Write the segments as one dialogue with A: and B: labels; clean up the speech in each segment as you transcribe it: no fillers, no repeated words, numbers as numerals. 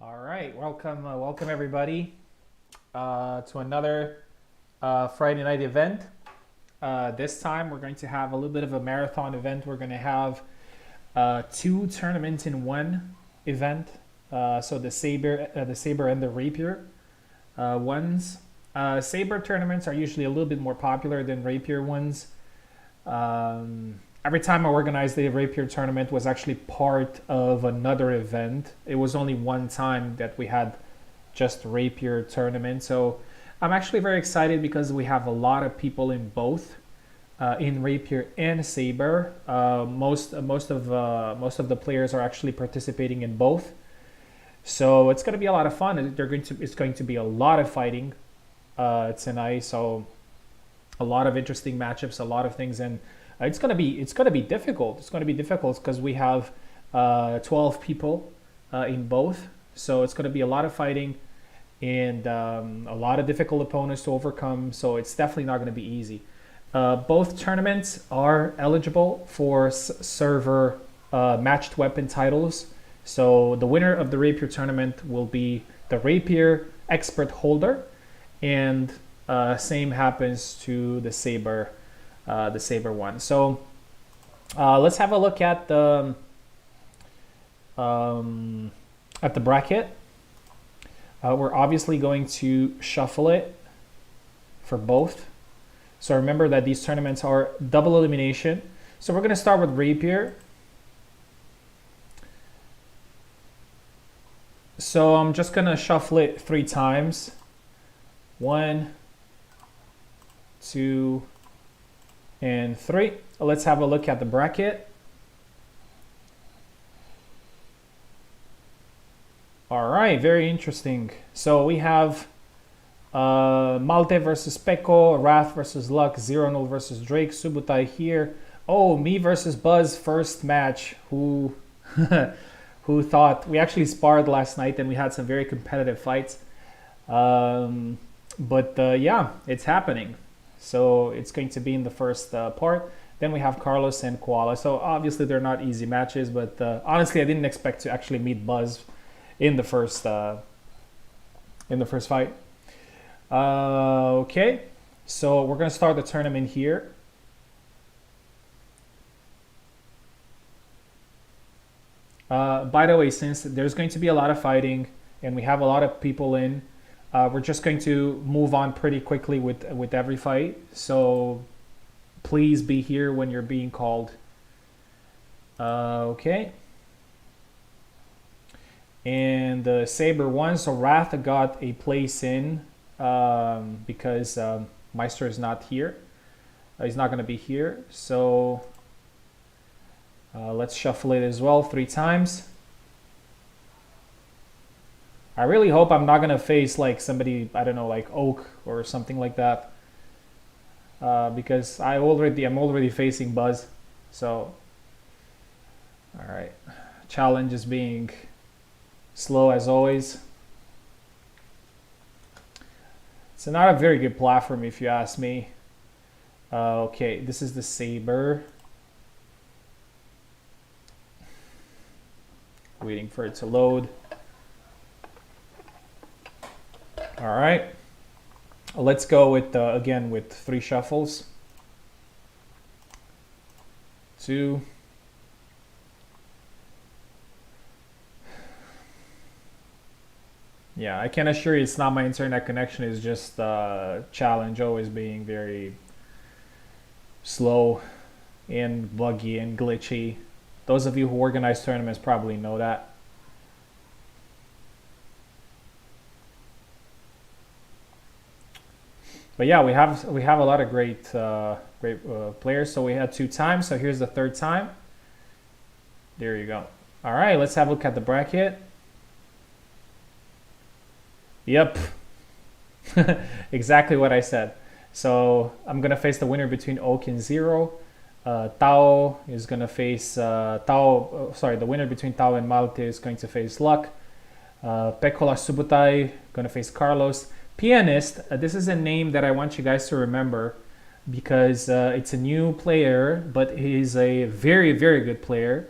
A: All right, welcome everybody to another Friday night event. This time we're going to have a little bit of a marathon event. We're going to have two tournaments in one event. So the Sabre and the Rapier ones. Sabre tournaments are usually a little bit more popular than Rapier ones. Every time I organized the Rapier tournament was actually part of another event. It was only one time that we had just Rapier tournament. So I'm actually very excited because we have a lot of people in both, in Rapier and Sabre. Most of the players are actually participating in both. So it's going to be a lot of fun. It's going to be a lot of fighting tonight. So a lot of interesting matchups, a lot of things, and it's gonna be difficult. It's gonna be difficult because we have 12 people in both, so it's gonna be a lot of fighting and a lot of difficult opponents to overcome. So it's definitely not gonna be easy. Both tournaments are eligible for server matched weapon titles. So the winner of the Rapier tournament will be the Rapier expert holder, and same happens to the Sabre one. So let's have a look at the bracket. We're obviously going to shuffle it for both. So remember that these tournaments are double elimination. So we're going to start with Rapier. So I'm just going to shuffle it 3 times. 1, 2, and 3. Let's have a look at the bracket. All right, very interesting. So we have Malte versus Peko, Wrath versus Luck, Zero Null versus Drake, Subutai here. Oh, me versus Buzz, first match. Who who thought? We actually sparred last night and we had some very competitive fights. But yeah, it's happening. So it's going to be in the first part. Then we have Carlos and Koala. So obviously they're not easy matches, but honestly, I didn't expect to actually meet Buzz in the first fight. Okay, so we're gonna start the tournament here. By the way, since there's going to be a lot of fighting and we have a lot of people in, we're just going to move on pretty quickly with every fight. So please be here when you're being called. Okay. And the Sabre one, so Wrath got a place in because Meister is not here. He's not going to be here. So let's shuffle it as well 3 times. I really hope I'm not going to face like somebody, I don't know, like Oak or something like that. Because I'm already facing Buzz. So, all right. Challenge is being slow as always. It's not a very good platform if you ask me. Okay, this is the Sabre. Waiting for it to load. All right, let's go with again with 3 shuffles. 2. Yeah, I can assure you it's not my internet connection. It's just challenge always being very slow and buggy and glitchy. Those of you who organize tournaments probably know that. But yeah, we have a lot of great players. So we had 2 times. So here's the 3rd time. There you go. All right, let's have a look at the bracket. Yep, exactly what I said. So I'm gonna face the winner between Oak and Zero. Tao is gonna face the winner between Tao and Malte is going to face Luck. Pekola Subutai gonna face Carlos. Pianist, this is a name that I want you guys to remember because it's a new player, but he's a very, very good player.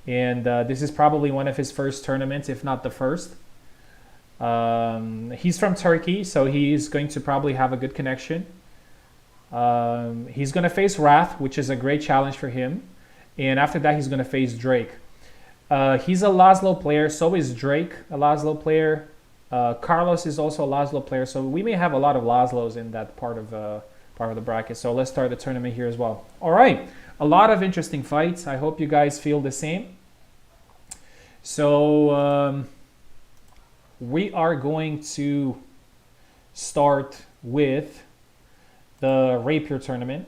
A: And this is probably one of his first tournaments, if not the first. He's from Turkey, so he's going to probably have a good connection. He's going to face Wrath, which is a great challenge for him. And after that, he's going to face Drake. He's a Laszlo player, so is Drake a Laszlo player. Carlos is also a Laszlo player, so we may have a lot of Laszlos in that part of the bracket. So let's start the tournament here as well. All right, a lot of interesting fights. I hope you guys feel the same. So we are going to start with the Rapier tournament.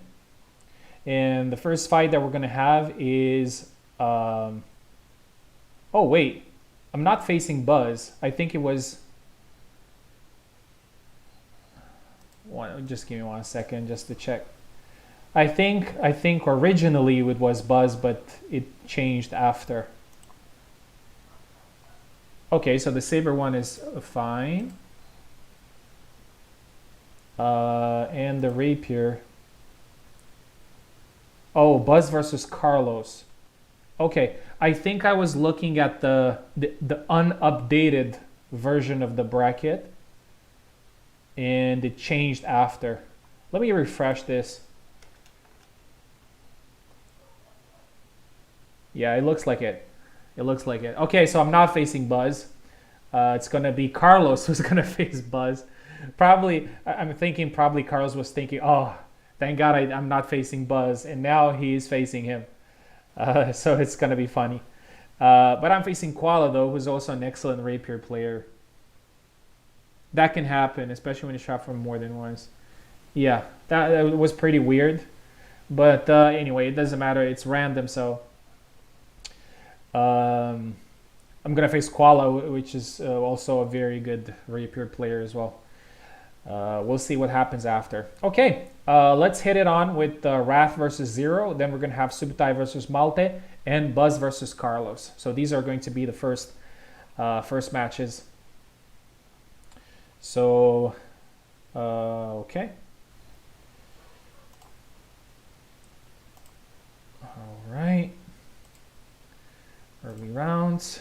A: And the first fight that we're going to have is... oh, wait. I'm not facing Buzz. I think it was... Just give me 1 second just to check. I think originally it was Buzz, but it changed after. Okay, so the Sabre one is fine. And the Rapier... Oh, Buzz versus Carlos. Okay, I think I was looking at the unupdated version of the bracket, and it changed after. Let me refresh this. Yeah, it looks like it. It looks like it. Okay, so I'm not facing Buzz. It's gonna be Carlos who's gonna face Buzz. Probably, I'm thinking probably Carlos was thinking, oh, thank God I'm not facing Buzz, and now he's facing him. So it's gonna be funny. But I'm facing Koala though, who's also an excellent Rapier player. That can happen, especially when you shot from more than once. Yeah, that was pretty weird. But anyway, it doesn't matter. It's random, so... I'm going to face Koala, which is also a very good Rapier player as well. We'll see what happens after. Okay, let's hit it on with Wrath versus Zero. Then we're going to have Subutai versus Malte and Buzz versus Carlos. So these are going to be the first matches. So, okay. All right. Early rounds.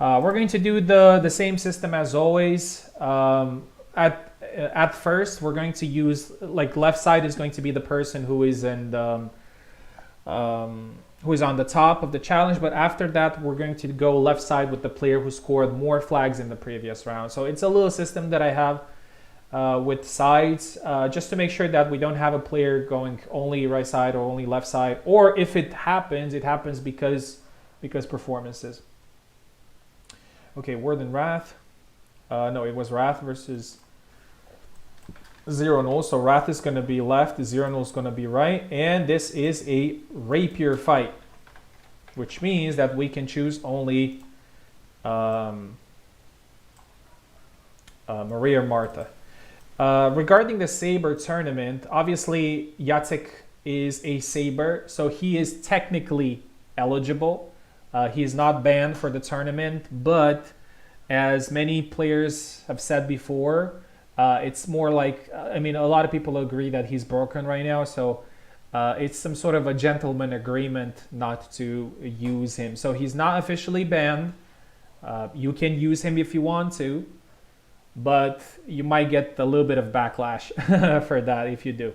A: We're going to do the same system as always. At first, we're going to use, like, left side is going to be the person who is who is on the top of the challenge, but after that we're going to go left side with the player who scored more flags in the previous round. So it's a little system that I have with sides, just to make sure that we don't have a player going only right side or only left side, or if it happens because performances. Okay, Word and Wrath. No, it was Wrath versus Zero Null. So Wrath is going to be left, Zero Null is going to be right, and this is a Rapier fight, which means that we can choose only Maria or Marta. Regarding the Sabre tournament, obviously Jacek is a Sabre, so he is technically eligible. He is not banned for the tournament, but as many players have said before, it's more like, I mean, a lot of people agree that he's broken right now, so it's some sort of a gentleman agreement not to use him. So he's not officially banned. You can use him if you want to, but you might get a little bit of backlash for that if you do.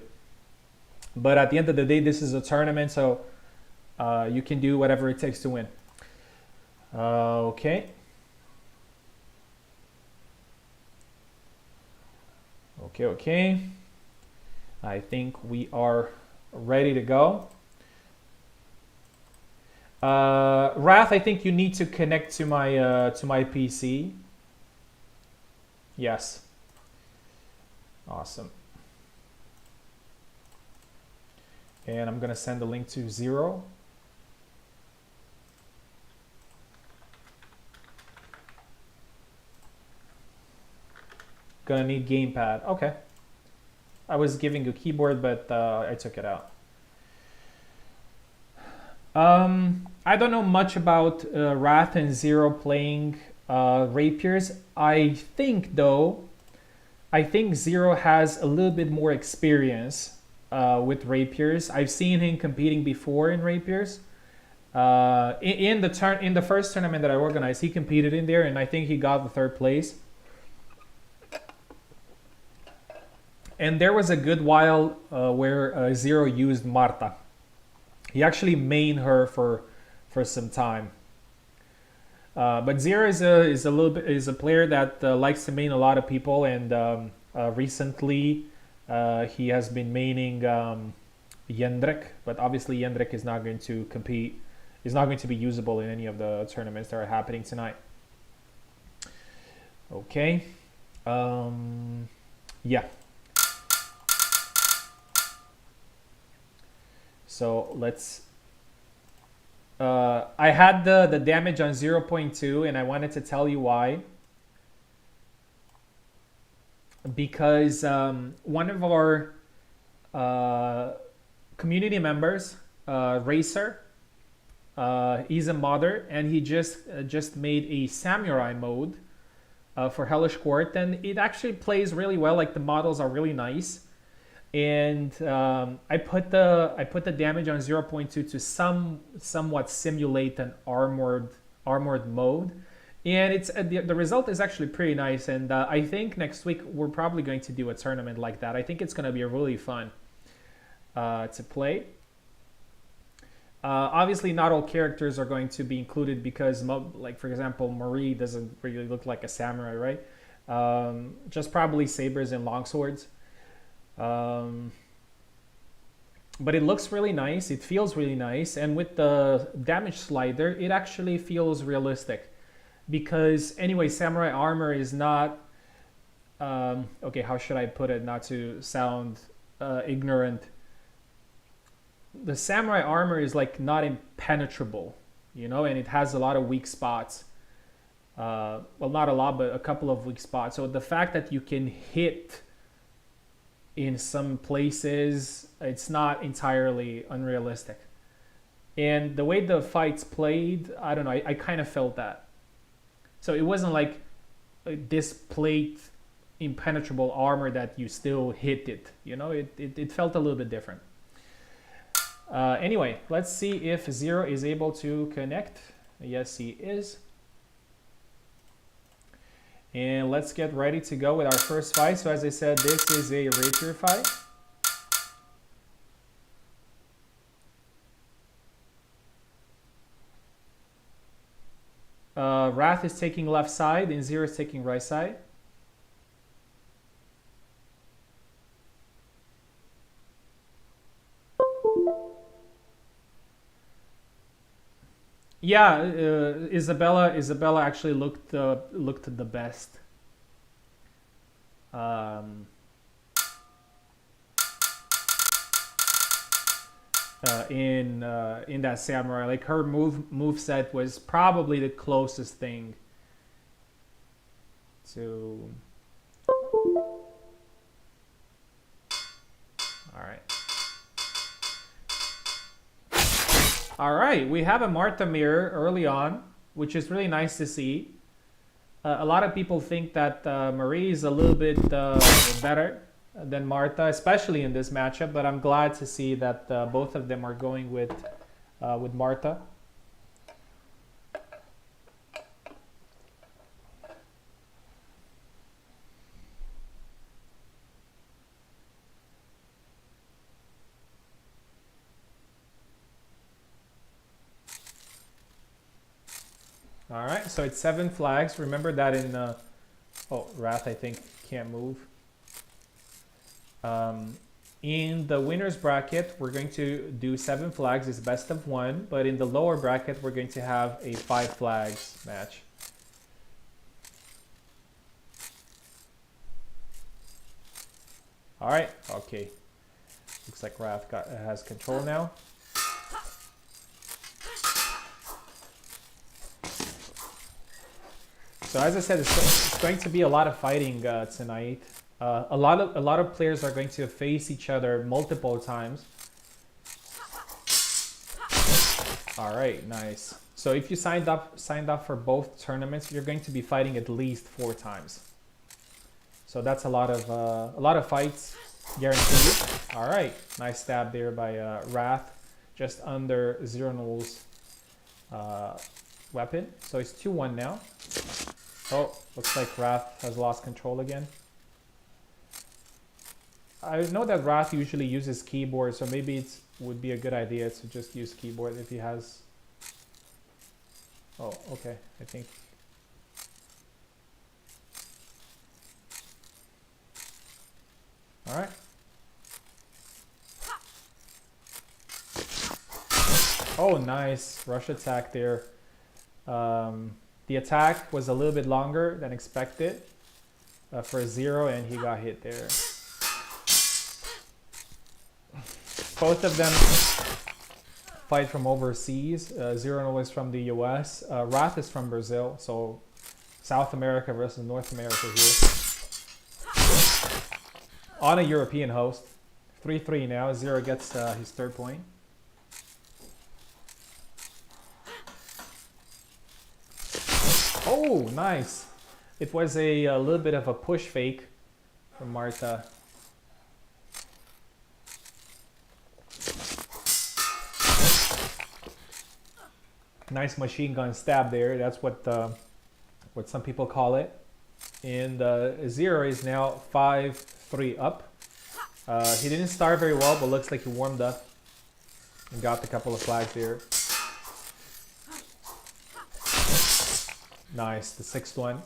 A: But at the end of the day, this is a tournament, so you can do whatever it takes to win. Okay. Okay. I think we are ready to go. Wrath, I think you need to connect to my PC. Yes. Awesome. And I'm gonna send the link to Zero. Gonna need gamepad. Okay. I was giving a keyboard, but I took it out. I don't know much about Wrath and Zero playing Rapiers. I think Zero has a little bit more experience with Rapiers. I've seen him competing before in Rapiers. In the first tournament that I organized, he competed in there, and I think he got the third place. And there was a good while where Zero used Marta. He actually mained her for some time. But Zero is a player that likes to main a lot of people, and recently he has been maining Jendrik, but obviously Jendrik is not going to compete. Is not going to be usable in any of the tournaments that are happening tonight. Okay. Yeah. So let's. I had the damage on 0.2, and I wanted to tell you why. Because one of our community members, Racer, he's a modder, and he just made a samurai mode for Hellish Quart, and it actually plays really well. Like, the models are really nice. And I put the damage on 0.2 to somewhat simulate an armored mode, and it's the result is actually pretty nice. And I think next week we're probably going to do a tournament like that. I think it's going to be really fun to play. Obviously, not all characters are going to be included because, like, for example, Marie doesn't really look like a samurai, right? Just probably sabers and longswords. But it looks really nice. It feels really nice, and with the damage slider, it actually feels realistic. Because anyway, samurai armor is not. Okay, how should I put it? Not to sound ignorant. The samurai armor is like not impenetrable, you know, and it has a lot of weak spots. Well, not a lot, but a couple of weak spots. So the fact that you can hit in some places, it's not entirely unrealistic. And the way the fights played, I don't know, I kind of felt that. So it wasn't like this plate impenetrable armor that you still hit it, you know, it felt a little bit different. Anyway, let's see if Zero is able to connect. Yes, he is. And let's get ready to go with our first fight. So as I said, this is a rapier fight. Wrath is taking left side and Zero is taking right side. Yeah, Isabella actually looked the best. In that samurai, like, her move set was probably the closest thing to. All right, we have a Marta mirror early on, which is really nice to see. A lot of people think that Marie is a little bit better than Marta, especially in this matchup, but I'm glad to see that both of them are going with Marta. All right, so it's 7 flags. Remember that in Wrath, I think, can't move. In the winner's bracket, we're going to do 7 flags. It's best of 1, but in the lower bracket, we're going to have a 5 flags match. All right, okay. Looks like Wrath has control now. So as I said, it's going to be a lot of fighting tonight. A lot of players are going to face each other multiple times. All right, nice. So if you signed up for both tournaments, you're going to be fighting at least 4 times. So that's a lot of fights guaranteed. All right, nice stab there by Wrath, just under 0 nulls weapon. So it's 2-1 now. Oh, looks like Wrath has lost control again. I know that Wrath usually uses keyboard, so maybe it would be a good idea to just use keyboard if he has... Oh, okay, I think... Alright. Oh, nice. Rush attack there. The attack was a little bit longer than expected for a 0, and he got hit there. Both of them fight from overseas. 0 is from the US. Wrath is from Brazil, so South America versus North America here. On a European host. 3-3 now. 0 gets his 3rd point. Oh, nice. It was a little bit of a push fake from Marta. Nice machine gun stab there. That's what some people call it. And 0 is now 5-3 up. He didn't start very well, but looks like he warmed up and got a couple of flags there. Nice, the 6th one.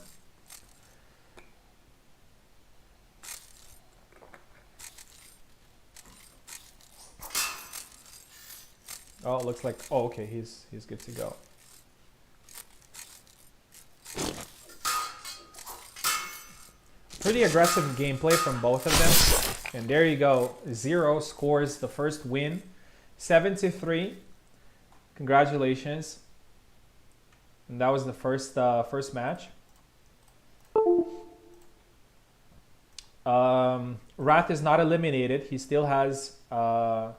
A: Oh, it looks like, oh, okay, he's good to go. Pretty aggressive gameplay from both of them. And there you go. 0 scores the first win. 7-3. Congratulations. And that was the first match. Wrath is not eliminated. He still has the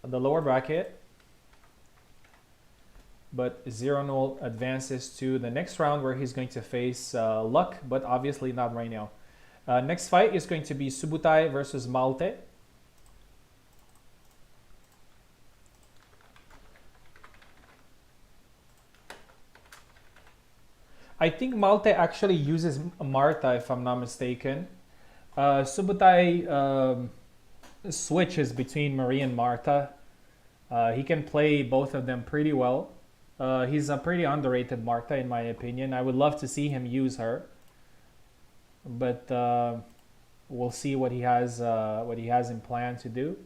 A: lower bracket. But 0 advances to the next round where he's going to face Luck, but obviously not right now. Next fight is going to be Subutai versus Malte. I think Malte actually uses Marta, if I'm not mistaken. Subutai switches between Marie and Marta. He can play both of them pretty well. He's a pretty underrated Marta, in my opinion. I would love to see him use her, but we'll see what he has in plan to do.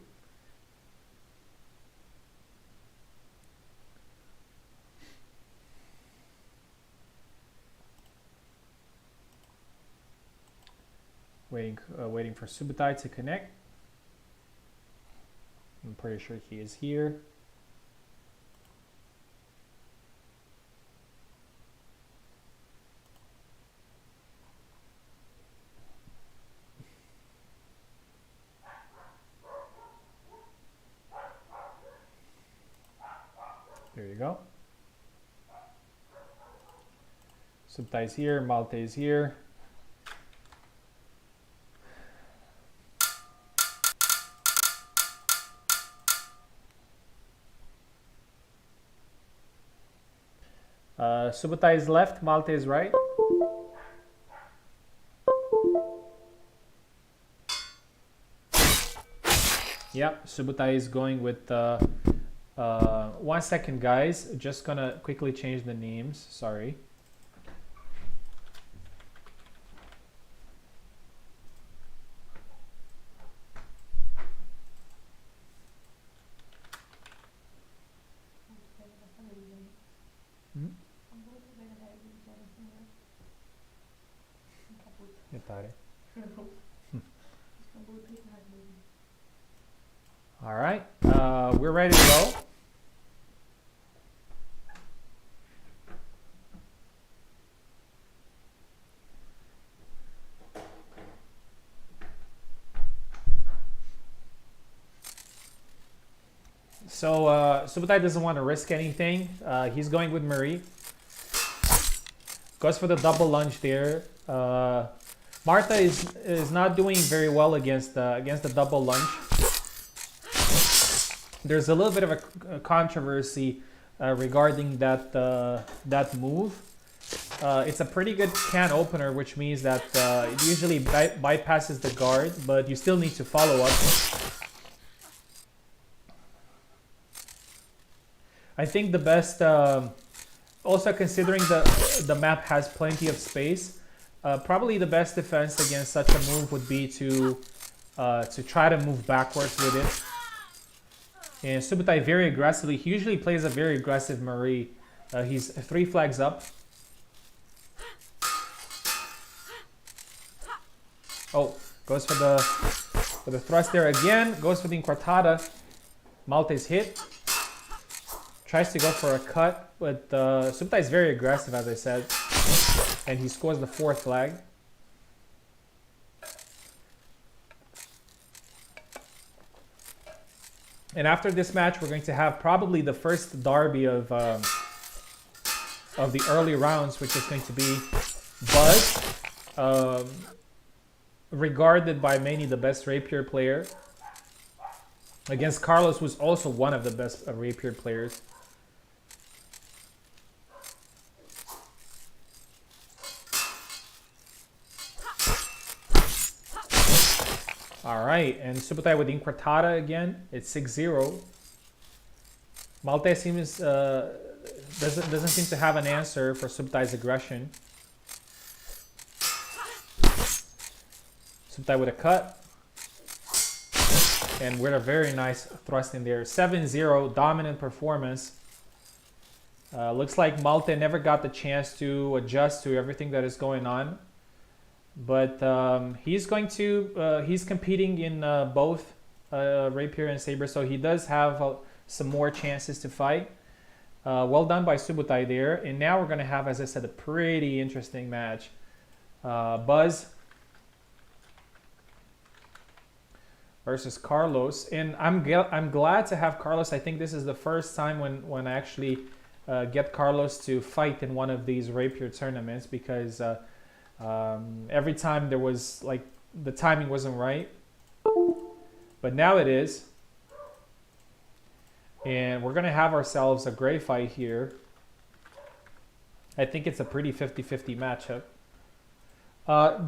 A: Waiting for Subutai to connect. I'm pretty sure he is here. There you go. Subutai is here, Malte is here. Subutai is left, Malte is right. Yep, Subutai is going with 1 second, guys. Just gonna quickly change the names. Sorry. All right, we're ready to go. So Subutai doesn't want to risk anything. He's going with Marie. Goes for the double lunge there. Marta is not doing very well against the double lunge. There's a little bit of a controversy regarding that move. It's a pretty good can opener, which means that it usually bypasses the guard, but you still need to follow up. I think the best, also considering the map has plenty of space, probably the best defense against such a move would be to try to move backwards with it. And Subutai very aggressively, he usually plays a very aggressive Marie. He's 3 flags up. Oh, goes for the thrust there again. Goes for the Inquartada. Malte's hit. Tries to go for a cut, but Subutai is very aggressive, as I said. And he scores the 4th flag. And after this match, we're going to have probably the first derby of the early rounds, which is going to be Buzz. Regarded by many the best Rapier player, against Carlos, who's also one of the best Rapier players. Alright, and Subutai with Inquartada again. It's 6-0. Malte seems doesn't seem to have an answer for Subutai's aggression. Subutai with a cut. And with a very nice thrust in there. 7-0, dominant performance. Looks like Malte never got the chance to adjust to everything that is going on. But he's competing in both Rapier and Sabre, so he does have some more chances to fight. Well done by Subutai there. And now we're going to have, as I said, a pretty interesting match. Buzz versus Carlos, and I'm glad to have Carlos. I think this is the first time when I actually get Carlos to fight in one of these Rapier tournaments, because every time there was like the timing wasn't right, but now it is, and we're gonna have ourselves a great fight here. I think it's a pretty 50-50 matchup.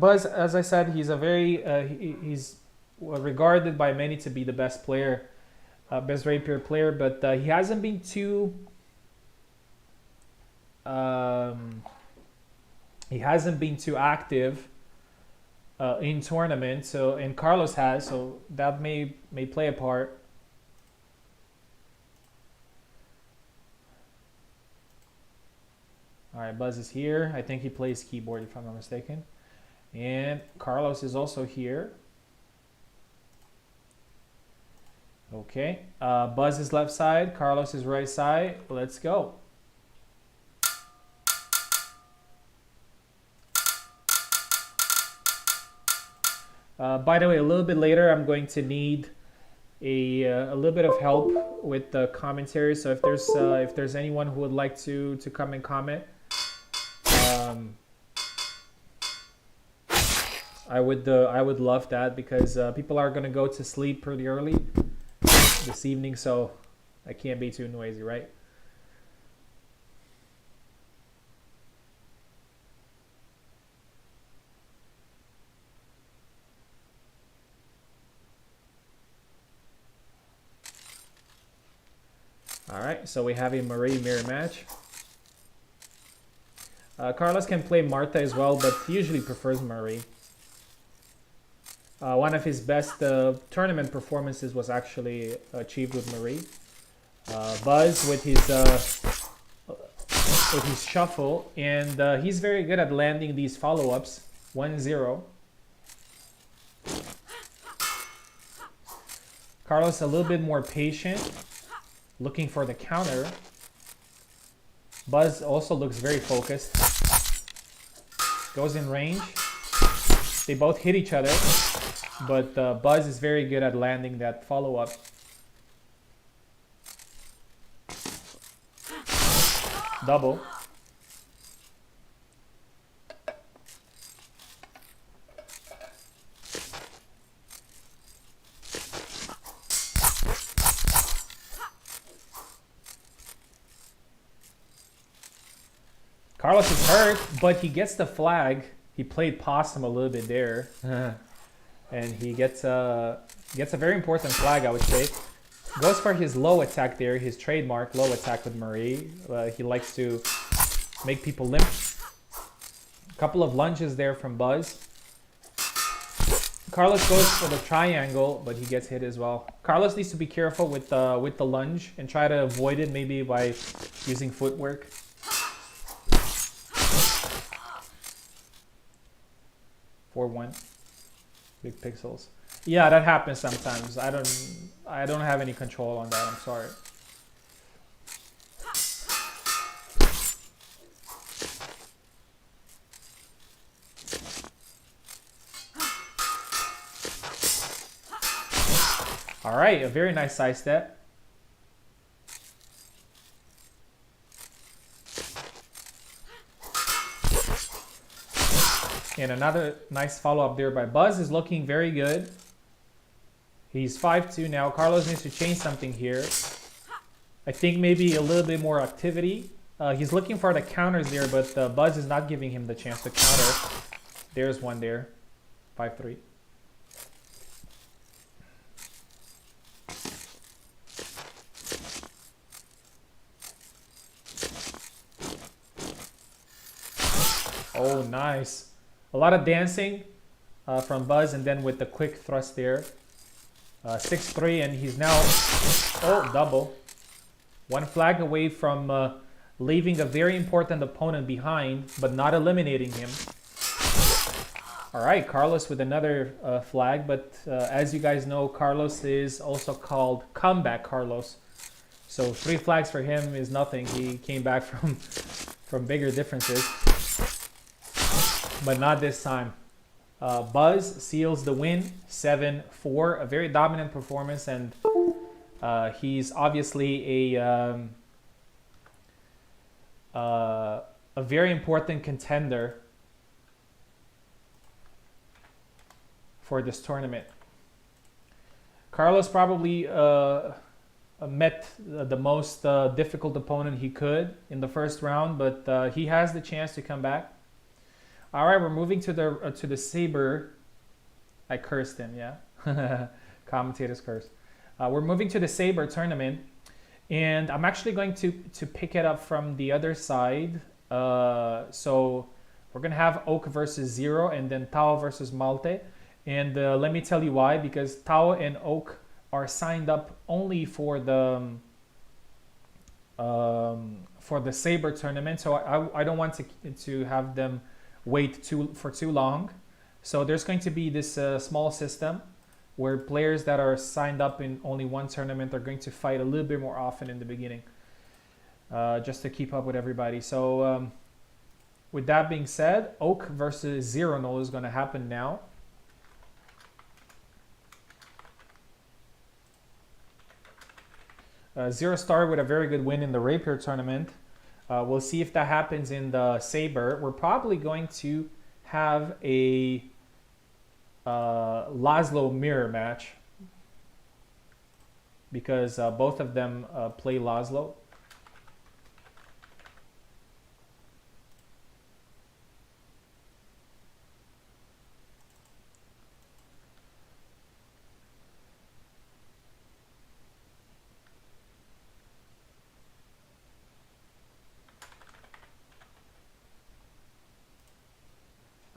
A: Buzz, as I said, he's a very he's regarded by many to be the best player, best Rapier player, but he hasn't been too active in tournaments. So, and Carlos has, so that may play a part. All right, Buzz is here. I think he plays keyboard, if I'm not mistaken, and Carlos is also here. Okay, Buzz is left side, Carlos is right side. Let's go. By the way, a little bit later, I'm going to need a little bit of help with the commentary. So if there's anyone who would like to come and comment, I would love that, because people are gonna go to sleep pretty early this evening, so I can't be too noisy, right? All right, so we have a Marie mirror match. Carlos can play Marta as well, but he usually prefers Marie. One of his best tournament performances was actually achieved with Marie. Buzz with his shuffle, and he's very good at landing these follow-ups. 1-0. Carlos a little bit more patient, looking for the counter. Buzz also looks very focused. Goes in range. They both hit each other, but Buzz is very good at landing that follow-up. Double. Carlos is hurt, but he gets the flag. He played possum a little bit there. And he gets a very important flag, I would say. Goes for his low attack there, his trademark low attack with Marie. He likes to make people limp. A couple of lunges there from Buzz. Carlos goes for the triangle, but he gets hit as well. Carlos needs to be careful with the lunge and try to avoid it, maybe by using footwork. One big pixels. Yeah, that happens sometimes. I don't have any control on that. I'm sorry. All right, a very nice side step. And another nice follow-up there by Buzz is looking very good. He's 5-2 now. Carlos needs to change something here. I think maybe a little bit more activity. He's looking for the counters there, but Buzz is not giving him the chance to counter. There's one there. 5-3. Oh, nice. A lot of dancing from Buzz, and then with the quick thrust there. 6-3, and he's now, double. One flag away from leaving a very important opponent behind, but not eliminating him. All right, Carlos with another flag, but as you guys know, Carlos is also called Comeback Carlos. So 3 flags for him is nothing. He came back from bigger differences. But not this time. Buzz seals the win, 7-4. A very dominant performance, and he's obviously a very important contender for this tournament. Carlos probably met the most difficult opponent he could in the first round, but he has the chance to come back. All right, we're moving to the Sabre. I cursed him, yeah. Commentator's curse. We're moving to the Sabre tournament, and I'm actually going to pick it up from the other side. So we're gonna have Oak versus Zero, and then Tao versus Malte. And let me tell you why. Because Tao and Oak are signed up only for the Sabre tournament, so I don't want to have them wait for too long. So there's going to be this small system where players that are signed up in only one tournament are going to fight a little bit more often in the beginning, just to keep up with everybody. So with that being said, Oak versus Zero No is going to happen now. Zero started with a very good win in the Rapier tournament. We'll see if that happens in the Sabre. We're probably going to have a Laszlo mirror match because both of them play Laszlo.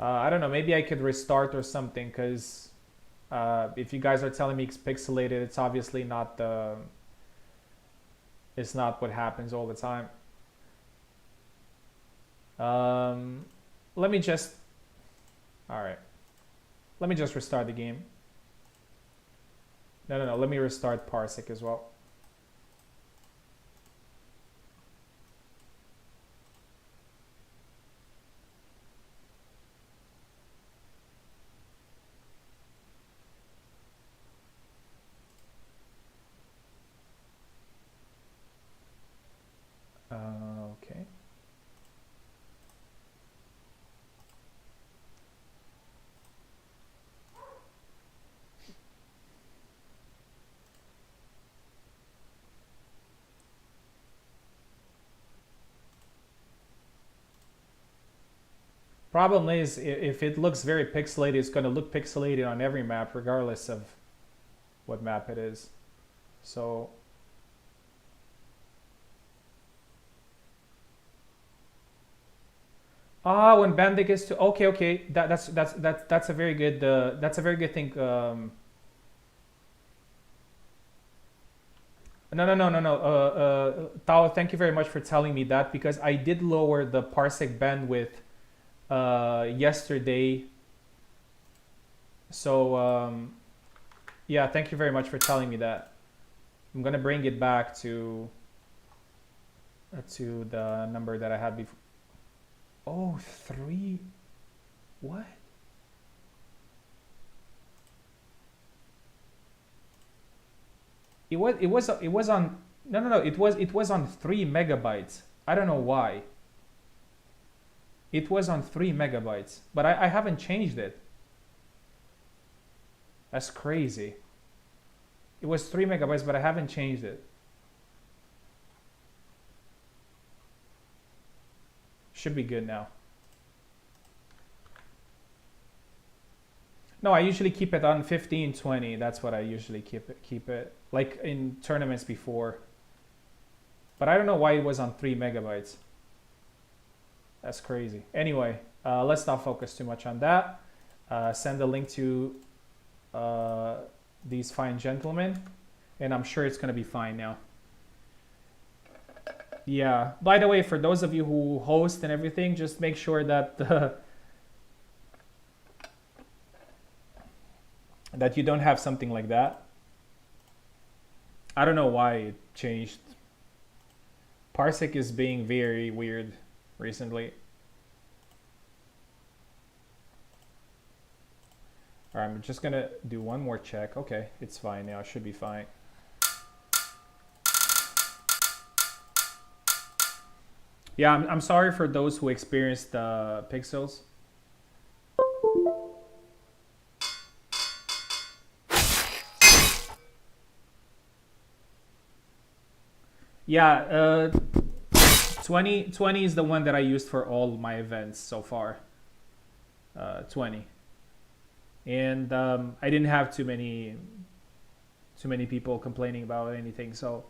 A: I don't know, maybe I could restart or something, because if you guys are telling me it's pixelated, it's obviously not it's not what happens all the time. Let me just restart the game. No, let me restart Parsec as well. Okay. Problem is, if it looks very pixelated, it's going to look pixelated on every map, regardless of what map it is. So when Bandic is to okay, that's a very good thing. No. Tao, thank you very much for telling me that, because I did lower the parsec bandwidth yesterday. So yeah, thank you very much for telling me that. I'm gonna bring it back to the number that I had before. Oh, 3. What? It was on no it was on 3 megabytes. I don't know why. It was on 3 megabytes, but I haven't changed it. That's crazy. It was 3 megabytes, but I haven't changed it. Should be good now. No, I usually keep it on 1520. That's what I usually keep it like in tournaments before. But I don't know why it was on 3 megabytes. That's crazy. Anyway, let's not focus too much on that. Send the link to these fine gentlemen, and I'm sure it's gonna be fine now. Yeah. By the way, for those of you who host and everything, just make sure that that you don't have something like that. I don't know why it changed. Parsec is being very weird recently. All right, I'm just gonna do one more check. Okay, it's fine now. It should be fine. Yeah, I'm sorry for those who experienced pixels. Yeah, 20 is the one that I used for all my events so far. 20. And I didn't have too many people complaining about anything, so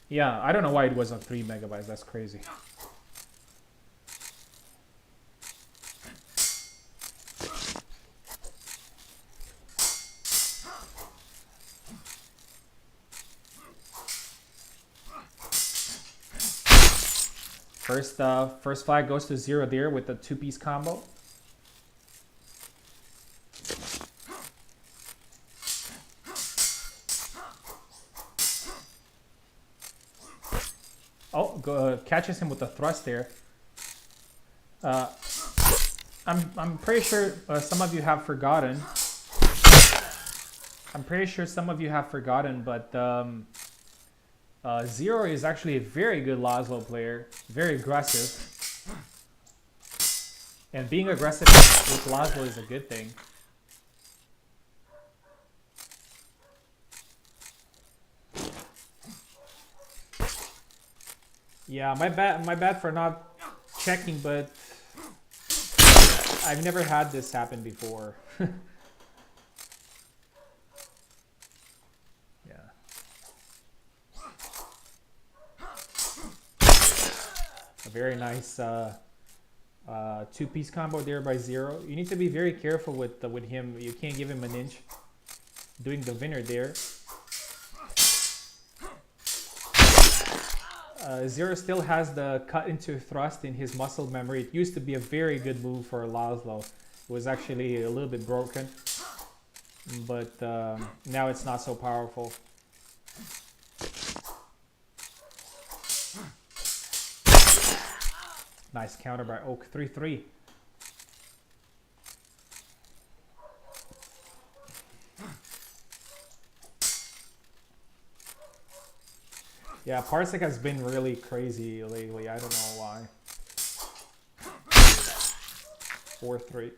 A: yeah, I don't know why it was on 3 megabytes. That's crazy. First flag goes to 0 there with the 2-piece combo. Oh, catches him with a thrust there. I'm pretty sure some of you have forgotten. But Zero is actually a very good Laszlo player, very aggressive. And being aggressive with Laszlo is a good thing. Yeah, my bad for not checking, but I've never had this happen before. Yeah. A very nice 2-piece combo there by Zero. You need to be very careful with him. You can't give him an inch. Doing the winner there. Zero still has the cut into thrust in his muscle memory. It used to be a very good move for Laszlo. It was actually a little bit broken, but now it's not so powerful. Nice counter by Oak, 3-3. Yeah, Parsec has been really crazy lately. I don't know why. 4-3.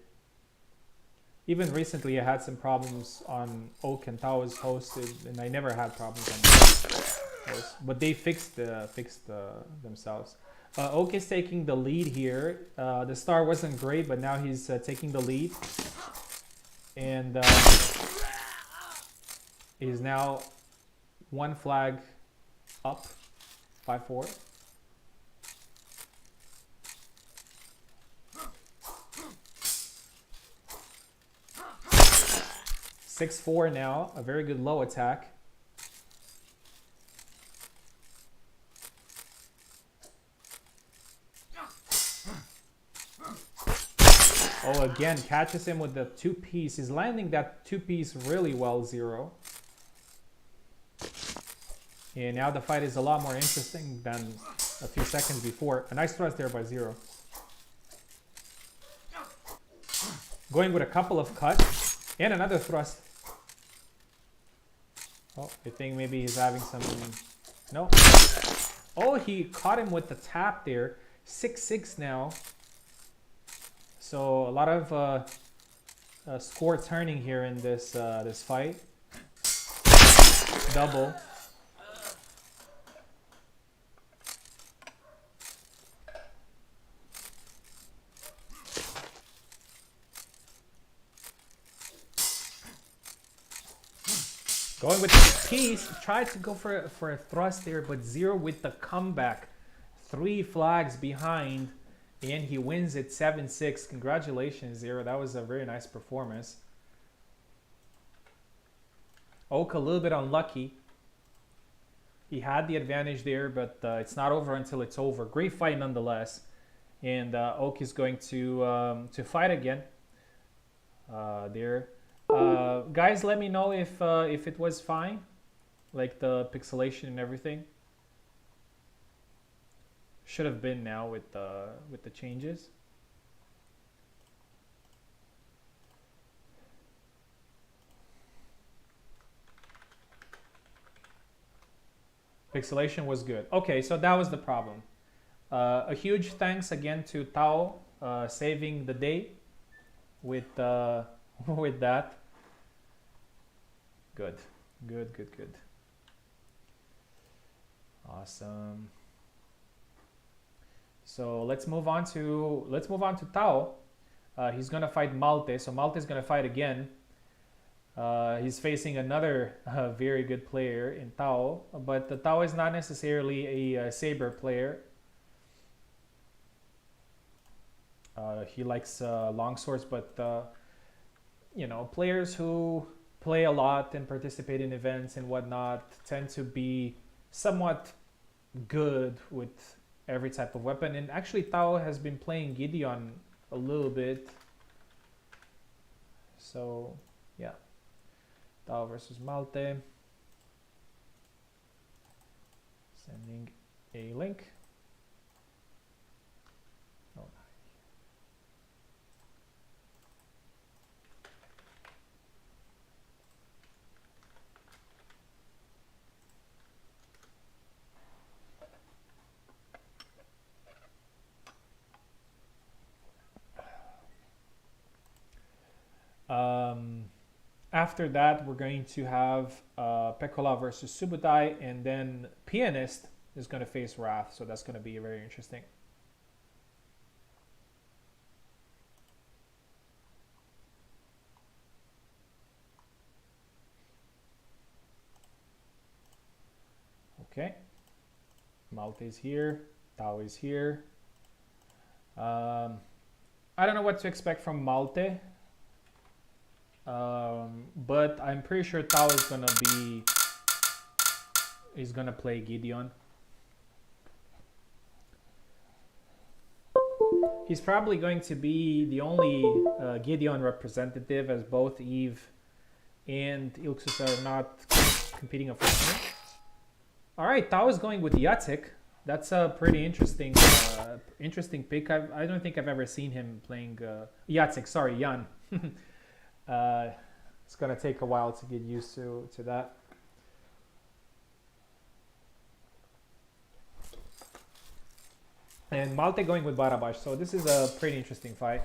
A: Even recently, I had some problems on Oak and Tao was hosted, and I never had problems on those. But they fixed themselves. Oak is taking the lead here. The start wasn't great, but now he's taking the lead. And he's now one flag up, 5-4. (6-4) now, a very good low attack. Oh, again, catches him with the 2-piece. He's landing that 2-piece really well, 0. And now the fight is a lot more interesting than a few seconds before. A nice thrust there by 0. Going with a couple of cuts and another thrust. Oh, I think maybe he's having some... No. Oh, he caught him with the tap there. 6-6 now. So a lot of score turning here in this this fight. Double. Going with the piece, tried to go for a thrust there, but 0 with the comeback. 3 flags behind, and he wins it 7-6. Congratulations, 0. That was a very nice performance. Oak a little bit unlucky. He had the advantage there, but it's not over until it's over. Great fight nonetheless. And Oak is going to fight again. There. Guys, let me know if it was fine, like the pixelation and everything. Should have been now with the changes. Pixelation was good. Okay, so that was the problem. A huge thanks again to Tao saving the day with with that. Good. Awesome. So let's move on to Tao. He's gonna fight Malte. So Malte is gonna fight again. He's facing another very good player in Tao, but the Tao is not necessarily a Sabre player. He likes long swords, but you know, players who play a lot and participate in events and whatnot tend to be somewhat good with every type of weapon. And actually Tao has been playing Gideon a little bit. So yeah, Tao versus Malte. Sending a link. Oh, after that, we're going to have Pekola versus Subutai, and then Pianist is going to face Wrath, so that's going to be very interesting. Okay, Malte is here, Tao is here. I don't know what to expect from Malte. But I'm pretty sure Tao is gonna play Gideon. He's probably going to be the only Gideon representative, as both Eve and Ilksus are not competing unfortunately. Alright, Tao is going with Yatsik. That's a pretty interesting interesting pick. I don't think I've ever seen him playing Yatsik, sorry, Yan. It's gonna take a while to get used to that. And Malte going with Barabash, so this is a pretty interesting fight.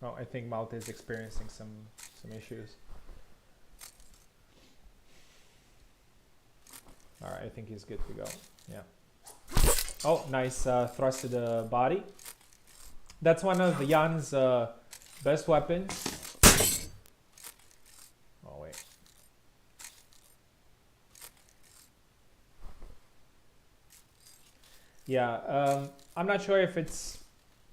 A: Oh, I think Malte is experiencing some issues. All right, I think he's good to go. Yeah. Oh, nice thrust to the body. That's one of Jan's best weapons. Oh, wait. Yeah, I'm not sure if it's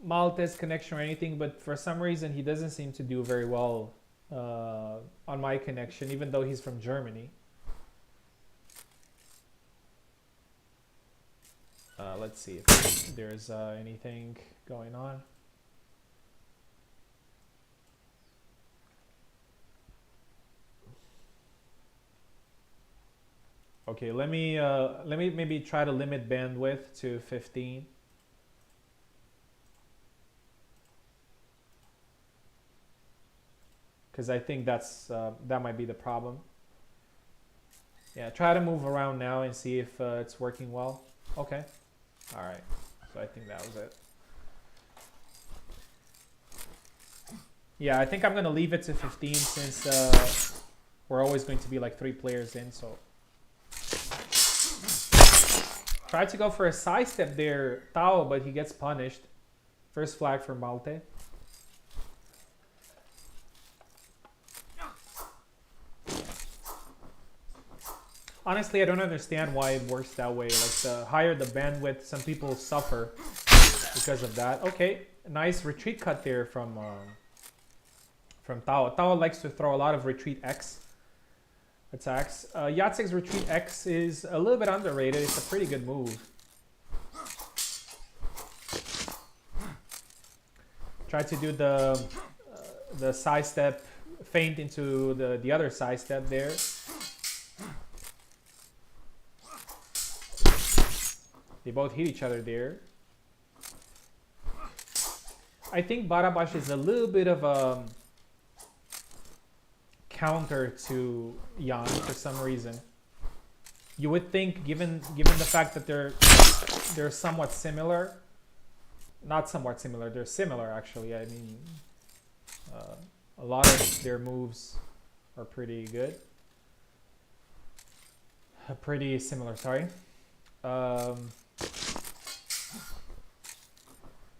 A: Malta's connection or anything, but for some reason he doesn't seem to do very well on my connection, even though he's from Germany. Let's see if there's anything going on. Okay, let me maybe try to limit bandwidth to 15. Because I think that might be the problem. Yeah, try to move around now and see if it's working well. Okay. All right. So I think that was it. Yeah, I think I'm gonna leave it to 15 since we're always going to be like 3 players in. So try to go for a side step there, Tao, but he gets punished. First flag for Malte. Honestly, I don't understand why it works that way. Like the higher the bandwidth, some people suffer because of that. Okay, nice retreat cut there from Tao. Tao likes to throw a lot of retreat X attacks. Yatsek's retreat X is a little bit underrated. It's a pretty good move. Try to do the side step feint into the other side step there. They both hit each other there. I think Barabash is a little bit of a counter to Jan for some reason. You would think, given the fact that they're somewhat similar, not somewhat similar, they're similar actually. I mean, a lot of their moves are pretty good, pretty similar. Sorry.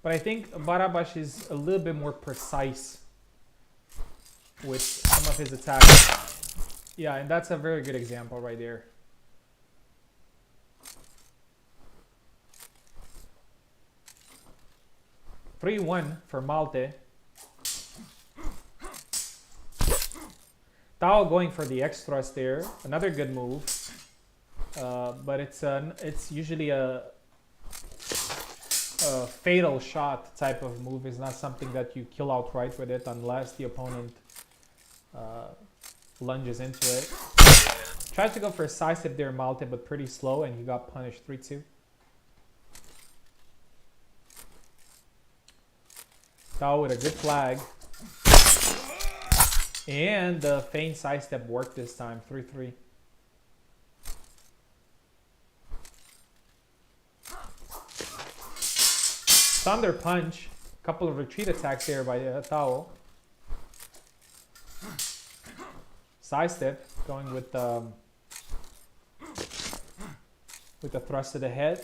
A: But I think Barabash is a little bit more precise with some of his attacks. Yeah, and that's a very good example right there. (3-1) for Malte. Tao going for the X thrust there. Another good move. But it's usually a fatal shot type of move. Is not something that you kill outright with it unless the opponent lunges into it. Tried to go for a side step there, Malte, but pretty slow, and he got punished 3-2. Tao with a good flag. And the feint side step worked this time, 3-3. Thunder punch, a couple of retreat attacks there by Tao. Side step, going with the thrust to the head.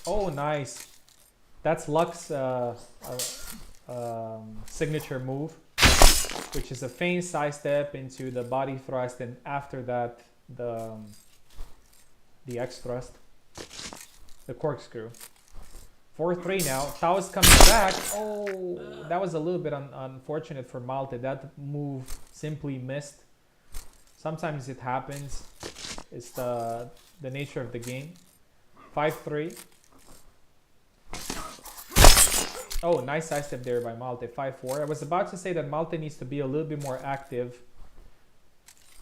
A: Oh, nice. That's Luck's signature move, which is a feint side step into the body thrust, and after that the X thrust, the corkscrew. 4-3 now. Tao is coming back. Oh, that was a little bit unfortunate for Malte. That move simply missed. Sometimes it happens. It's the nature of the game. 5-3. Oh, nice side step there by Malte. 5-4. I was about to say that Malte needs to be a little bit more active.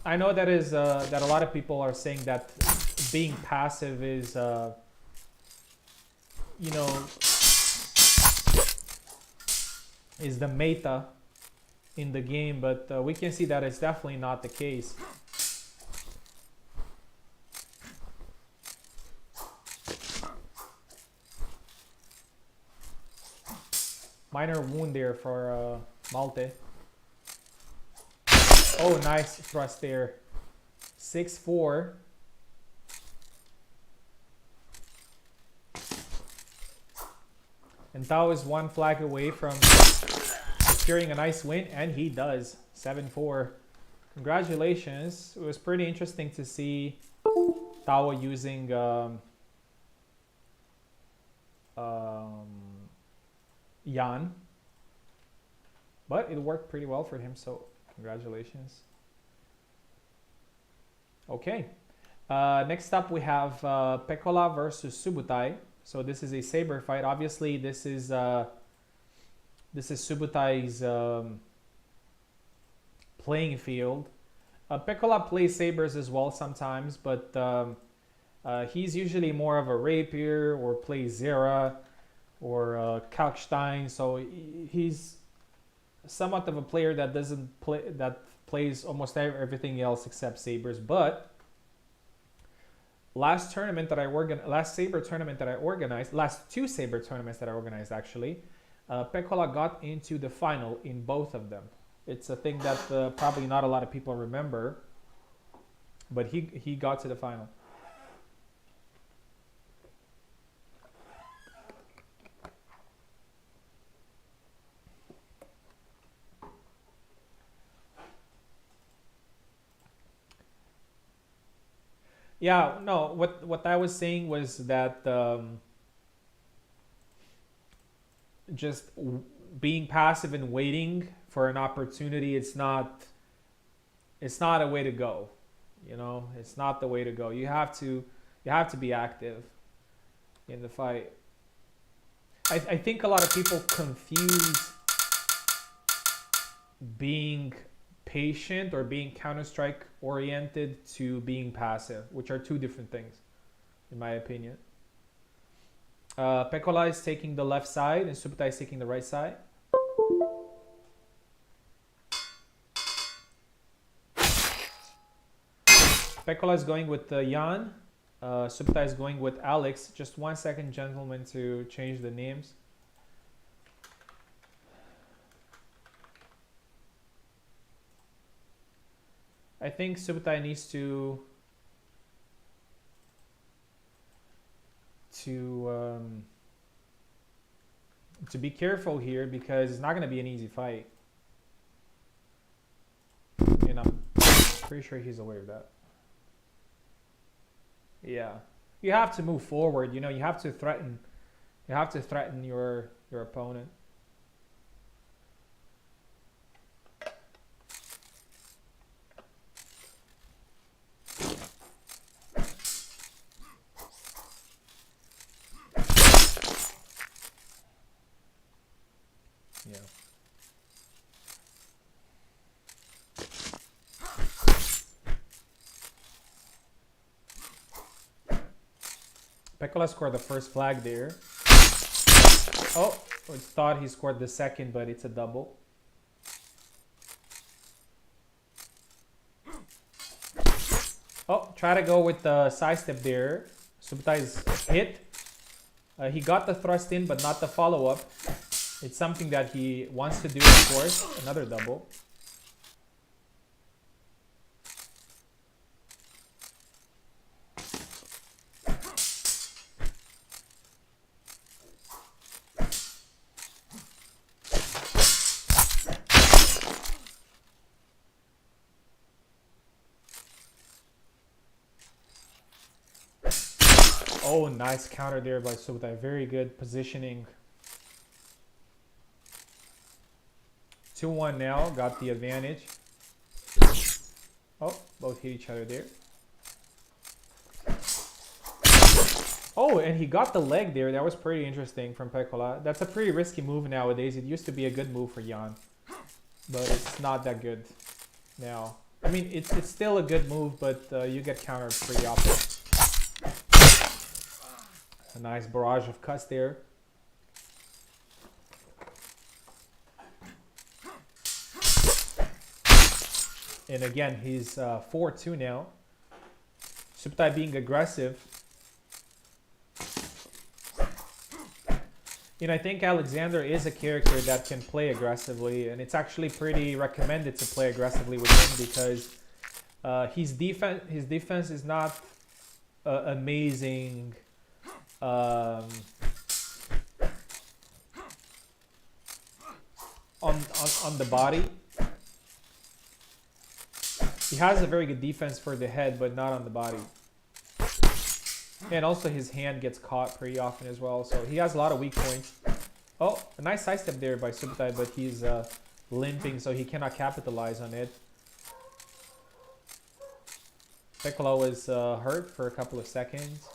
A: I know that is that a lot of people are saying that being passive is you know, is the meta in the game, but we can see that it's definitely not the case. Minor wound there for Malte. Oh, nice thrust there. 6-4. And Tao is one flag away from securing a nice win, and he does. 7-4. Congratulations. It was pretty interesting to see Tao using Yan. But it worked pretty well for him, so congratulations. Okay. Next up we have Pekola versus Subutai. So this is a Sabre fight. Obviously, this is Subutai's playing field. Pekola plays Sabres as well sometimes, but he's usually more of a Rapier or plays Zera or Kalkstein. So he's somewhat of a player that doesn't play, that plays almost everything else except Sabres. But last Sabre tournament that I organized, last two Sabre tournaments that I organized actually, Pekola got into the final in both of them. It's a thing that probably not a lot of people remember, but he got to the final. Yeah, no, what I was saying was that just being passive and waiting for an opportunity, it's not a way to go. You know, it's not the way to go. You have to be active in the fight. I think a lot of people confuse being patient or being Counter-Strike oriented to being passive, which are two different things, in my opinion. Pekola is taking the left side and Subutai is taking the right side. Pekola is going with Jan. Subutai is going with Alex. Just 1 second, gentlemen, to change the names. I think Subutai needs to be careful here because it's not going to be an easy fight. And I'm pretty sure he's aware of that. Yeah, you have to move forward. You know, you have to threaten. You have to threaten your opponent. Yeah. Pekola scored the first flag there. Oh, I thought he scored the second, but it's a double. Oh, try to go with the side step there. Subutai is hit. He got the thrust in, but not the follow-up. It's something that he wants to do, of course. Another double. Oh, nice counter there by Subutai. Very good positioning. 2-1 now. Got the advantage. Oh, both hit each other there. Oh, and he got the leg there. That was pretty interesting from Pekola. That's a pretty risky move nowadays. It used to be a good move for Jan, but it's not that good now. I mean, it's still a good move, but you get countered pretty often. A nice barrage of cuts there. And again, he's 4-2 now. Subutai being aggressive. You know, I think Alexander is a character that can play aggressively, and it's actually pretty recommended to play aggressively with him because His defense is not amazing. Um, on the body, he has a very good defense for the head, but not on the body. And also his hand gets caught pretty often as well, so he has a lot of weak points. Oh, a nice sidestep there by Subutai, but he's limping, so he cannot capitalize on it. Piccolo is hurt for a couple of seconds.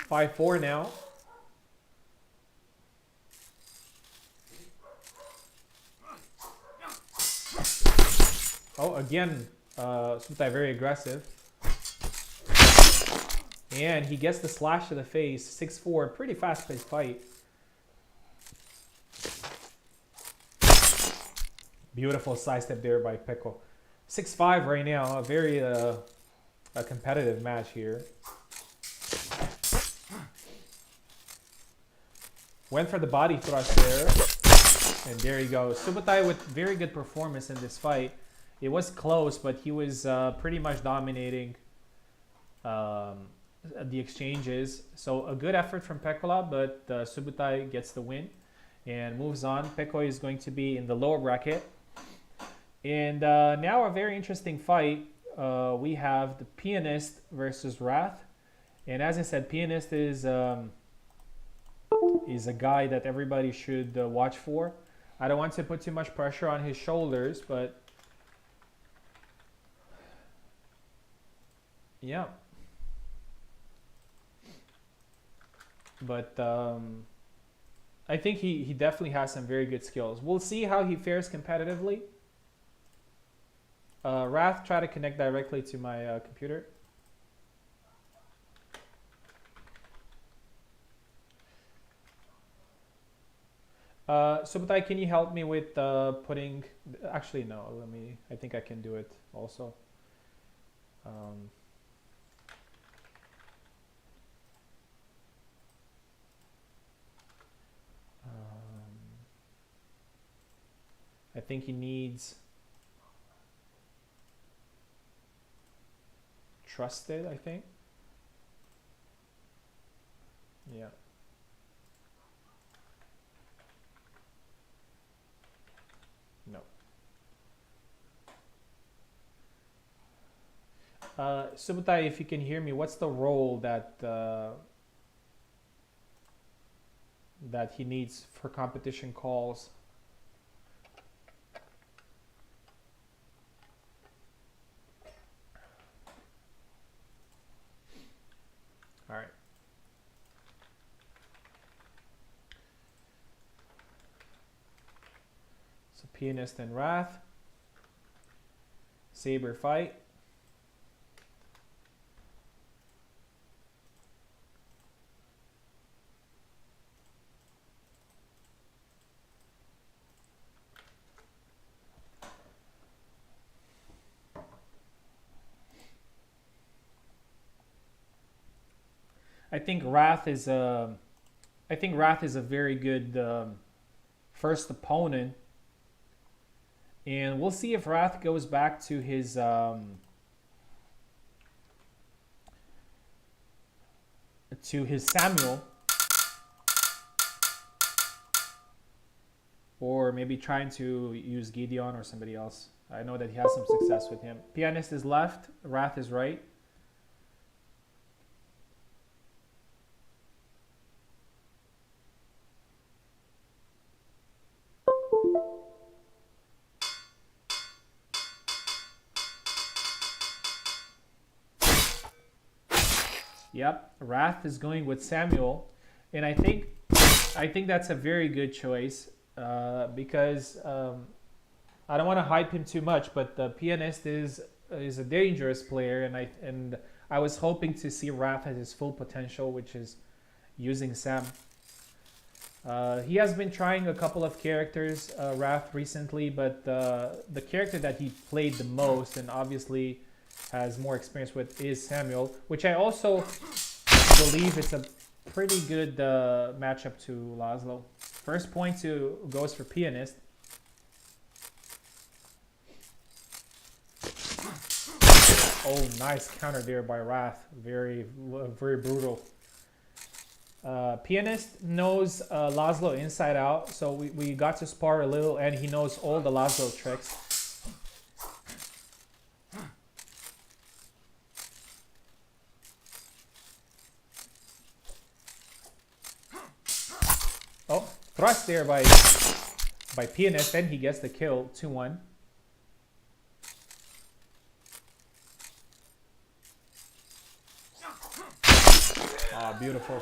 A: Five-4 now. Oh, again, Subutai very aggressive. And he gets the slash to the face. 6-4, pretty fast-paced fight. Beautiful sidestep there by Pico. 6-5 right now. A very a competitive match here. Went for the body thrust there. And there you go. Subutai with very good performance in this fight. It was close, but he was pretty much dominating the exchanges. So a good effort from Pekola, but Subutai gets the win and moves on. Peko is going to be in the lower bracket. And now a very interesting fight. We have the Pianist versus Wrath. And as I said, Pianist is a guy that everybody should watch for. I don't want to put too much pressure on his shoulders, but yeah. But I think he definitely has some very good skills. We'll see how he fares competitively. Wrath, try to connect directly to my computer. Subutai, can you help me with putting... Actually, no. I think I can do it also. I think he needs... Trusted, I think. Yeah. No. Subutai, if you can hear me, what's the role that that he needs for competition calls? All right. So Pianist and Wrath. Sabre fight. I think Wrath is a very good first opponent, and we'll see if Wrath goes back to his Samuel, or maybe trying to use Gideon or somebody else. I know that he has some success with him. Pianist is left, Wrath is right. Yep, Wrath is going with Samuel, and I think that's a very good choice because I don't want to hype him too much, but the Pianist is a dangerous player, and I was hoping to see Wrath at his full potential, which is using Sam. He has been trying a couple of characters, Wrath, recently, but the character that he played the most and obviously has more experience with is Samuel, which I also believe pretty good matchup to Laszlo. First point goes for Pianist. Oh, nice counter there by Wrath. Very brutal. Pianist knows Laszlo inside out, so we got to spar a little, and he knows all the Laszlo tricks. Oh, thrust there by Pianist, and he gets the kill, 2-1. Oh, beautiful.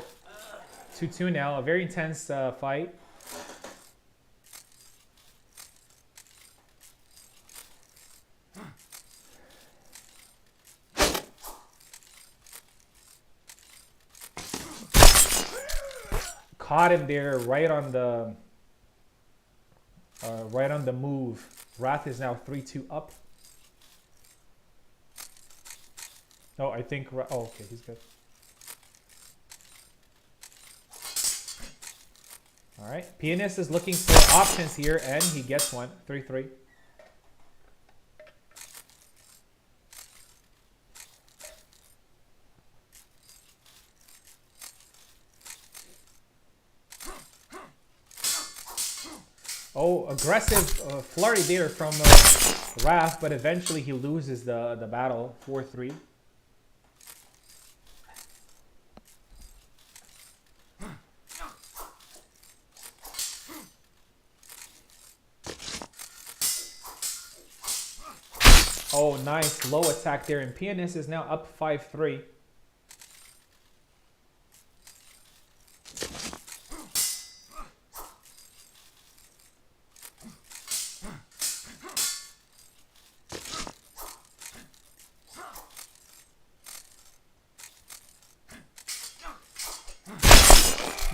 A: 2-2 now, a very intense fight. Caught him there right on the move. Wrath is now 3-2 up. Oh, I think. Oh, okay, he's good. All right, Pianist is looking for options here, and he gets one. 3-3. Oh, aggressive flurry there from Wrath, but eventually he loses the battle. 4-3. Oh, nice low attack there, and Pianist is now up 5-3.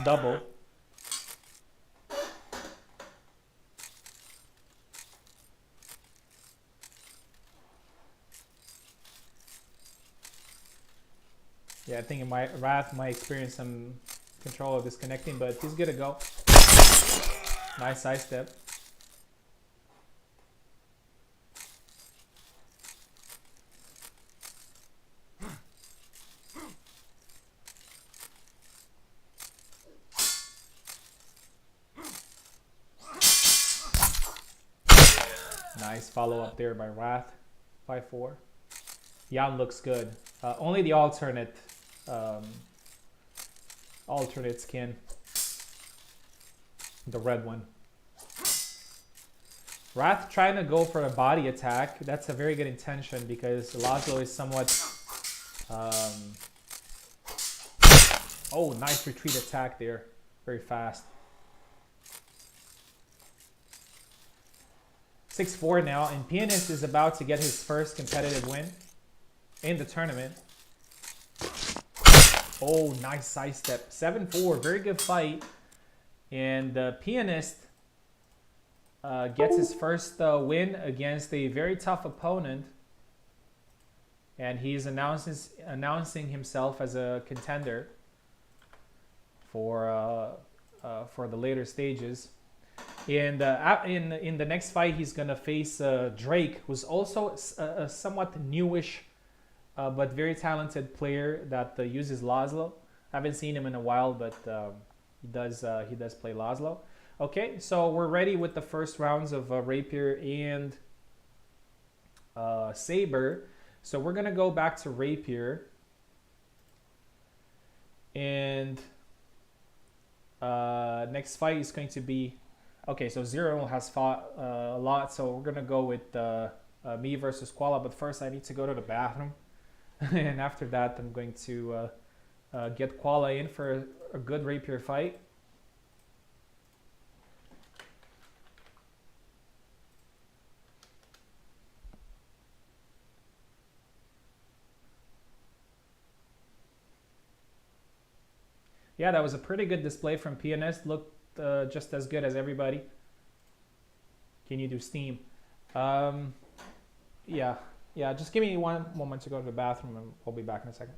A: Double. Yeah, I think Wrath might experience some control of disconnecting, but he's good to go. Nice side step. Nice follow up there by Wrath. 5-4. Jan looks good. Only the alternate skin. The red one. Wrath trying to go for a body attack. That's a very good intention because Laszlo is somewhat... oh, nice retreat attack there. Very fast. 6-4 now, and Pianist is about to get his first competitive win in the tournament. Oh, nice side step. 7-4, very good fight. And Pianist gets his first win against a very tough opponent. And he's announcing himself as a contender for the later stages. And in the next fight, he's gonna face Drake, who's also a somewhat newish but very talented player that uses Laszlo. I haven't seen him in a while, but he does play Laszlo. Okay, so we're ready with the first rounds of Rapier and Sabre. So we're gonna go back to Rapier, and next fight is going to be. Okay, so Zero has fought a lot, so we're gonna go with me versus Koala. But first, I need to go to the bathroom, and after that, I'm going to get Koala in for a good Rapier fight. Yeah, that was a pretty good display from Pianist. Looked just as good as everybody. Can you do Steam? Yeah, just give me one moment to go to the bathroom and I'll be back in a second.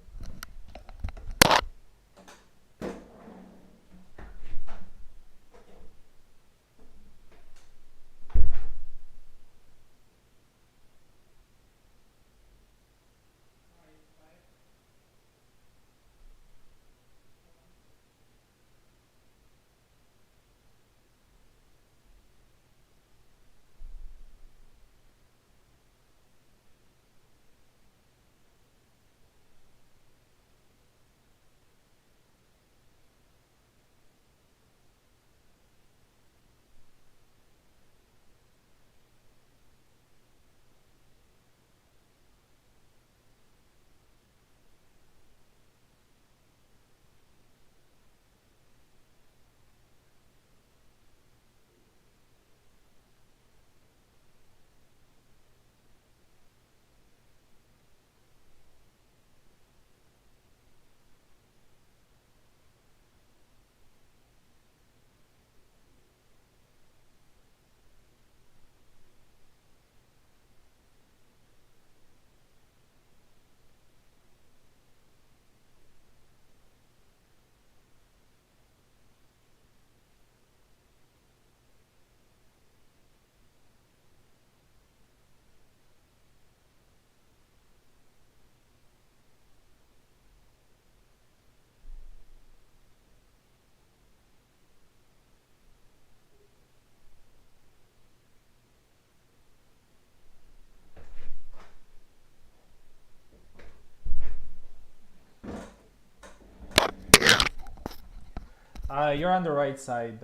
A: You're on the right side,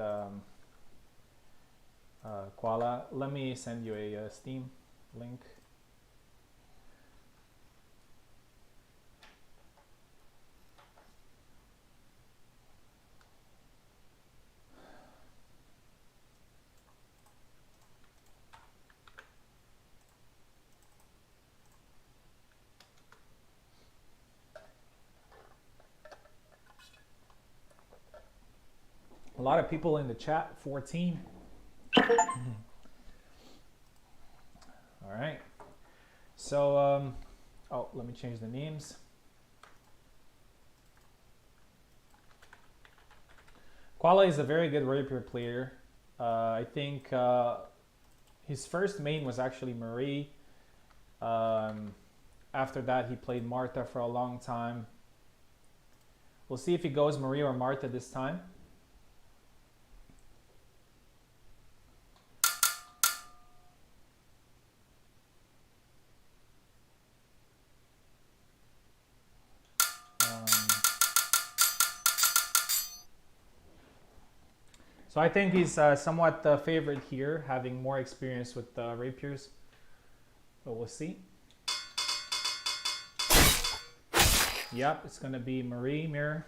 A: Koala. Let me send you a Steam link. A lot of people in the chat, 14. All right. So, oh, let me change the names. Koala is a very good rapier player. I think his first main was actually Marie. After that, he played Martha for a long time. We'll see if he goes Marie or Martha this time. So I think he's somewhat favored here, having more experience with rapiers. But we'll see. Yep, it's going to be Marie mirror.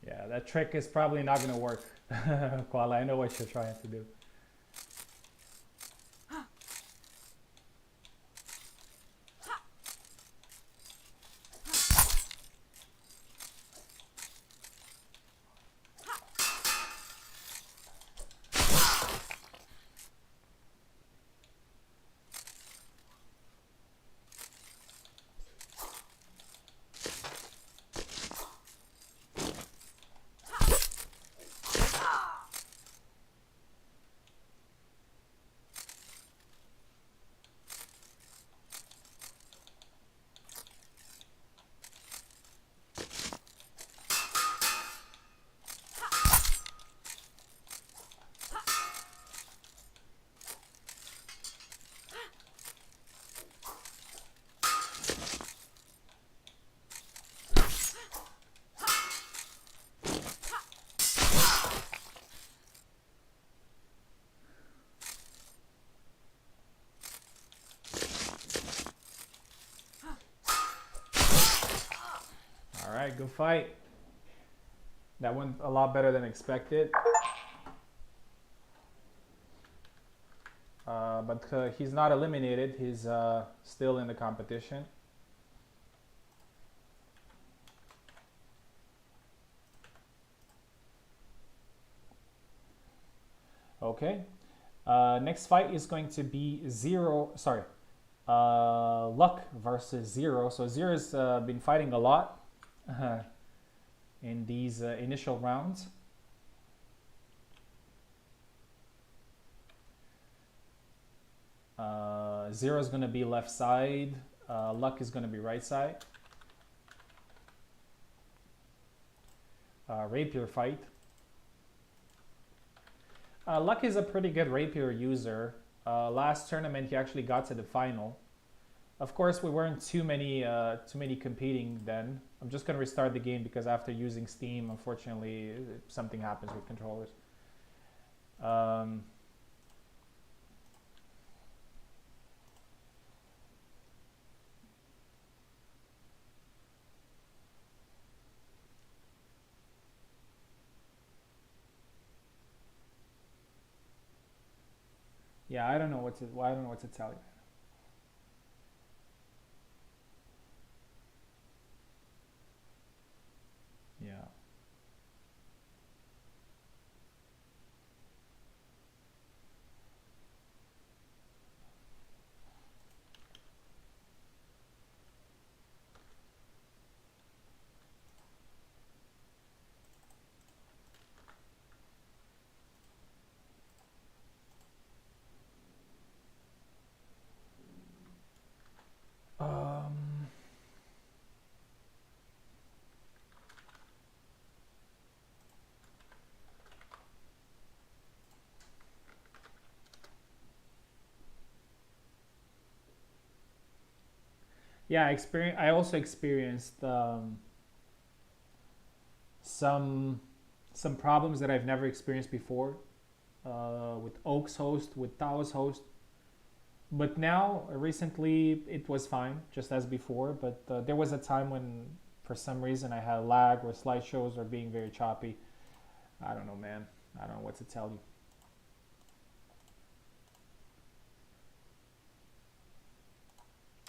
A: Yeah, that trick is probably not going to work. Koala, I know what you're trying to do. All right, good fight. That went a lot better than expected. But he's not eliminated. He's still in the competition. Okay. Next fight is going to be Luck versus Zero. So Zero's been fighting a lot in these initial rounds. Zero is going to be left side. Luck is going to be right side. Rapier fight. Luck is a pretty good rapier user. Last tournament he actually got to the final. Of course, we weren't too many competing then. I'm just going to restart the game because after using Steam, unfortunately, something happens with controllers. Yeah, I don't know what to. Well, I don't know what to tell you. Yeah. Um. Yeah, I also experienced some some problems that I've never experienced before with Oak's host, with Tao's host. But now, recently, it was fine, just as before. But there was a time when, for some reason, I had lag or slideshows are being very choppy. I don't know, man. I don't know what to tell you.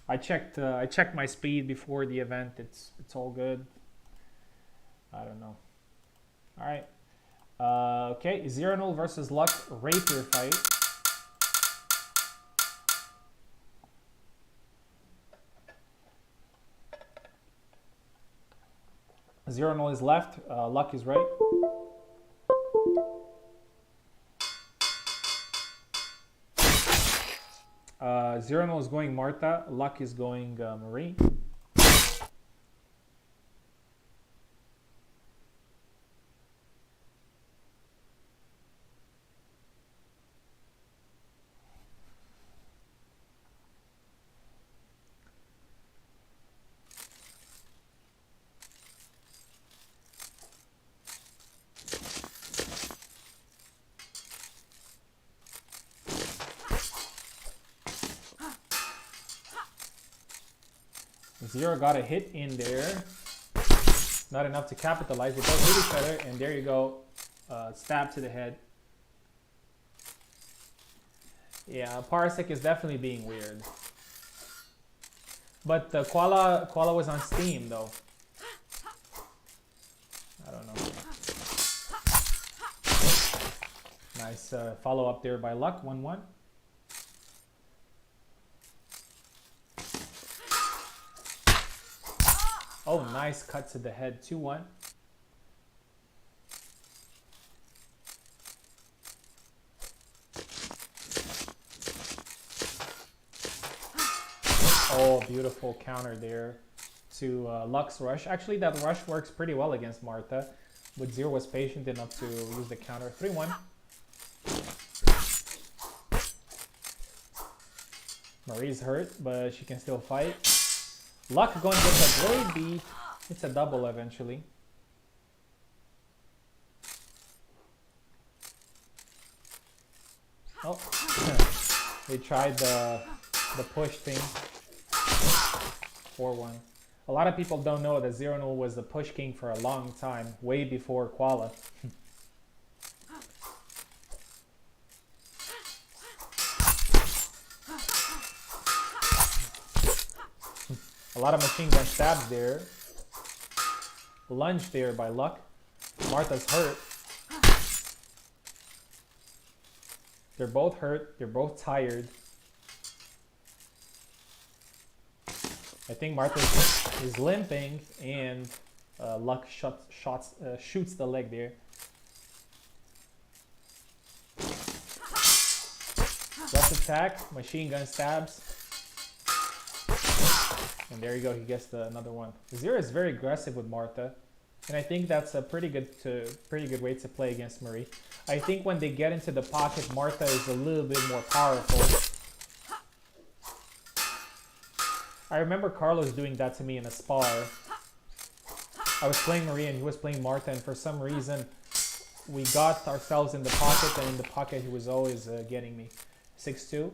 A: I checked my speed before the event. It's all good. I don't know. All right. Okay, 0 versus Luck Rapier fight. Zero is left. Luck is right. Zero is going Marta. Luck is going Marie. Zero got a hit in there. Not enough to capitalize. They both hit each other, and there you go. Stab to the head. Yeah, Parsec is definitely being weird. But Koala was on Steam though. I don't know. Nice follow up there by Luck. 1-1. Oh, nice cut to the head. 2-1. Oh, beautiful counter there to Luck's rush. Actually, that rush works pretty well against Marta, but Zero was patient enough to use the counter. 3-1. Marie's hurt, but she can still fight. Luck going with a great beat. It's a double eventually. Oh, they tried the push thing. 4-1. A lot of people don't know that 0 was the push king for a long time, way before Koala. A lot of machine gun stabs there. Lunge there by Luck. Martha's hurt. They're both hurt. They're both tired. I think Martha is limping, and Luck shoots the leg there. Left attack, machine gun stabs. And there you go, he gets another one. Zero is very aggressive with Marta, and I think that's a pretty good way to play against Marie. I think when they get into the pocket, Marta is a little bit more powerful. I remember Carlos doing that to me in a spar. I was playing Marie and he was playing Marta, and for some reason we got ourselves in the pocket, and in the pocket he was always getting me. 6-2.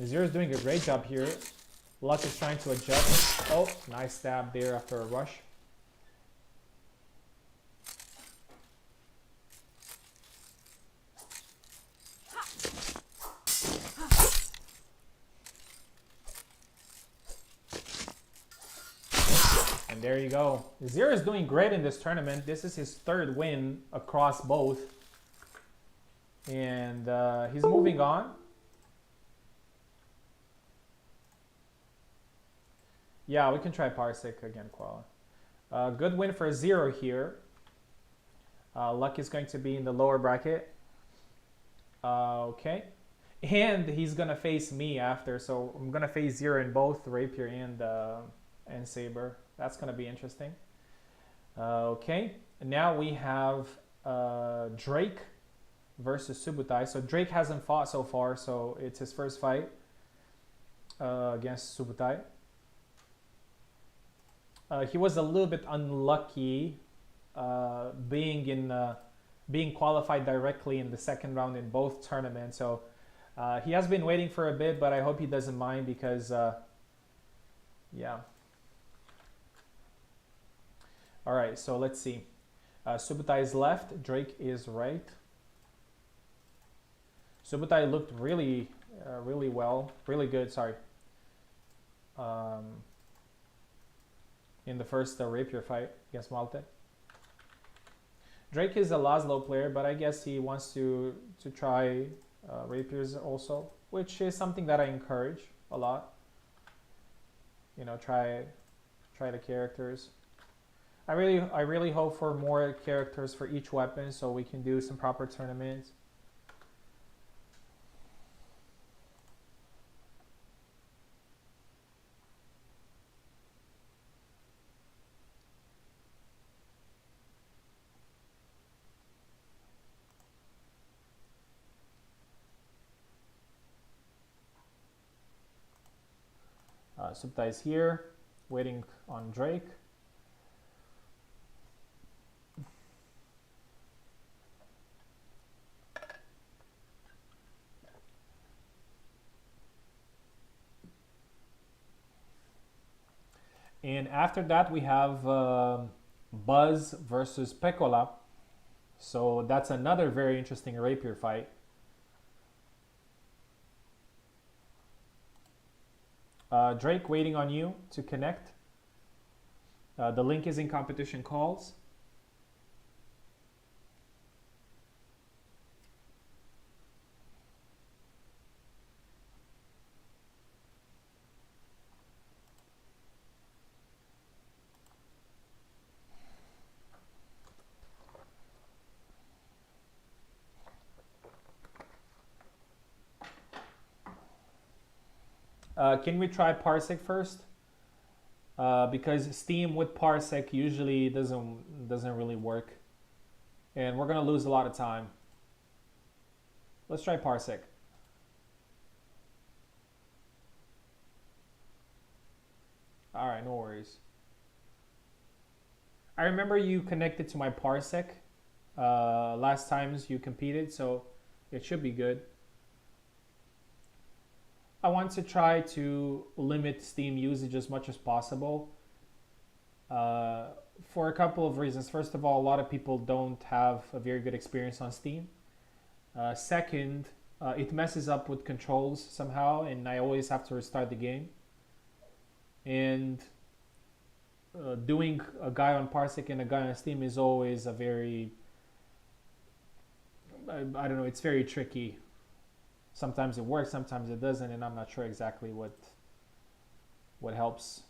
A: Zero's doing a great job here. Luck is trying to adjust. Oh, nice stab there after a rush. there you go. Zero is doing great in this tournament. This is his third win across both. And he's moving on. Yeah, we can try Parsec again, Koala. Good win for Zero here. Luck is going to be in the lower bracket. Okay. And he's going to face me after. So I'm going to face Zero in both Rapier and Sabre. That's going to be interesting. Okay. And now we have Drake versus Subutai. So Drake hasn't fought so far, so it's his first fight against Subutai. He was a little bit unlucky being qualified directly in the second round in both tournaments. So he has been waiting for a bit, but I hope he doesn't mind because, yeah. All right, so let's see. Subutai is left, Drake is right. Subutai looked really good, sorry. In the first Rapier fight against Malte. Drake is a Laszlo player, but I guess he wants to try Rapiers also, which is something that I encourage a lot. You know, try the characters. I really hope for more characters for each weapon so we can do some proper tournaments. Subutai is here, waiting on Drake. And after that we have Buzz versus Pecola. So that's another very interesting Rapier fight. Drake waiting on you to connect. The link is in competition calls. Can we try Parsec first? Because Steam with Parsec usually doesn't really work, and we're gonna lose a lot of time. Let's try Parsec. All right, no worries. I remember you connected to my Parsec last times you competed, so it should be good. I want to try to limit Steam usage as much as possible for a couple of reasons. First of all, a lot of people don't have a very good experience on Steam. Second, it messes up with controls somehow, and I always have to restart the game. And doing a guy on Parsec and a guy on Steam is always a very, I don't know, it's very tricky. Sometimes it works, sometimes it doesn't, and I'm not sure exactly what helps.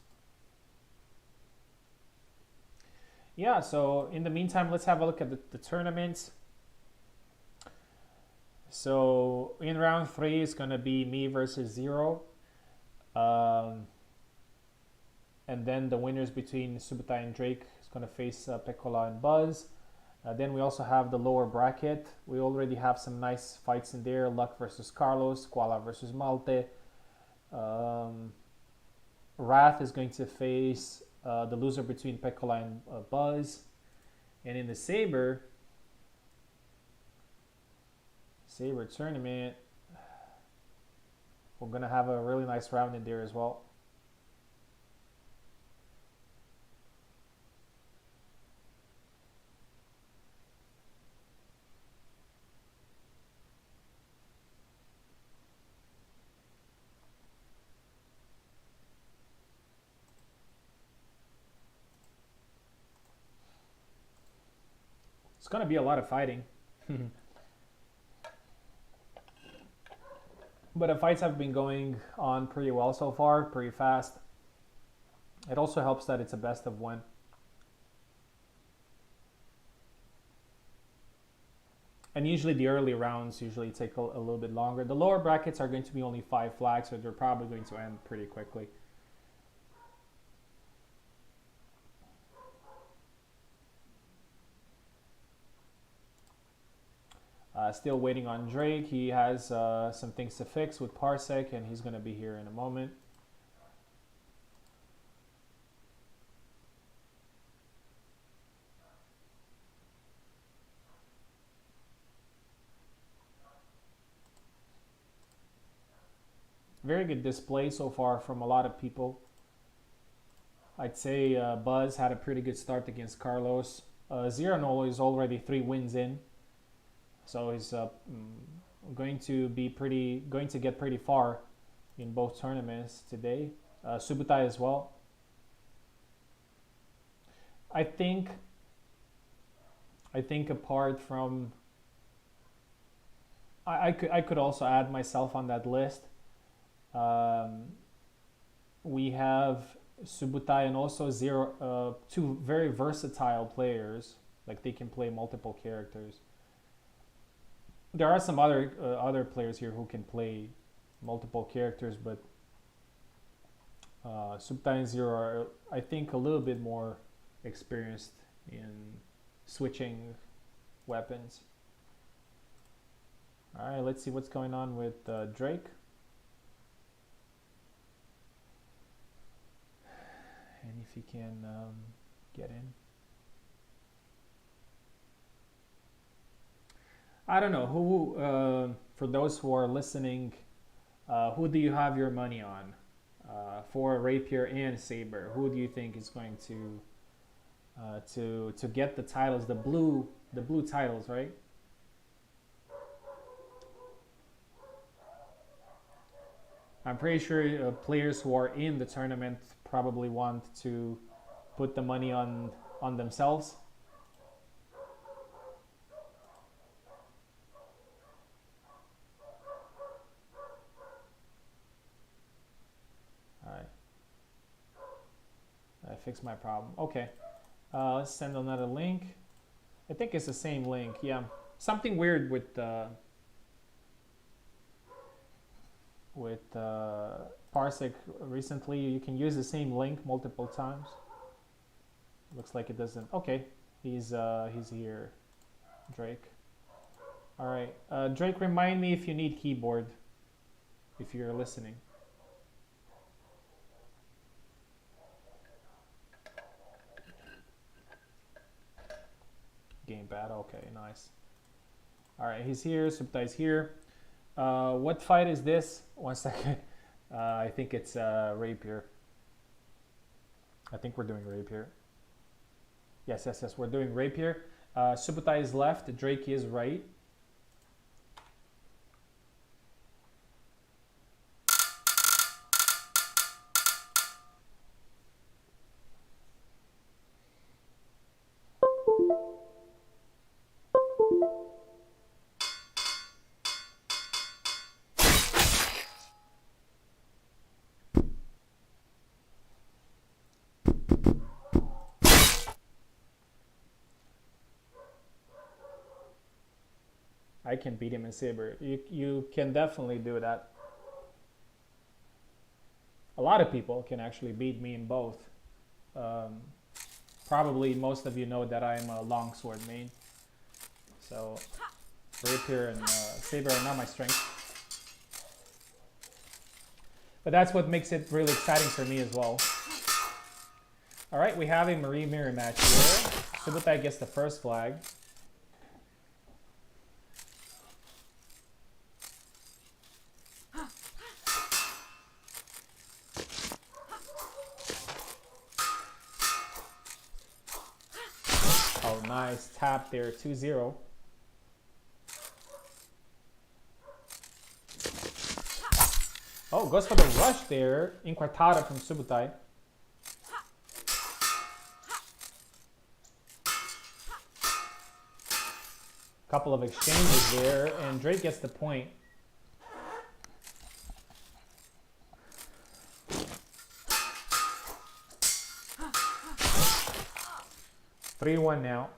A: Yeah, so in the meantime, let's have a look at the tournaments. So in round 3, it's going to be me versus Zero. And then the winners between Subutai and Drake is going to face Pecola and Buzz. Then we also have the lower bracket. We already have some nice fights in there. Luck versus Carlos, Koala versus Malte. Wrath is going to face the loser between Pecola and Buzz. And in the Sabre tournament, we're going to have a really nice round in there as well. It's gonna be a lot of fighting. But the fights have been going on pretty well so far, pretty fast. It also helps that it's a best of one. And usually the early rounds usually take a little bit longer. The lower brackets are going to be only 5 flags, so they're probably going to end pretty quickly. Still waiting on Drake. He has some things to fix with Parsec, and he's going to be here in a moment. Very good display so far from a lot of people. I'd say Buzz had a pretty good start against Carlos. Ziranolo is already 3 wins in, so he's going to get pretty far in both tournaments today. Subutai as well. I think apart from, I could also add myself on that list. We have Subutai and also Zero, 2 very versatile players. Like, they can play multiple characters. There are some other players here who can play multiple characters, but Subutai and Zero are, I think, a little bit more experienced in switching weapons. All right, let's see what's going on with Drake. And if he can get in. I don't know who. For those who are listening, who do you have your money on for Rapier and Sabre? Who do you think is going to get the titles, the blue titles, right? I'm pretty sure players who are in the tournament probably want to put the money on themselves. Alright. I fixed my problem. Okay. Let's send another link. I think it's the same link. Yeah. Something weird with Parsec recently. You can use the same link multiple times. Looks like it doesn't. Okay, he's here, Drake. All right, Drake, remind me if you need keyboard, if you're listening. Gamepad. Okay, nice. All right, he's here. Subtai's here. What fight is this? 1 second. I think it's Rapier. I think we're doing Rapier. Yes, we're doing Rapier. Subutai is left, Drake is right. I can beat him in Sabre. You can definitely do that. A lot of people can actually beat me in both. Probably most of you know that I'm a longsword main. So Rapier and Sabre are not my strength. But that's what makes it really exciting for me as well. Alright, we have a Marie Mirror match here. Subutai gets the first flag. Oh, nice tap there, 2-0. Oh, goes for the rush there. Inquartada from Subutai. Couple of exchanges there, and Drake gets the point. Three-one now.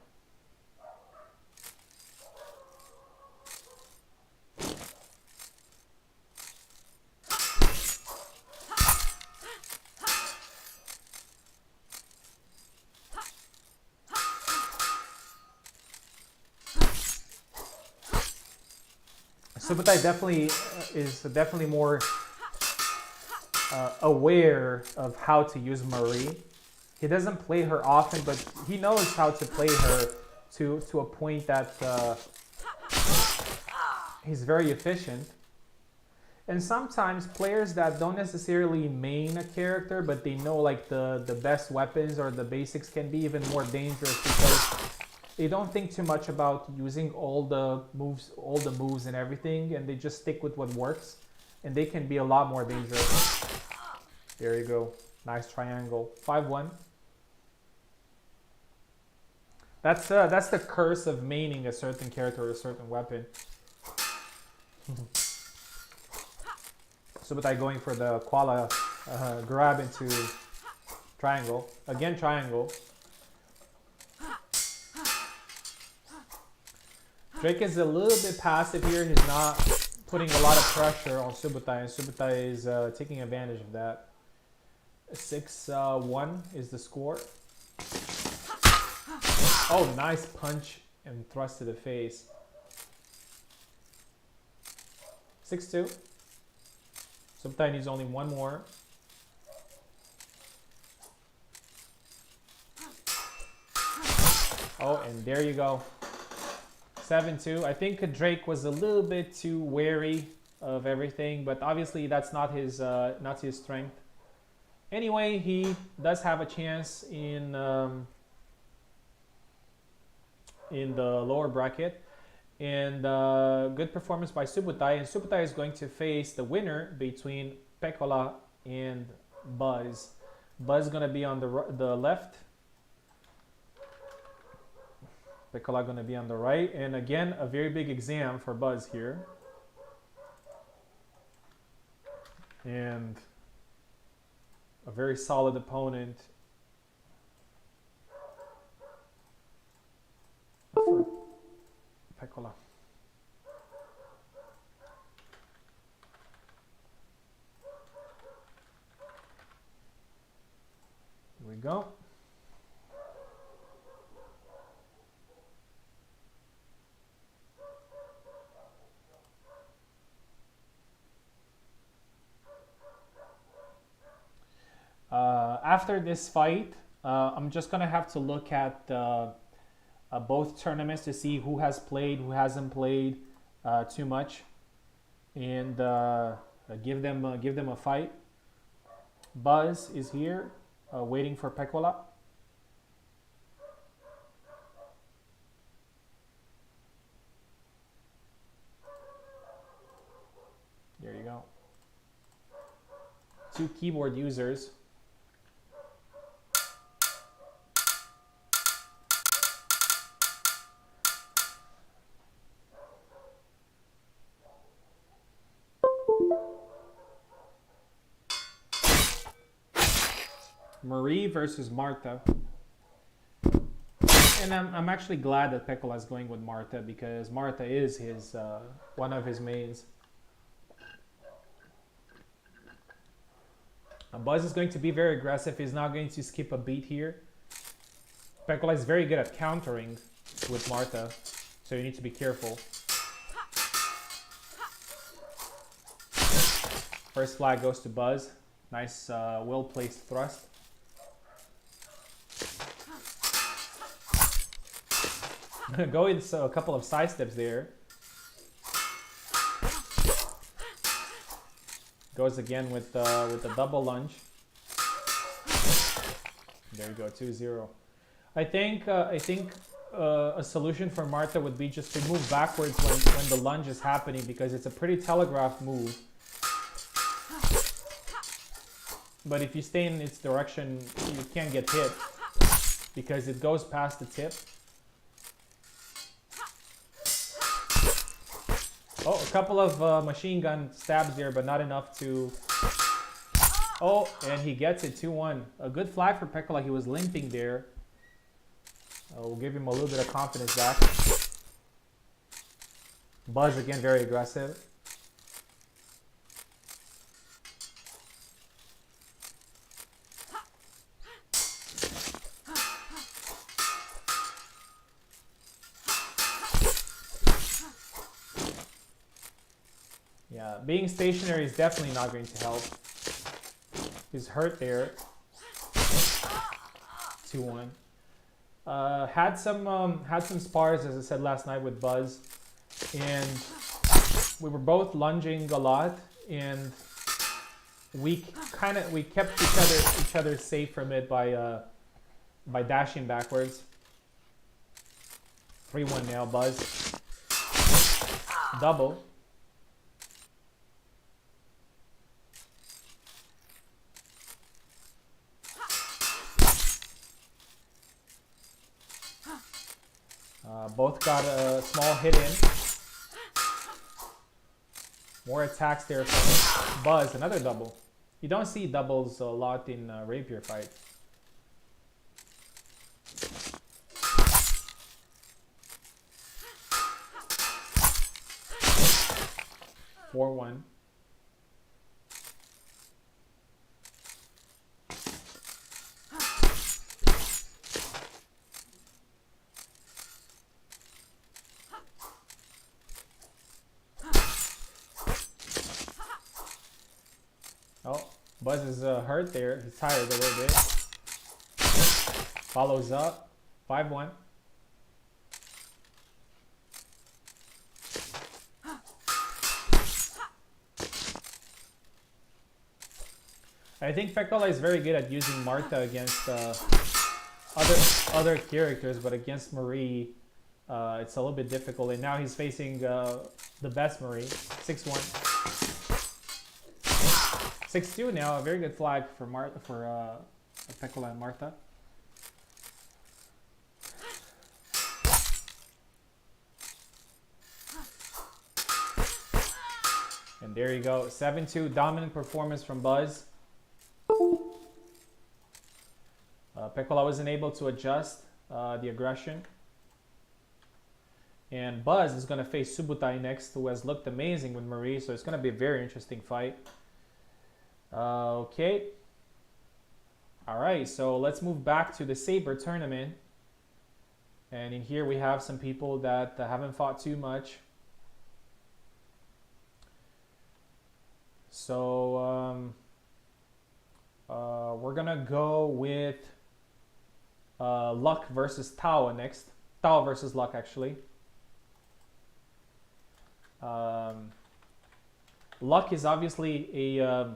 A: Subutai definitely is definitely more aware of how to use Marie. He doesn't play her often, but he knows how to play her to a point that he's very efficient. And sometimes players that don't necessarily main a character, but they know like the best weapons or the basics can be even more dangerous because they don't think too much about using all the moves and everything, and they just stick with what works, and they can be a lot more dangerous. There you go. Nice triangle. 5-1. That's the curse of maining a certain character or a certain weapon. Subutai going for the koala grab into triangle. Again triangle. Drake is a little bit passive here. He's not putting a lot of pressure on Subutai, and Subutai is taking advantage of that. 6-1 is the score. Oh, nice punch and thrust to the face. 6-2. Subutai needs only one more. Oh, and there you go. 7-2. I think Drake was a little bit too wary of everything, but obviously that's not his strength. Anyway, he does have a chance in the lower bracket, and good performance by Subutai. And Subutai is going to face the winner between Pekola and Buzz. Buzz is going to be on the left. Pekola going to be on the right, and again a very big exam for Buzz here, and a very solid opponent for Pekola. Here we go. After this fight, I'm just gonna have to look at both tournaments to see who has played, who hasn't played too much, and give them a fight. Buzz is here, waiting for Pekola. There you go. Two keyboard users. Marie versus Marta. And I'm actually glad that Pekola is going with Marta, because Marta is his one of his mains. Buzz is going to be very aggressive. He's not going to skip a beat here. Pekola is very good at countering with Marta, so you need to be careful. First flag goes to Buzz. Nice well-placed thrust. Go with a couple of side steps there. Goes again with the double lunge. There you go, 2-0. I think a solution for Marta would be just to move backwards when the lunge is happening, because it's a pretty telegraphed move. But if you stay in its direction, you can't get hit because it goes past the tip. Oh, a couple of machine gun stabs there, but not enough to... Oh, and he gets it 2-1. A good flag for Pekola. He was limping there. We'll give him a little bit of confidence back. Buzz again, very aggressive. Yeah, being stationary is definitely not going to help. He's hurt there. 2-1. Had some spars, as I said last night, with Buzz, and we were both lunging a lot, and we kept each other safe from it by dashing backwards. 3-1 now, Buzz. Double. Both got a small hit in. More attacks there from Buzz. Another double. You don't see doubles a lot in Rapier fights. Four one. Oh, Buzz is hurt there. He's tired a little bit. Follows up. 5-1. I think Pekola is very good at using Marta against other characters, but against Marie, it's a little bit difficult. And now he's facing the best Marie. 6-1. 6-2 now, a very good flag for Pekola and Marta. And there you go, 7-2, dominant performance from Buzz. Pekola wasn't able to adjust the aggression. And Buzz is going to face Subutai next, who has looked amazing with Marie, so it's going to be a very interesting fight. Okay. Alright, so let's move back to the Sabre tournament. And in here we have some people that haven't fought too much. So we're gonna go with Luck versus Tao next. Tao versus Luck, actually. Luck is obviously a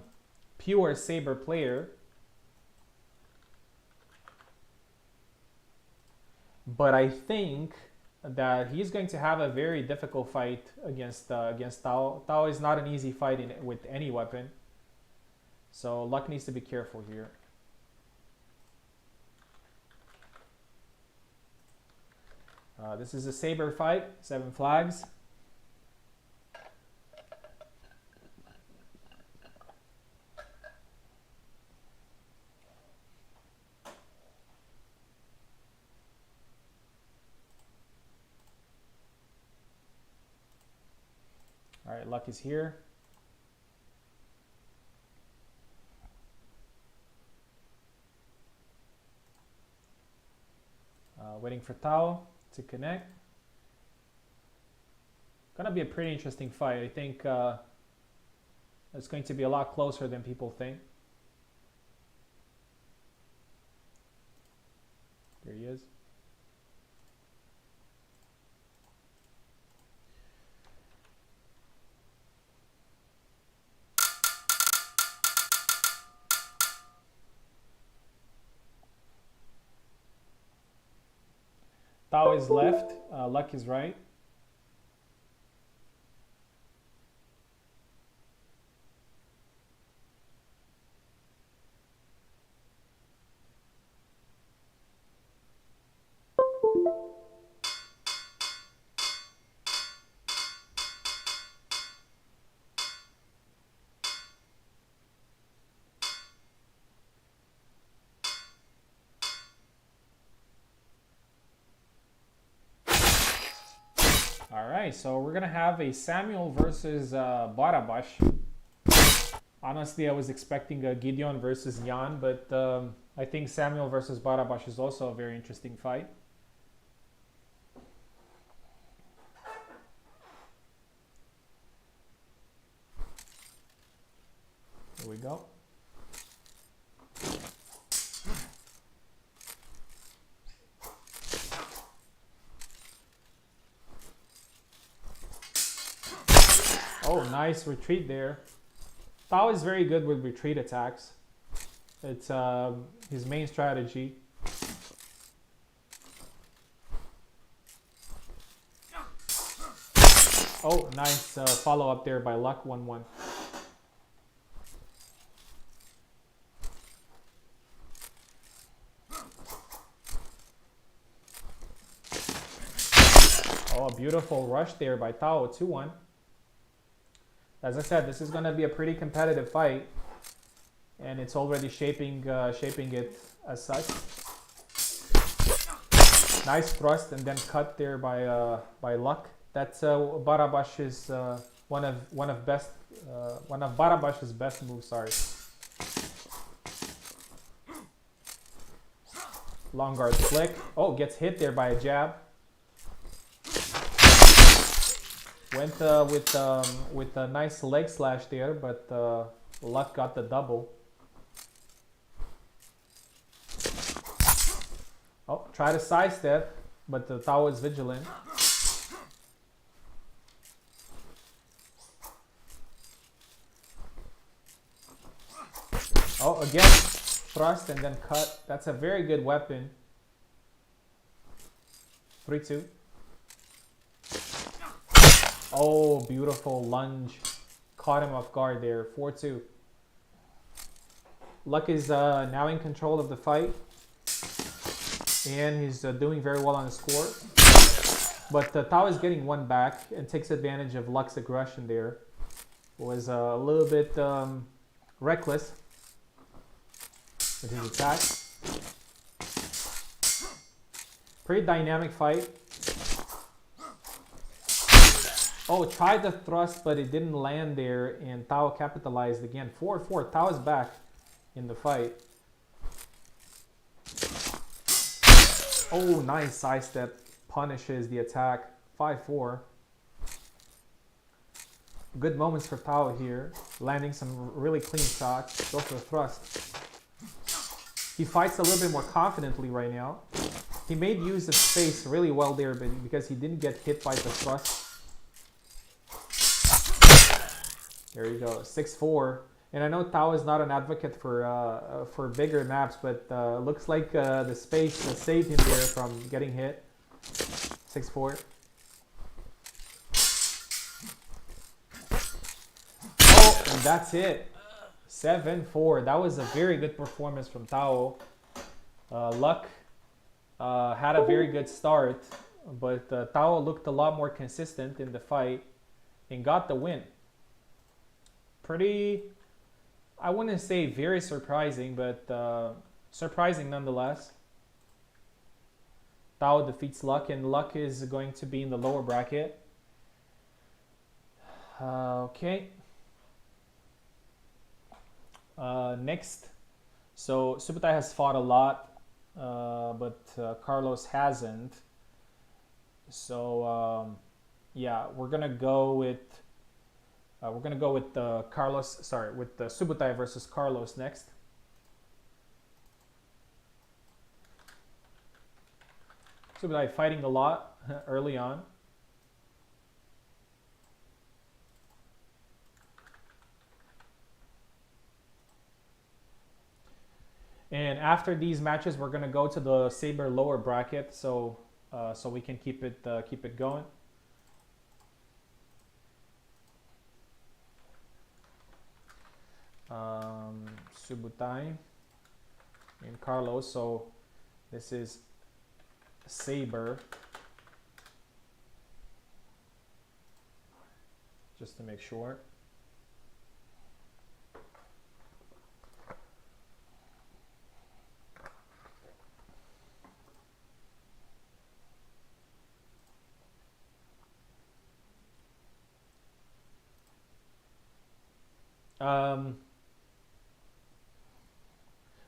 A: pure Sabre player, but I think that he's going to have a very difficult fight against Tao. Tao is not an easy fight with any weapon, so Luck needs to be careful here. This is a Sabre fight, 7 flags. All right, Luck is here. Waiting for Tao to connect. Gonna be a pretty interesting fight. I think it's going to be a lot closer than people think. There he is. Tao is left, Luck is right. All right, so we're gonna have a Samuel versus Barabash. Honestly, I was expecting a Gideon versus Jan, but I think Samuel versus Barabash is also a very interesting fight. Here we go. Oh, nice retreat there. Tao is very good with retreat attacks. It's his main strategy. Oh, nice follow up there by Luck 1-1. Oh, a beautiful rush there by Tao, 2-1. As I said, this is going to be a pretty competitive fight, and it's already shaping it as such. Nice thrust and then cut there by Luck. That's Barabash's one of Barabash's best moves. Sorry. Long guard flick. Oh, gets hit there by a jab. Went with a nice leg slash there, but Luck got the double. Oh, try to sidestep, but the Tao is vigilant. Oh, again, thrust and then cut. That's a very good weapon. 3-2. Oh, beautiful lunge. Caught him off guard there. 4-2. Luck is now in control of the fight. And he's doing very well on the score. But Tao is getting one back and takes advantage of Luck's aggression there. Was a little bit reckless with his attack. Pretty dynamic fight. Oh, tried the thrust, but it didn't land there, and Tao capitalized again. 4-4. Tao is back in the fight. Oh, nice sidestep. Punishes the attack. 5-4. Good moments for Tao here. Landing some really clean shots. Go for the thrust. He fights a little bit more confidently right now. He made use of space really well there, but because he didn't get hit by the thrust. There you go, 6-4. And I know Tao is not an advocate for bigger maps, but looks like the space saved him there from getting hit. 6-4. Oh, and that's it. 7-4. That was a very good performance from Tao. Luck had a very good start, but Tao looked a lot more consistent in the fight and got the win. Pretty, I wouldn't say very surprising, but surprising nonetheless. Tao defeats Luck, and Luck is going to be in the lower bracket. Okay. Next, so Subutai has fought a lot, but Carlos hasn't. So yeah, we're gonna go with Carlos. Sorry, with Subutai versus Carlos next. Subutai fighting a lot early on. And after these matches, we're gonna go to the Sabre lower bracket, so so we can keep it going. Subutai and Carlos. So this is Sabre. Just to make sure. Um,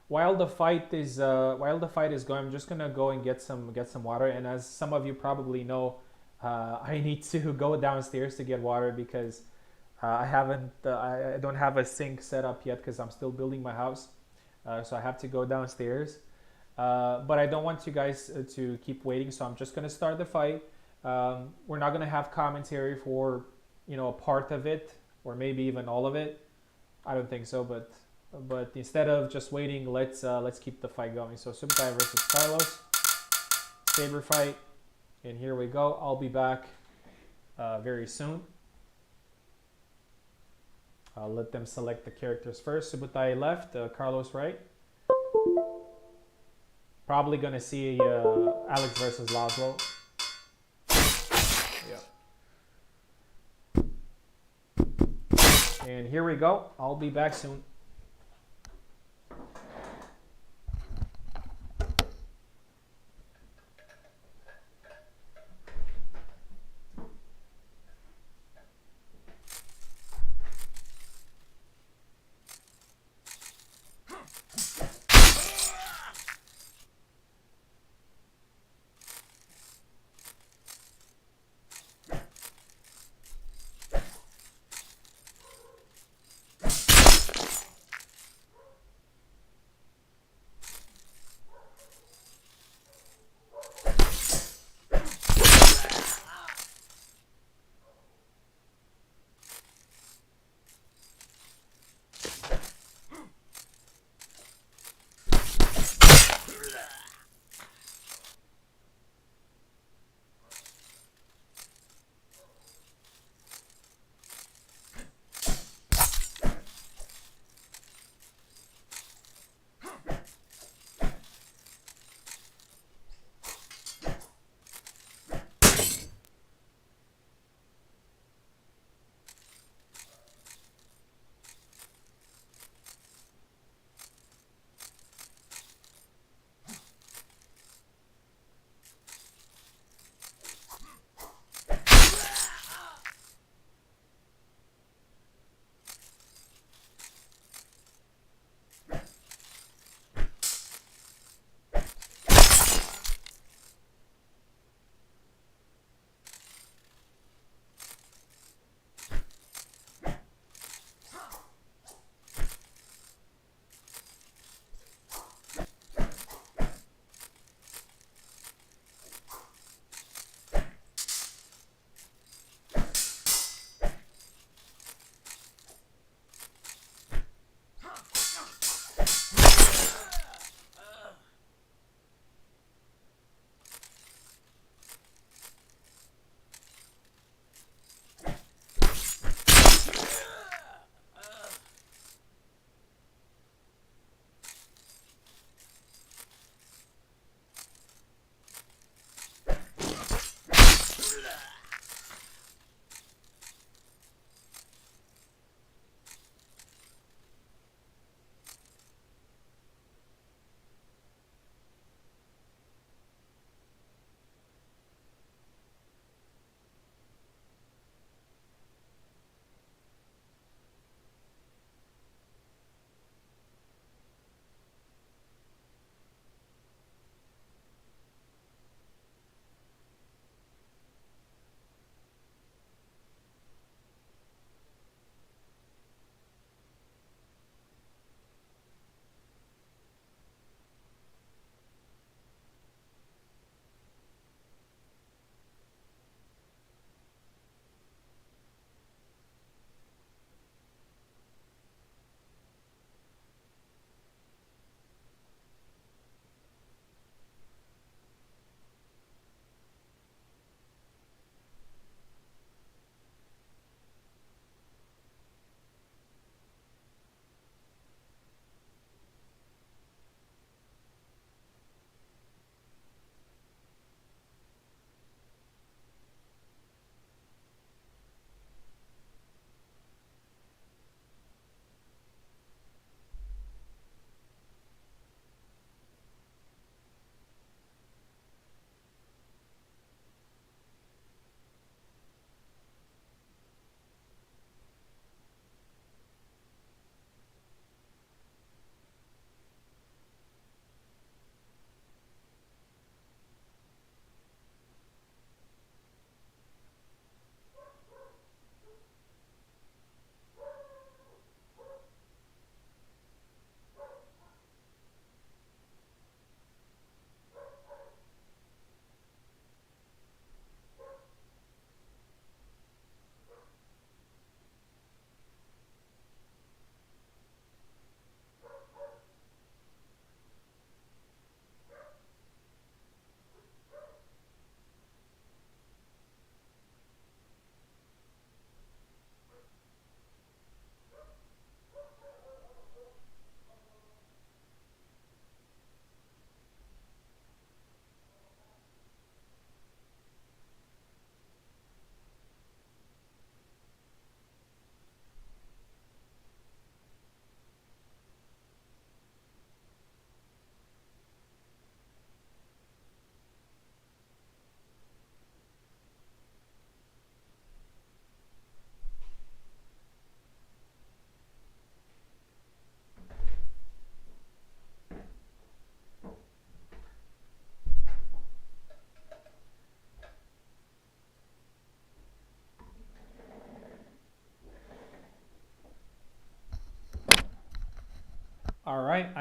A: while the fight is going, I'm just gonna go and get some water. And as some of you probably know, I need to go downstairs to get water because I haven't I don't have a sink set up yet because I'm still building my house. So I have to go downstairs. But I don't want you guys to keep waiting, so I'm just gonna start the fight. We're not gonna have commentary for a part of it or maybe even all of it. I don't think so, but instead of just waiting, let's keep the fight going. So Subutai versus Carlos, Sabre fight, and here we go. I'll be back very soon. I'll let them select the characters first. Subutai left, Carlos right. Probably gonna see Alex versus Laszlo. Yeah. And here we go. I'll be back soon.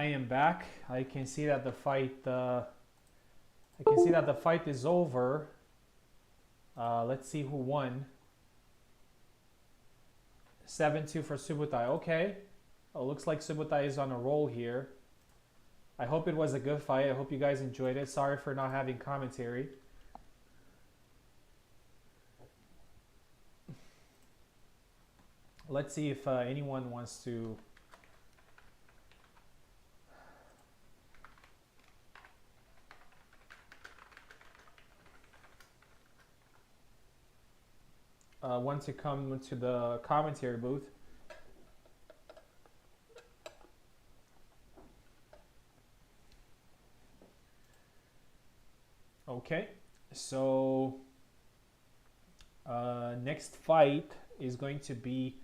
A: I am back. I can see that the fight. I can see that the fight is over. Let's see who won. 7-2 for Subutai. Okay. Looks like Subutai is on a roll here. I hope it was a good fight. I hope you guys enjoyed it. Sorry for not having commentary. Let's see if anyone wants to... want to come to the commentary booth. Okay, so next fight is going to be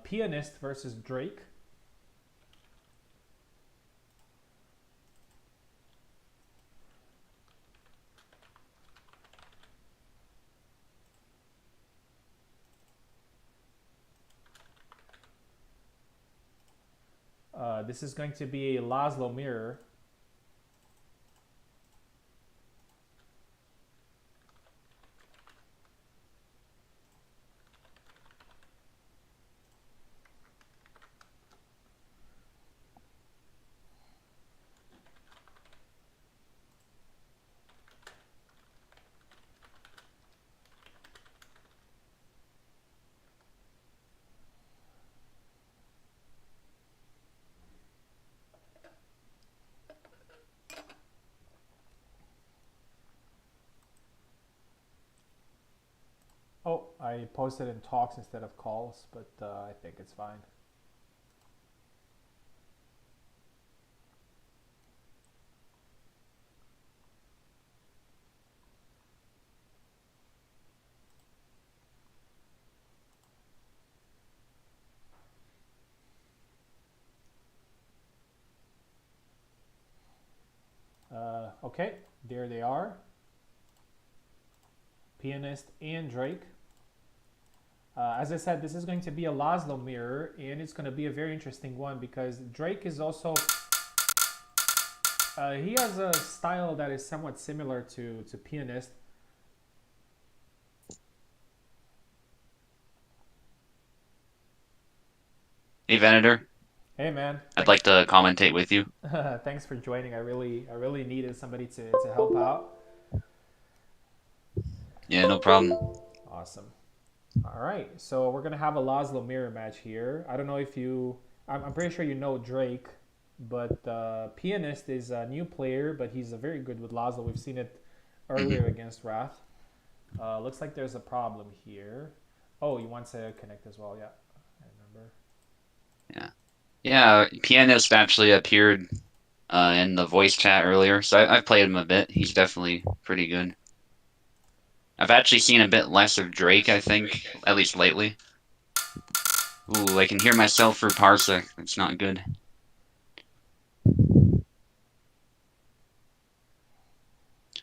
A: Pianist versus Drake. This is going to be a Laszlo mirror. Oh, I posted in talks instead of calls, but I think it's fine. Okay, there they are. Pianist and Drake. As I said, this is going to be a Laszlo mirror, and it's going to be a very interesting one because Drake is also... he has a style that is somewhat similar to Pianist.
B: Hey, Venator.
A: Hey, man.
B: I'd like to commentate with you.
A: Thanks for joining. I really needed somebody to help out.
B: Yeah, no problem.
A: Awesome. All right, so we're gonna have a Laszlo mirror match here. I don't know if you, I'm pretty sure you know Drake, but Pianist is a new player, but he's very good with Laszlo. We've seen it earlier against Wrath. Looks like there's a problem here. Oh, you want to connect as well? Yeah, I remember.
B: Yeah, Pianist actually appeared in the voice chat earlier, so I've played him a bit. He's definitely pretty good. I've actually seen a bit less of Drake, I think, at least lately. Ooh, I can hear myself for Parsec. That's not good.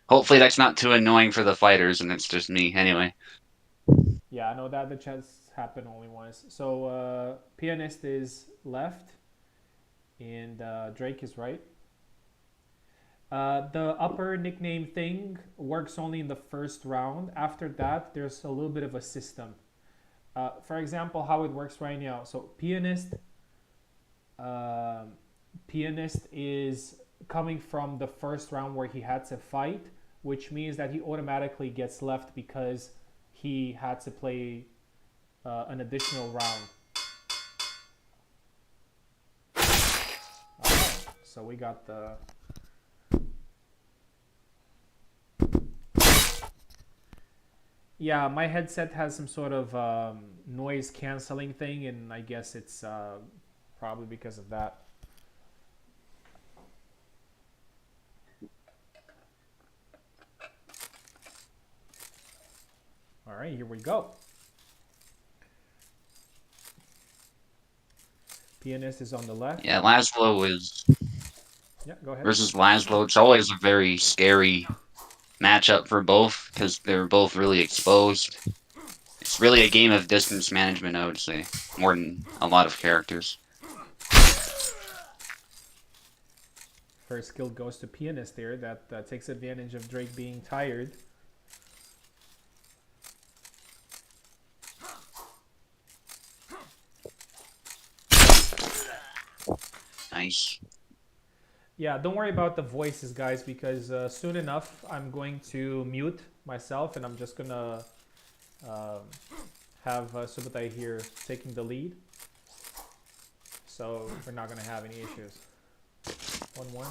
B: Hopefully that's not too annoying for the fighters and it's just me. Anyway.
A: Yeah, I know that the chats happen only once. So Pianist is left, and Drake is right. The upper nickname thing works only in the first round. After that, there's a little bit of a system. For example, how it works right now. So Pianist is coming from the first round where he had to fight, which means that he automatically gets left because he had to play an additional round. All right, so we got the... Yeah, my headset has some sort of noise canceling thing, and I guess it's probably because of that. All right, here we go. Pianist is on the left.
B: Yeah, Laszlo is...
A: Yeah, go ahead.
B: Versus Laszlo. It's always a very scary matchup for both because they're both really exposed. It's really a game of distance management, I would say, more than a lot of characters.
A: First kill goes to Pianist there. That takes advantage of Drake being tired.
B: Nice.
A: Yeah, don't worry about the voices, guys, because soon enough I'm going to mute myself and I'm just gonna um, have Subutai here taking the lead. So we're not gonna have any issues. 1-1.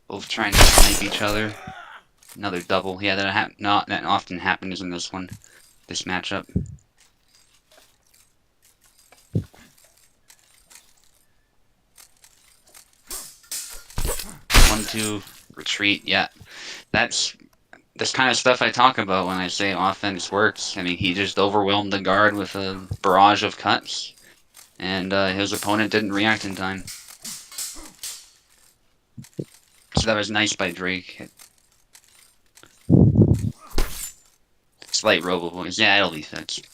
B: Both trying to snipe each other. Another double. Yeah, not that often happens in this one. This matchup. 1-2 retreat. Yeah, that's this kind of stuff I talk about when I say offense works. I mean, he just overwhelmed the guard with a barrage of cuts, and his opponent didn't react in time. So that was nice by Drake. Slight robo voice. Yeah, it'll be fixed.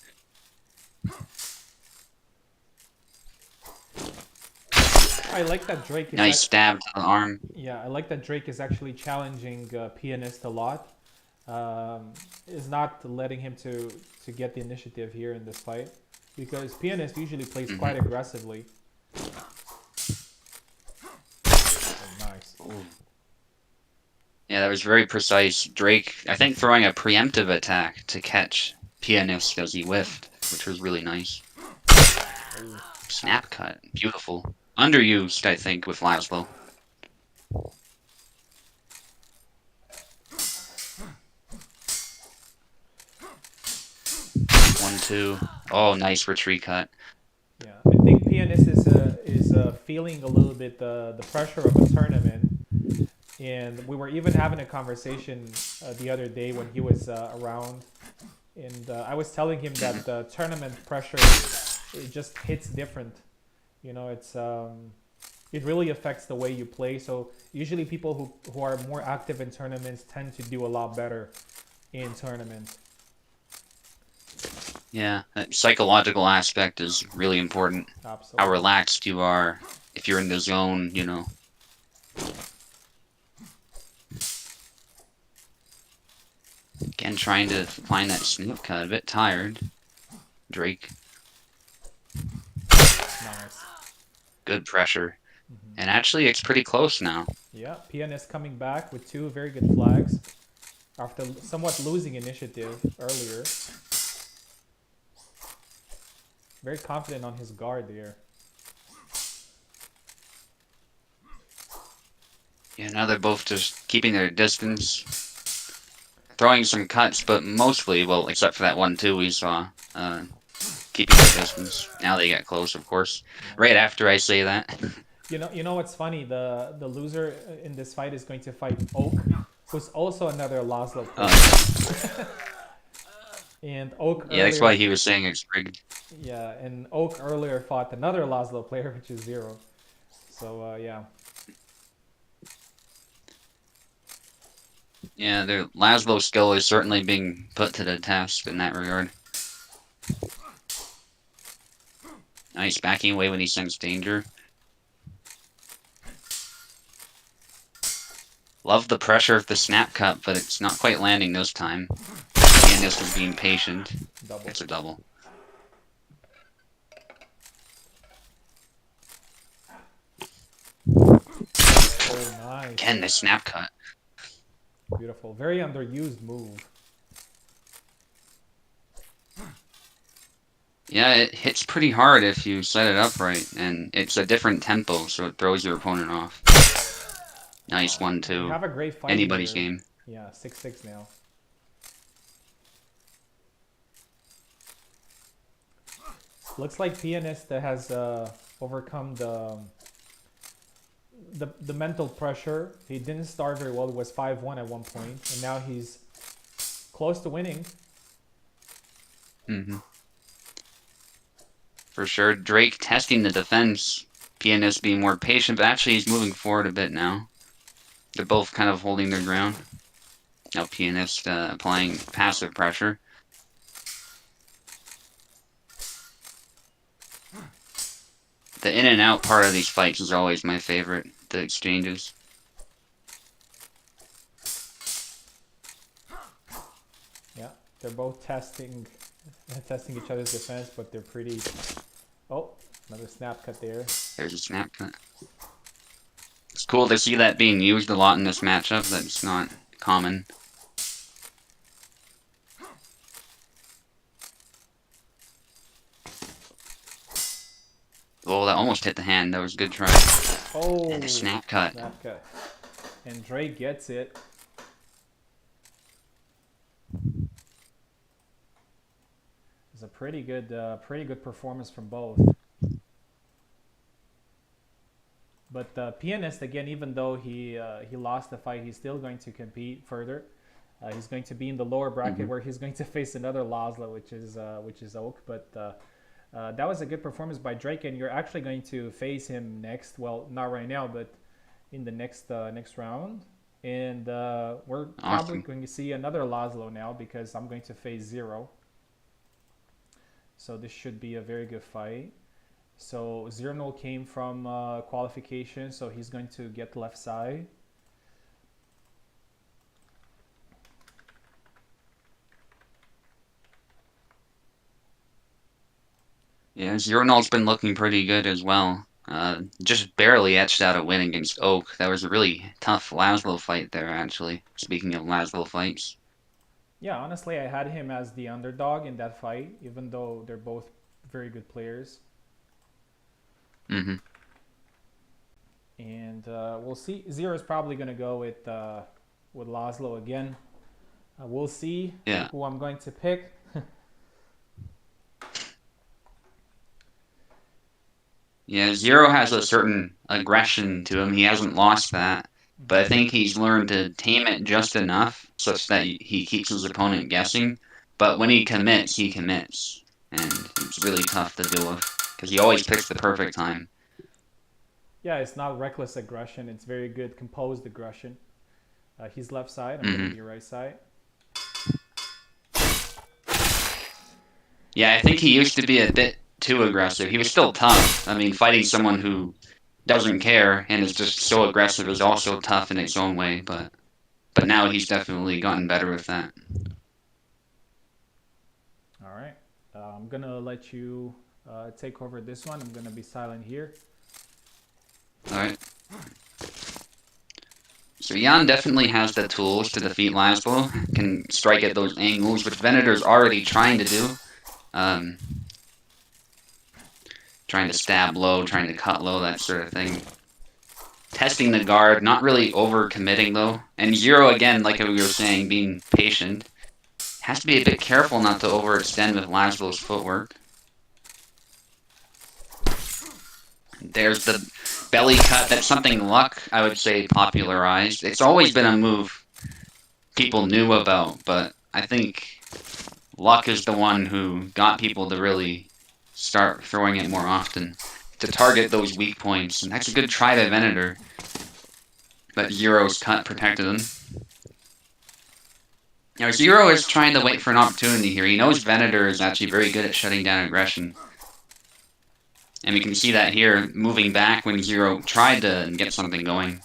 A: I like that Drake is
B: Nice stab to the arm.
A: Yeah, I like that Drake is actually challenging Pianist a lot. Is not letting him to get the initiative here in this fight because Pianist usually plays quite aggressively. Oh, nice.
B: Ooh. Yeah, that was very precise. Drake, I think, throwing a preemptive attack to catch Pianist as he whiffed, which was really nice.
A: Ooh.
B: Snap cut. Beautiful. Underused, I think, with Laszlo. 1-2. Oh, nice retreat cut.
A: Yeah, I think Pianist is feeling a little bit the pressure of a tournament, and we were even having a conversation the other day when he was around, and I was telling him that the tournament pressure it just hits different. You know, it really affects the way you play. So usually people who are more active in tournaments tend to do a lot better in tournaments.
B: Yeah, that psychological aspect is really important.
A: Absolutely.
B: How relaxed you are. If you're in the zone, you know. Again, trying to find that snip cut. A bit tired. Drake.
A: Nice.
B: Good pressure. And actually, it's pretty close now.
A: Yeah, Pianist coming back with 2 very good flags after somewhat losing initiative earlier. Very confident on his guard there.
B: Yeah, now they're both just keeping their distance. Throwing some cuts, but mostly, well, except for that 1-2 we saw, keeping their distance. Now they get close, of course. Right after I say that.
A: You know what's funny? The loser in this fight is going to fight Oak, who's also another Laszlo player. And Oak
B: Yeah, that's why he was saying it's rigged.
A: Yeah, and Oak earlier fought another Laszlo player, which is Zero. So, yeah.
B: Yeah, their Laszlo skill is certainly being put to the test in that regard. Nice, backing away when he senses danger. Love the pressure of the snap cut, but it's not quite landing this time. Pianist is being patient.
A: Double.
B: It's a double.
A: Oh, nice.
B: Again, the snap cut.
A: Beautiful. Very underused move.
B: Yeah, it hits pretty hard if you set it up right, and it's a different tempo, so it throws your opponent off. Nice 1-2.
A: We have a great fight.
B: Anybody's
A: here.
B: game.
A: Yeah, 6-6 now. Looks like Pianist has overcome the mental pressure. He didn't start very well. It was 5-1 at one point, and now he's close to winning.
B: For sure. Drake testing the defense. Pianist being more patient, but actually he's moving forward a bit now. They're both kind of holding their ground. Now Pianist applying passive pressure. The in and out part of these fights is always my favorite. The exchanges.
A: Yeah, they're both testing each other's defense, but they're pretty. Oh, another snap cut there.
B: There's a snap cut. It's cool to see that being used a lot in this matchup. That's not common. Oh, that almost hit the hand. That was a good try.
A: Oh,
B: And a snap cut.
A: Snap cut. And Drake gets it. It's a pretty good performance from both. But the pianist again, even though he lost the fight, he's still going to compete further. He's going to be in the lower bracket where he's going to face another Laszlo, which is Oak. But that was a good performance by Drake, and you're actually going to face him next. Well, not right now, but in the next round. And we're probably going to see another Laszlo now because I'm going to face Zero. So this should be a very good fight. So Zero came from qualification, so he's going to get left side.
B: Yeah, Zeronol's been looking pretty good as well. Just barely etched out a win against Oak. That was a really tough Laszlo fight there, actually. Speaking of Laszlo fights.
A: Yeah, honestly, I had him as the underdog in that fight, even though they're both very good players.
B: Mm-hmm.
A: And we'll see. Zero is probably going to go with Laszlo again. We'll see who I'm going to pick.
B: Yeah, Zero has a certain aggression to him. He hasn't lost that. But I think he's learned to tame it just enough such that he keeps his opponent guessing. But when he commits, he commits. And it's really tough to deal with because he always picks the perfect time.
A: Yeah, it's not reckless aggression. It's very good composed aggression. He's left side. I'm going to be right side.
B: Yeah, I think he used to be a bit too aggressive. He was still tough. I mean, fighting someone who doesn't care and is just so aggressive is also tough in its own way, but now he's definitely gotten better with that.
A: All right. I'm going to let you take over this one. I'm going to be silent here.
B: All right. So Jan definitely has the tools to defeat Laszlo, can strike at those angles, which Venator's already trying to do. Trying to stab low, trying to cut low, that sort of thing. Testing the guard, not really over-committing though. And Zero, again, like we were saying, being patient. Has to be a bit careful not to overextend with Laszlo's footwork. There's the belly cut. That's something Luck, I would say, popularized. It's always been a move people knew about, but I think Luck is the one who got people to really start throwing it more often to target those weak points. And that's a good try by Venator. But Zero's cut protected him. Now, Zero is trying to wait for an opportunity here. He knows Venator is actually very good at shutting down aggression. And we can see that here, moving back when Zero tried to get something going.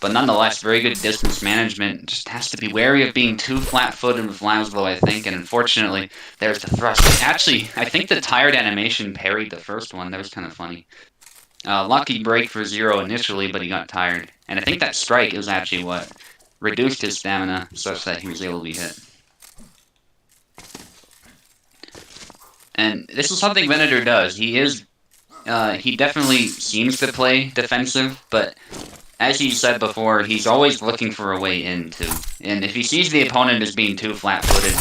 B: But nonetheless, very good distance management. Just has to be wary of being too flat-footed with Laszlo, I think. And unfortunately, there's the thrust. Actually, I think the tired animation parried the first one. That was kind of funny. Lucky break for Zero initially, but he got tired. And I think that strike is actually what reduced his stamina such that he was able to be hit. And this is something Venator does. He definitely seems to play defensive, but as he said before, he's always looking for a way in too. And if he sees the opponent as being too flat-footed,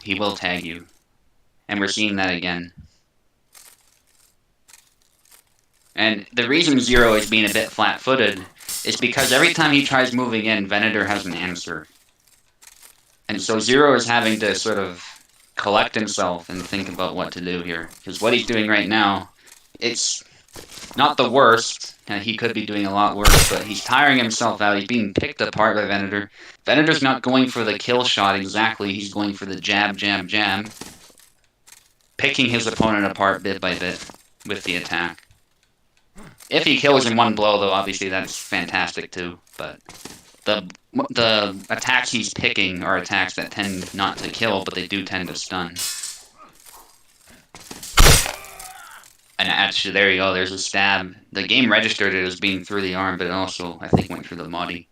B: he will tag you. And we're seeing that again. And the reason Zero is being a bit flat-footed is because every time he tries moving in, Venator has an answer. And so Zero is having to sort of collect himself and think about what to do here. Because what he's doing right now, it's not the worst. He could be doing a lot worse, but he's tiring himself out. He's being picked apart by Venator. Venator's not going for the kill shot exactly. He's going for the jab, jab, jab. Picking his opponent apart bit by bit with the attack. If he kills in one blow, though, obviously that's fantastic too. But the attacks he's picking are attacks that tend not to kill, but they do tend to stun. And actually, there you go. There's a stab. The game registered it as being through the arm, but it also, I think, went through the body.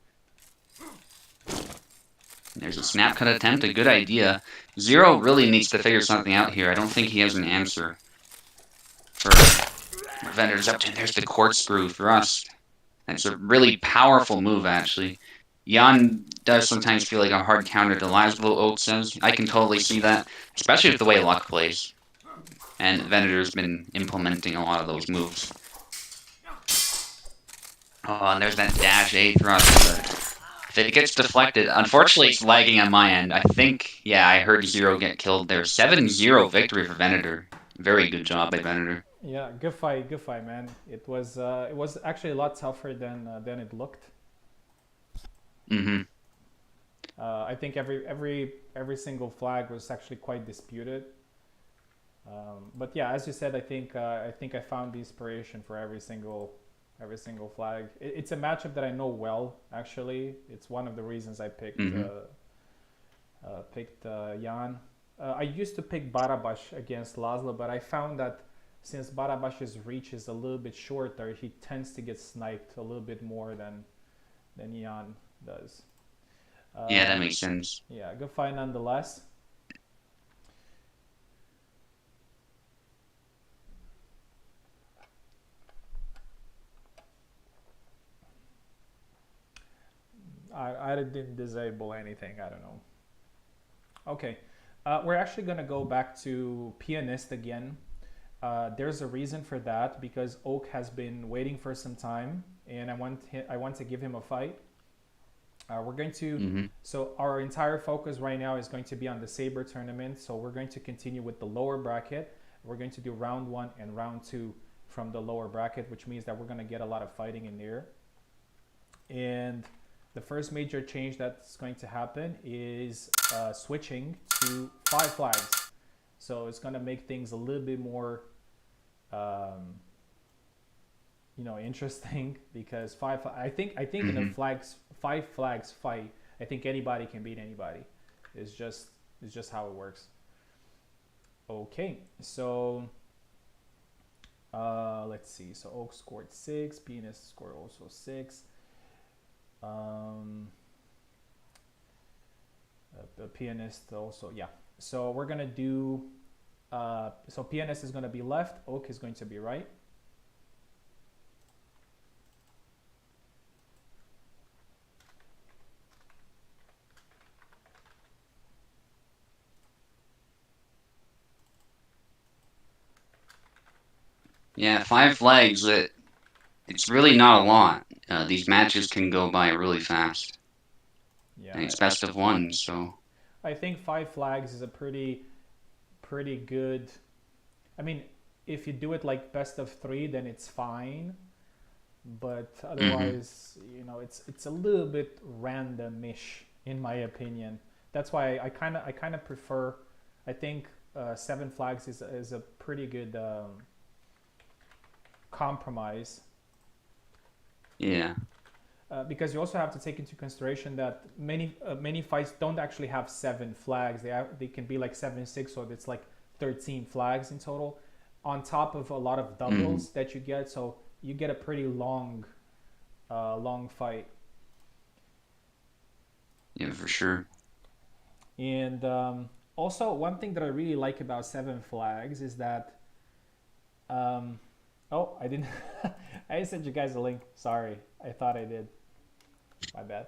B: There's a snap cut attempt. A good idea. Zero really needs to figure something out here. I don't think he has an answer for what Vendor's up to. There's the corkscrew thrust. That's a really powerful move, actually. Jan does sometimes feel like a hard counter to Laszlo, Oak says. I can totally see that, especially with the way Luck plays. And Venator's been implementing a lot of those moves. Oh, and there's that dash A thrust. If it gets deflected, unfortunately it's lagging on my end. I think, yeah, I heard Zero get killed there. 7-0 victory for Venator. Very good job by Venator.
A: Yeah, good fight, man. It was actually a lot tougher than it looked.
B: Mm-hmm.
A: I think every single flag was actually quite disputed. But yeah, as you said, I think I found the inspiration for every single flag. It's a matchup that I know well. Actually, it's one of the reasons I picked Jan. I used to pick Barabash against Laszlo, but I found that since Barabash's reach is a little bit shorter, he tends to get sniped a little bit more than Jan does.
B: Yeah, that makes sense.
A: Yeah, good fight nonetheless. I didn't disable anything. I don't know. Okay, we're actually going to go back to Pianist again. There's a reason for that because Oak has been waiting for some time, and I want to give him a fight. We're going to so our entire focus right now is going to be on the Sabre tournament. So we're going to continue with the lower bracket. We're going to do round 1 and round 2 from the lower bracket, which means that we're going to get a lot of fighting in there. And the first major change that's going to happen is switching to 5 flags. So it's going to make things a little bit more, interesting because I think in a 5 flags fight, I think anybody can beat anybody. It's just how it works. Okay, so let's see. So Oak scored 6, Pianist scored also 6. The Pianist also, yeah. So we're gonna do. So Pianist is gonna be left. Oak is going to be right.
B: Yeah, 5 flags. It's really not a lot. These matches can go by really fast.
A: Yeah.
B: And it's best of 1, so.
A: I think 5 flags is a pretty good. I mean, if you do it like best of 3, then it's fine. But otherwise, it's a little bit randomish in my opinion. That's why I kind of prefer. I think 7 flags is a pretty good compromise.
B: Yeah.
A: Because you also have to take into consideration that many fights don't actually have 7 flags. They can be like 7-6, so it's like 13 flags in total, on top of a lot of doubles that you get. So you get a pretty long fight.
B: Yeah, for sure.
A: And also, one thing that I really like about 7 flags is that. Oh, I didn't. I sent you guys a link. Sorry, I thought I did. My bad.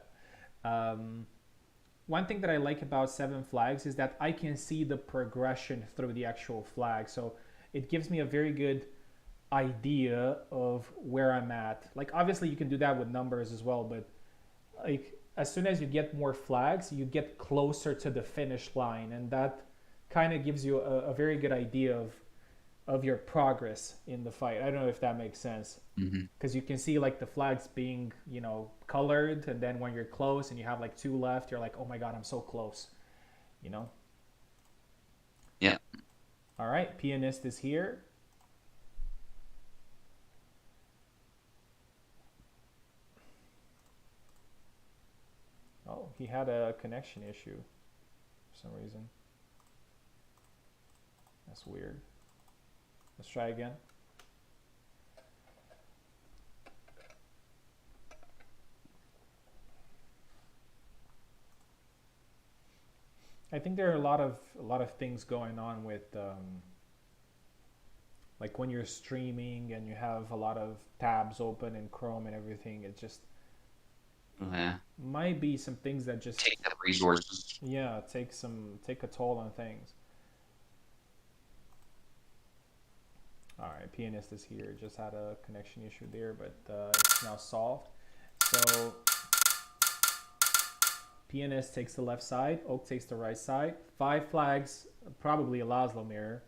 A: One thing that I like about 7 flags is that I can see the progression through the actual flag. So it gives me a very good idea of where I'm at. Like obviously you can do that with numbers as well, but like as soon as you get more flags, you get closer to the finish line, and that kind of gives you a very good idea of your progress in the fight. I don't know if that makes sense, because you can see like the flags being colored, and then when you're close and you have like 2 left, you're like, oh my god, I'm so close.
B: Yeah.
A: All right, Pianist is here. Oh, he had a connection issue for some reason. That's weird. Let's try again. I think there are a lot of things going on with like when you're streaming and you have a lot of tabs open in Chrome and everything. It just
B: Yeah.
A: might be some things that just,
B: Take up resources.
A: yeah, take a toll on things. All right, pianist is here. Just had a connection issue there, but it's now solved. So pianist takes the left side, oak takes the right side. 5 flags, probably a Laszlo mirror.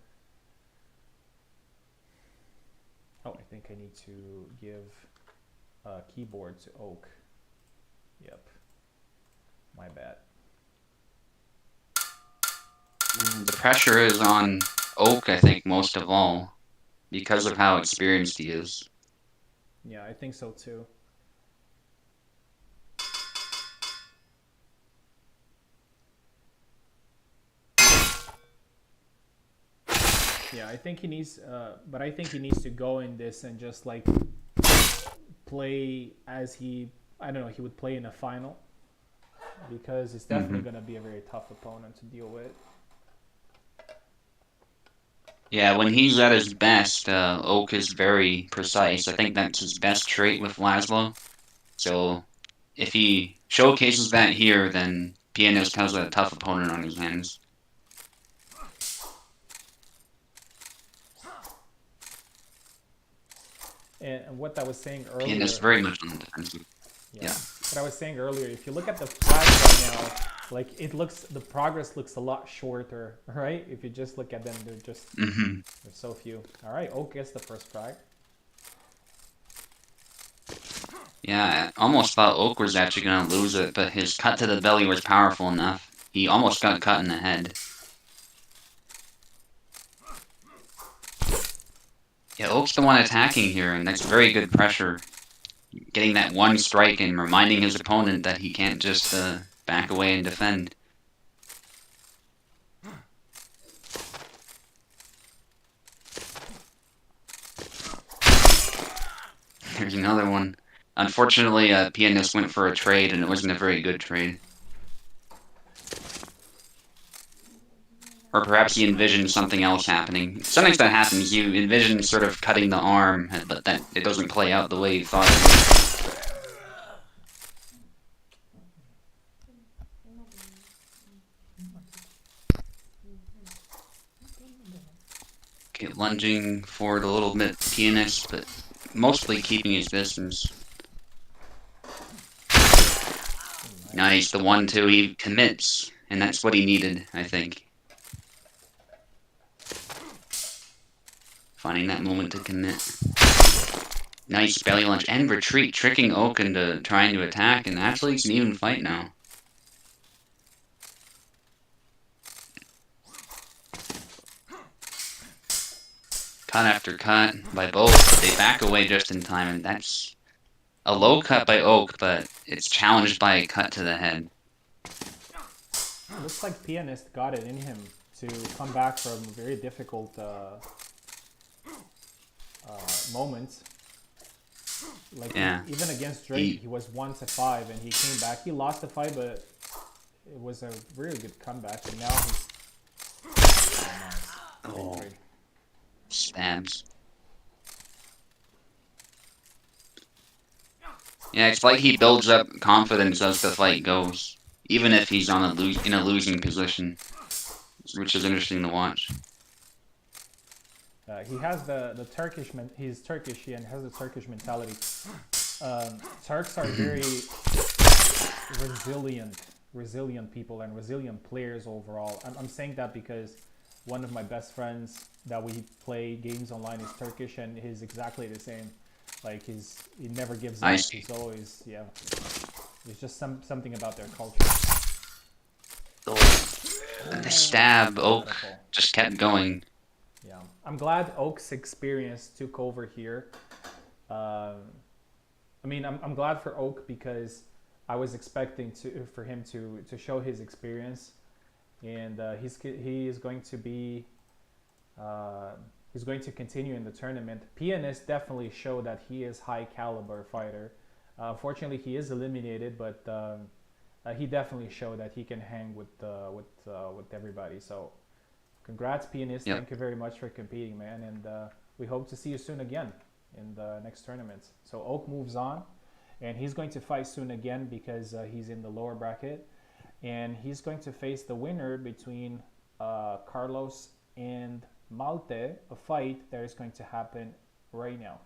A: Oh, I think I need to give a keyboard to oak. Yep, my bad.
B: The pressure is on Oak, I think, most of all, because of how experienced he is.
A: Yeah, I think so too. Yeah, I think he needs, but I think he needs to go in this and just like play as I don't know, he would play in a final because it's definitely
B: Hmm.
A: going to be a very tough opponent to deal with.
B: Yeah, when he's at his best, Oak is very precise. I think that's his best trait with Laszlo. So if he showcases that here, then Pianist has a tough opponent on his hands.
A: And what I was saying
B: Pianist
A: earlier,
B: very much on the defensive.
A: yeah,
B: Yeah.
A: what I was saying earlier, if you look at the flags right now, like the progress looks a lot shorter, right? If you just look at them,
B: Hmm.
A: there's so few. All right, Oak gets the first flag.
B: Yeah, I almost thought Oak was actually going to lose it, but his cut to the belly was powerful enough. He almost got cut in the head. Yeah, Oak's the one attacking here, and that's very good pressure. Getting that one strike and reminding his opponent that he can't just back away and defend. There's another one. Unfortunately, Pianist went for a trade, and it wasn't a very good trade. Or perhaps he envisioned something else happening. Sometimes that happens. You envision sort of cutting the arm, but that it doesn't play out the way you thought it would. Okay, lunging forward a little bit, Pianist, but mostly keeping his distance. Nice, the 1-2, he commits, and that's what he needed, I think. Finding that moment to commit. Nice belly lunge and retreat, tricking Oak into trying to attack, and actually it's an even fight now. Cut after cut by both, they back away just in time, and that's a low cut by Oak, but it's challenged by a cut to the head.
A: It looks like pianist got it in him to come back from very difficult moments. Like
B: Yeah.
A: even against Drake, he was once at 5 and he came back. He lost the fight, but it was a really good comeback. And now he's
B: Oh,
A: victory.
B: stabs. Yeah, it's like he builds up confidence as the fight goes, even if he's on in a losing position, which is interesting to watch.
A: He has the Turkish he's Turkish and has the Turkish mentality. Turks are very resilient people and resilient players overall. I'm saying that because one of my best friends that we play games online is Turkish and he's exactly the same. Like he never gives
B: I
A: up.
B: see.
A: He's always, yeah. There's just something about their culture.
B: The stab, Oak
A: Beautiful.
B: just kept going.
A: Yeah, I'm glad Oak's experience took over here. I mean, I'm glad for Oak because I was expecting for him to show his experience, and he is going to be uh, he's going to continue in the tournament. Pianist definitely showed that he is high caliber fighter. Unfortunately, he is eliminated, but he definitely showed that he can hang with everybody. So, congrats, Pianist.
B: Yep.
A: Thank you very much for competing, man, and we hope to see you soon again in the next tournaments. So Oak moves on, and he's going to fight soon again because he's in the lower bracket, and he's going to face the winner between Carlos and Malte, a fight that is going to happen right now.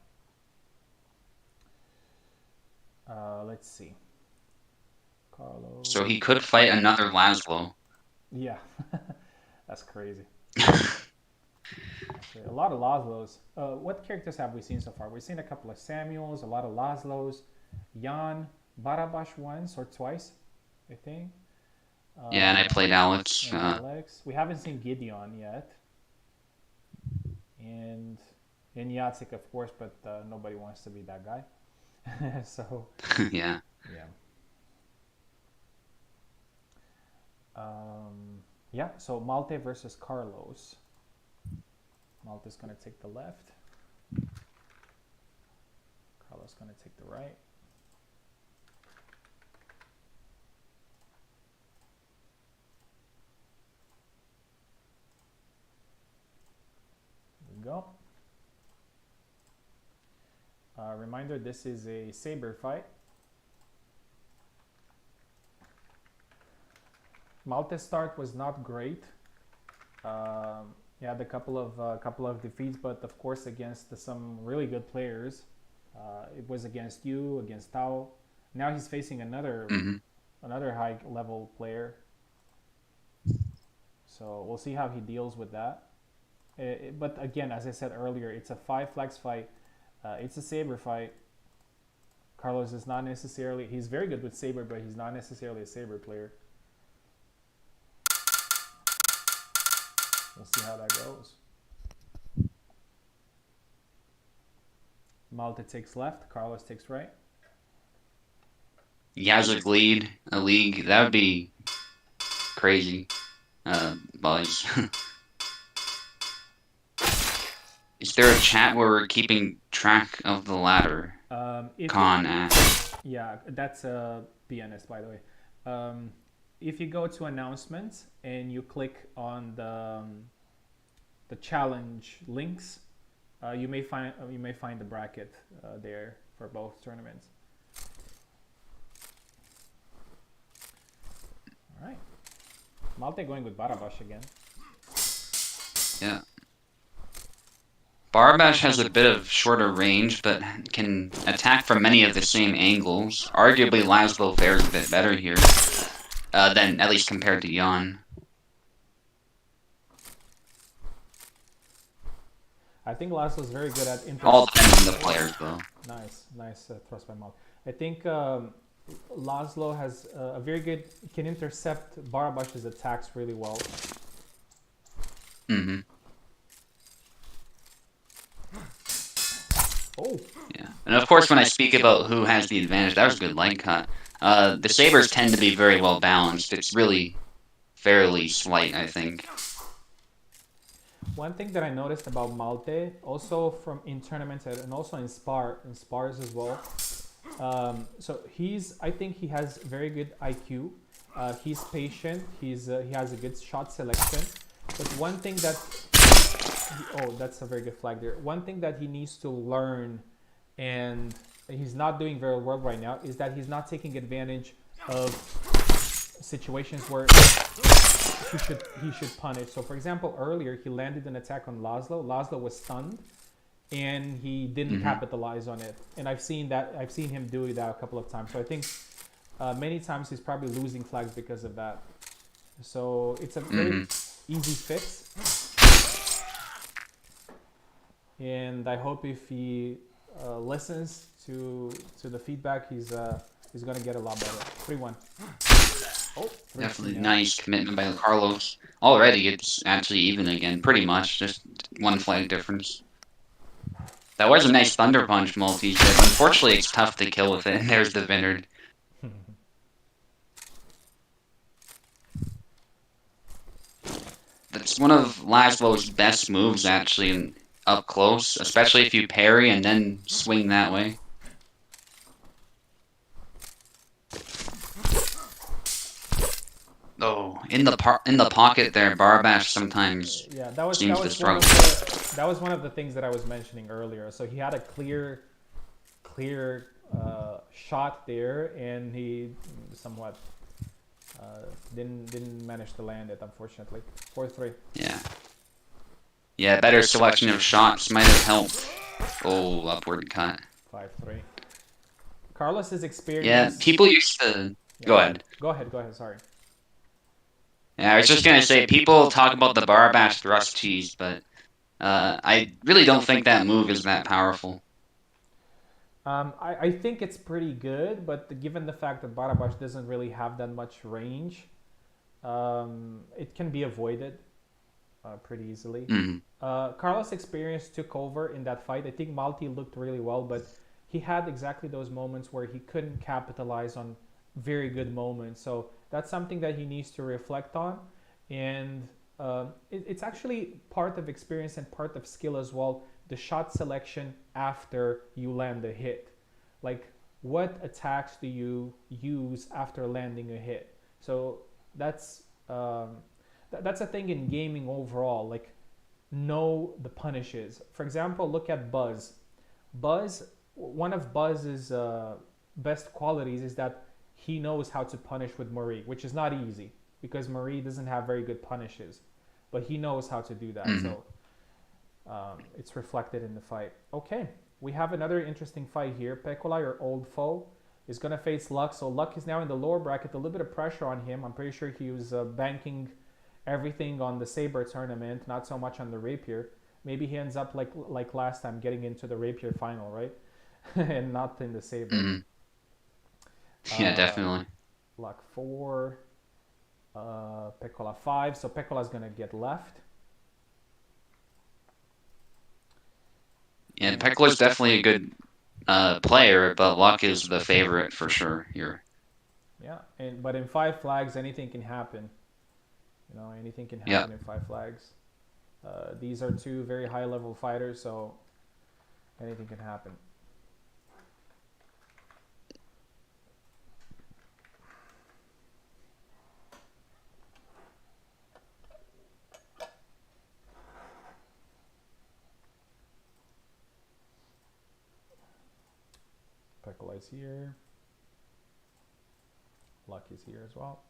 A: Let's see. Carlos.
B: So he could fight another Laszlo.
A: Yeah, that's crazy. A lot of Laszlos. What characters have we seen so far? We've seen a couple of Samuels, a lot of Laszlos, Jan, Barabash once or twice, I think.
B: Yeah, and I played Alex.
A: And Alex. We haven't seen Gideon yet. And Yatsik, of course, but nobody wants to be that guy. So,
B: yeah.
A: Yeah. Yeah, so Malte versus Carlos. Malte's going to take the left. Carlos going to take the right. There we go. Reminder, this is a Sabre fight. Malte's start was not great. He had a couple of defeats, but of course against some really good players. It was against you, against Tao. Now he's facing another high level player. So we'll see how he deals with that. But again, as I said earlier, it's a 5 flags fight. It's a Sabre fight. Carlos is not necessarily, he's very good with Sabre, but he's not necessarily a Sabre player. We'll see how that goes. Malte takes left, Carlos takes right.
B: Yazik lead, a league, that would be crazy. Buzz. Is there a chat where we're keeping track of the ladder? Khan asked.
A: Yeah, that's a PNS, by the way. If you go to announcements and you click on the challenge links, you may find the bracket there for both tournaments. All right, Malte going with Barabash again.
B: Yeah. Barabash has a bit of shorter range, but can attack from many of the same angles. Arguably, Laszlo fares a bit better here, than at least compared to Jan.
A: I think Laszlo's very good at
B: all depends on the players, though.
A: Nice thrust by Malte. I think Laszlo has a very good, can intercept Barabash's attacks really well.
B: Mm-hmm.
A: Oh.
B: Yeah, and of course, when I speak about who has the advantage, that was a good line cut. The Sabres tend to be very well balanced. It's really fairly slight, I think.
A: One thing that I noticed about Malte, also from in tournaments and also in spars as well. So I think he has very good IQ. He's patient. He has a good shot selection. But one thing that that's a very good flag there. One thing that he needs to learn, and he's not doing very well right now, is that he's not taking advantage of situations where he should punish. So, for example, earlier he landed an attack on Laszlo. Laszlo was stunned, and he didn't capitalize on it. And I've seen him do that a couple of times. So I think many times he's probably losing flags because of that. So it's a very easy fix. And I hope if he listens to the feedback, he's gonna get a lot better. 3-1. Oh,
B: definitely nice commitment by Carlos. Already, it's actually even again, pretty much just 1 flag difference. That was a nice Thunder Punch multi. Unfortunately, it's tough to kill with it. There's the Vineyard. That's one of Laszlo's best moves, actually, up close, especially if you parry and then swing that way. Oh, in the pocket there, Barbash sometimes
A: Yeah,
B: seems to struggle.
A: that was one of the things that I was mentioning earlier. So he had a clear shot there, and he somewhat didn't manage to land it, unfortunately. 4-3.
B: Yeah. Yeah, better selection of shots might have helped. Oh, upward cut.
A: 5-3. Carlos's experience.
B: Yeah, people used to.
A: Yeah.
B: Go ahead.
A: Go ahead. Sorry.
B: Yeah, I was just gonna say, people talk about the Barbash thrust cheese, but I really don't think that move is that powerful.
A: I think it's pretty good, but given the fact that Barabash doesn't really have that much range, it can be avoided pretty easily.
B: Mm.
A: Carlos' experience took over in that fight. I think Malti looked really well, but he had exactly those moments where he couldn't capitalize on very good moments. So that's something that he needs to reflect on. And it's actually part of experience and part of skill as well. The shot selection after you land a hit. Like, what attacks do you use after landing a hit? So that's a thing in gaming overall. Like, know the punishes. For example, look at Buzz. One of Buzz's best qualities is that he knows how to punish with Marie, which is not easy because Marie doesn't have very good punishes, but he knows how to do that. Mm-hmm. So it's reflected in the fight. Okay, we have another interesting fight here. Pekolai, your old foe, is going to face Luck. So Luck is now in the lower bracket, a little bit of pressure on him. I'm pretty sure he was banking everything on the Sabre tournament, not so much on the Rapier. Maybe he ends up like last time, getting into the Rapier final, right? And not in the Sabre.
B: Mm-hmm. Yeah, definitely.
A: Luck 4, Pekola 5. So Pekola's going to get left.
B: Yeah, Pekola's definitely a good player, but Luck is the favorite for sure here.
A: Yeah, but in 5 flags, anything can happen. You know, anything can happen in 5 flags. These are 2 very high-level fighters, so anything can happen. Pekola is here. Luck is here as well.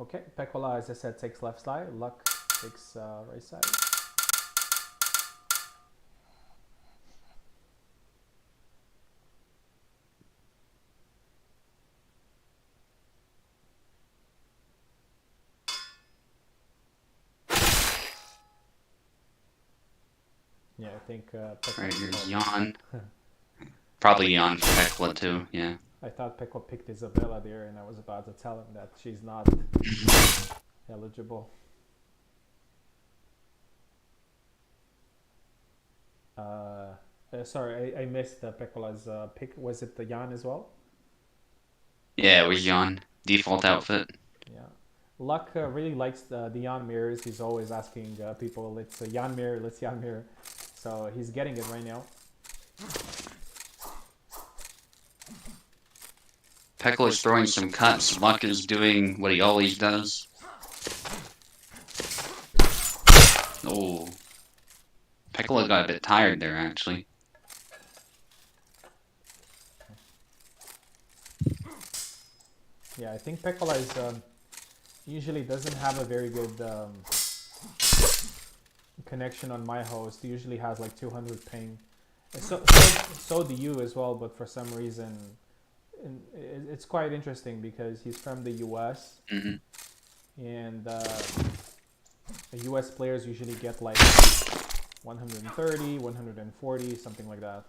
A: Okay, Pekola, as I said, takes left side. Luck takes right side. Yeah, I think
B: right, here's Jan. Probably Jan for Pekola too, yeah.
A: I thought Pekola picked Isabella there, and I was about to tell him that she's not eligible. Sorry, I missed Pekola's pick. Was it the Jan as well?
B: Yeah, it was Jan. Default outfit.
A: Yeah. Luck really likes the Jan mirrors. He's always asking people, let's Jan mirror, let's Jan mirror. So he's getting it right now.
B: Pekola's throwing some cuts. Luck is doing what he always does. Oh. Pekola got a bit tired there, actually.
A: Yeah, I think Pekola is usually doesn't have a very good connection on my host. He usually has like 200 ping. So do you as well, but for some reason it's quite interesting because he's from the US.
B: Mm-hmm.
A: And the US players usually get like 130, 140, something like that.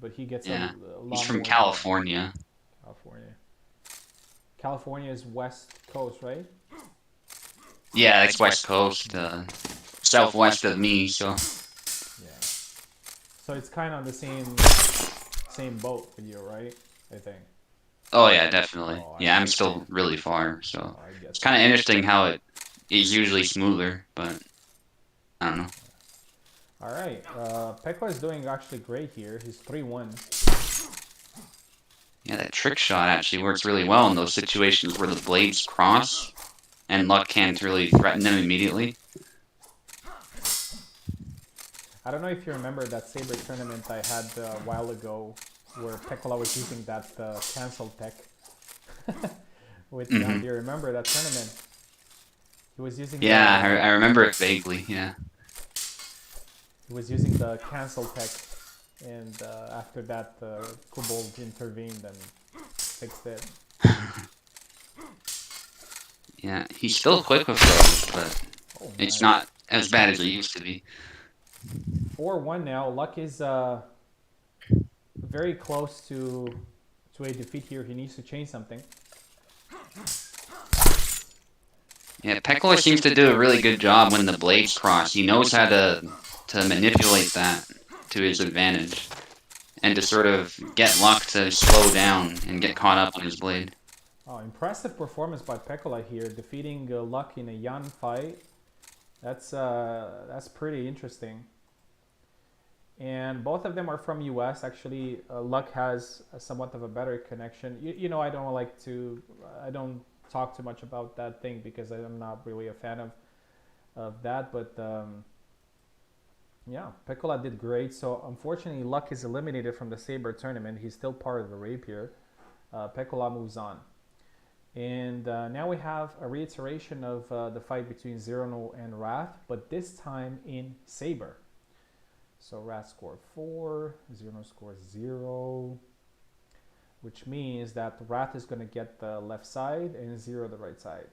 A: But he gets a lot.
B: He's from California.
A: California is West Coast, right?
B: Yeah, that's West Coast, southwest of me, so.
A: Yeah. So it's kind of on the same boat with you, right? I think.
B: Oh yeah, definitely.
A: Oh, I
B: Yeah, I'm
A: see.
B: still really far,
A: Oh,
B: so
A: I
B: it's
A: get
B: kind
A: that.
B: of interesting how it is usually smoother, but I don't know.
A: All right. Pekka is doing actually great here. He's 3-1.
B: Yeah, that trick shot actually works really well in those situations where the blades cross and luck can't really threaten them immediately.
A: I don't know if you remember that Sabre tournament I had a while ago where Pekkola was using that cancel tech with Jan.
B: Hmm.
A: Do you remember that tournament? He was using
B: Yeah,
A: the
B: I remember it vaguely. Yeah.
A: cancel tech, and after that, Kobold intervened and fixed it.
B: Yeah, he's still quick with those, but
A: Oh,
B: it's
A: nice.
B: not as bad as it used to be.
A: 4-1 now. Luck is very close to a defeat here. He needs to change something.
B: Yeah, Peckler seems to do a really good job when the blades cross. He knows how to manipulate that to his advantage and to sort of get luck to slow down and get caught up on his blade.
A: Oh, impressive performance by Pekkola here, defeating Luck in a Yan fight. That's pretty interesting. And both of them are from US. Actually, Luck has somewhat of a better connection. I don't like to, I don't talk too much about that thing because I'm not really a fan of that. But yeah, Pekkola did great. So unfortunately, Luck is eliminated from the Sabre tournament. He's still part of the Rapier. Pekkola moves on. And now we have a reiteration of the fight between Zerano and Wrath, but this time in Sabre. So Wrath scored 4, Zerano scores 0, which means that Wrath is going to get the left side and 0 the right side.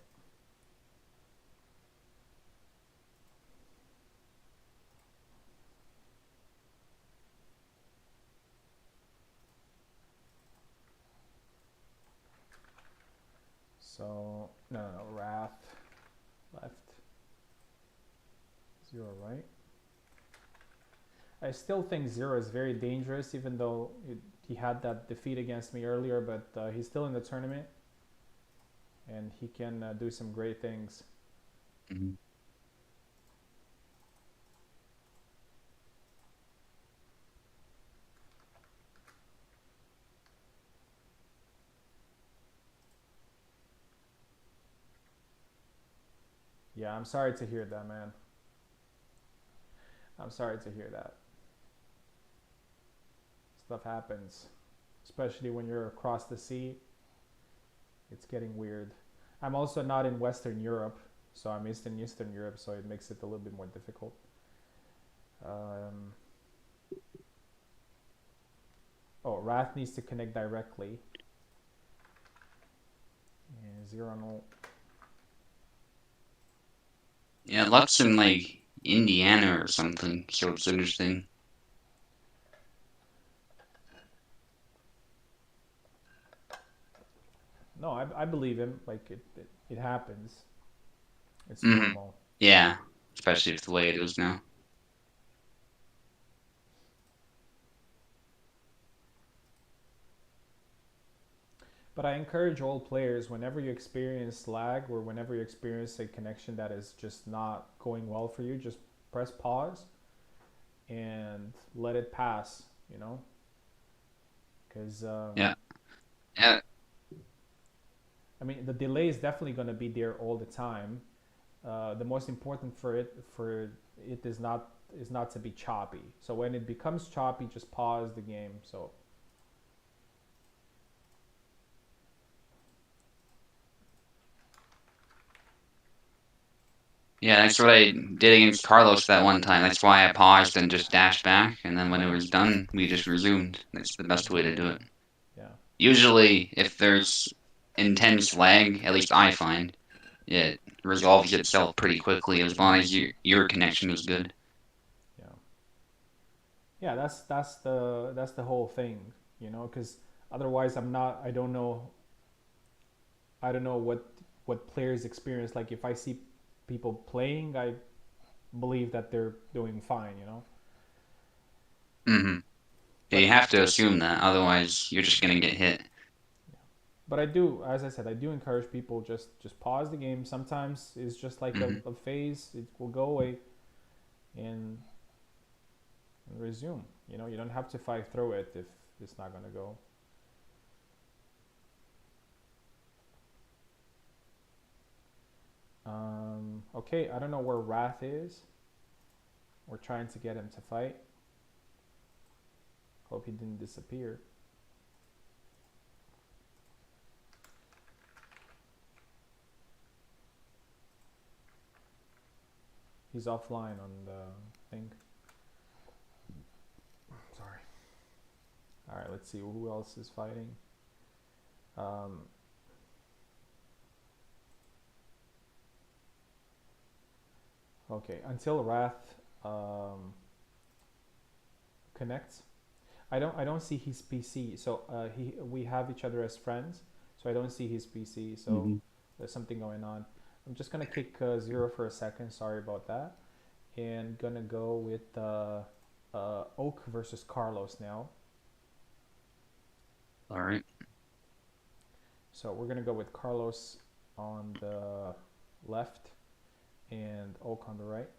A: So, no, Wrath left, 0 right. I still think 0 is very dangerous, even though he had that defeat against me earlier, but he's still in the tournament and he can do some great things.
B: Mhm.
A: Yeah, I'm sorry to hear that, man. I'm sorry to hear that. Stuff happens, especially when you're across the sea. It's getting weird. I'm also not in Western Europe, so I'm Eastern Europe, so it makes it a little bit more difficult. Um, oh, Wrath needs to connect directly. And 0-0.
B: Yeah, Luck's in like Indiana or something, so it's interesting.
A: No, I believe him. Like it happens. It's
B: Hmm.
A: normal.
B: Yeah, especially with the way it is now.
A: But I encourage all players, whenever you experience lag or whenever you experience a connection that is just not going well for you, just press pause and let it pass, you know? Because,
B: Yeah. Yeah.
A: I mean, the delay is definitely going to be there all the time. The most important for it is not to be choppy. So when it becomes choppy, just pause the game. So
B: Yeah, that's what I did against Carlos that one time. That's why I paused and just dashed back, and then when it was done, we just resumed. That's the best way to do it.
A: yeah,
B: Usually, if there's intense lag, at least I find, it resolves itself pretty quickly as long as your connection is good.
A: yeah, yeah. That's the whole thing, because otherwise I don't know what players experience. Like if I see people playing, I believe that they're doing fine.
B: Mm-hmm. Yeah, you
A: But
B: have to assume that, otherwise you're just gonna get hit.
A: yeah. But I do, as I said, I do encourage people just pause the game. Sometimes it's just like
B: Hmm.
A: a phase. It will go away and, and resume. You know, you don't have to fight through it if it's not gonna go. Okay, I don't know where Wrath is. We're trying to get him to fight. Hope he didn't disappear. He's offline on the thing. Sorry. All right, let's see who else is fighting. Um, okay, until Wrath connects, I don't see his PC. So he we have each other as friends. So I don't see his PC. So
B: Hmm.
A: there's something going on. I'm just gonna kick Zero for a second. Sorry about that. And gonna go with Oak versus Carlos now.
B: All right.
A: So we're gonna go with Carlos on the left and Oak on the right.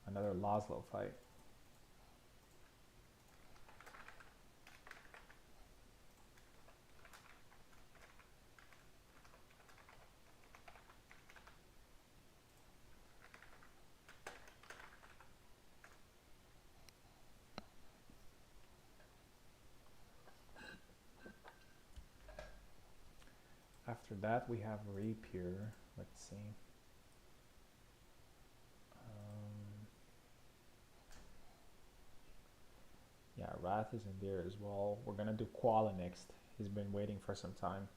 A: Another Laszlo fight. After that, we have Rapier. Let's see. Um, yeah, Wrath is in there as well. We're gonna do Koala next. He's been waiting for some time.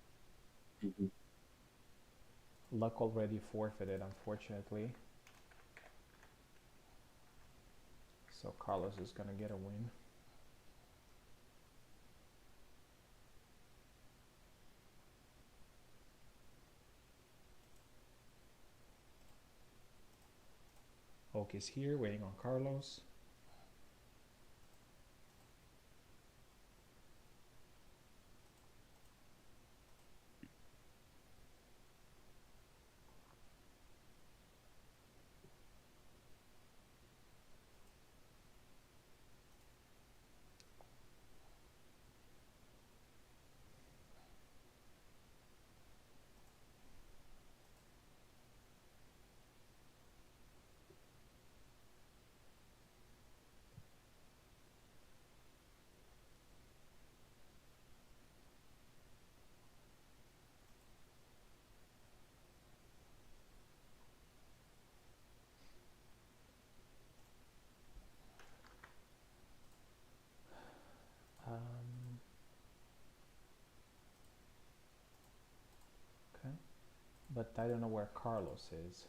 B: Mhm.
A: Luck already forfeited, unfortunately. So Carlos is gonna get a win. Oak is here, waiting on Carlos. Um, okay, but I don't know where Carlos is.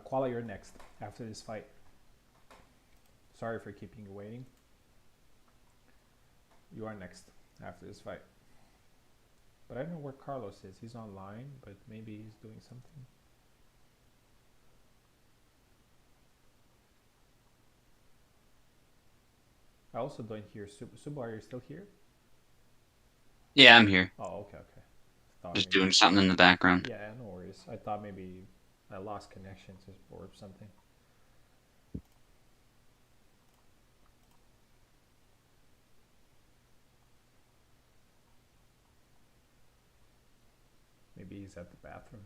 A: Koala, you're next after this fight. Sorry for keeping you waiting. You are next after this fight. But I don't know where Carlos is. He's online, but maybe he's doing something. I also don't hear Subu. Are you still here?
B: Yeah, I'm here.
A: Oh, okay, okay. Thought
B: Just
A: maybe.
B: doing something in the background.
A: Yeah, no worries. I thought maybe I lost connection or something. Maybe he's at the bathroom.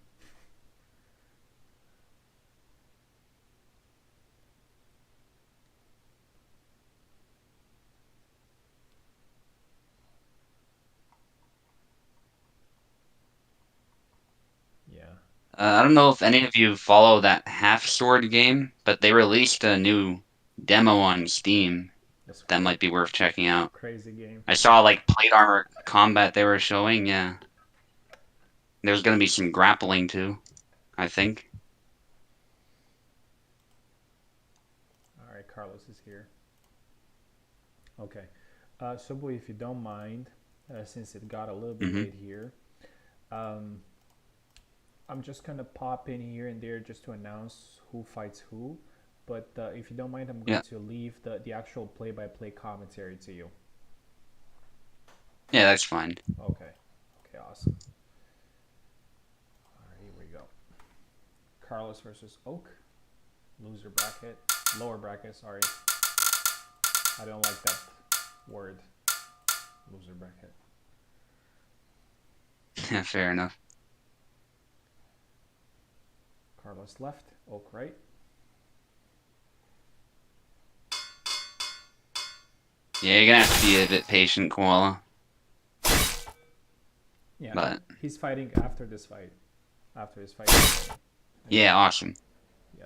B: I don't know if any of you follow that Half Sword game, but they released a new demo on Steam
A: That's
B: that might be worth checking out.
A: crazy game.
B: I saw like plate armor combat they were showing, yeah. There's gonna be some grappling too, I think.
A: All right, Carlos is here. Okay. Subway, if you don't mind, since it got a little bit
B: Hmm.
A: late here, um, I'm just gonna pop in here and there just to announce who fights who. But if you don't mind, I'm going
B: Yeah,
A: to leave the actual play-by-play commentary to you.
B: yeah, that's fine.
A: Okay. Okay, awesome. All right, here we go. Carlos versus Oak. Loser bracket. Lower bracket, sorry. I don't like that word. Loser bracket.
B: Yeah, fair enough.
A: Carlos left. Oak right.
B: Yeah, you're gonna have to be a bit patient, Koala.
A: Yeah,
B: But
A: he's fighting after this fight. After his fight.
B: yeah, awesome.
A: Yeah.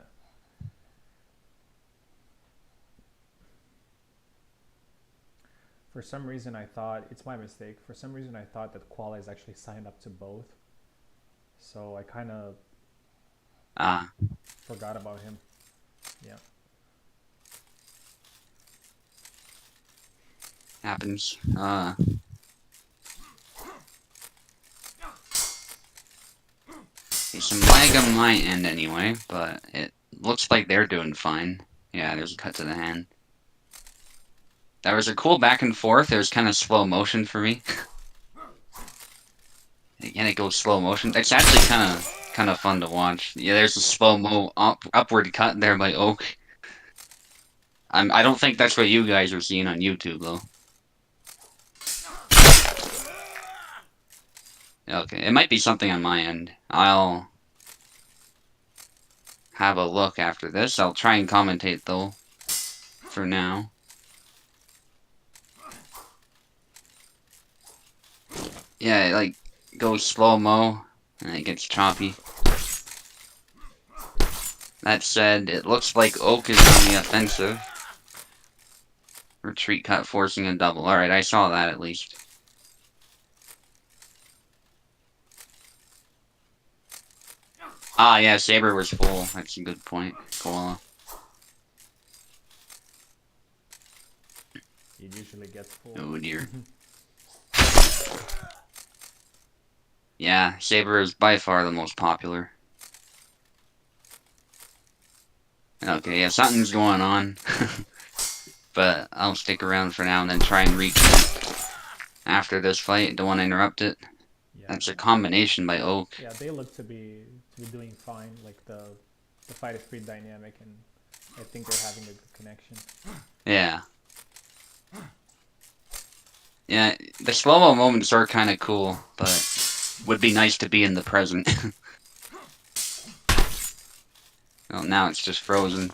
A: For some reason, I thought it's my mistake. For some reason, I thought that Koala is actually signed up to both, so I kind of
B: Ah,
A: forgot about him. Yeah.
B: happens. There's some lag on my end anyway, but it looks like they're doing fine. Yeah, there's a cut to the hand. That was a cool back and forth. It was kind of slow motion for me. Again, it goes slow motion. It's actually kind of fun to watch. Yeah, there's a slow mo upward cut there by Oak. I don't think that's what you guys are seeing on YouTube though. Okay, it might be something on my end. I'll have a look after this. I'll try and commentate though for now. Yeah, it like goes slow-mo and it gets choppy. That said, it looks like Oak is on the offensive. Retreat cut forcing a double. Alright, I saw that at least. Ah, yeah, Sabre was full. That's a good point, Koala.
A: It usually gets full.
B: Oh dear. Yeah, Sabre is by far the most popular. Okay, yeah, something's going on. But I'll stick around for now and then try and reconnect after this fight. Don't want to interrupt it.
A: Yeah.
B: That's a combination by Oak.
A: Yeah, they look to be doing fine. Like the fight is pretty dynamic, and I think they're having a good connection.
B: Yeah. Yeah, the slow-mo moments are kind of cool, but would be nice to be in the present. Well, now it's just frozen.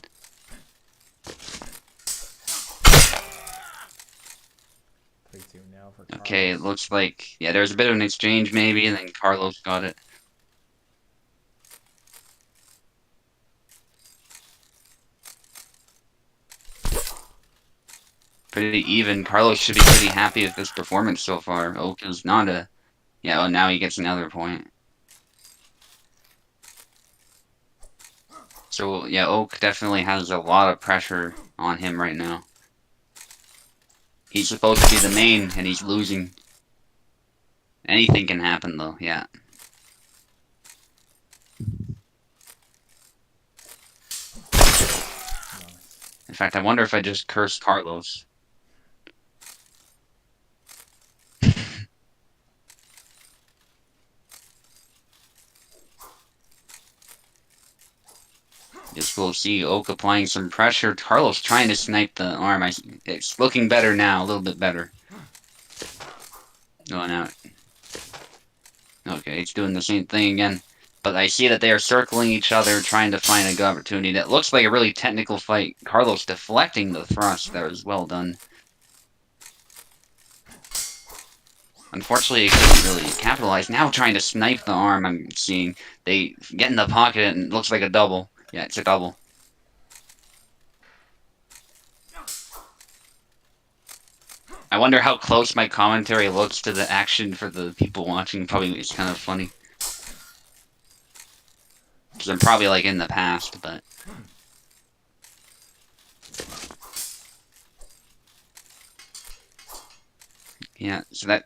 A: 3-2 now for Carlos.
B: Okay, it looks like, yeah, there's a bit of an exchange maybe, and then Carlos got it. Pretty even. Carlos should be pretty happy with this performance so far. Oak is not a... Yeah, well, now he gets another point. So, yeah, Oak definitely has a lot of pressure on him right now. He's supposed to be the main, and he's losing. Anything can happen, though, yeah.
A: Nice.
B: In fact, I wonder if I just cursed Carlos. Guess we'll see Oak applying some pressure. Carlos trying to snipe the arm. It's looking better now, a little bit better. Going out. Okay, it's doing the same thing again. But I see that they are circling each other, trying to find a good opportunity. That looks like a really technical fight. Carlos deflecting the thrust. That was well done. Unfortunately, it couldn't really capitalize. Now trying to snipe the arm, I'm seeing. They get in the pocket and it looks like a double. Yeah, it's a double. I wonder how close my commentary looks to the action for the people watching. Probably it's kind of funny. Because I'm probably like in the past, but... Yeah, so that...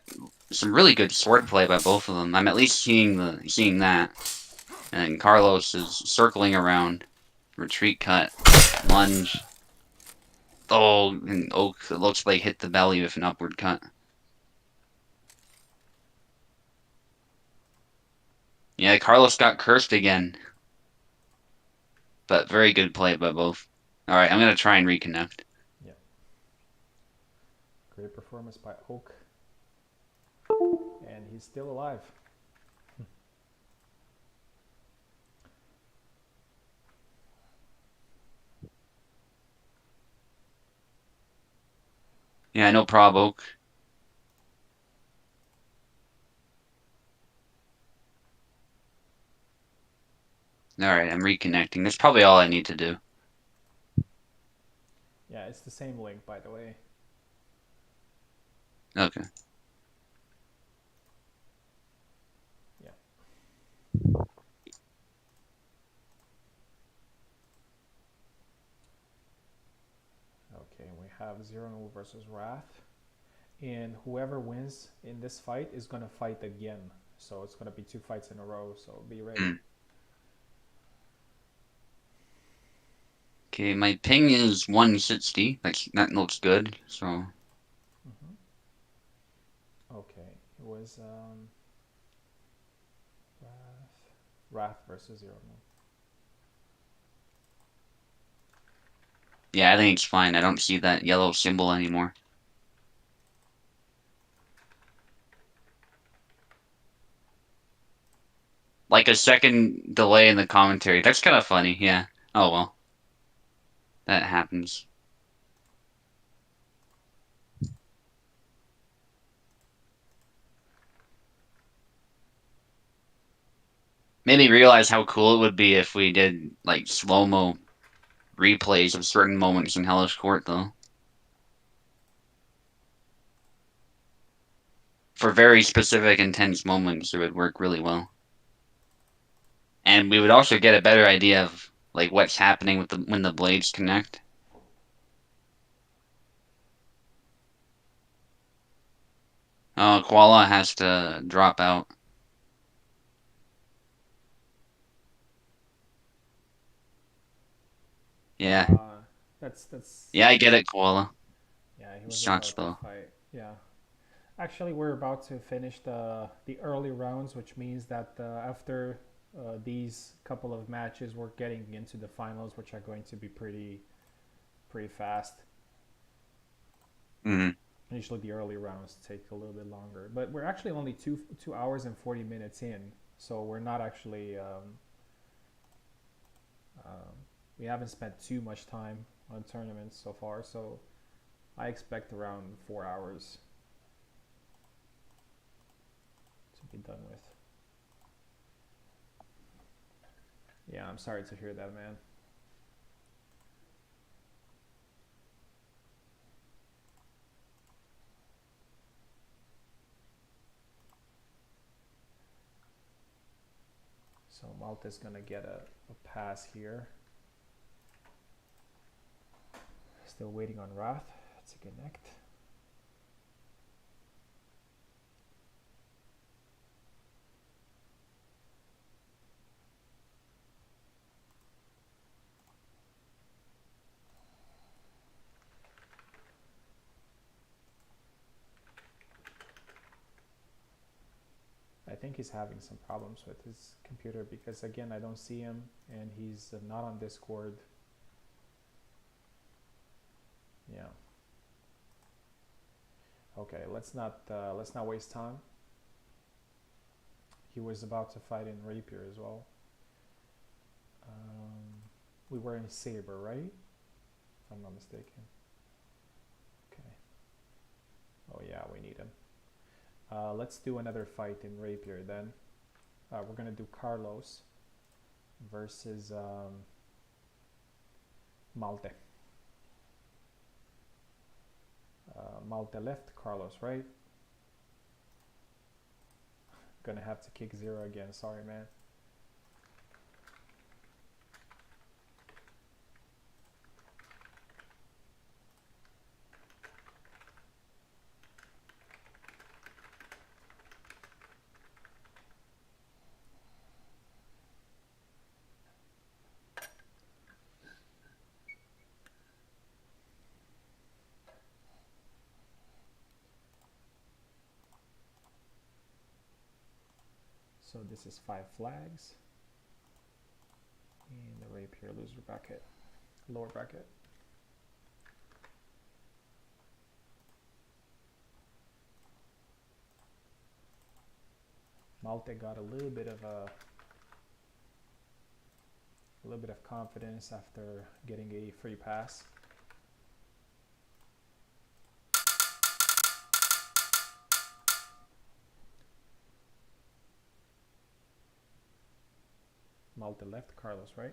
B: Some really good swordplay by both of them. I'm at least seeing that. And Carlos is circling around. Retreat cut. Lunge. Oh, and Oak, it looks like hit the belly with an upward cut. Yeah, Carlos got cursed again. But very good play by both. Alright, I'm going to try and reconnect.
A: Yeah. Great performance by Oak. And he's still alive.
B: Yeah, no prob, Oak. Alright, I'm reconnecting. That's probably all I need to do.
A: Yeah, it's the same link, by the way.
B: Okay.
A: Yeah. Okay, we have Zero versus Wrath. And whoever wins in this fight is going to fight again. So it's going to be 2 fights in a row, so be ready.
B: Okay, my ping is 160. That looks good, so...
A: Okay, it was Wrath versus Zero.
B: Yeah, I think it's fine. I don't see that yellow symbol anymore. Like a second delay in the commentary. That's kind of funny, yeah. Oh well. That happens. Made me realize how cool it would be if we did, like, slow-mo replays of certain moments in Hellish Quart, though. For very specific, intense moments, it would work really well. And we would also get a better idea of, like, what's happening with when the blades connect. Oh, Koala has to drop out. Yeah.
A: That's
B: Yeah, I get it, Koala.
A: Yeah, he was
B: Shots,
A: about to
B: though.
A: fight. Yeah. Actually, we're about to finish the early rounds, which means that after these couple of matches, we're getting into the finals, which are going to be pretty fast.
B: Mm-hmm.
A: Usually, the early rounds take a little bit longer, but we're actually only 2 hours and 40 minutes in, so we're not actually um, we haven't spent too much time on tournaments so far. So I expect around 4 hours to be done with. Yeah, I'm sorry to hear that, man. So Malta's gonna get a pass here. Still waiting on Wrath to connect. I think he's having some problems with his computer because again I don't see him and he's not on Discord. Yeah. Okay, let's not waste time. He was about to fight in Rapier as well. We were in Sabre, right? If I'm not mistaken. Okay. Oh yeah, we need him. Let's do another fight in Rapier then. We're gonna do Carlos versus Malte. Malte left, Carlos right. Gonna have to kick 0 again, sorry man. So this is 5 flags. And the Rapier loser bracket, lower bracket. Malte got a little bit of confidence after getting a free pass. Malte left, Carlos right.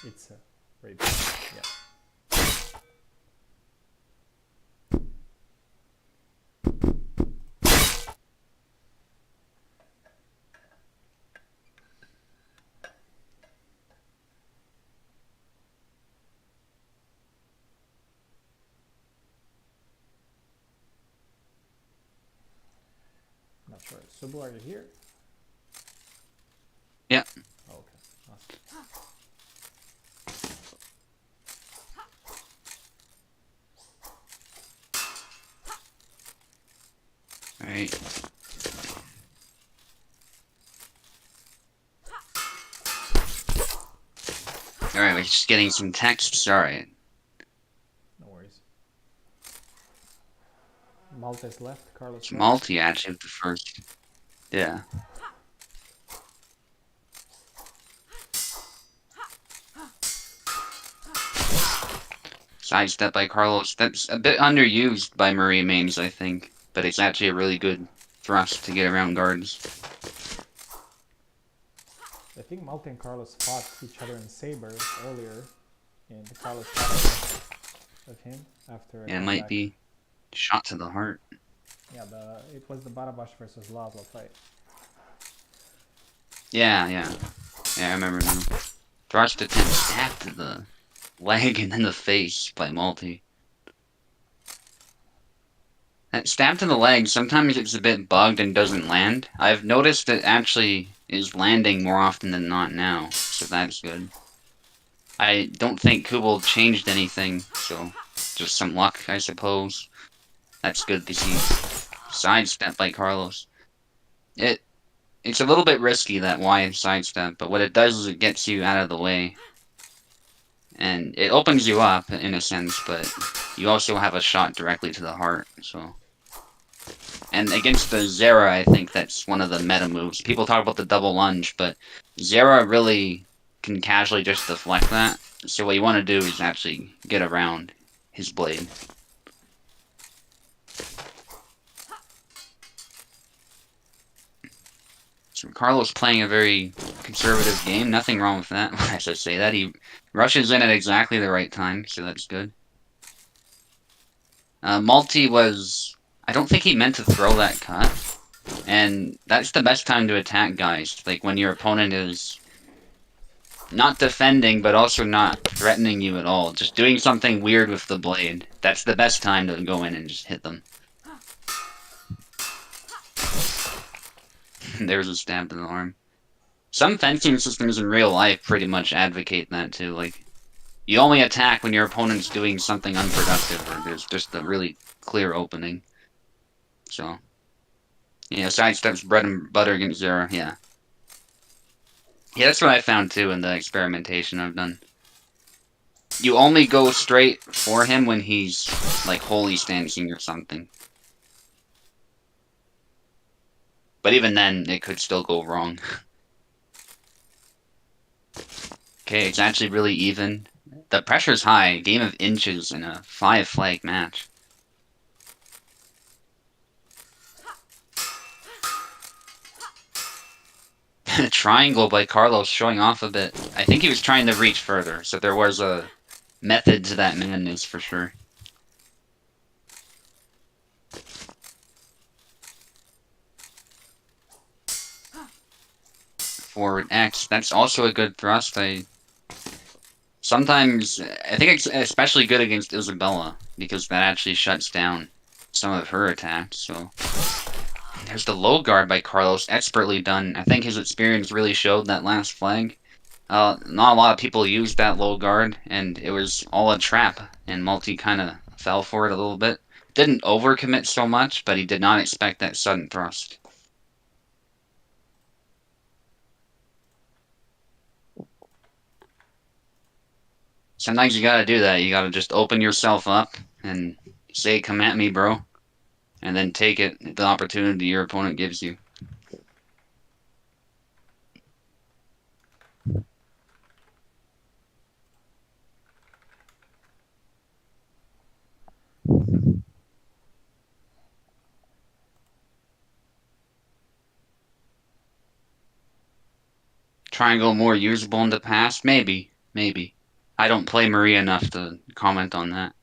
A: It's a Rapier, yeah. Not sure. Subu, are you here?
B: Yeah.
A: Oh, okay. Awesome.
B: Alright. Alright, we're just getting some texts. Alright.
A: No worries. Malte's left, Carlos
B: It's
A: right.
B: Multi actually with the first. Yeah. Sidestep by Carlos. That's a bit underused by Marie mains, I think. But it's actually a really good thrust to get around guards.
A: I think Malte and Carlos fought each other in Sabre earlier, and Carlos got of him after a
B: Yeah, it might
A: comeback.
B: be shot to the heart.
A: Yeah, it was the Barabash versus Laszlo fight.
B: Yeah, yeah. Yeah, I remember now. Thrust attempt stabbed to the leg and then the face by Multi. That stab to the leg, sometimes it's a bit bugged and doesn't land. I've noticed it actually is landing more often than not now, so that's good. I don't think Kubel changed anything, so just some luck, I suppose. That's good to see. Sidestep by Carlos. It's a little bit risky, that Y sidestep, but what it does is it gets you out of the way. And it opens you up, in a sense, but you also have a shot directly to the heart, so... And against the Zera, I think that's one of the meta moves. People talk about the double lunge, but Zera really can casually just deflect that. So what you want to do is actually get around his blade. So Carlos playing a very conservative game. Nothing wrong with that, I should say that. He rushes in at exactly the right time, so that's good. Multi was... I don't think he meant to throw that cut. And that's the best time to attack, guys. Like, when your opponent is not defending, but also not threatening you at all. Just doing something weird with the blade. That's the best time to go in and just hit them. There's a stab to the arm. Some fencing systems in real life pretty much advocate that, too. Like, you only attack when your opponent's doing something unproductive, or there's just a really clear opening. So... yeah, sidesteps bread and butter against Zera, yeah. Yeah, that's what I found too in the experimentation I've done. You only go straight for him when he's like holy stancing or something. But even then, it could still go wrong. Okay, it's actually really even. The pressure's high. Game of inches in a 5-flag match. Triangle by Carlos showing off a bit. I think he was trying to reach further, so there was a method to that madness for sure. Forward X, that's also a good thrust. Sometimes, I think it's especially good against Isabella, because that actually shuts down some of her attacks, so... There's the low guard by Carlos, expertly done. I think his experience really showed that last flag. Not a lot of people used that low guard, and it was all a trap, and Multi kind of fell for it a little bit. Didn't overcommit so much, but he did not expect that sudden thrust. Sometimes you gotta do that. You gotta just open yourself up and say, "Come at me, bro," and then take it, the opportunity your opponent gives you. Triangle more usable in the past? Maybe, maybe. I don't play Marie enough to comment on that.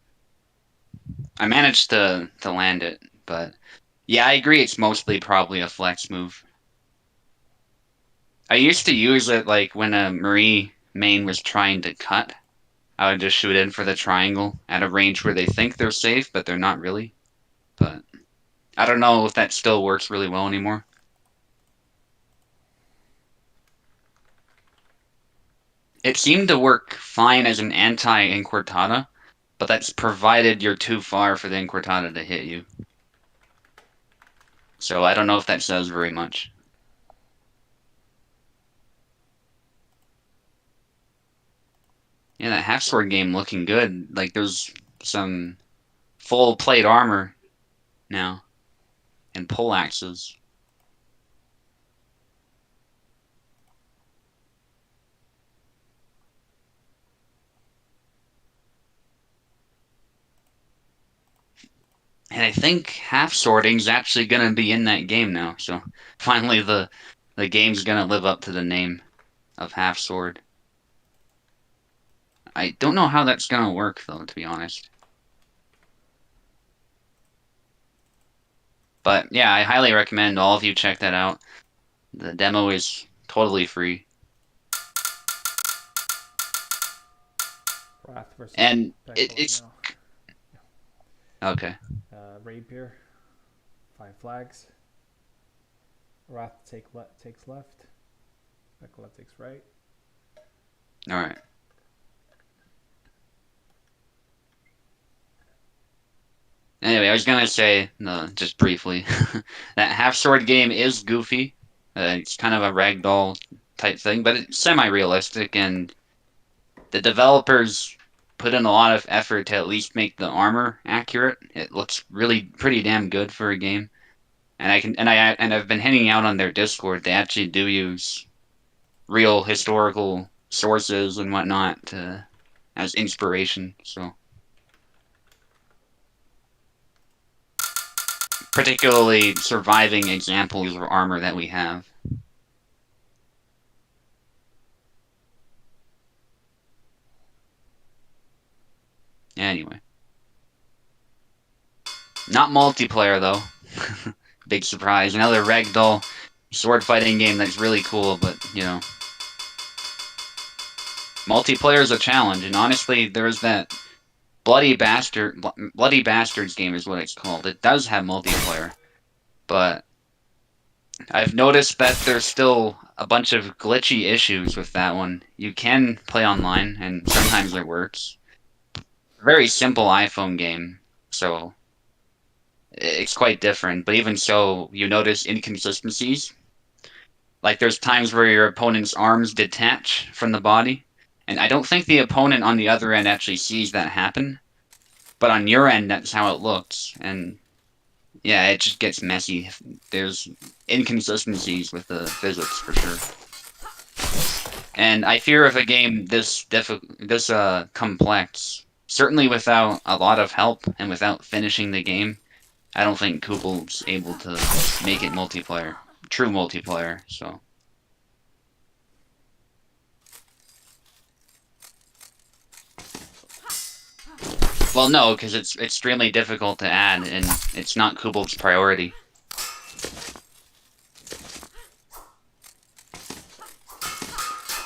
B: I managed to land it, but yeah, I agree it's mostly probably a flex move. I used to use it like when a Marie main was trying to cut. I would just shoot in for the triangle at a range where they think they're safe, but they're not really. But I don't know if that still works really well anymore. It seemed to work fine as an anti-Inquartada, but that's provided you're too far for the Inquartada to hit you. So I don't know if that says very much. Yeah, that half-sword game looking good. Like, there's some full plate armor now, and pole axes. And I think half-swording's actually gonna be in that game now, so finally the game's gonna live up to the name of half-sword. I don't know how that's gonna work, though, to be honest. But yeah, I highly recommend all of you check that out. The demo is totally free.
A: Wrath versus
B: And it's...
A: now.
B: Okay.
A: Rapier, 5 flags. Wrath takes left. Pekla takes right.
B: Alright. Anyway, I was gonna say, just briefly, that half-sword game is goofy. It's kind of a ragdoll type thing, but it's semi-realistic, and the developers put in a lot of effort to at least make the armor accurate. It looks really pretty damn good for a game. And I've been hanging out on their Discord. They actually do use real historical sources and whatnot as inspiration. So particularly surviving examples of armor that we have. Anyway. Not multiplayer, though. Big surprise. Another ragdoll sword fighting game that's really cool, but, you know. Multiplayer is a challenge, and honestly, there's that Bloody Bastards game is what it's called. It does have multiplayer, but I've noticed that there's still a bunch of glitchy issues with that one. You can play online, and sometimes it works. Very simple iPhone game, so it's quite different. But even so, you notice inconsistencies. Like there's times where your opponent's arms detach from the body, And I don't think the opponent on the other end actually sees that happen. But on your end, that's how it looks. And yeah, it just gets messy. There's inconsistencies with the physics for sure. And I fear if a game this complex, certainly without a lot of help and without finishing the game, I don't think Kugel's able to make it multiplayer, true multiplayer. So, well, no, because it's extremely difficult to add, and it's not Kugel's priority.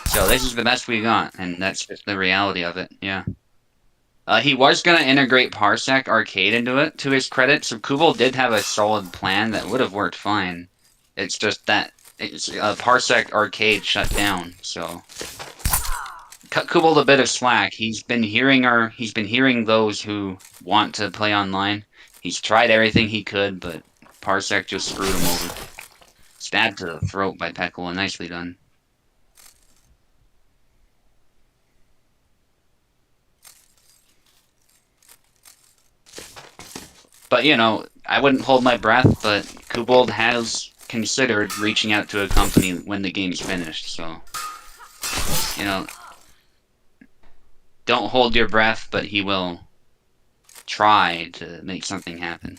B: So this is the best we got, and that's just the reality of it. Yeah. He was gonna integrate Parsec Arcade into it, to his credit, so Kubel did have a solid plan that would have worked fine. It's just that Parsec Arcade shut down, so cut Kubel a bit of slack. He's been hearing those who want to play online. He's tried everything he could, but Parsec just screwed him over. Stabbed to the throat by Peckle, nicely done. But, you know, I wouldn't hold my breath, but Kubold has considered reaching out to a company when the game's finished, so, you know, don't hold your breath, but he will try to make something happen.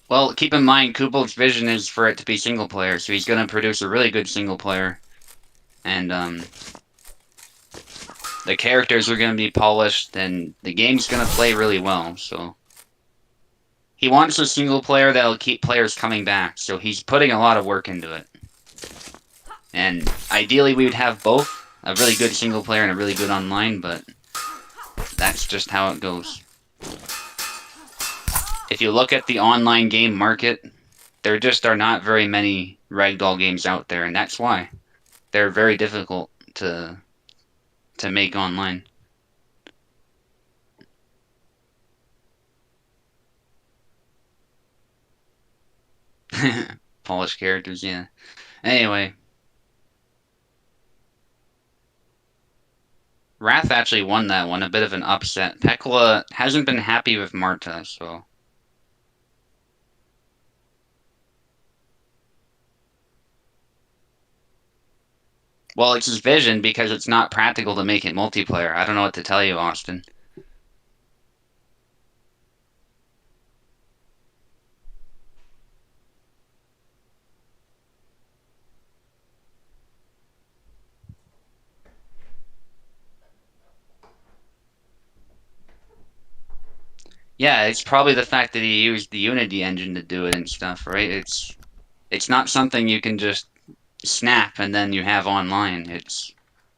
B: Well, keep in mind, Kubold's vision is for it to be single player, so he's going to produce a really good single player, and, the characters are going to be polished, and the game's going to play really well, so... He wants a single player that'll keep players coming back, so he's putting a lot of work into it. And ideally we would have both, a really good single player and a really good online, but that's just how it goes. If you look at the online game market, there just are not very many ragdoll games out there, and that's why. They're very difficult to make online. Polished characters, yeah. Anyway, Wrath actually won that one, a bit of an upset. Pekla hasn't been happy with Marta, so... Well, it's his vision because it's not practical to make it multiplayer. I don't know what to tell you, Austin. Yeah, it's probably the fact that he used the Unity engine to do it and stuff, right? It's not something you can just snap and then you have online. It's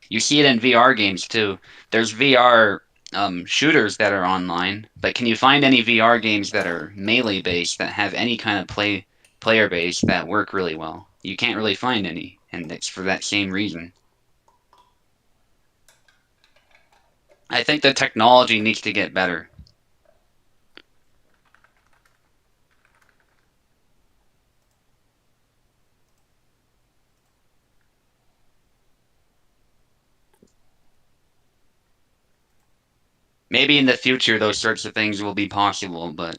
B: you see it in VR games too. There's VR shooters that are online, but can you find any VR games that are melee based that have any kind of player base that work really well? You can't really find any, and it's for that same reason. I think the technology needs to get better. Maybe in the future those sorts of things will be possible, but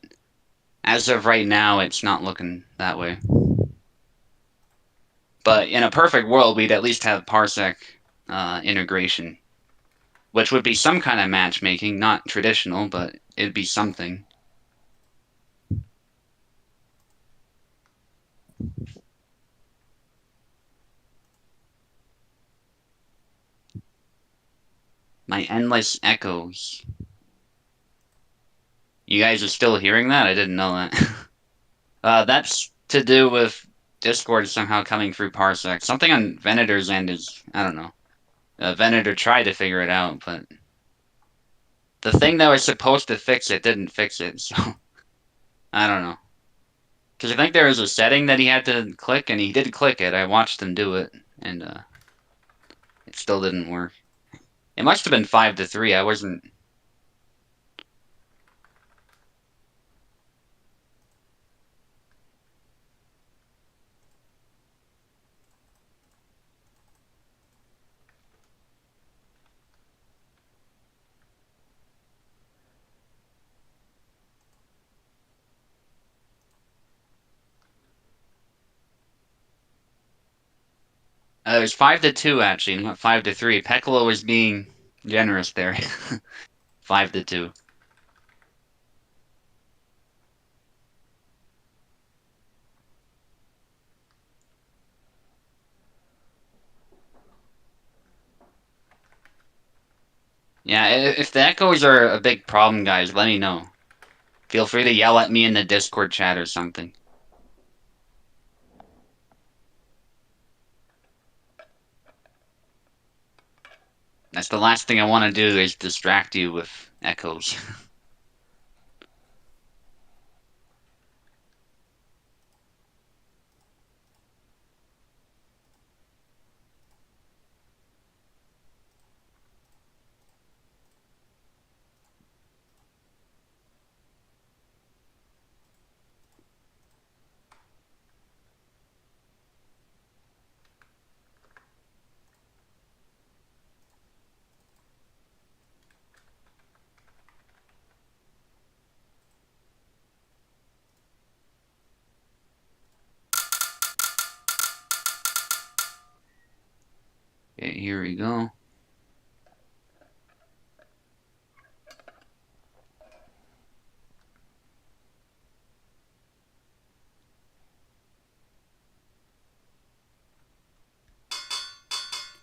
B: as of right now, it's not looking that way. But in a perfect world, we'd at least have Parsec integration, which would be some kind of matchmaking, not traditional, but it'd be something. My endless echoes. You guys are still hearing that? I didn't know that. That's to do with Discord somehow coming through Parsec. Something on Venator's end is, I don't know. Venator tried to figure it out, but the thing that was supposed to fix it didn't fix it, so I don't know. Because I think there was a setting that he had to click, and he did click it. I watched him do it, and it still didn't work. It must have been 5-3. I wasn't... It was 5-2 actually, not 5-3. Peklo was being generous there. 5-2. Yeah, if the echoes are a big problem, guys, let me know. Feel free to yell at me in the Discord chat or something. That's the last thing I want to do is distract you with echoes. Okay, here we go.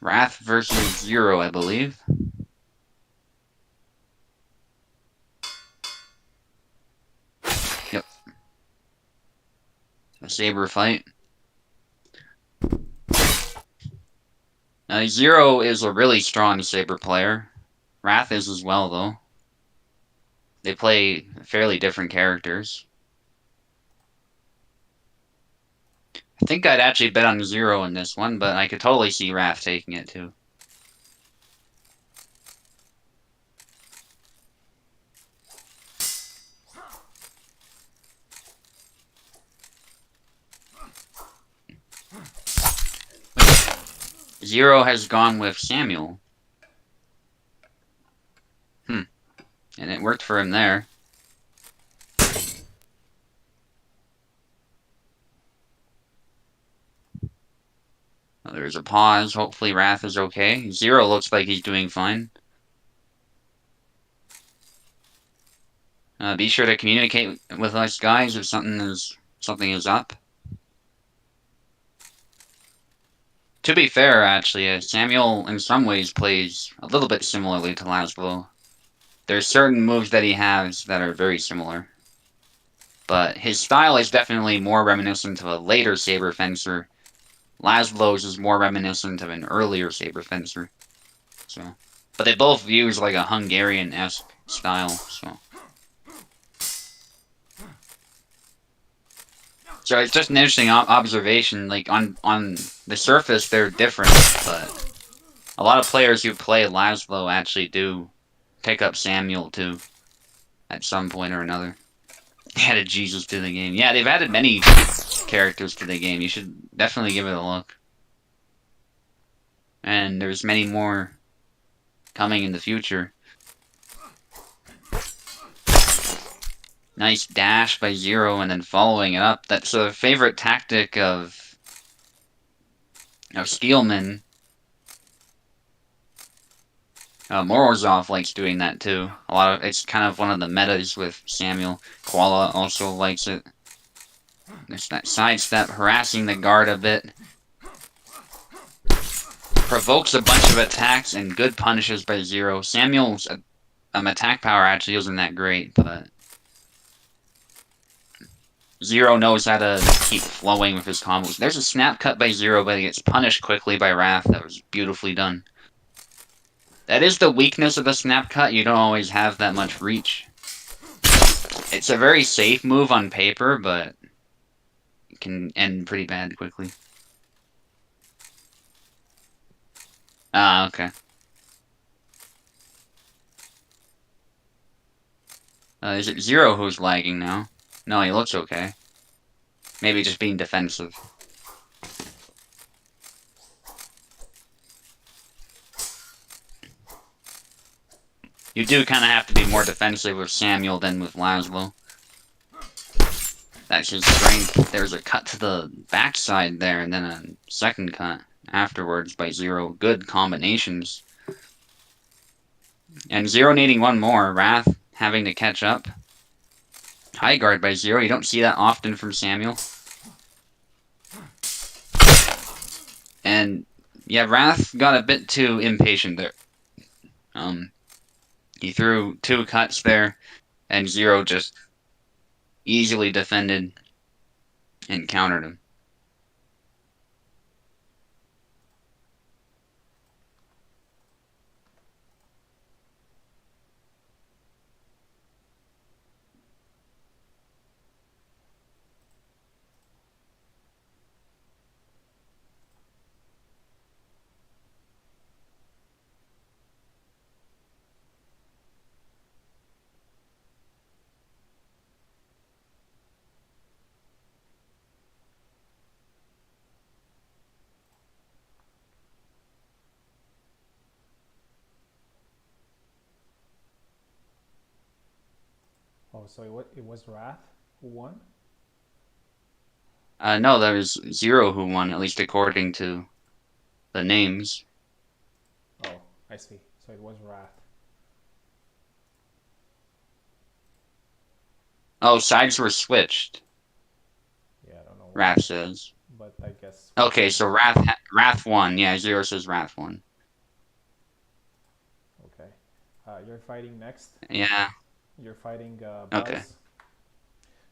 B: Wrath versus Zero, I believe. Yep. A Sabre fight. Zero is a really strong Sabre player. Wrath is as well, though. They play fairly different characters. I think I'd actually bet on Zero in this one, but I could totally see Wrath taking it, too. Zero has gone with Samuel. And it worked for him there. Well, there's a pause. Hopefully Wrath is okay. Zero looks like he's doing fine. Be sure to communicate with us, guys, if something is up. To be fair, actually, Samuel in some ways plays a little bit similarly to Laszlo. There's certain moves that he has that are very similar. But his style is definitely more reminiscent of a later Sabre fencer. Laszlo's is more reminiscent of an earlier Sabre fencer. So, but they both use like a Hungarian-esque style, so. So it's just an interesting observation, like on the surface they're different, but a lot of players who play Laszlo actually do pick up Samuel too, at some point or another. Added Jesus to the game. Yeah, they've added many characters to the game. You should definitely give it a look. And there's many more coming in the future. Nice dash by Zero and then following it up. That's a favorite tactic of Steelman. Morozov likes doing that too. It's kind of one of the metas with Samuel. Koala also likes it. There's that sidestep, harassing the guard a bit. Provokes a bunch of attacks and good punishes by Zero. Samuel's attack power actually isn't that great, but Zero knows how to keep flowing with his combos. There's a snap cut by Zero, but he gets punished quickly by Wrath. That was beautifully done. That is the weakness of the snap cut. You don't always have that much reach. It's a very safe move on paper, but it can end pretty bad quickly. Ah, okay. Is it Zero who's lagging now? No, he looks okay. Maybe just being defensive. You do kind of have to be more defensive with Samuel than with Laszlo. That's his strength. There's a cut to the backside there, and then a second cut. afterwards by Zero. Good combinations. And Zero needing one more. Wrath having to catch up. High guard by Zero. You don't see that often from Samuel. And yeah, Wrath got a bit too impatient there. He threw 2 cuts there, and Zero just easily defended and countered him.
A: Oh, so it was Wrath who won?
B: No, that was Zero who won, at least according to the names.
A: Oh, I see. So it was Wrath.
B: Oh, sides were switched,
A: Yeah, I don't know why,
B: Wrath says.
A: but I guess.
B: Okay, so Wrath won. Yeah, Zero says Wrath won.
A: Okay. You're fighting next.
B: Yeah,
A: You're fighting
B: okay.
A: Buzz.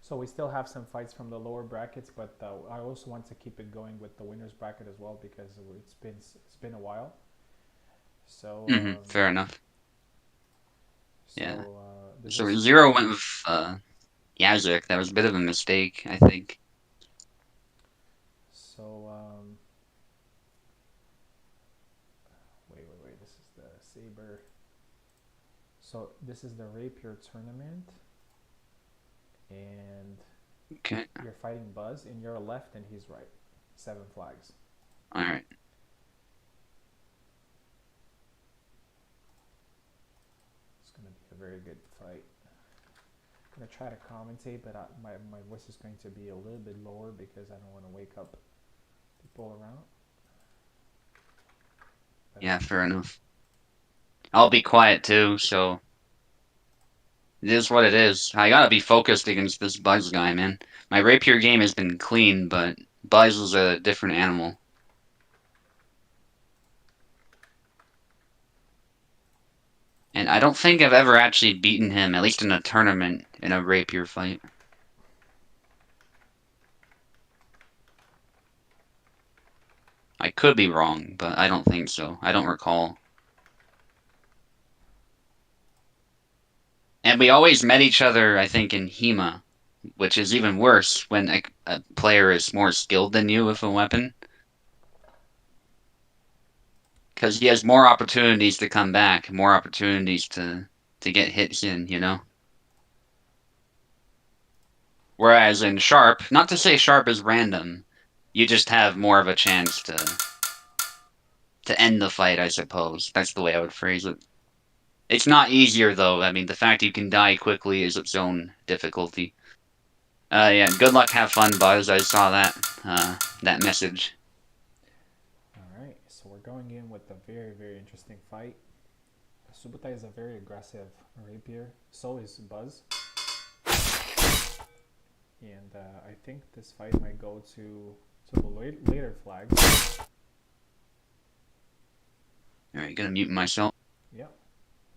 A: So we still have some fights from the lower brackets, but I also want to keep it going with the winners bracket as well because it's been a while. So
B: Fair enough.
A: so
B: Yeah.
A: this
B: So
A: is
B: Zero went with Yazek. That was a bit of a mistake, I think.
A: so wait. This is the Sabre. So this is the Rapier tournament, and
B: Okay.
A: you're fighting Buzz, and you're left and he's right. 7 flags.
B: All right.
A: It's gonna be a very good fight. I'm gonna try to commentate, but my voice is going to be a little bit lower because I don't want to wake up people around. But
B: Yeah, fair enough. I'll be quiet too, so it is what it is. I gotta be focused against this Buzz guy, man. My Rapier game has been clean, but Buzz is a different animal. And I don't think I've ever actually beaten him, at least in a tournament, in a Rapier fight. I could be wrong, but I don't think so. I don't recall. And we always met each other, I think, in HEMA, which is even worse when a player is more skilled than you with a weapon. Because he has more opportunities to come back, more opportunities to get hits in, you know? Whereas in Sharp, not to say Sharp is random, you just have more of a chance to end the fight, I suppose. That's the way I would phrase it. It's not easier though. I mean, the fact you can die quickly is its own difficulty. Yeah, good luck, have fun, Buzz. I saw that message.
A: all right, so we're going in with a very interesting fight. Subutai is a very aggressive Rapier. So is Buzz. And I think this fight might go to the later flags.
B: Alright, gonna mute myself.
A: Yeah,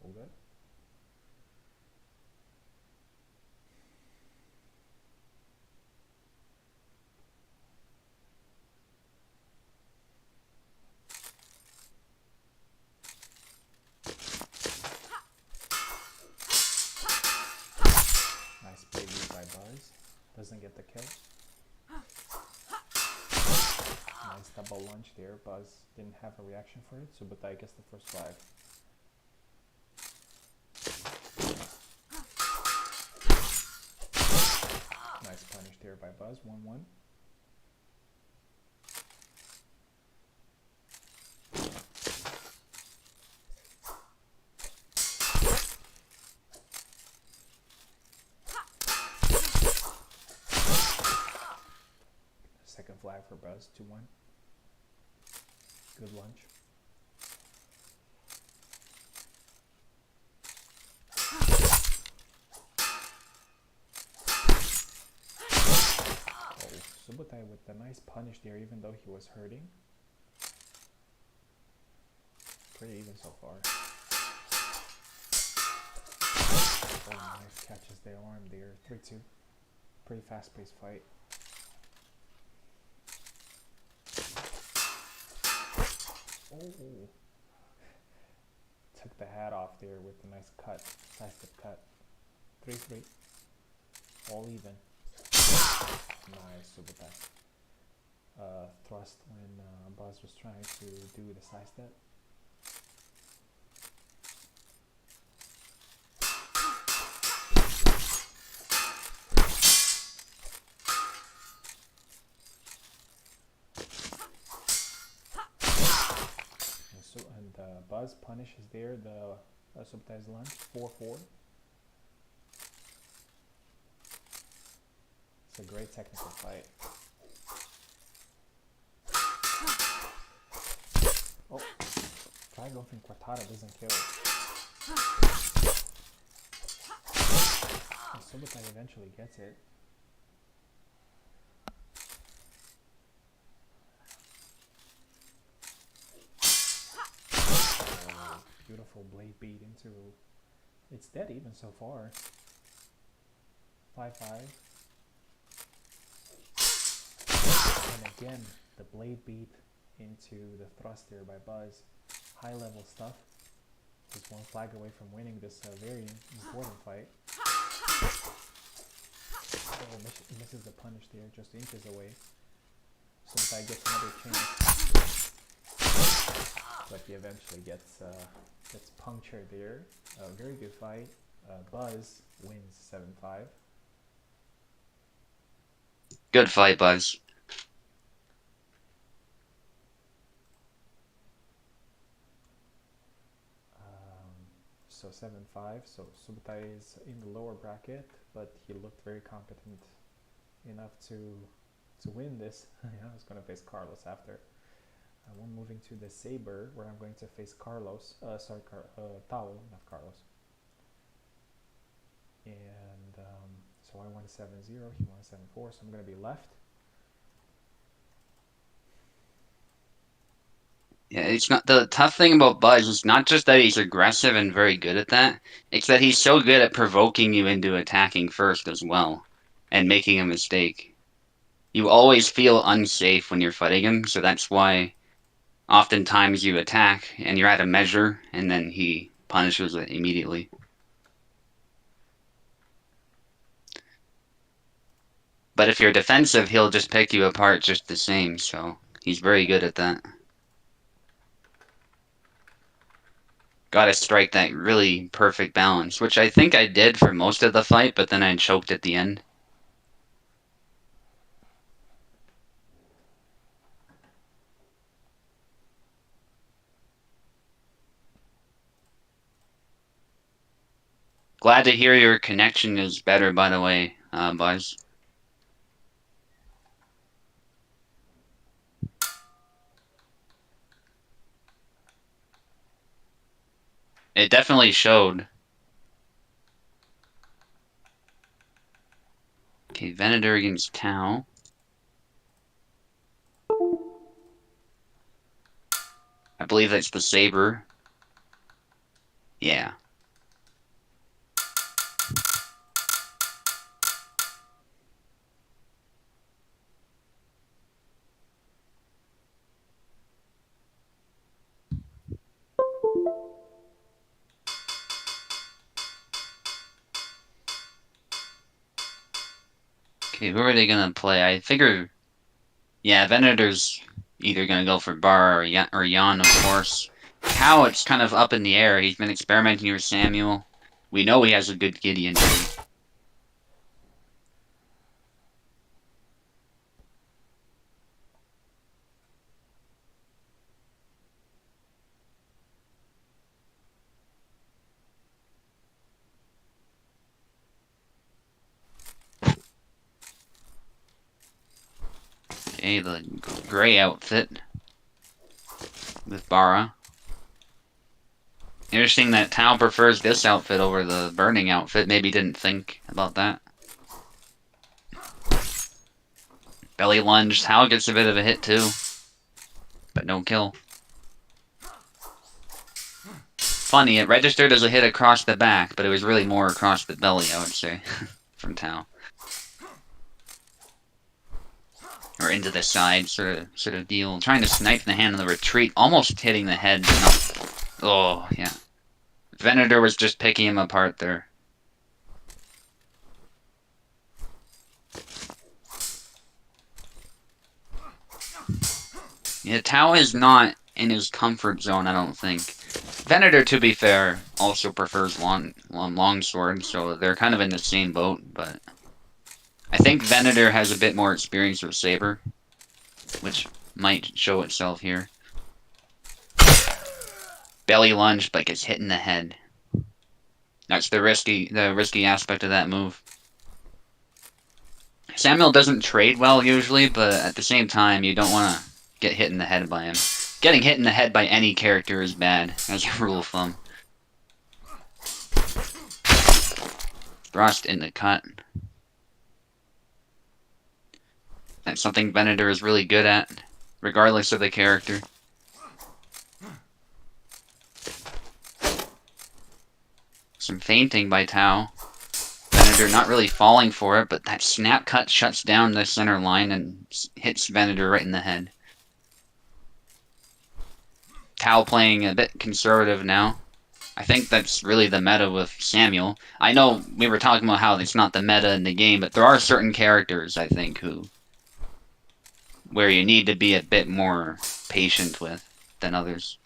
A: all good. Nice play by Buzz. Doesn't get the kill. Nice double lunge there. Buzz didn't have a reaction for it, so Subutai gets the first flag. Nice punish there by Buzz. 1-1. Second flag for Buzz. 2-1. Good lunge. Oh, Subotai with the nice punish there, even though he was hurting. Pretty even so far. Oh, nice catches the arm there. 3-2. Pretty fast-paced fight. Oh, took the hat off there with a nice cut, side-step cut. 3-3. All even. Nice, Subotai. Thrust when Buzz was trying to do the side step. And Buzz punishes there the Subotai's lunge. 4-4. It's a great technical fight. Oh, try going from Quattada doesn't kill. And Subotai eventually gets it. Oh, beautiful blade beat into. It's dead even so far. 5-5. And again, the blade beat into the thrust there by Buzz. High level stuff. Just one flag away from winning this very important fight. Oh, misses the punish there, just inches away. Subotai gets another chance. But he eventually gets punctured there. A very good fight. Buzz wins 7-5.
B: Good fight, Buzz.
A: So 7-5. So Subotai is in the lower bracket, but he looked very competent enough to win this. I was going to face Carlos after. We're moving to the Sabre, where I'm going to face Carlos. Tao, not Carlos. And so I won 7-0. He won 7-4. So I'm going to be left.
B: Yeah, it's not the tough thing about Buzz is not just that he's aggressive and very good at that. It's that he's so good at provoking you into attacking first as well and making a mistake. You always feel unsafe when you're fighting him, so that's why oftentimes you attack and you're at a measure and then he punishes it immediately. But if you're defensive, he'll just pick you apart just the same, so he's very good at that. Gotta strike that really perfect balance, which I think I did for most of the fight, but then I choked at the end. Glad to hear your connection is better, by the way, Buzz. It definitely showed. Okay, Venator against Tau. I believe that's the Sabre. Yeah. Okay, who are they gonna play? I figure, yeah, Venator's either gonna go for Bar or Jan, of course. Tau, it's kind of up in the air. He's been experimenting with Samuel. We know he has a good Gideon team. Okay, the gray outfit. with Bara. Interesting that Tao prefers this outfit over the burning outfit. Maybe didn't think about that. Belly lunge. Tao gets a bit of a hit too, but no kill. Funny, it registered as a hit across the back, but it was really more across the belly, I would say, from Tao. Or into the side, sort of deal. Trying to snipe the hand in the retreat, almost hitting the head, but not. Oh, yeah. Venator was just picking him apart there. Yeah, Tao is not in his comfort zone, I don't think. Venator, to be fair, also prefers longsword, so they're kind of in the same boat, but I think Venator has a bit more experience with Sabre, which might show itself here. Belly lunge, but gets hit in the head. That's the risky aspect of that move. Samuel doesn't trade well usually, but at the same time, you don't want to get hit in the head by him. Getting hit in the head by any character is bad, as a rule of thumb. Thrust in the cut. That's something Venator is really good at, regardless of the character. Some feinting by Tao. Venator not really falling for it, but that snap cut shuts down the center line and hits Venator right in the head. Tao playing a bit conservative now. I think that's really the meta with Samuel. I know we were talking about how it's not the meta in the game, but there are certain characters, I think, where you need to be a bit more patient with than others.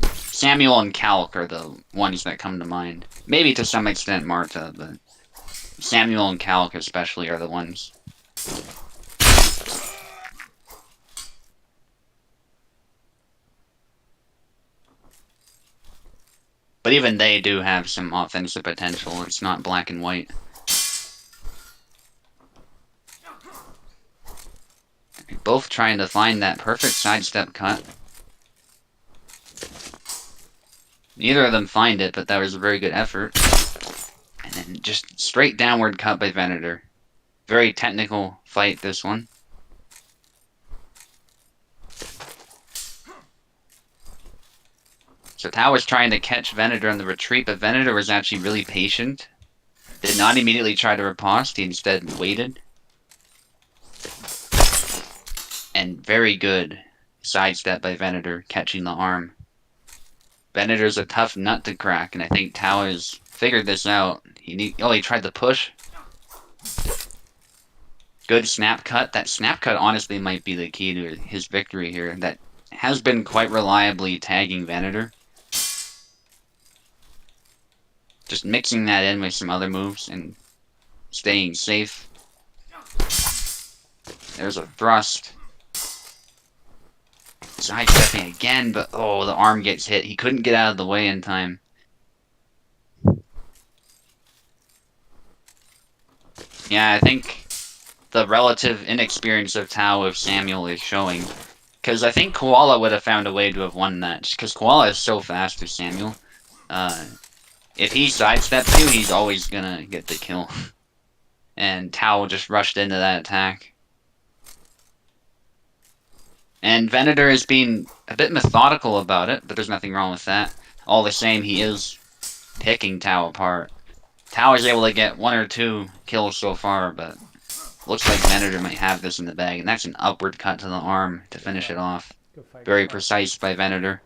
B: Samuel and Calc are the ones that come to mind. Maybe to some extent Marta, but Samuel and Calc especially are the ones. But even they do have some offensive potential. It's not black and white. Both trying to find that perfect sidestep cut. Neither of them find it, but that was a very good effort. And then just straight downward cut by Venator. Very technical fight, this one. So Tao was trying to catch Venator on the retreat, but Venator was actually really patient. Did not immediately try to riposte, he instead waited. And very good sidestep by Venator, catching the arm. Venator's a tough nut to crack, and I think Tao has figured this out. He tried to push. Good snap cut. That snap cut honestly might be the key to his victory here. That has been quite reliably tagging Venator. Just mixing that in with some other moves and staying safe. There's a thrust. Sidestepping again, but oh, the arm gets hit. He couldn't get out of the way in time. Yeah, I think the relative inexperience of Tao with Samuel is showing. Because I think Koala would have found a way to have won that. Because Koala is so fast with Samuel. If he sidesteps you, he's always gonna get the kill. And Tao just rushed into that attack. And Venator is being a bit methodical about it, but there's nothing wrong with that. All the same, he is picking Tao apart. Tao is able to get 1 or 2 kills so far, but looks like Venator might have this in the bag. And that's an upward cut to the arm to finish it off. Very precise by Venator.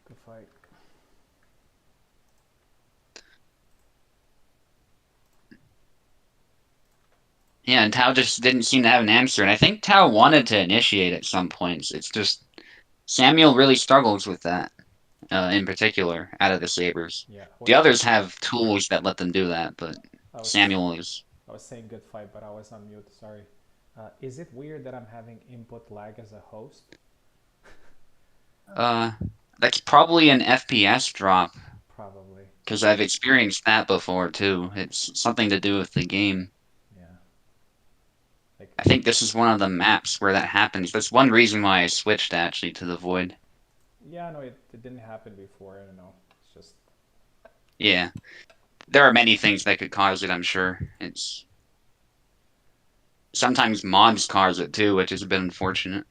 A: Good fight.
B: Yeah, and Tao just didn't seem to have an answer. And I think Tao wanted to initiate at some points. It's just Samuel really struggles with that, in particular, out of the Sabres.
A: Yeah.
B: The others have tools that let them do that, but Samuel is...
A: I was saying good fight, but I was on mute, sorry. Is it weird that I'm having input lag as a host?
B: That's probably an FPS drop.
A: Probably.
B: Because I've experienced that before, too. It's something to do with the game.
A: Yeah. Like,
B: I think this is one of the maps where that happens. That's one reason why I switched actually to the Void.
A: Yeah, no, it didn't happen before. I don't know. It's just
B: Yeah. There are many things that could cause it, I'm sure. It's sometimes mods cause it too, which is a bit unfortunate.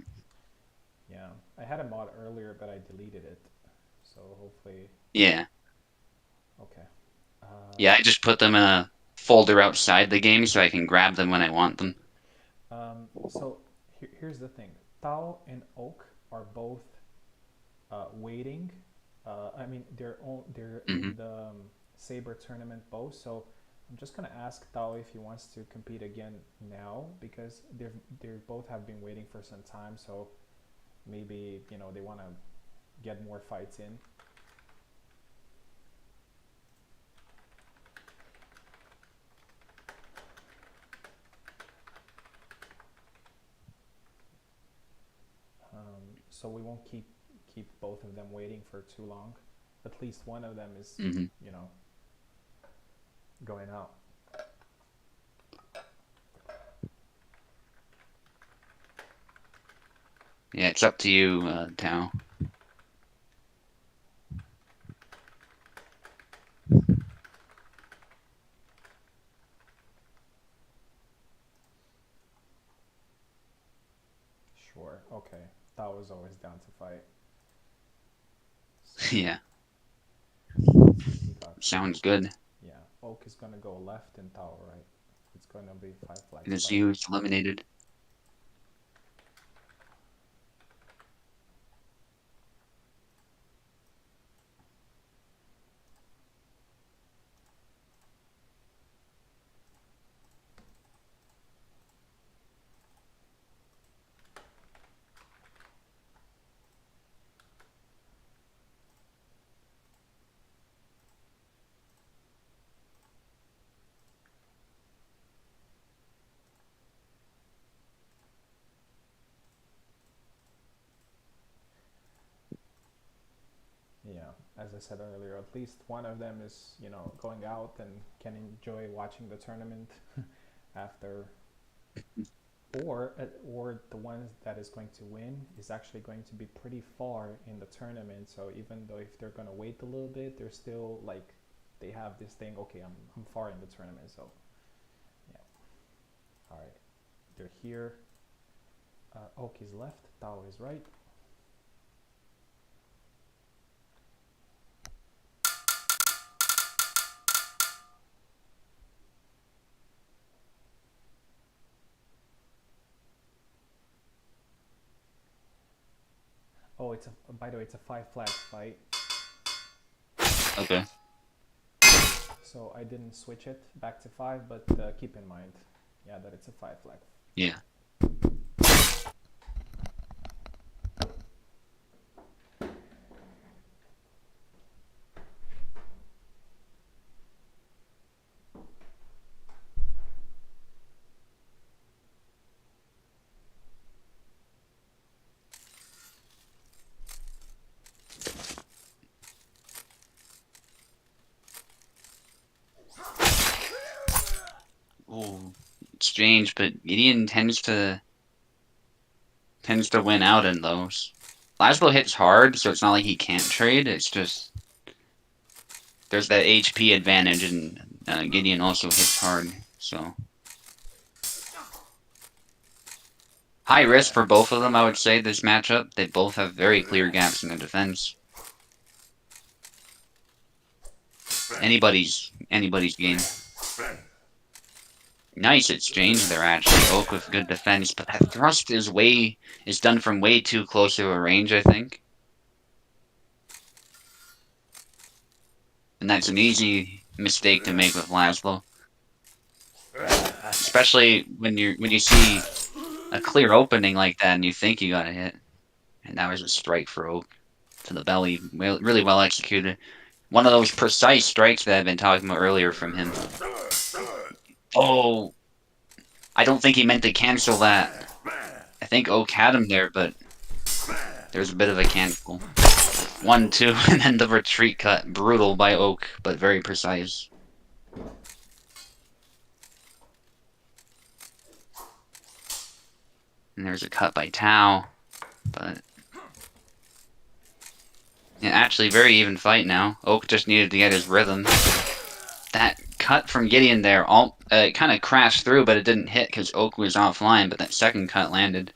A: yeah. I had a mod earlier, but I deleted it. So hopefully,
B: Yeah.
A: okay.
B: Yeah, I just put them in a folder outside the game so I can grab them when I want them.
A: So here's the thing. Tau and Oak are both waiting. I mean, they're
B: Hmm.
A: in the Sabre tournament both. So I'm just gonna ask Tao if he wants to compete again now because they both have been waiting for some time. So maybe they want to get more fights in. So we won't keep both of them waiting for too long. At least one of them is
B: Hmm.
A: you know going out.
B: Yeah, it's up to you, Tao.
A: Sure. Okay. Tao is always down to fight. So
B: Yeah,
A: let's see. He got
B: sounds good.
A: yeah. Oak is gonna go left and Tao right. It's gonna be five flags
B: Let's see
A: fight.
B: who's eliminated.
A: Yeah. As I said earlier, at least one of them is going out and can enjoy watching the tournament after or the one that is going to win is actually going to be pretty far in the tournament. So even though if they're gonna wait a little bit, they're still like they have this thing. Okay, I'm far in the tournament, so yeah. All right, they're here. Oak is left, Tao is right. Oh, it's a by the way, it's a five flags fight.
B: Okay.
A: So I didn't switch it back to five, but keep in mind, yeah, that it's a five flag.
B: Yeah. Oh, strange, but Gideon tends to win out in those. Laszlo hits hard, so it's not like he can't trade. It's just there's that HP advantage, and Gideon also hits hard. So high risk for both of them, I would say, this matchup. They both have very clear gaps in their defense. Anybody's game. Nice exchange there, actually. Oak with good defense, but that thrust is done from way too close to a range, I think. And that's an easy mistake to make with Laszlo. Especially when you see a clear opening like that and you think you got a hit. And that was a strike for Oak to the belly. Really well executed. One of those precise strikes that I've been talking about earlier from him. Oh, I don't think he meant to cancel that. I think Oak had him there, but there's a bit of a cancel. 1-2, and then the retreat cut. Brutal by Oak, but very precise. And there's a cut by Tao, but yeah, actually very even fight now. Oak just needed to get his rhythm. That cut from Gideon there, it kind of crashed through, but it didn't hit because Oak was offline, but that second cut landed.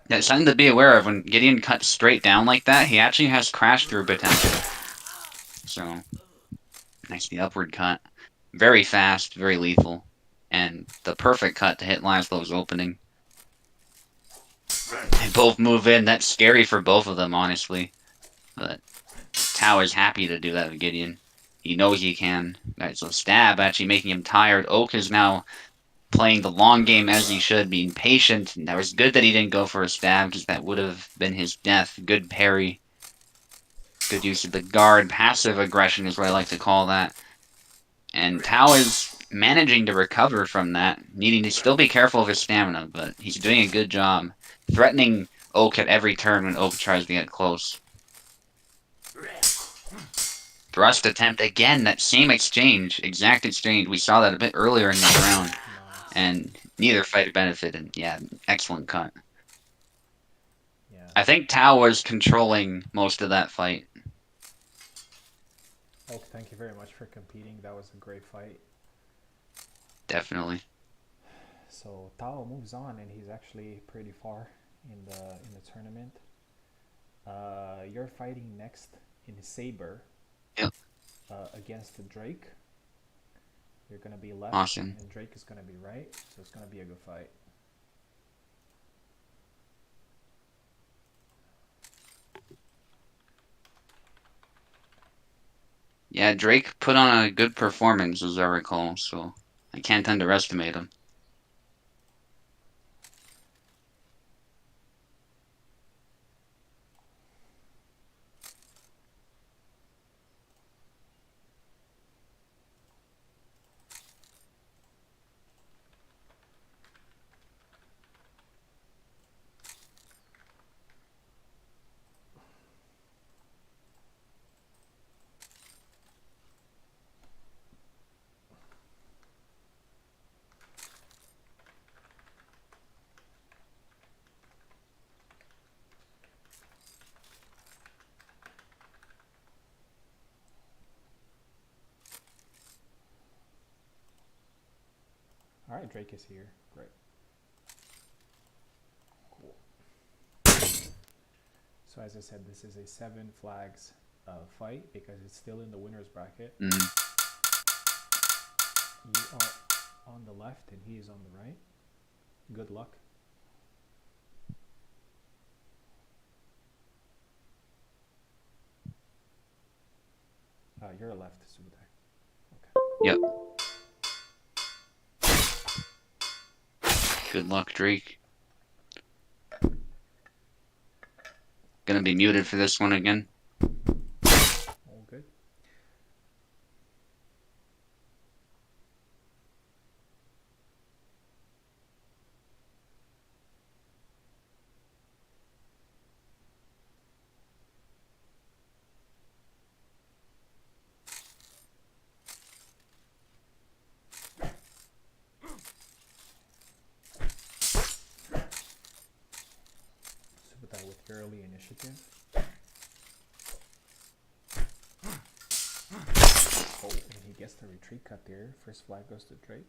B: That's something to be aware of. When Gideon cuts straight down like that, he actually has crash through potential. So, nice the upward cut. Very fast, very lethal. And the perfect cut to hit Laszlo's opening. They both move in. That's scary for both of them, honestly. But Tao is happy to do that with Gideon. He knows he can. Alright, so stab actually making him tired. Oak is now playing the long game as he should, being patient. And that was good that he didn't go for a stab, because that would have been his death. Good parry. Good use of the guard. Passive aggression is what I like to call that. And Tao is managing to recover from that, needing to still be careful of his stamina, but he's doing a good job. Threatening Oak at every turn when Oak tries to get close. Thrust attempt again, that same exchange, exact exchange. We saw that a bit earlier in the round. And neither fighter benefited. Yeah, excellent cut.
A: Yeah.
B: I think Tao was controlling most of that fight.
A: Oak, thank you very much for competing. That was a great fight.
B: Definitely.
A: So Tao moves on, and he's actually pretty far in the tournament. You're fighting next in Sabre.
B: Yep.
A: Against Drake. You're gonna be left,
B: Awesome.
A: and Drake is gonna be right. So it's gonna be a good fight.
B: Yeah, Drake put on a good performance, as I recall, so I can't underestimate him.
A: All right, Drake is here. Great. Cool. So as I said, this is a 7 flags fight because it's still in the winner's bracket.
B: Mm.
A: You are on the left and he is on the right. Good luck. You're left, Subutai.
B: Okay. Yep. Good luck, Drake. Gonna be muted for this one again.
A: All good. Subutai with your early initiative. Oh, and he gets the retreat cut there. First flag goes to Drake.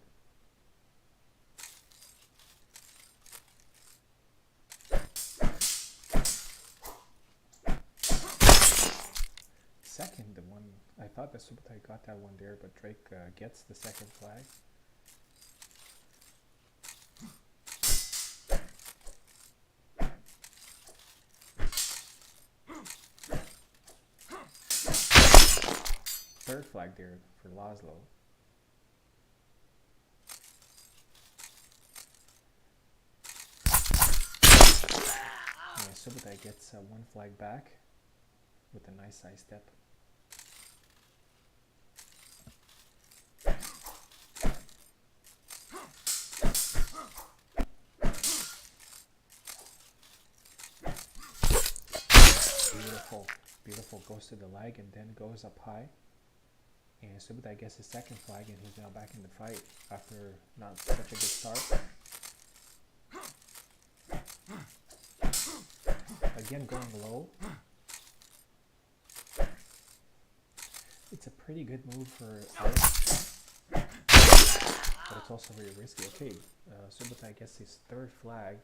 A: Second, the one I thought that Subutai got that one there, but Drake gets the second flag. Third flag there for Laszlo. Yeah, Subutai gets one flag back with a nice side step. Beautiful, beautiful. Goes to the leg and then goes up high. And Subutai gets his second flag and he's now back in the fight after not such a good start. again going low. It's a pretty good move for Alex, but it's also very risky. Okay, Subotai gets his third flag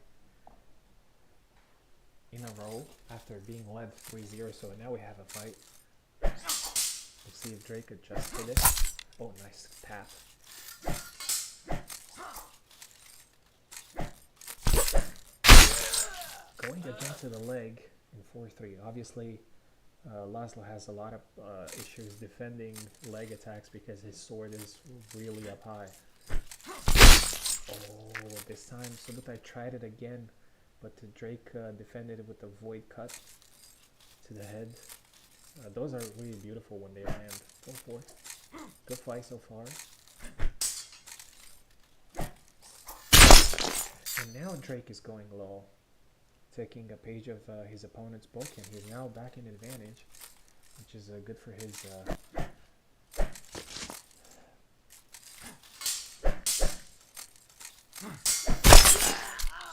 A: in a row after being led 3-0, so now we have a fight. We'll see if Drake adjusts to this. Oh, nice tap. Going again to the leg in 4-3. Obviously, Laszlo has a lot of issues defending leg attacks because his sword is really up high. Oh, this time Subotai tried it again, but Drake defended it with a void cut to the head. Those are really beautiful when they land. 4-4. Good fight so far. And now Drake is going low, taking a page of his opponent's book, and he's now back in advantage, which is good for his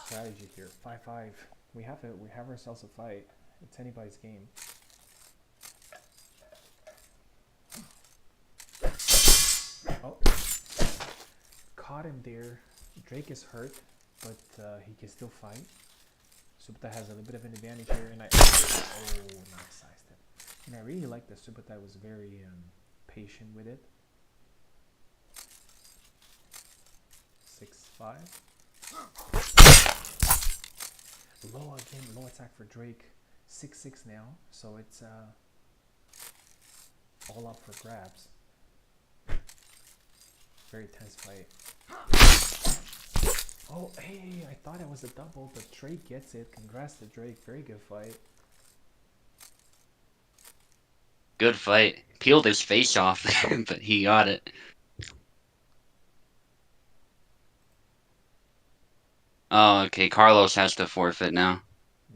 A: strategy here. 5-5. We have ourselves a fight. It's anybody's game. Oh, caught him there. Drake is hurt, but he can still fight. Subotai has a little bit of an advantage here, and nice sidestep. And I really like that Subotai was very patient with it. 6-5. Low again, low attack for Drake. 6-6 now, so it's all up for grabs. Very tense fight. Oh, hey, I thought it was a double, but Drake gets it. Congrats to Drake. Very good fight.
B: Good fight. Peeled his face off, but he got it. Oh, okay. Carlos has to forfeit now.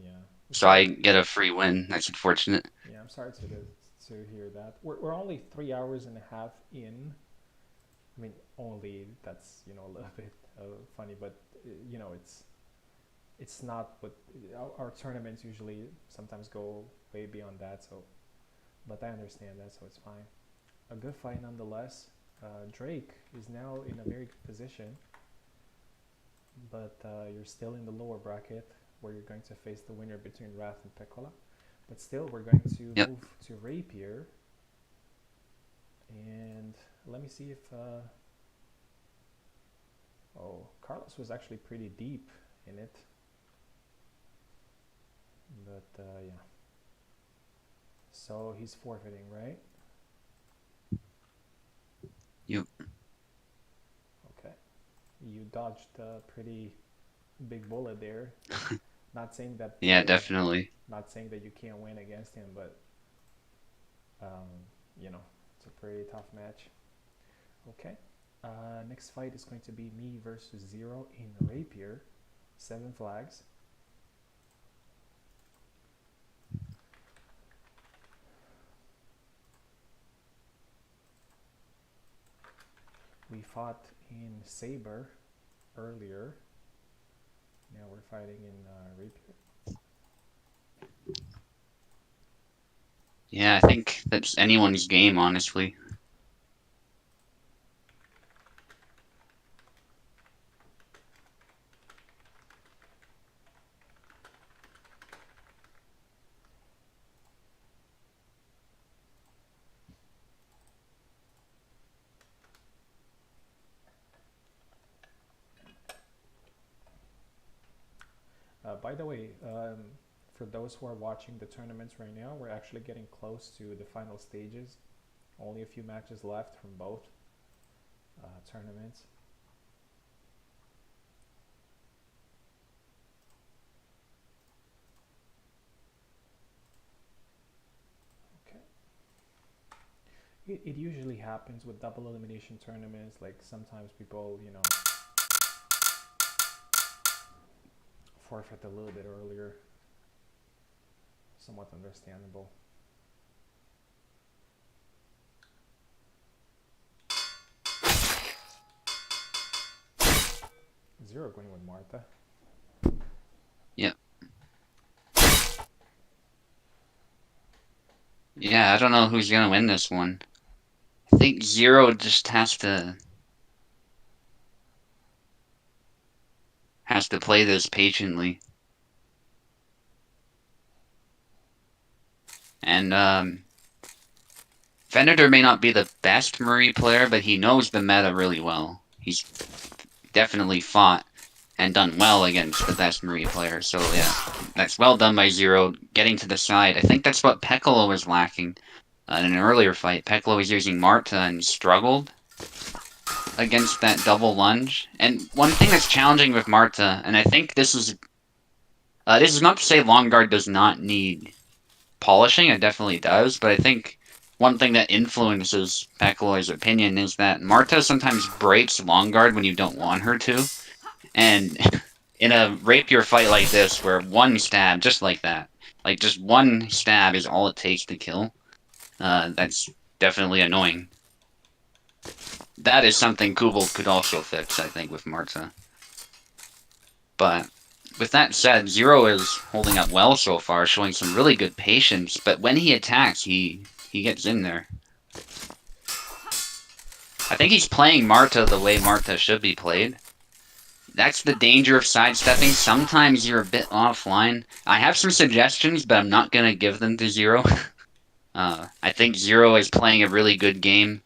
A: Yeah.
B: So I get a free win. That's unfortunate.
A: Yeah, I'm sorry to hear that. We're only 3 hours and a half in. I mean, only, that's, a little bit funny, but it's not what our tournaments usually sometimes go way beyond that. So, but I understand that, so it's fine. A good fight nonetheless. Drake is now in a very good position, but you're still in the lower bracket where you're going to face the winner between Wrath and Peccola. But still, we're going to move to Rapier, and let me see if Carlos was actually pretty deep in it, but yeah, so he's forfeiting, right?
B: Yep.
A: Okay, you dodged a pretty big bullet there. Not saying that
B: Yeah, definitely.
A: not saying that you can't win against him, but it's a pretty tough match. Okay. Next fight is going to be me versus Zero in Rapier. 7 flags. We fought in Sabre earlier. Now we're fighting in Rapier.
B: Yeah, I think that's anyone's game, honestly.
A: By the way, for those who are watching the tournaments right now, we're actually getting close to the final stages. Only a few matches left from both tournaments. Okay. It usually happens with double elimination tournaments. Like sometimes people, forfeit a little bit earlier. Somewhat understandable. Zero going with Martha.
B: Yep. Yeah, I don't know who's gonna win this one. I think Zero just has to play this patiently. And Venator may not be the best Marie player, but he knows the meta really well. He's definitely fought and done well against the best Marie player. So yeah, that's well done by Zero, getting to the side. I think that's what Piccolo was lacking in an earlier fight. Piccolo was using Marta and struggled against that double lunge. And one thing that's challenging with Marta, and I think this is not to say Long Guard does not need polishing, it definitely does, but I think one thing that influences Piccolo's opinion is that Marta sometimes breaks Long Guard when you don't want her to. And in a rapier fight like this, where one stab, just like that, like just one stab is all it takes to kill, that's definitely annoying. That is something Kubel could also fix, I think, with Marta. But with that said, Zero is holding up well so far, showing some really good patience, but when he attacks, he gets in there. I think he's playing Marta the way Marta should be played. That's the danger of sidestepping. Sometimes you're a bit offline. I have some suggestions, but I'm not going to give them to Zero. I think Zero is playing a really good game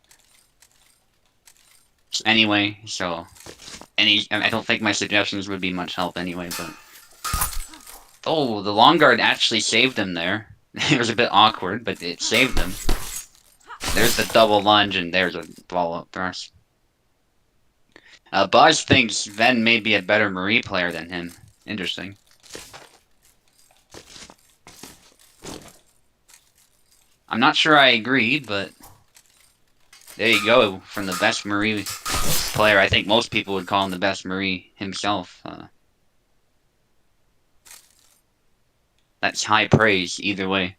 B: anyway, so I don't think my suggestions would be much help anyway, but... Oh, the Long Guard actually saved him there. It was a bit awkward, but it saved him. There's the double lunge, and there's a follow-up thrust. Buzz thinks Ven may be a better Marie player than him. Interesting. I'm not sure I agree, but there you go. From the best Marie player, I think most people would call him the best Marie himself. That's high praise either way.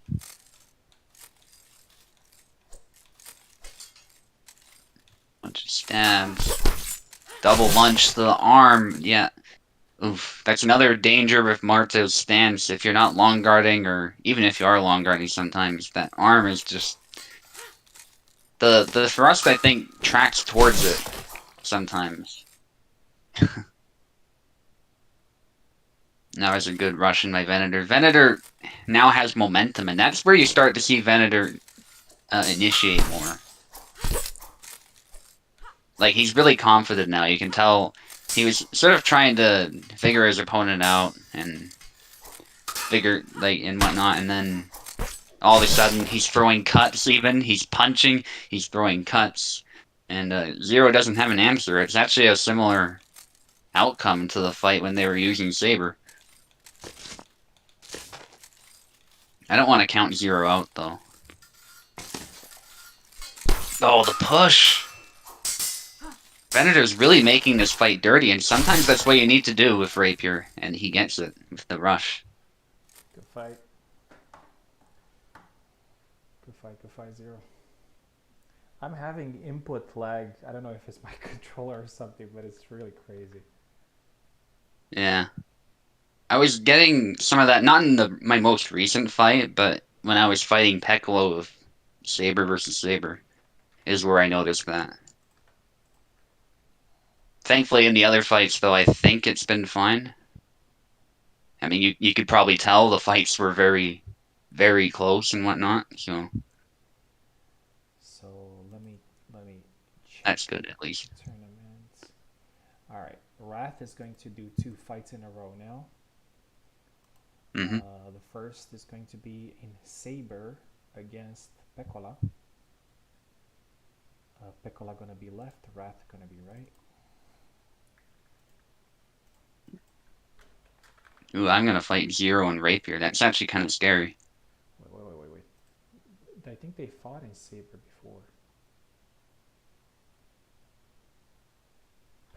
B: Bunch of stabs. Double lunge to the arm. Yeah. Oof. That's another danger with Marta's stance. If you're not long guarding, or even if you are long guarding sometimes, that arm is just... The thrust, I think, tracks towards it sometimes. That was a good Russian by Venator. Venator now has momentum, and that's where you start to see Venator initiate more. Like, he's really confident now. You can tell he was sort of trying to figure his opponent out and figure, like, and whatnot, and then all of a sudden he's throwing cuts even. He's punching, he's throwing cuts, and Zero doesn't have an answer. It's actually a similar outcome to the fight when they were using Sabre. I don't want to count Zero out, though. Oh, the push! Venator's really making this fight dirty, and sometimes that's what you need to do with Rapier, and he gets it with the rush.
A: Good fight. Good fight, Zero. I'm having input lag. I don't know if it's my controller or something, but it's really crazy.
B: Yeah. I was getting some of that, not in my most recent fight, but when I was fighting Piccolo with Sabre versus Sabre, is where I noticed that. Thankfully, in the other fights, though, I think it's been fine. I mean, you could probably tell the fights were very, very close and whatnot, so
A: So let me check
B: that's good at least.
A: tournaments. All right, Wrath is going to do 2 fights in a row now.
B: Hmm.
A: The first is going to be in Sabre against Pekola. Pekola gonna be left, Wrath gonna be right.
B: Ooh, I'm gonna fight Zero and Rapier. That's actually kind of scary.
A: Wait. I think they fought in Sabre before.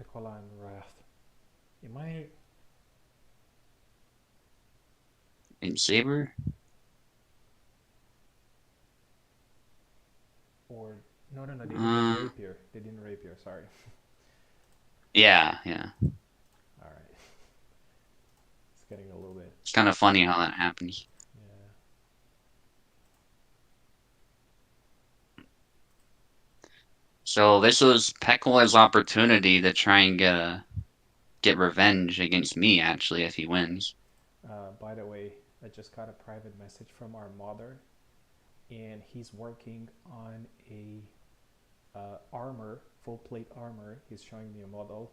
A: Pekola and Wrath. Am I?
B: In Sabre?
A: Or no, they didn't
B: Uh,
A: Rapier. They didn't Rapier. Sorry.
B: yeah.
A: All right. It's getting a little bit.
B: It's kind of funny how that happens.
A: Yeah.
B: So this was Pekola's opportunity to try and get revenge against me, actually, if he wins.
A: By the way, I just got a private message from our modder, and he's working on a armor, full plate armor. He's showing me a model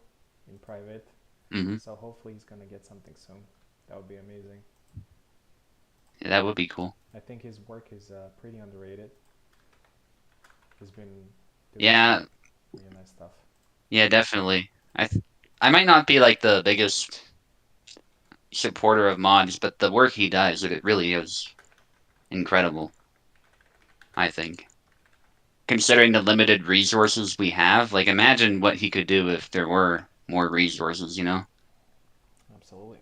A: in private,
B: Hmm.
A: so hopefully he's gonna get something soon. That would be amazing.
B: Yeah, that would be cool.
A: I think his work is pretty underrated. He's been doing some
B: Yeah,
A: really nice stuff.
B: yeah, definitely. I might not be like the biggest supporter of mods, but the work he does, it really is incredible, I think. Considering the limited resources we have, like imagine what he could do if there were more resources, you know?
A: Absolutely.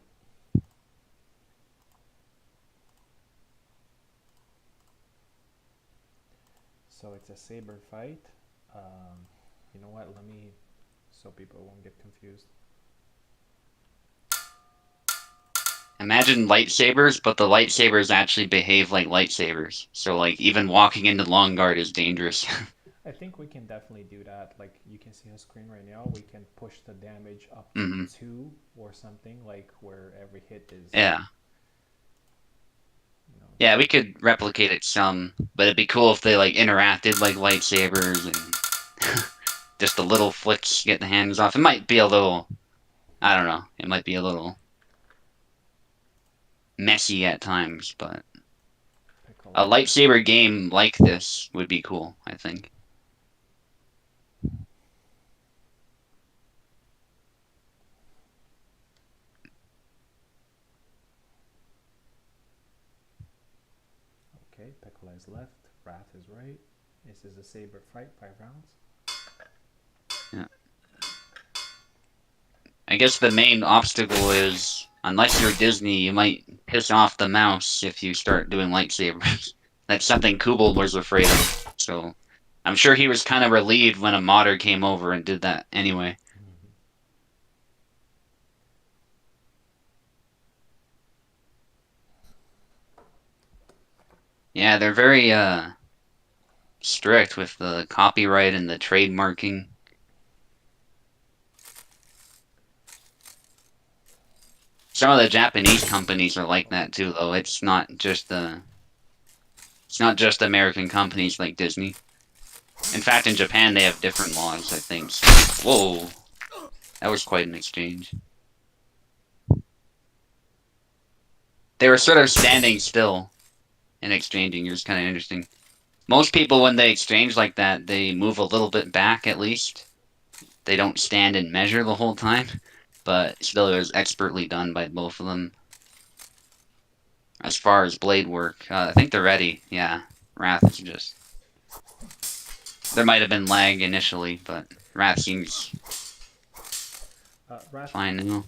A: So it's a saber fight. You know what? Let me, so people won't get confused.
B: Imagine lightsabers, but the lightsabers actually behave like lightsabers. So like even walking into long guard is dangerous.
A: I think we can definitely do that. Like you can see on screen right now, we can push the damage up to
B: Hmm.
A: 2 or something, like where every hit is,
B: Yeah.
A: you know.
B: Yeah, we could replicate it some, but it'd be cool if they like interacted like lightsabers and just the little flicks get the hands off. It might be a little, I don't know, it might be a little messy at times, but a
A: Piccolo.
B: lightsaber game like this would be cool, I think.
A: Okay, Piccolo is left, Wrath is right. This is a saber fight, 5 rounds.
B: Yeah. I guess the main obstacle is, unless you're Disney, you might piss off the mouse if you start doing lightsabers. That's something Kubel was afraid of, so I'm sure he was kind of relieved when a modder came over and did that anyway.
A: Mm-hmm.
B: Yeah, they're very strict with the copyright and the trademarking. Some of the Japanese companies are like that too, though. It's not just American companies like Disney. In fact, in Japan they have different laws, I think. So, whoa, that was quite an exchange. They were sort of standing still and exchanging. It was kind of interesting. Most people, when they exchange like that, they move a little bit back at least. They don't stand and measure the whole time, but still, it was expertly done by both of them. As far as blade work, I think they're ready. Yeah, Wrath is just. There might have been lag initially, but Wrath seems
A: Wrath,
B: fine now.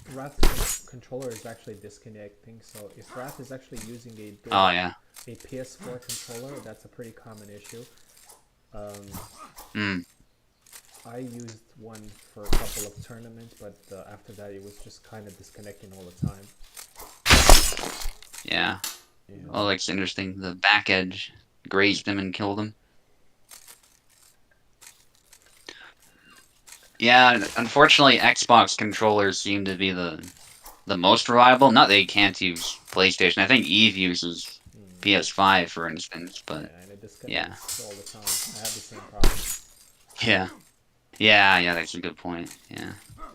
A: controller is actually disconnecting. So if Wrath is actually using a good
B: Oh yeah.
A: a PS4 controller, that's a pretty common issue. Um,
B: Hmm.
A: I used one for a couple of tournaments, but after that, it was just kind of disconnecting all the time.
B: Yeah.
A: And
B: Oh, that's interesting. The back edge grazed him and killed him. Yeah, unfortunately, Xbox controllers seem to be the most reliable. Not that you can't use PlayStation. I think Eve uses PS5, for instance, but
A: yeah, and it
B: yeah.
A: disconnects all the time. I have the same problem.
B: Yeah. Yeah, that's a good point. Yeah.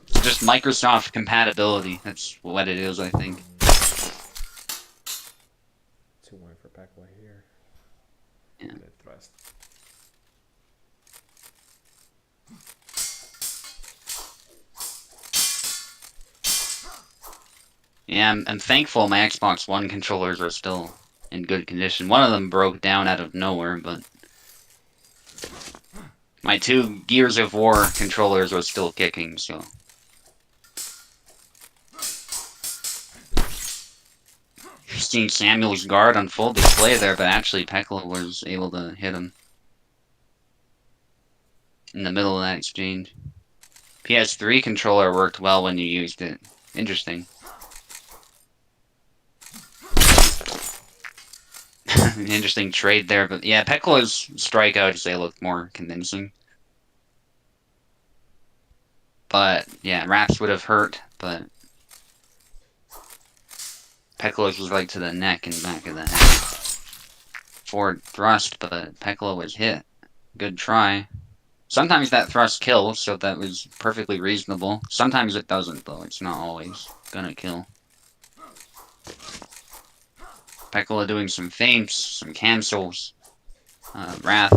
B: It's just Microsoft compatibility. That's what it is, I think.
A: 2-1 for Pekla here.
B: Yeah.
A: Good thrust.
B: Yeah, I'm thankful my Xbox One controllers are still in good condition. One of them broke down out of nowhere, but my two Gears of War controllers are still kicking, so. Seeing Samuel's guard on full display there, but actually Pekla was able to hit him in the middle of that exchange. PS3 controller worked well when you used it. Interesting. An interesting trade there, but yeah, Pekla's strikeouts, they look more convincing. But yeah, Wraths would have hurt, but Peklo's was like to the neck and back of the head. Forward thrust, but Peklo was hit. Good try. Sometimes that thrust kills, so that was perfectly reasonable. Sometimes it doesn't, though. It's not always gonna kill. Peklo doing some feints, some cancels. Wrath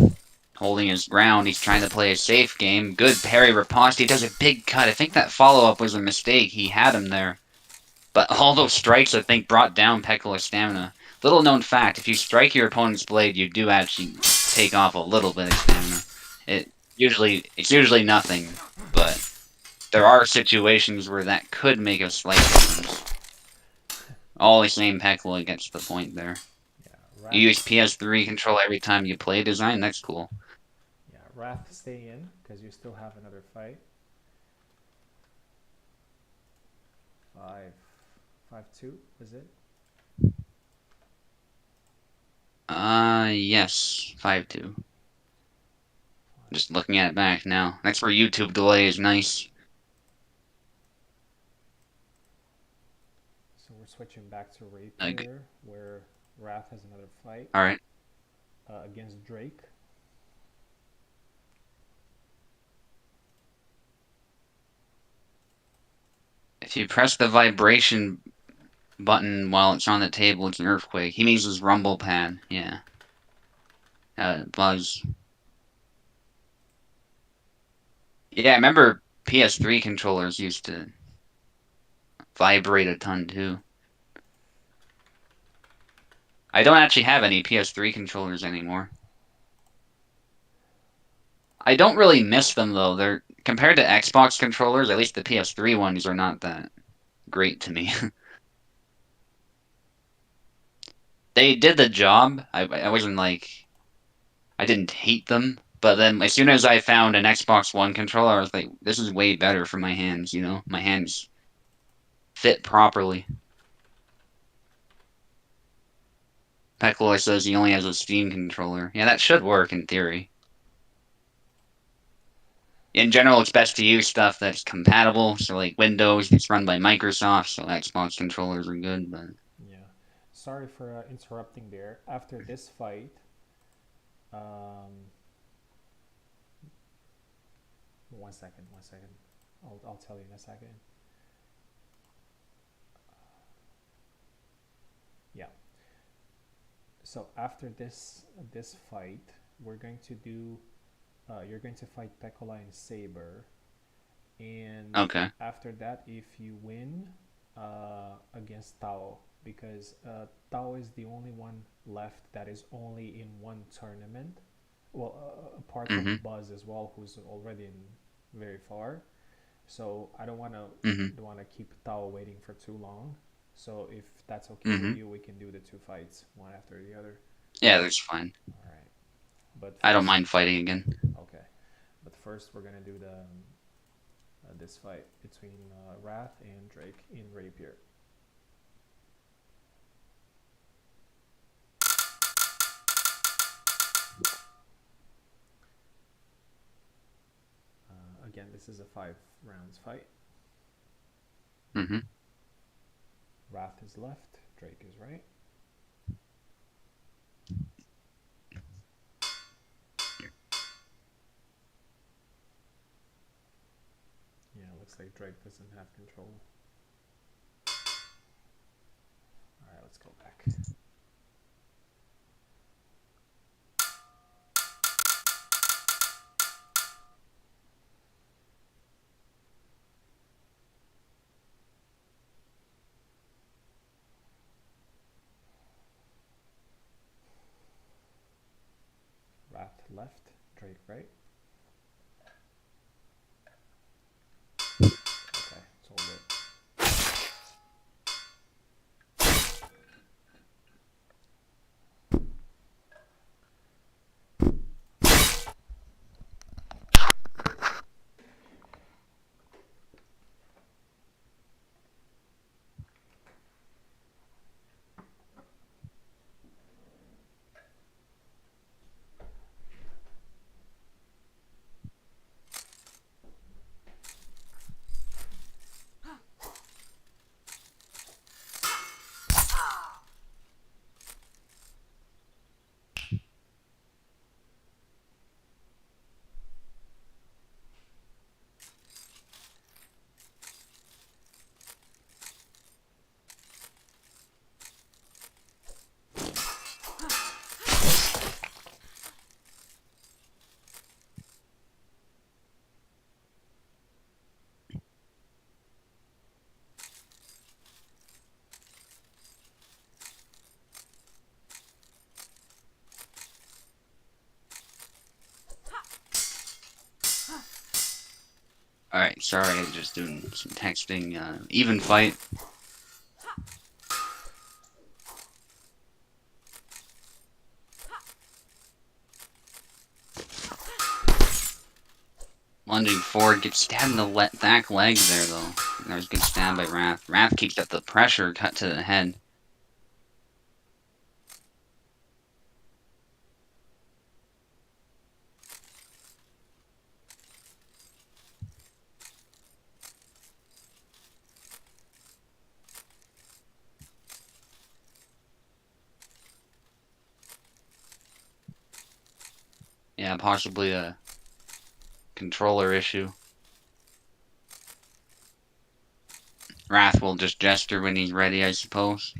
B: holding his ground. He's trying to play a safe game. Good parry riposte. He does a big cut. I think that follow-up was a mistake. He had him there. But all those strikes, I think, brought down Peklo's stamina. Little known fact, if you strike your opponent's blade, you do actually take off a little bit of stamina. It's usually nothing, but there are situations where that could make a slight difference. All the same, Peklo gets the point there.
A: Yeah,
B: You use PS3 control every time you play design? That's cool.
A: Yeah, Wrath, stay in, because you still have another fight. 5-2, is it?
B: Yes. 5-2. Just looking at it back now. That's where YouTube delay is nice.
A: So we're switching back to Rapier, where Wrath has another fight
B: Alright.
A: Against Drake.
B: If you press the vibration button while it's on the table, it's an earthquake. He means his rumble pad. Yeah. Buzz. Yeah, I remember PS3 controllers used to vibrate a ton too. I don't actually have any PS3 controllers anymore. I don't really miss them though. They're compared to Xbox controllers, at least the PS3 ones are not that great to me. They did the job. I wasn't like I didn't hate them, but then as soon as I found an Xbox One controller, I was like, this is way better for my hands, you know? My hands fit properly. Pekloy says he only has a Steam controller. Yeah, that should work in theory. In general, it's best to use stuff that's compatible. So, like Windows, it's run by Microsoft, so Xbox controllers are good. But
A: Yeah. Sorry for interrupting there. After this fight, um, one second, one second. I'll tell you in a second. Yeah. So after this fight, we're going to do. You're going to fight Pekola and Sabre, and
B: okay,
A: after that, if you win against Tao, because Tao is the only one left that is only in one tournament. Well, apart from
B: mm-hmm,
A: Buzz as well, who's already in very far. So I
B: mm-hmm,
A: don't want to keep Tao waiting for too long. So if that's okay with
B: mm-hmm.
A: you, we can do the two fights one after the other.
B: Yeah, that's fine.
A: All right. But
B: I don't
A: first,
B: mind fighting again.
A: okay. But first, we're gonna do the this fight between Wrath and Drake in Rapier. Again, this is a 5 rounds fight.
B: Mm-hmm.
A: Wrath is left, Drake is right. Yeah, looks like Drake doesn't have control. All right, let's go back. Wrath left, Drake right. Okay, it's all good.
B: Alright, sorry, I'm just doing some texting. Even fight. Lunging forward, gets stabbed in the back leg there, though. There's a good stab by Wrath. Wrath keeps up the pressure, cut to the head. Yeah, possibly a controller issue. Wrath will just gesture when he's ready, I suppose.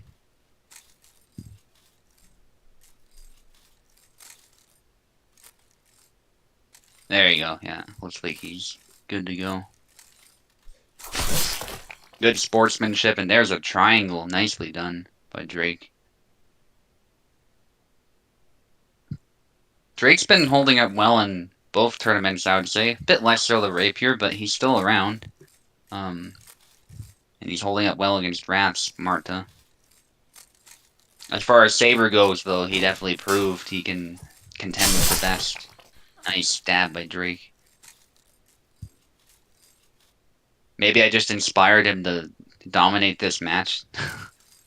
B: There you go, yeah. Looks like he's good to go. Good sportsmanship, and there's a triangle. Nicely done by Drake. Drake's been holding up well in both tournaments, I would say. A bit less so the Rapier, but he's still around. And he's holding up well against Wrath's Marta. As far as Sabre goes, though, he definitely proved he can contend with the best. Nice stab by Drake. Maybe I just inspired him to dominate this match.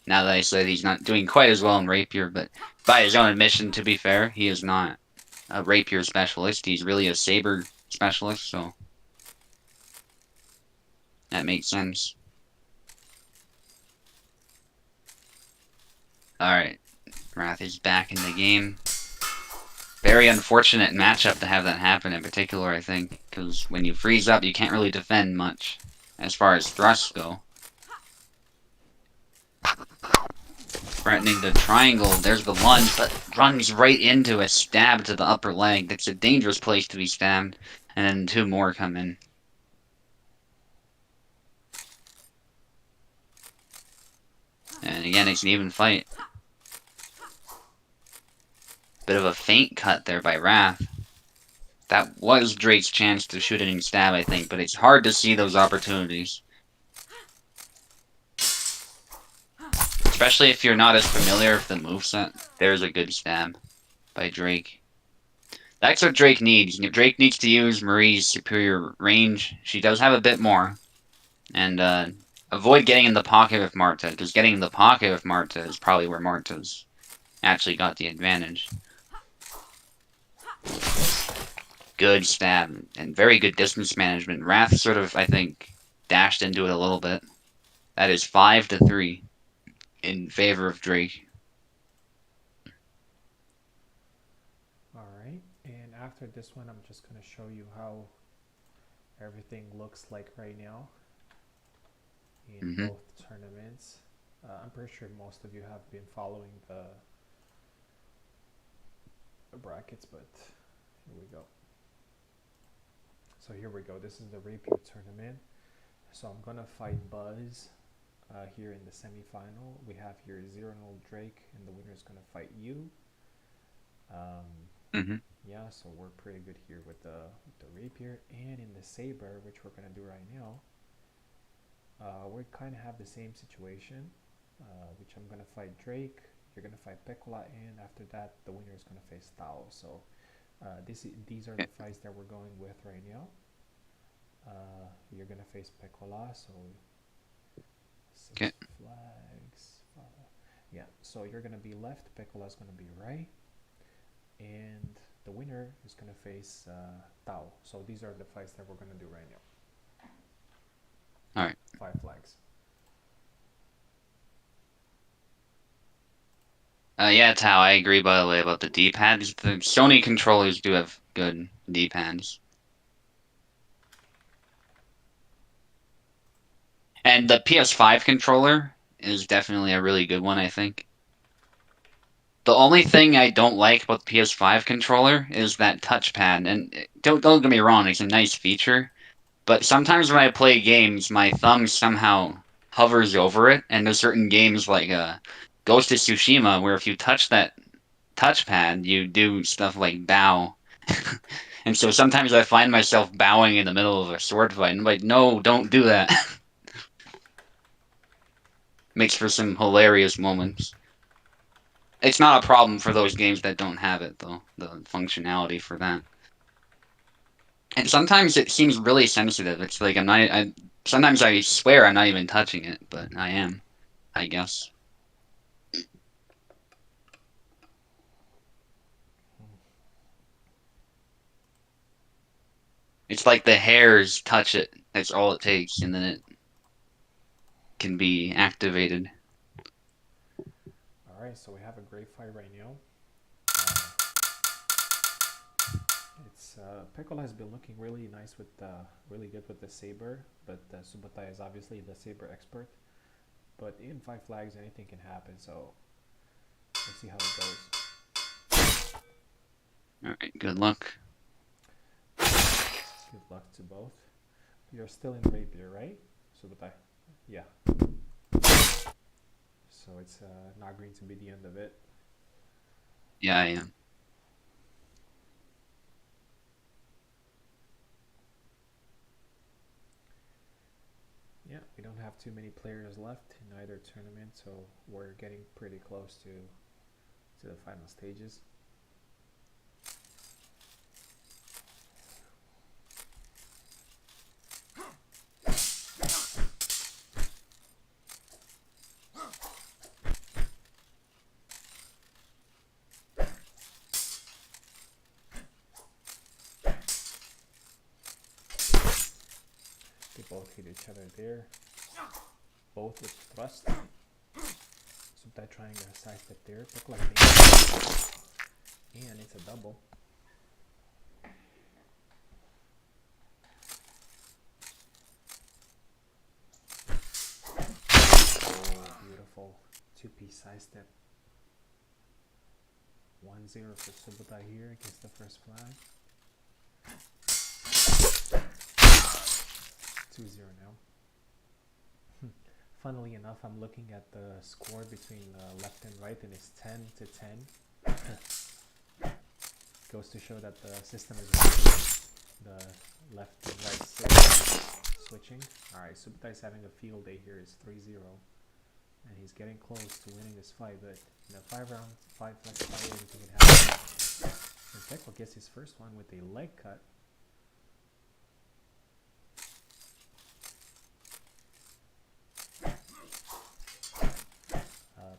B: Now that I said he's not doing quite as well in Rapier, but by his own admission, to be fair, he is not a Rapier specialist. He's really a Sabre specialist, so that makes sense. Alright, Wrath is back in the game. Very unfortunate matchup to have that happen in particular, I think, because when you freeze up, you can't really defend much as far as thrusts go. Threatening the triangle, there's the lunge, but runs right into a stab to the upper leg. That's a dangerous place to be stabbed, and then two more come in. And again, it's an even fight. Bit of a feint cut there by Wrath. That was Drake's chance to shoot it and stab, I think, but it's hard to see those opportunities. Especially if you're not as familiar with the moveset. There's a good stab by Drake. That's what Drake needs. Drake needs to use Marie's superior range. She does have a bit more. And avoid getting in the pocket with Marta, because getting in the pocket with Marta is probably where Marta's actually got the advantage. Good stab, and very good distance management. Wrath sort of, I think, dashed into it a little bit. That is 5-3 in favor of Drake.
A: Alright, and after this one, I'm just going to show you how everything looks like right now in both tournaments. I'm pretty sure most of you have been following the brackets, but here we go. So here we go. This is the Rapier tournament. So I'm gonna fight Buzz here in the semi-final. We have here 0-0 Drake, and the winner is gonna fight you. Yeah, so we're pretty good here with the Rapier, and in the Sabre, which we're gonna do right now. We kind of have the same situation, which I'm gonna fight Drake. You're gonna fight Piccola, and after that, the winner is gonna face Tao. So these are the fights that we're going with right now. You're gonna face Piccola, so 6 flags. Yeah, so you're gonna be left. Piccola's gonna be right, and the winner is gonna face Tao. So these are the fights that we're gonna do right now.
B: All right.
A: 5 flags.
B: Yeah, Tao, I agree, by the way, about the D-pads. The Sony controllers do have good D-pads. And the PS5 controller is definitely a really good one, I think. The only thing I don't like about the PS5 controller is that touchpad. And don't get me wrong, it's a nice feature. But sometimes when I play games, my thumb somehow hovers over it. And there's certain games like Ghost of Tsushima, where if you touch that touchpad, you do stuff like bow. And so sometimes I find myself bowing in the middle of a sword fight. And I'm like, no, don't do that. Makes for some hilarious moments. It's not a problem for those games that don't have it, though, the functionality for that. And sometimes it seems really sensitive. It's like sometimes I swear I'm not even touching it, but I am, I guess. It's like the hairs touch it. That's all it takes, and then it can be activated.
A: All right, so we have a great fight right now. It's Piccola has been looking really nice with really good with the Sabre, but Subotai is obviously the Sabre expert. But in 5 flags, anything can happen. So let's see how it goes.
B: All right, good luck.
A: Good luck to both. You're still in Rapier, right? Subotai? Yeah. So it's not going to be the end of it.
B: Yeah, I am.
A: Yeah, we don't have too many players left in either tournament, so we're getting pretty close to the final stages. They both hit each other there, both with thrust. Subotai trying a side step there, look like and it's a double. Oh, beautiful. 2-piece side step. 1-0 for Subotai here against the first flag. 2-0 now. Funnily enough, I'm looking at the score between left and right, and it's 10-10. Goes to show that the system is working. The left and right switching. Alright, Subotai is having a field day here. It's 3-0. And he's getting close to winning this fight, but in a 5 flag fight, anything can happen. And Pekko gets his first one with a leg cut.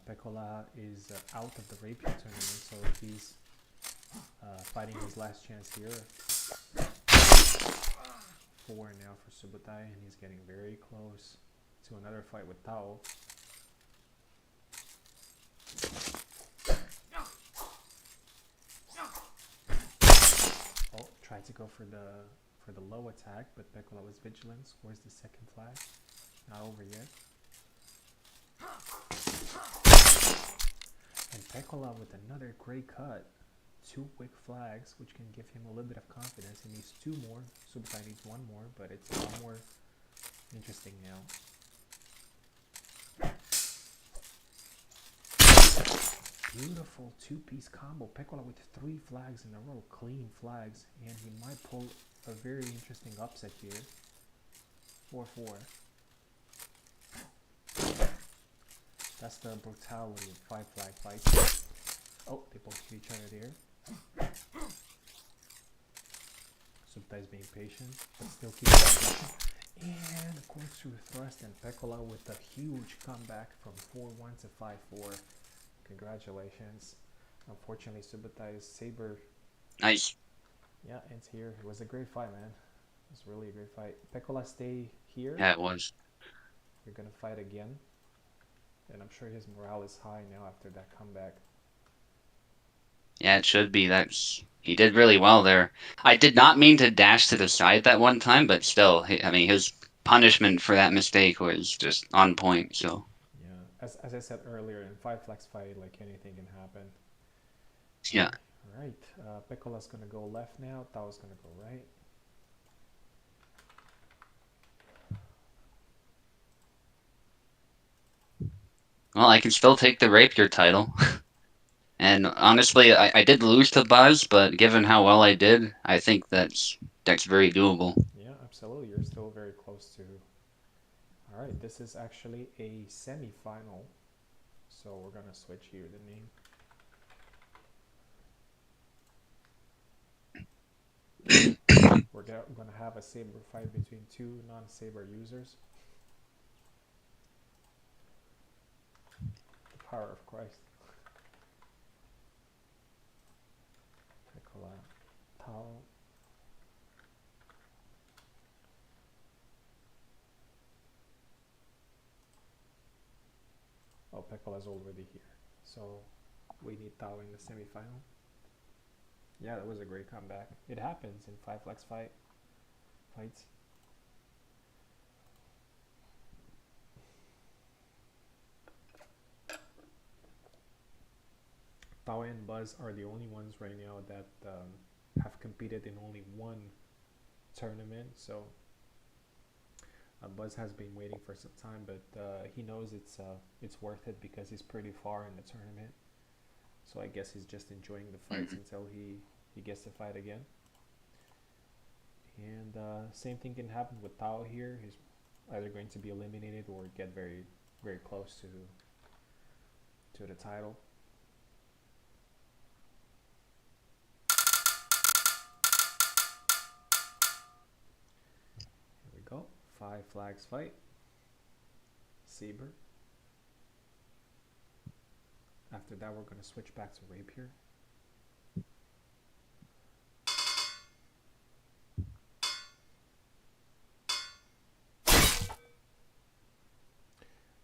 A: Pekkola is out of the Rapier tournament, so he's fighting his last chance here. 4 now for Subotai, and he's getting very close to another fight with Tao. Oh, tried to go for the low attack, but Pekkola was vigilant. Scores the second flag. Not over yet. And Pekkola with another great cut. 2 quick flags, which can give him a little bit of confidence. He needs 2 more. Subotai needs 1 more, but it's a lot more interesting now. Beautiful 2-piece combo. Pekkola with 3 flags in a row. Clean flags. And he might pull a very interesting upset here. 4-4. That's the brutality of 5 flag fights. Oh, they both hit each other there. Subotai is being patient, but still keeps that pressure. And a corkscrew thrust, and Pekkola with a huge comeback from 4-1 to 5-4. Congratulations. Unfortunately, Subotai's Sabre.
B: Nice.
A: Yeah, it's here. It was a great fight, man. It was really a great fight. Pekkola, stay here.
B: Yeah, it was.
A: You're gonna fight again. And I'm sure his morale is high now after that comeback.
B: Yeah, it should be. He did really well there. I did not mean to dash to the side that one time, but still, I mean, his punishment for that mistake was just on point. So
A: Yeah, as I said earlier, in 5 flags fight, like anything can happen.
B: yeah.
A: All right, Pekkola's gonna go left now. Tao's gonna go right.
B: Well, I can still take the Rapier title. And honestly, I did lose to Buzz, but given how well I did, I think that's very doable.
A: Yeah, absolutely. You're still very close to. All right, this is actually a semi-final, so we're gonna switch here the name. We're gonna have a saber fight between two non-saber users. The power of Christ. Piccola, Tao. Oh, Piccola's already here. So we need Tao in the semi-final. Yeah, that was a great comeback. It happens in 5 flex fights. Tao and Buzz are the only ones right now that have competed in only one tournament. So Buzz has been waiting for some time, but he knows it's worth it because he's pretty far in the tournament. So I guess he's just enjoying the fights until he gets to fight again. And same thing can happen with Tao here. He's either going to be eliminated or get very close to the title. Here we go. 5 flags fight. Sabre. After that, we're going to switch back to Rapier.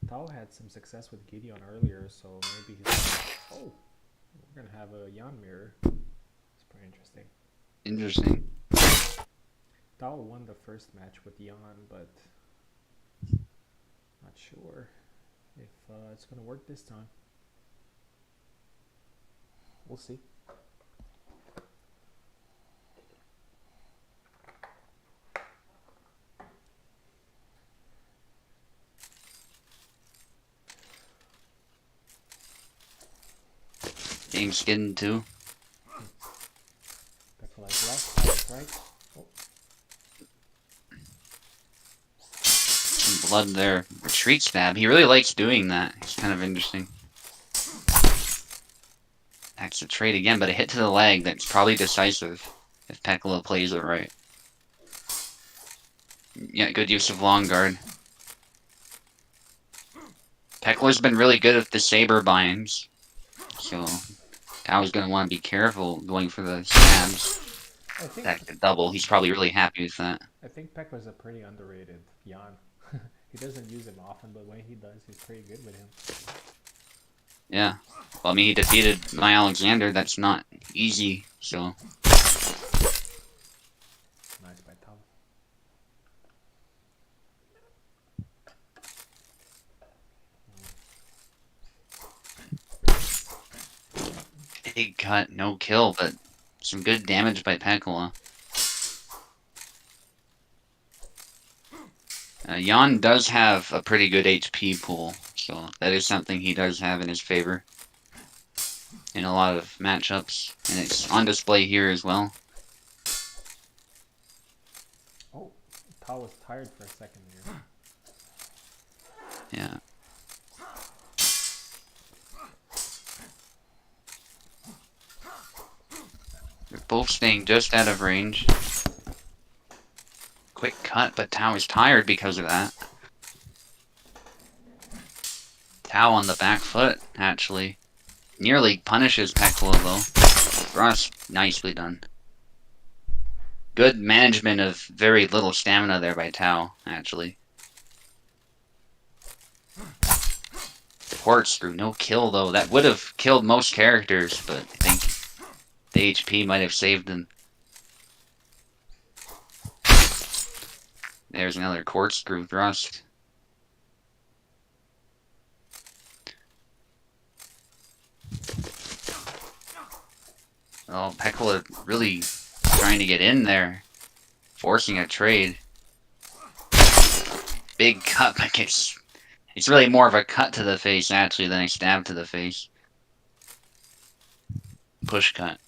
A: Tao had some success with Gideon earlier, so maybe he's. Oh, we're going to have a Yan mirror. It's pretty interesting.
B: Interesting.
A: Tao won the first match with Yan, but not sure if it's going to work this time. We'll see.
B: Game's getting too.
A: Piccola's left, right. Oh.
B: Some blood there. Retreat stab. He really likes doing that. It's kind of interesting. That's a trade again, but a hit to the leg that's probably decisive if Pekla plays it right. Yeah, good use of long guard. Pekla's been really good with the saber binds, so Tao's gonna want to be careful going for the stabs. That could double. He's probably really happy with that.
A: I think Pekka's a pretty underrated Yan. He doesn't use him often, but when he does, he's pretty good with him.
B: Yeah. Well, I mean, he defeated my Alexander. That's not easy, so.
A: Nice by Tao.
B: Big cut, no kill, but some good damage by Pekla. Jan does have a pretty good HP pool, so that is something he does have in his favor in a lot of matchups, and it's on display here as well.
A: Oh, Tao was tired for a second here.
B: Yeah. They're both staying just out of range. Quick cut, but Tao is tired because of that. Tao on the back foot, actually. Nearly punishes Pekla, though. Thrust, nicely done. Good management of very little stamina there by Tao, actually. Corkscrew, no kill, though. That would have killed most characters, but I think the HP might have saved them. There's another corkscrew thrust. Oh, Pekla really trying to get in there. Forcing a trade. Big cut, but it's really more of a cut to the face, actually, than a stab to the face. push cut.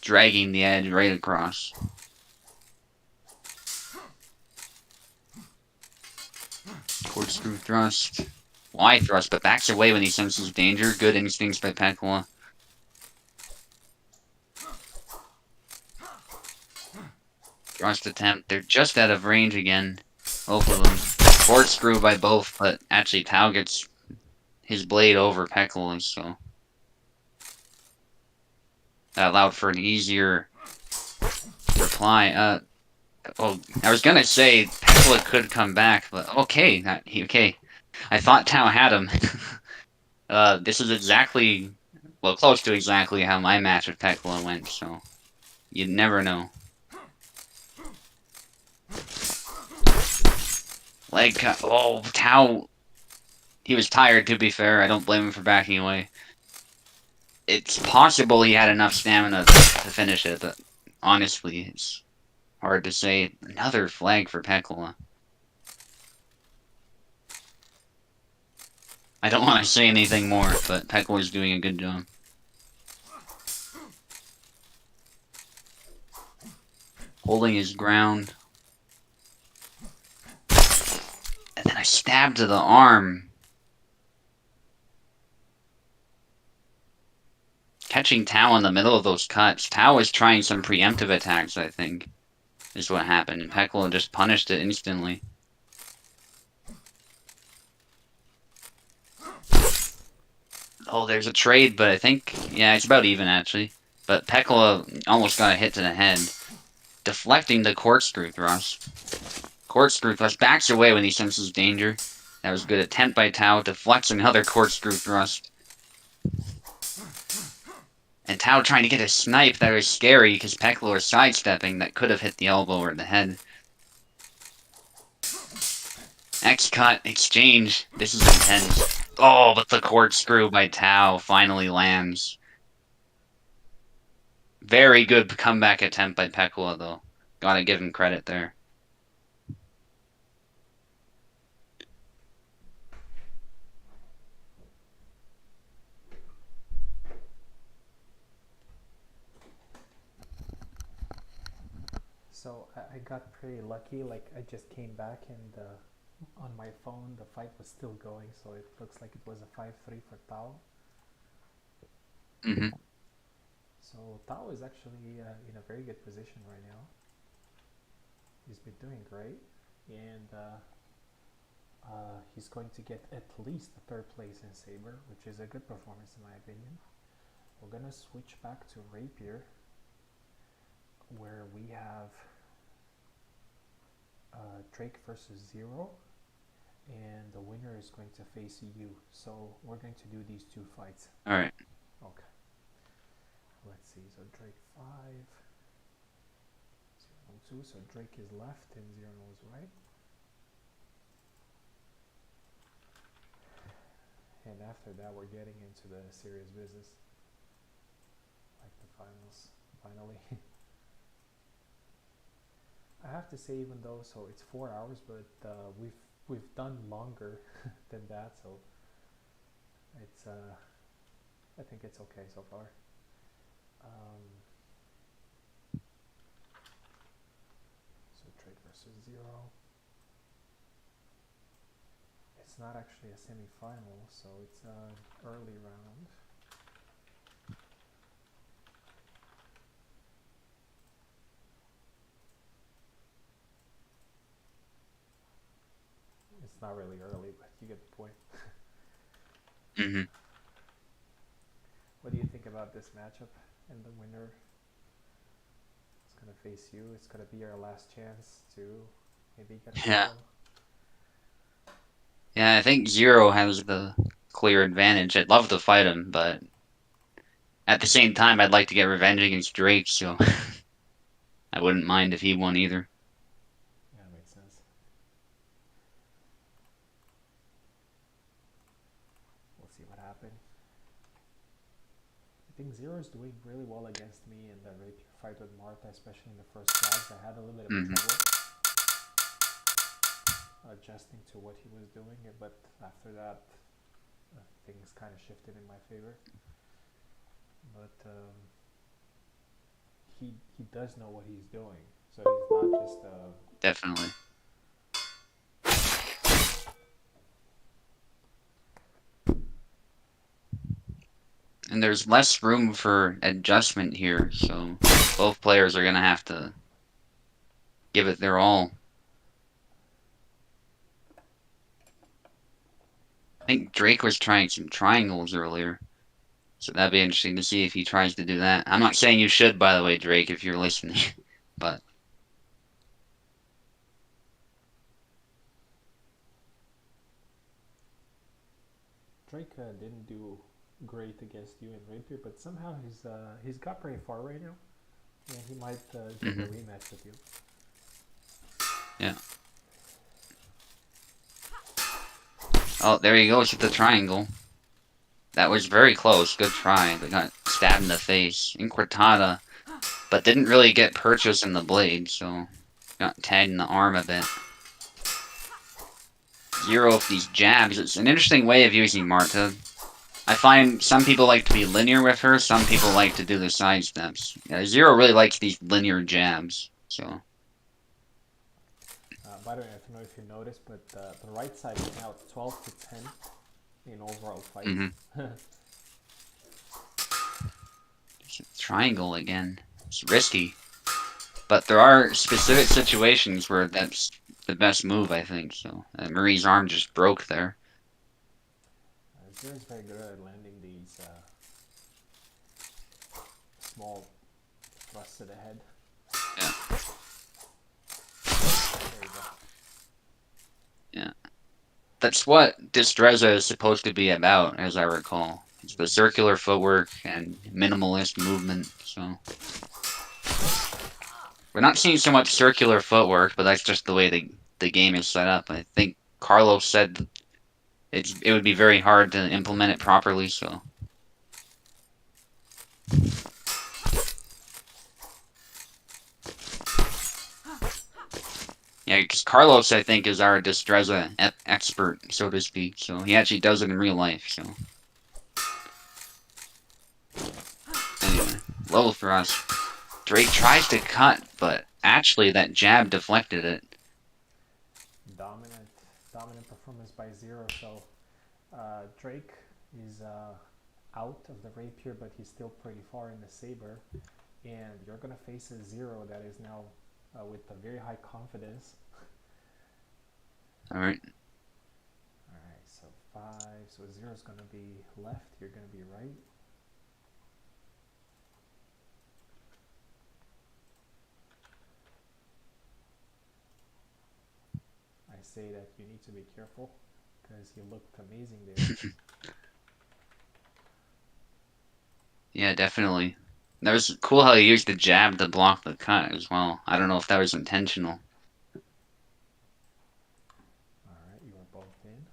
B: Dragging the edge right across. Corkscrew thrust. Y thrust, but backs away when he senses danger. Good instincts by Pekla. Thrust attempt. They're just out of range again. Both of them. Corkscrew by both, but actually Tau gets his blade over Pekla, so that allowed for an easier reply. Oh, I was gonna say Pekla could come back, but okay, okay. I thought Tau had him. This is exactly, well, close to exactly how my match with Pekla went, so you'd never know. Leg cut. Oh, Tau. He was tired, to be fair. I don't blame him for backing away. It's possible he had enough stamina to finish it, but honestly, it's hard to say. Another flag for Pekla. I don't want to say anything more, but Pekla's doing a good job. Holding his ground. And then a stab to the arm. Catching Tau in the middle of those cuts. Tau was trying some preemptive attacks, I think, is what happened. And Pekla just punished it instantly. Oh, there's a trade, but I think, yeah, it's about even, actually. But Pekla almost got a hit to the head. Deflecting the corkscrew thrust. Corkscrew thrust backs away when he senses danger. That was a good attempt by Tau. Deflects another corkscrew thrust. And Tau trying to get a snipe that was scary because Pekla was sidestepping that could have hit the elbow or the head. X-cut, exchange. This is intense. Oh, but the corkscrew by Tau finally lands. Very good comeback attempt by Pekla, though. Gotta give him credit there.
A: So I got pretty lucky. Like I just came back and on my phone the fight was still going, so it looks like it was a 5-3 for Tao.
B: Mm-hmm.
A: So Tao is actually in a very good position right now. He's been doing great, and he's going to get at least the third place in Sabre, which is a good performance in my opinion. We're gonna switch back to Rapier, where we have Drake versus Zero, and the winner is going to face you. So we're going to do these two fights.
B: All right.
A: Okay. Let's see. So Drake 5, 0 2. So Drake is left and 0 is right. And after that, we're getting into the serious business, like the finals. Finally. I have to say, even though it's 4 hours, but we've done longer than that, so it's I think it's okay so far. So Drake versus Zero. It's not actually a semi-final, so it's an early round. It's not really early, but you get the point.
B: Mm-hmm.
A: What do you think about this matchup? And the winner is gonna face you. It's gonna be your last chance to maybe get a
B: Yeah.
A: title.
B: Yeah, I think Zero has the clear advantage. I'd love to fight him, but at the same time, I'd like to get revenge against Drake, so I wouldn't mind if he won either.
A: Yeah, that makes sense. We'll see what happens. I think Zero is doing really well against me in the Rapier fight with Martha, especially in the first class. I had a little bit of
B: Mm-hmm.
A: trouble adjusting to what he was doing, but after that, things kind of shifted in my favor. but he does know what he's doing. So he's not just
B: Definitely. And there's less room for adjustment here, so both players are gonna have to give it their all. I think Drake was trying some triangles earlier, so that'd be interesting to see if he tries to do that. I'm not saying you should, by the way, Drake, if you're listening, but
A: Drake didn't do great against you in Rapier, but somehow he's got pretty far right now, and he might get a rematch with you.
B: yeah. Oh, there he goes with the triangle. That was very close. Good try, but got stabbed in the face. Inquartada, but didn't really get purchase in the blade, so got tagged in the arm a bit. Zero of these jabs. It's an interesting way of using Marta. I find some people like to be linear with her, some people like to do the side steps. Zero really likes these linear jabs, so.
A: By the way, I don't know if you noticed, but the right side is now 12 to 10 in overall fights.
B: Mm-hmm. Triangle again. It's risky. But there are specific situations where that's the best move, I think, so. Marie's arm just broke there.
A: Zero's very good at landing these small thrusts to the head.
B: Yeah.
A: There you go.
B: Yeah. That's what Destreza is supposed to be about, as I recall. It's the circular footwork and minimalist movement, so. We're not seeing so much circular footwork, but that's just the way the game is set up. I think Carlos said it would be very hard to implement it properly, so. Yeah, because Carlos, I think, is our Destreza expert, so to speak, so he actually does it in real life, so. Anyway, low for us. Drake tries to cut, but actually that jab deflected it.
A: Dominant performance by Zero. So Drake is out of the Rapier, but he's still pretty far in the Sabre, and you're gonna face a Zero that is now with a very high confidence.
B: All right.
A: All right, so 5. So Zero's gonna be left. You're gonna be right. I say that you need to be careful because he looked amazing there.
B: Yeah, definitely. That was cool how he used the jab to block the cut as well. I don't know if that was intentional.
A: Alright, you are both in.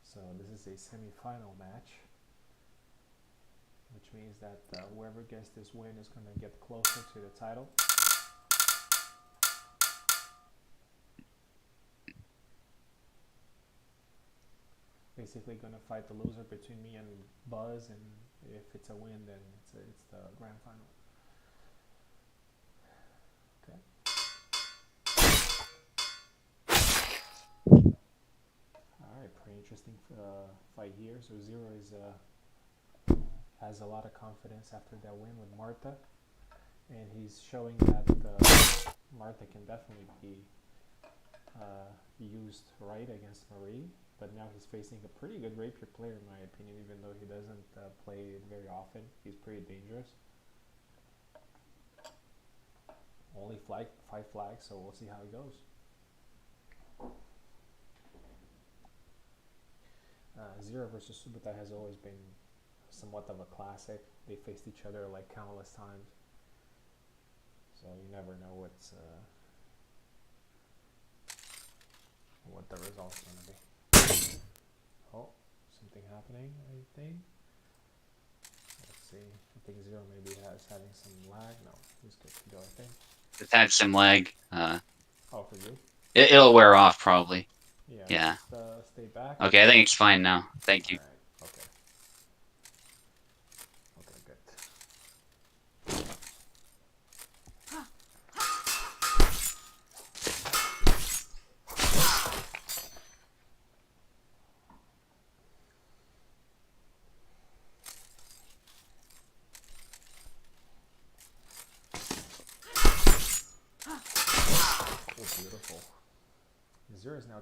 A: So this is a semi-final match, which means that whoever gets this win is going to get closer to the title. Basically going to fight the loser between me and Buzz, and if it's a win, then it's the grand final. Okay. Alright, pretty interesting fight here. So Zero has a lot of confidence after that win with Marta, and he's showing that Marta can definitely be used right against Marie. But now he's facing a pretty good Rapier player, in my opinion, even though he doesn't play it very often. He's pretty dangerous. Only 5 flags, so we'll see how it goes. Zero versus Subutai has always been somewhat of a classic. They faced each other like countless times, so you never know what the result's going to be. Oh, something happening, I think. Let's see. I think Zero maybe having some lag. No, he's good to go, I think.
B: It's had some lag.
A: Oh, for you?
B: It'll wear off probably. Yeah.
A: Just, stay back.
B: Okay, I think it's fine now. Thank you.
A: Alright, okay.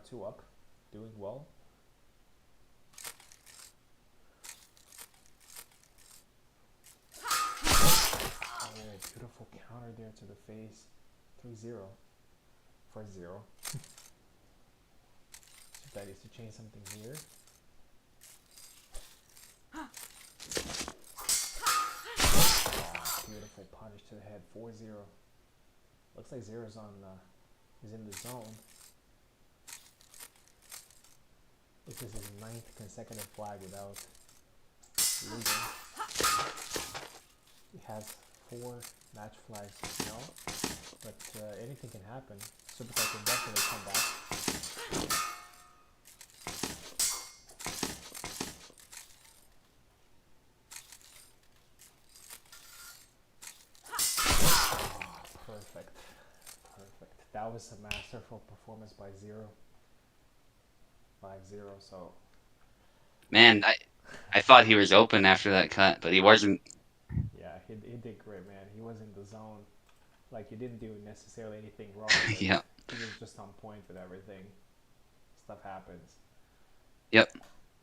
A: are 2 up, doing well. Oh, beautiful counter there to the face. 3-0 for 0. So that is to change something here. Oh, beautiful punish to the head. 4-0. Looks like Zero's is in the zone. This is his 9th consecutive flag without losing. He has 4 match flags now, but anything can happen. Supercar can definitely come back. Oh, perfect. Perfect. That was a masterful performance by Zero. 5-0, so...
B: Man, I thought he was open after that cut, but he wasn't.
A: Yeah, he did great, man. He was in the zone. Like, he didn't do necessarily anything wrong, but
B: Yeah.
A: he was just on point with everything. Stuff happens.
B: Yep.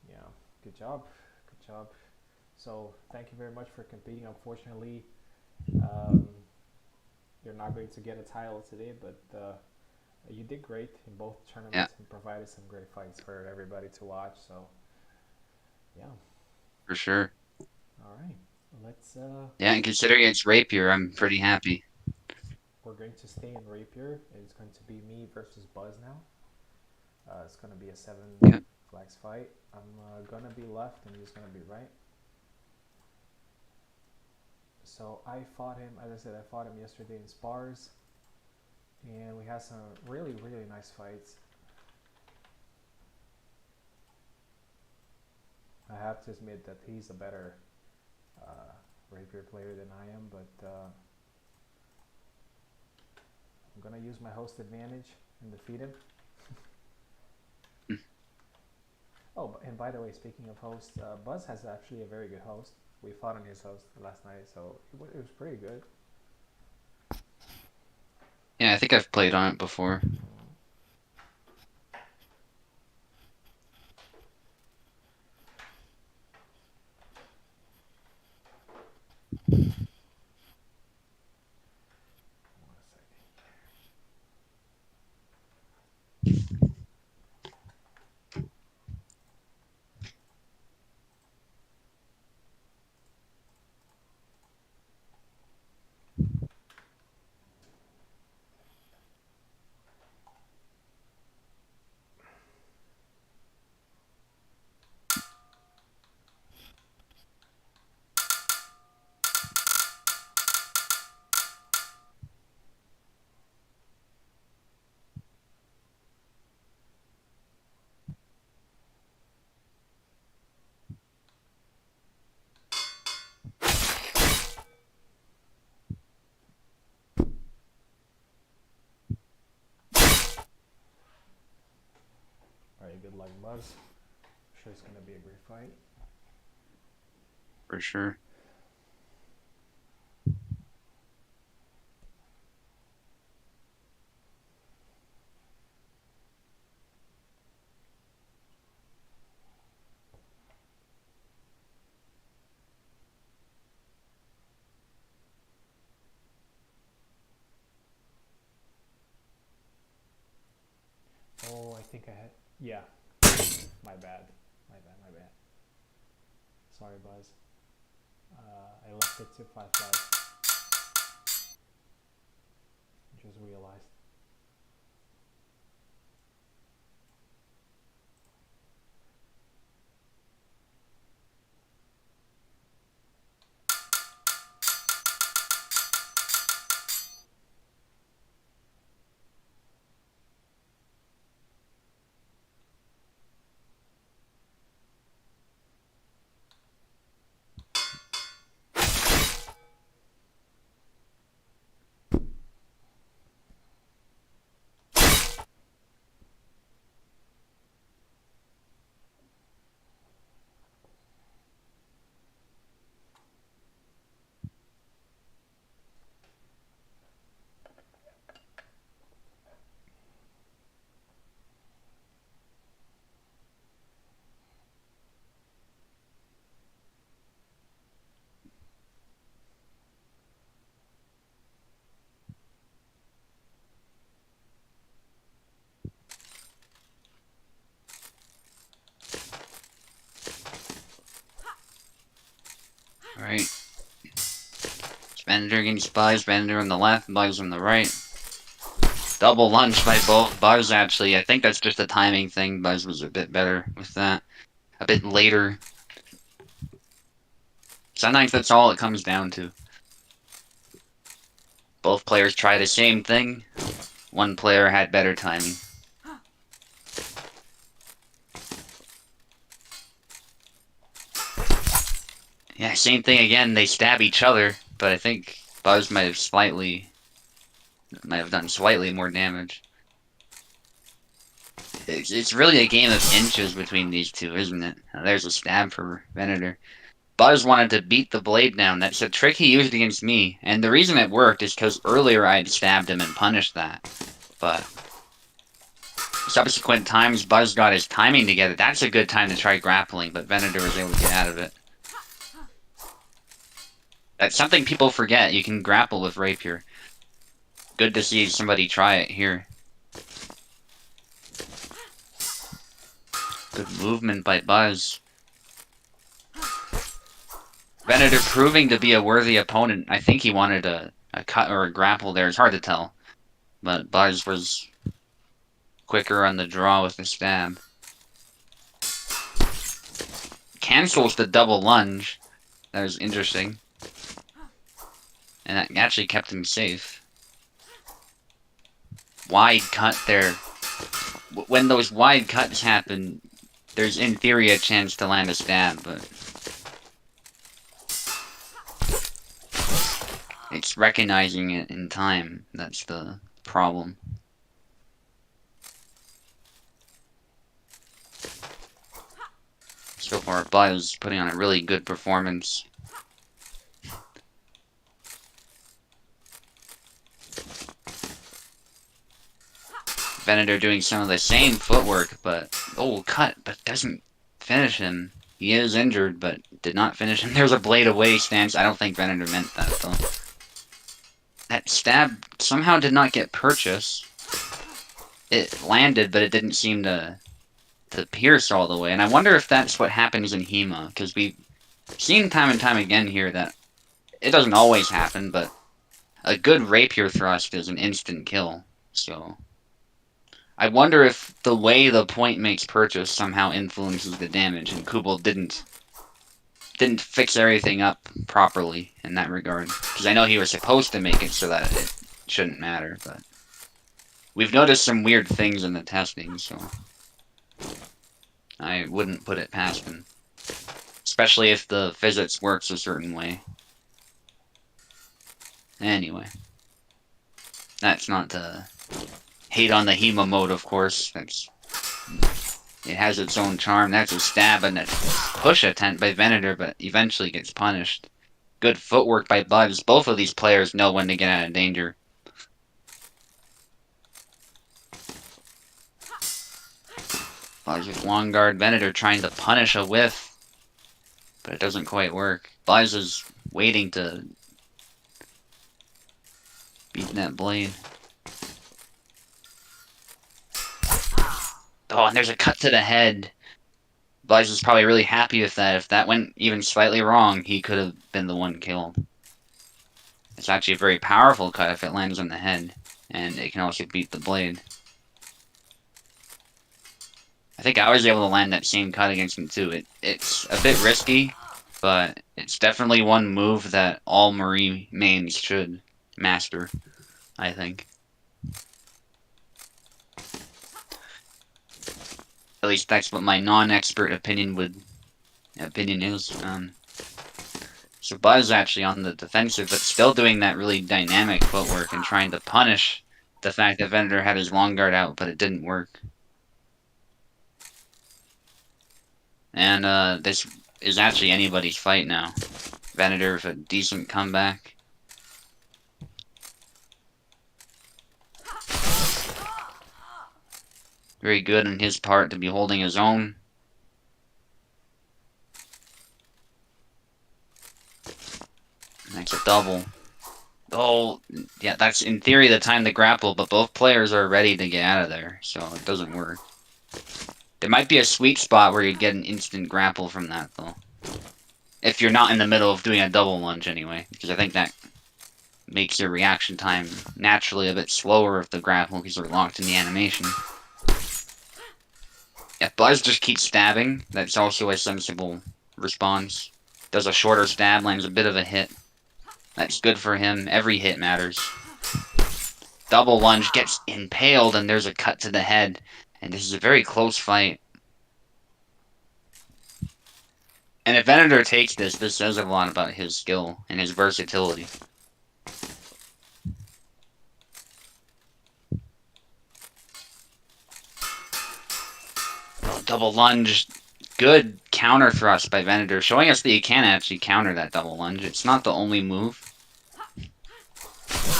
A: Yeah, good job. Good job. So, thank you very much for competing. Unfortunately, you're not going to get a title today, but you did great in both tournaments and provided some great fights for everybody to watch. So, yeah.
B: For sure.
A: All right. Let's.
B: Yeah, and considering it's Rapier, I'm pretty happy.
A: We're going to stay in Rapier. It's going to be me versus Buzz now. It's going to be a 7 flags fight. I'm going to be left and he's going to be right. So I fought him, as I said, I fought him yesterday in spars. And we had some really, really nice fights. I have to admit that he's a better Rapier player than I am, but I'm going to use my host advantage and defeat him. Oh, and by the way, speaking of hosts, Buzz has actually a very good host. We fought on his host last night, so it was pretty good.
B: Yeah, I think I've played on it before.
A: Alright, good luck, Buzz. I'm sure it's going to be a great fight.
B: For sure.
A: Oh, I think I had... Yeah. My bad. My bad. Sorry, Buzz. I left it to 5 flags. Just realized.
B: Alright. Venator against Buzz. Venator on the left, Buzz on the right. Double lunge by both. Buzz actually, I think that's just a timing thing. Buzz was a bit better with that. A bit later. Sometimes that's all it comes down to. Both players try the same thing. One player had better timing. Yeah, same thing again. They stab each other, but I think Buzz might have done slightly more damage. It's really a game of inches between these two, isn't it? There's a stab for Venator. Buzz wanted to beat the blade down. That's a trick he used against me, and the reason it worked is because earlier I had stabbed him and punished that. But subsequent times, Buzz got his timing together. That's a good time to try grappling, but Venator was able to get out of it. That's something people forget. You can grapple with Rapier. Good to see somebody try it here. Good movement by Buzz. Venator proving to be a worthy opponent. I think he wanted a cut or a grapple there. It's hard to tell. But Buzz was quicker on the draw with the stab. Cancels the double lunge. That was interesting. And that actually kept him safe. Wide cut there. When those wide cuts happen, there's in theory a chance to land a stab, but it's recognizing it in time. That's the problem. So far, Buzz putting on a really good performance. Venator doing some of the same footwork, but cut, but doesn't finish him. He is injured, but did not finish him. There's a blade away stance. I don't think Venator meant that, though. That stab somehow did not get purchase. It landed, but it didn't seem to pierce all the way. And I wonder if that's what happens in HEMA, because we've seen time and time again here that it doesn't always happen, but a good rapier thrust is an instant kill. So I wonder if the way the point makes purchase somehow influences the damage, and Kubel didn't fix everything up properly in that regard. Because I know he was supposed to make it so that it shouldn't matter, but we've noticed some weird things in the testing, so I wouldn't put it past him. Especially if the physics works a certain way. Anyway. That's not to hate on the HEMA mode, of course. It has its own charm. That's a stab and a push attempt by Venator, but eventually gets punished. Good footwork by Buzz. Both of these players know when to get out of danger. Buzz with long guard. Venator trying to punish a whiff, but it doesn't quite work. Buzz is waiting to beat that blade. Oh, and there's a cut to the head. Buzz is probably really happy with that. If that went even slightly wrong, he could have been the one killed. It's actually a very powerful cut if it lands on the head, and it can also beat the blade. I think I was able to land that same cut against him too. It's a bit risky, but it's definitely one move that all Marie mains should master, I think. At least that's what my non-expert opinion is. So Buzz actually on the defensive, but still doing that really dynamic footwork and trying to punish the fact that Venator had his long guard out, but it didn't work. And this is actually anybody's fight now. Venator with a decent comeback. Very good on his part to be holding his own. That's a double. Oh, yeah, that's in theory the time to grapple, but both players are ready to get out of there, so it doesn't work. There might be a sweet spot where you'd get an instant grapple from that, though. If you're not in the middle of doing a double lunge anyway, because I think that makes your reaction time naturally a bit slower if the grapple because they're locked in the animation. If Buzz just keeps stabbing, that's also a sensible response. Does a shorter stab, lands a bit of a hit. That's good for him. Every hit matters. Double lunge gets impaled and there's a cut to the head. And this is a very close fight. And if Venator takes this says a lot about his skill and his versatility. Oh, double lunge. Good counter thrust by Venator, showing us that you can actually counter that double lunge. It's not the only move.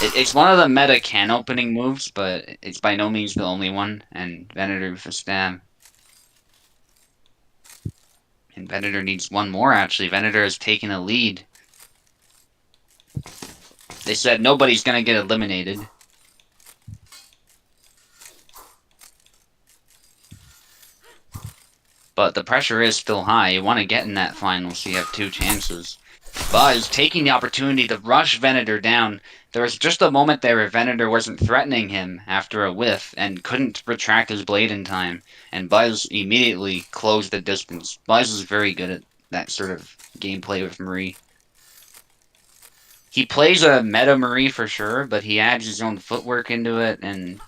B: It's one of the meta can opening moves, but it's by no means the only one. And Venator with a stab. And Venator needs one more, actually. Venator has taken a lead. They said nobody's gonna get eliminated. But the pressure is still high. You want to get in that final so you have two chances. Buzz taking the opportunity to rush Venator down. There was just a moment there where Venator wasn't threatening him after a whiff and couldn't retract his blade in time. And Buzz immediately closed the distance. Buzz is very good at that sort of gameplay with Marie. He plays a meta Marie for sure, but he adds his own footwork into it, and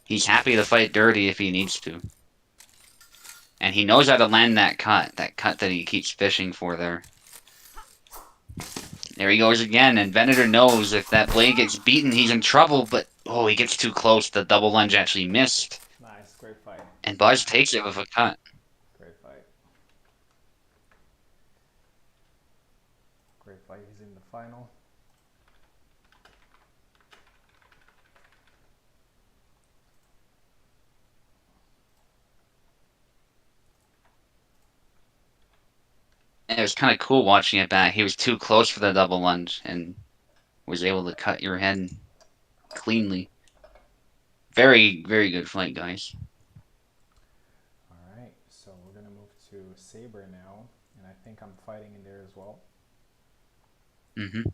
B: he's happy to fight dirty if he needs to. And he knows how to land that cut that he keeps fishing for there. There he goes again, and Venator knows if that blade gets beaten, he's in trouble, but oh, he gets too close. The double lunge actually missed.
A: Nice, great fight.
B: And Buzz takes it with a cut.
A: Great fight. Great fight. He's in the final.
B: And it was kind of cool watching it back. He was too close for the double lunge and was able to cut your head cleanly. Very, very good fight, guys.
A: Alright, so we're going to move to Sabre now, and I think I'm fighting in there as well.
B: Mm-hmm.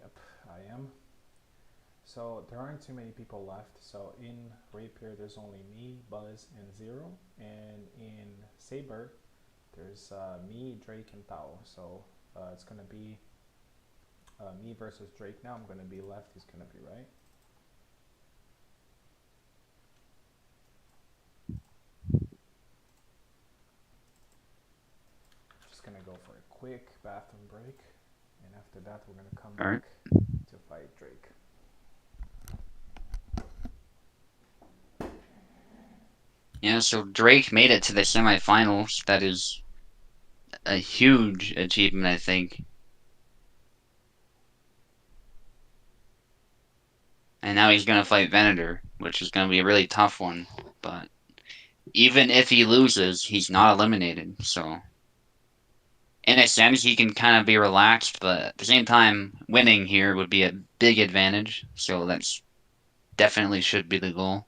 A: Yep, I am. So there aren't too many people left. So in Rapier, there's only me, Buzz, and Zero. And in Sabre, there's me, Drake, and Tao. So it's going to be me versus Drake now. I'm going to be left. He's going to be right. Just going to go for a quick bathroom break. And after that, we're going to come back to fight Drake.
B: Yeah, so Drake made it to the semifinals. That is a huge achievement, I think. And now he's going to fight Venator, which is going to be a really tough one. But even if he loses, he's not eliminated. So, in a sense, he can kind of be relaxed. But at the same time, winning here would be a big advantage. So that's definitely should be the goal.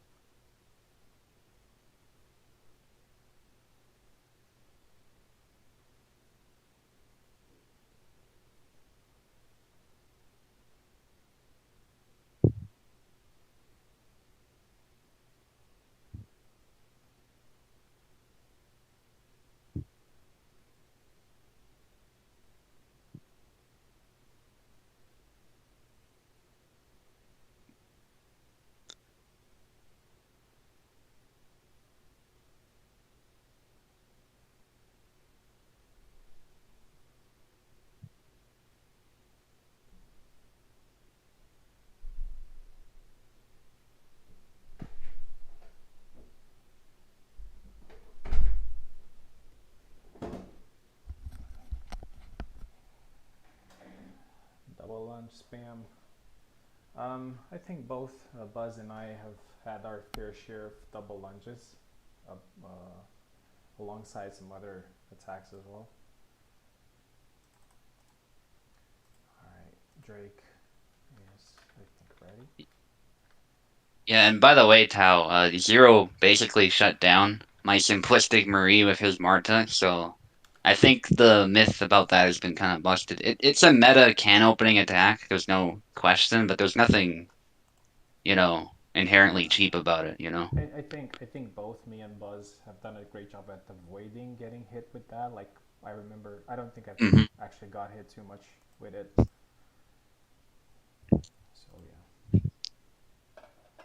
A: Double lunge spam. I think both Buzz and I have had our fair share of double lunges, uh, alongside some other attacks as well. Alright, Drake is, I think, ready.
B: Yeah, and by the way, Tao, Zero basically shut down my simplistic Marie with his Marta, so I think the myth about that has been kind of busted. It's a meta can opening attack. There's no question, but there's nothing, inherently cheap about it, you know?
A: I think both me and Buzz have done a great job at avoiding getting hit with that. Like I remember, I don't think I've
B: Hmm.
A: actually got hit too much with it. So yeah.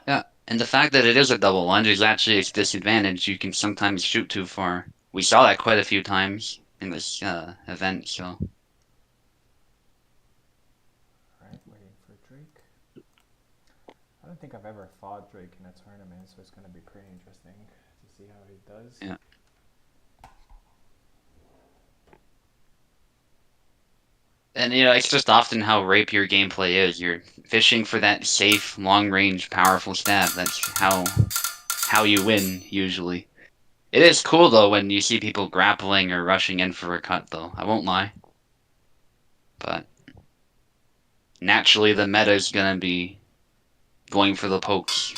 B: Yeah, and the fact that it is a double lunge is actually its disadvantage. You can sometimes shoot too far. We saw that quite a few times in this event, so
A: All right, waiting for Drake. I don't think I've ever fought Drake in a tournament, so it's gonna be pretty interesting to see how he does.
B: yeah. And it's just often how Rapier gameplay is. You're fishing for that safe, long-range, powerful stab. That's how you win usually. It is cool though when you see people grappling or rushing in for a cut though. I won't lie. But naturally the meta is gonna be going for the pokes.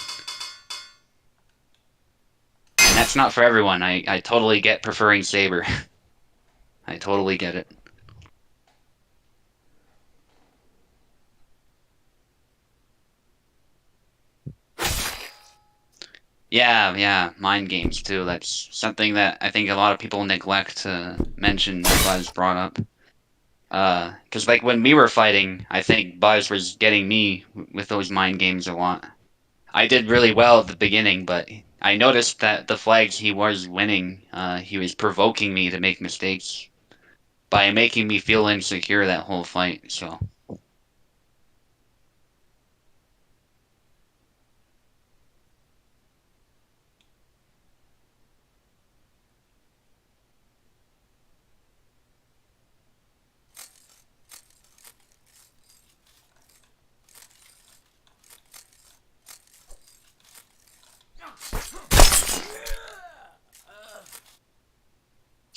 B: And that's not for everyone. I totally get preferring Sabre. I totally get it. Yeah, mind games too. That's something that I think a lot of people neglect to mention that Buzz brought up. Because like when we were fighting, I think Buzz was getting me with those mind games a lot. I did really well at the beginning, but I noticed that the flags he was winning, he was provoking me to make mistakes by making me feel insecure that whole fight. So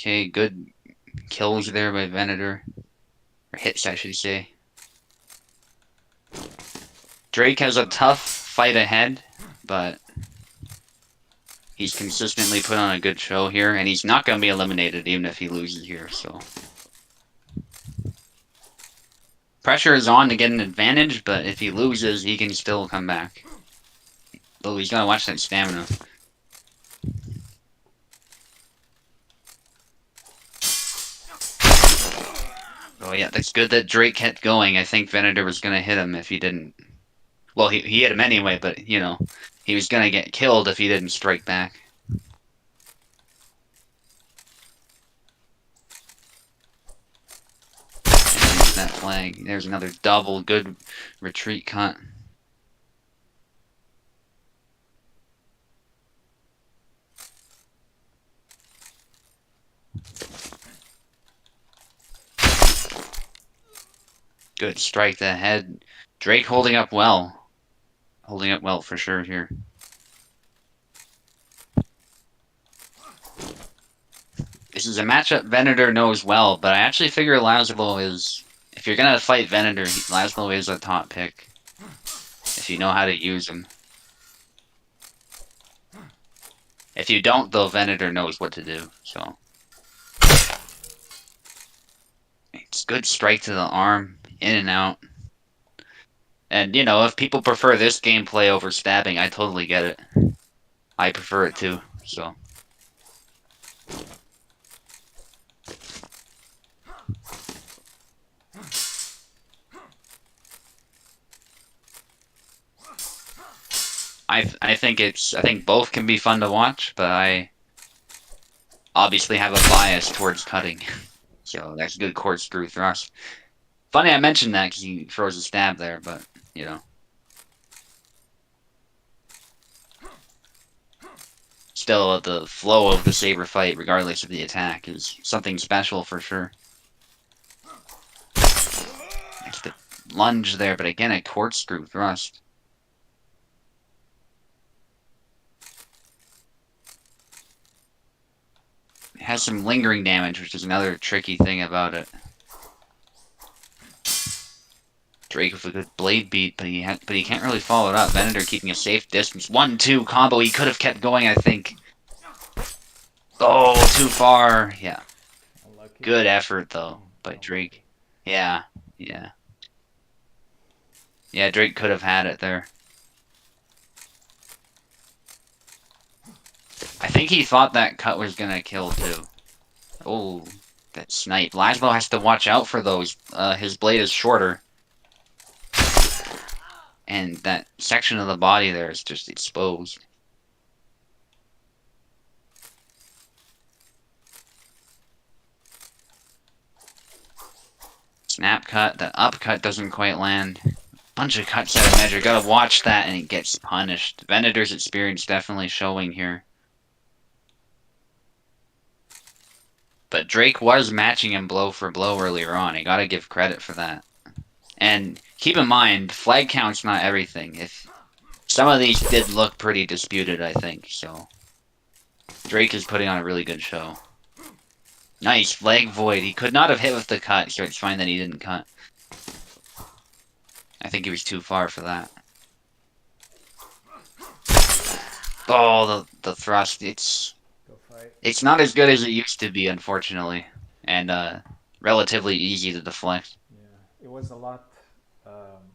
B: okay, good kills there by Venator, or hits I should say. Drake has a tough fight ahead, but he's consistently put on a good show here, and he's not going to be eliminated even if he loses here, so. Pressure is on to get an advantage, but if he loses, he can still come back. Though he's got to watch that stamina. Oh yeah, that's good that Drake kept going. I think Venator was going to hit him if he didn't. Well, he hit him anyway, but, he was going to get killed if he didn't strike back. And there's that flag. There's another double good retreat cut. Good strike to the head. Drake holding up well. Holding up well for sure here. This is a matchup Venator knows well, but I actually figure Laszlo is... If you're gonna fight Venator, Laszlo is a top pick. If you know how to use him. If you don't, though, Venator knows what to do, so... It's good strike to the arm, in and out. And, if people prefer this gameplay over stabbing, I totally get it. I prefer it too, so... I think both can be fun to watch, but I obviously have a bias towards cutting. So that's a good corkscrew thrust. Funny I mentioned that because he throws a stab there, but, Still, the flow of the Sabre fight, regardless of the attack, is something special for sure. That's the lunge there, but again, a corkscrew thrust. It has some lingering damage, which is another tricky thing about it. Drake with a good blade beat, but he can't really follow it up. Venator keeping a safe distance. 1-2 combo. He could have kept going, I think. Oh, too far. Yeah.
A: unlucky.
B: Good effort though by
A: Unlucky.
B: Drake. Yeah, yeah, yeah. Drake could have had it there. I think he thought that cut was gonna kill too. Oh, that snipe. Laszlo has to watch out for those. His blade is shorter, and that section of the body there is just exposed. Snap cut. The upcut doesn't quite land. Bunch of cuts out of measure. Gotta watch that, and it gets punished. Venator's experience definitely showing here. But Drake was matching him blow for blow earlier on. I gotta give credit for that. And keep in mind, flag count's not everything. If some of these did look pretty disputed, I think, so Drake is putting on a really good show. Nice, flag void. He could not have hit with the cut, so it's fine that he didn't cut. I think he was too far for that. Oh, the thrust.
A: Go fight.
B: It's not as good as it used to be, unfortunately, and relatively easy to deflect.
A: Yeah, it was a lot. Um,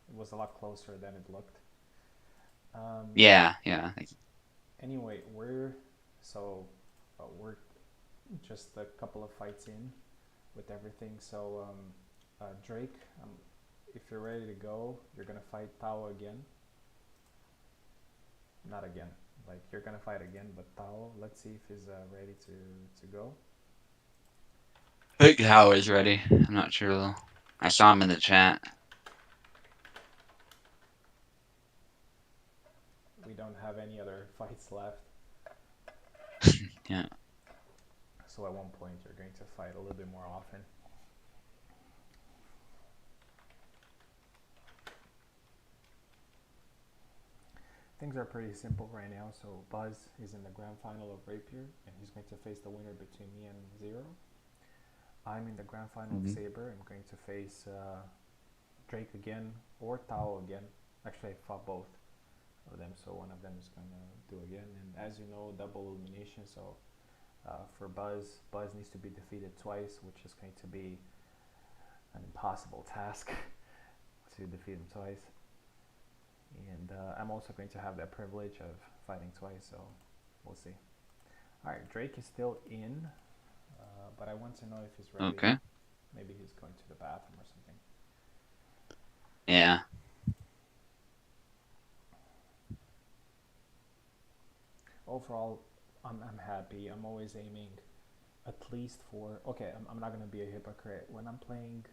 A: it was a lot closer than it looked. Um,
B: Yeah, yeah.
A: anyway, we're just a couple of fights in with everything. So Drake, if you're ready to go, you're gonna fight Tao again. Not again. Like you're gonna fight again, but Tao. Let's see if he's ready to go.
B: I think Hao is ready. I'm not sure though. I saw him in the chat.
A: We don't have any other fights left.
B: Yeah.
A: So at one point you're going to fight a little bit more often. Things are pretty simple right now. So Buzz is in the grand final of Rapier, and he's going to face the winner between me and Zero. I'm in the grand final of Sabre. I'm going to face Drake again or Tao again. Actually, I fought both of them, so one of them is going to do again. And as you know, double elimination. So for Buzz needs to be defeated twice, which is going to be an impossible task to defeat him twice. And I'm also going to have that privilege of fighting twice, so we'll see. Alright, Drake is still in, but I want to know if he's ready.
B: Okay.
A: Maybe he's going to the bathroom or something.
B: Yeah.
A: Overall, I'm happy. I'm always aiming at least for... Okay, I'm not going to be a hypocrite. When I'm playing...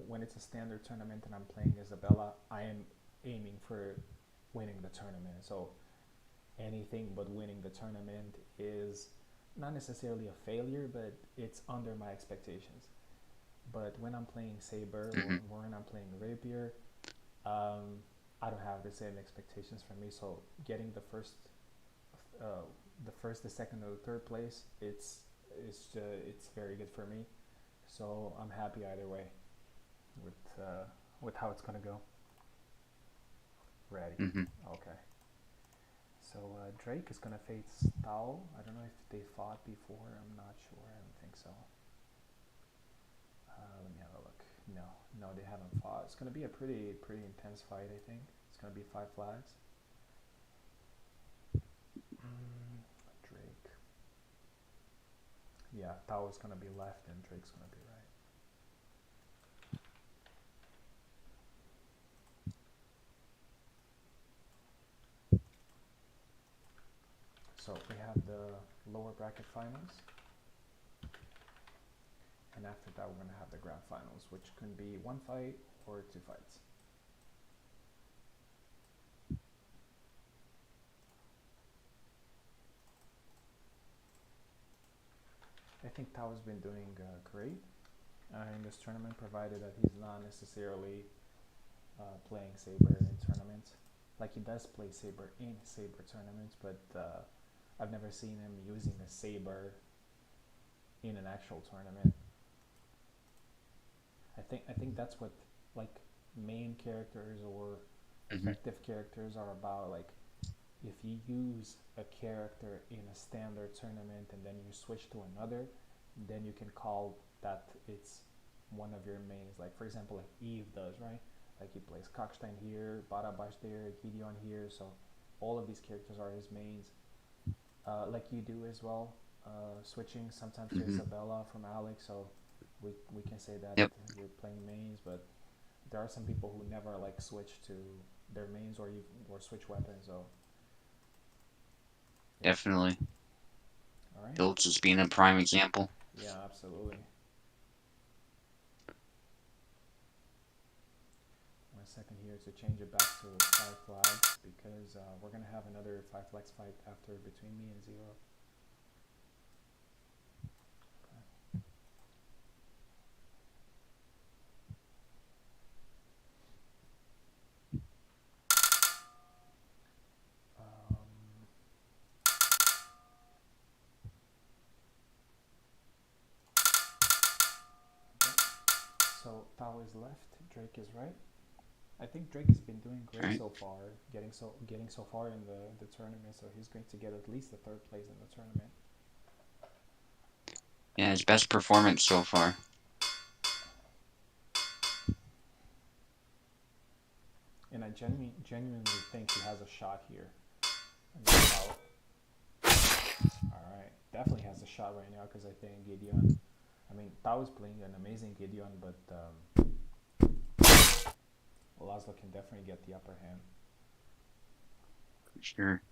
A: When it's a standard tournament and I'm playing Isabella, I am aiming for winning the tournament. So anything but winning the tournament is not necessarily a failure, but it's under my expectations. But when I'm playing Sabre or when I'm playing Rapier, I don't have the same expectations for me. So getting the second, or the third place, it's very good for me. So I'm happy either way with how it's gonna go. Ready? Okay. So Drake is gonna face Tao. I don't know if they fought before. I'm not sure. I don't think so. Let me have a look. No, they haven't fought. It's gonna be a pretty intense fight. I think it's gonna be 5 flags. Drake. Yeah, Tao is gonna be left and Drake's gonna be right. So we have the lower bracket finals, and after that we're gonna have the grand finals, which can be 1 fight or 2 fights. I think Tao has been doing great in this tournament, provided that he's not necessarily playing Sabre in tournaments. Like he does play Sabre in Sabre tournaments, but I've never seen him using a Sabre in an actual tournament. I think that's what like main characters or effective characters are about. Like if you use a character in a standard tournament and then you switch to another, then you can call that it's one of your mains. Like for example, like Eve does, right? Like he plays Cockstein here, Barabash there, Gideon here. So all of these characters are his mains. Like you do as well. Switching sometimes to
B: Hmm.
A: Isabella from Alex. So we can say that
B: Yep,
A: you're playing mains, but there are some people who never like switch to their mains or switch weapons. So yeah.
B: definitely.
A: All right.
B: Builds just being a prime example.
A: Yeah, absolutely. 1 second here to change it back to 5 flags because we're gonna have another 5 flags fight after between me and Zero. Okay. Um, okay. So Tao is left, Drake is right. I think Drake has been doing
B: All
A: great
B: right.
A: so far, getting so far in the tournament. So he's going to get at least the third place in the tournament.
B: Yeah, his best performance so far.
A: And I genuinely think he has a shot here. All right, definitely has a shot right now because I think Gideon. I mean, Tao is playing an amazing Gideon, but Laszlo can definitely get the upper hand.
B: For sure.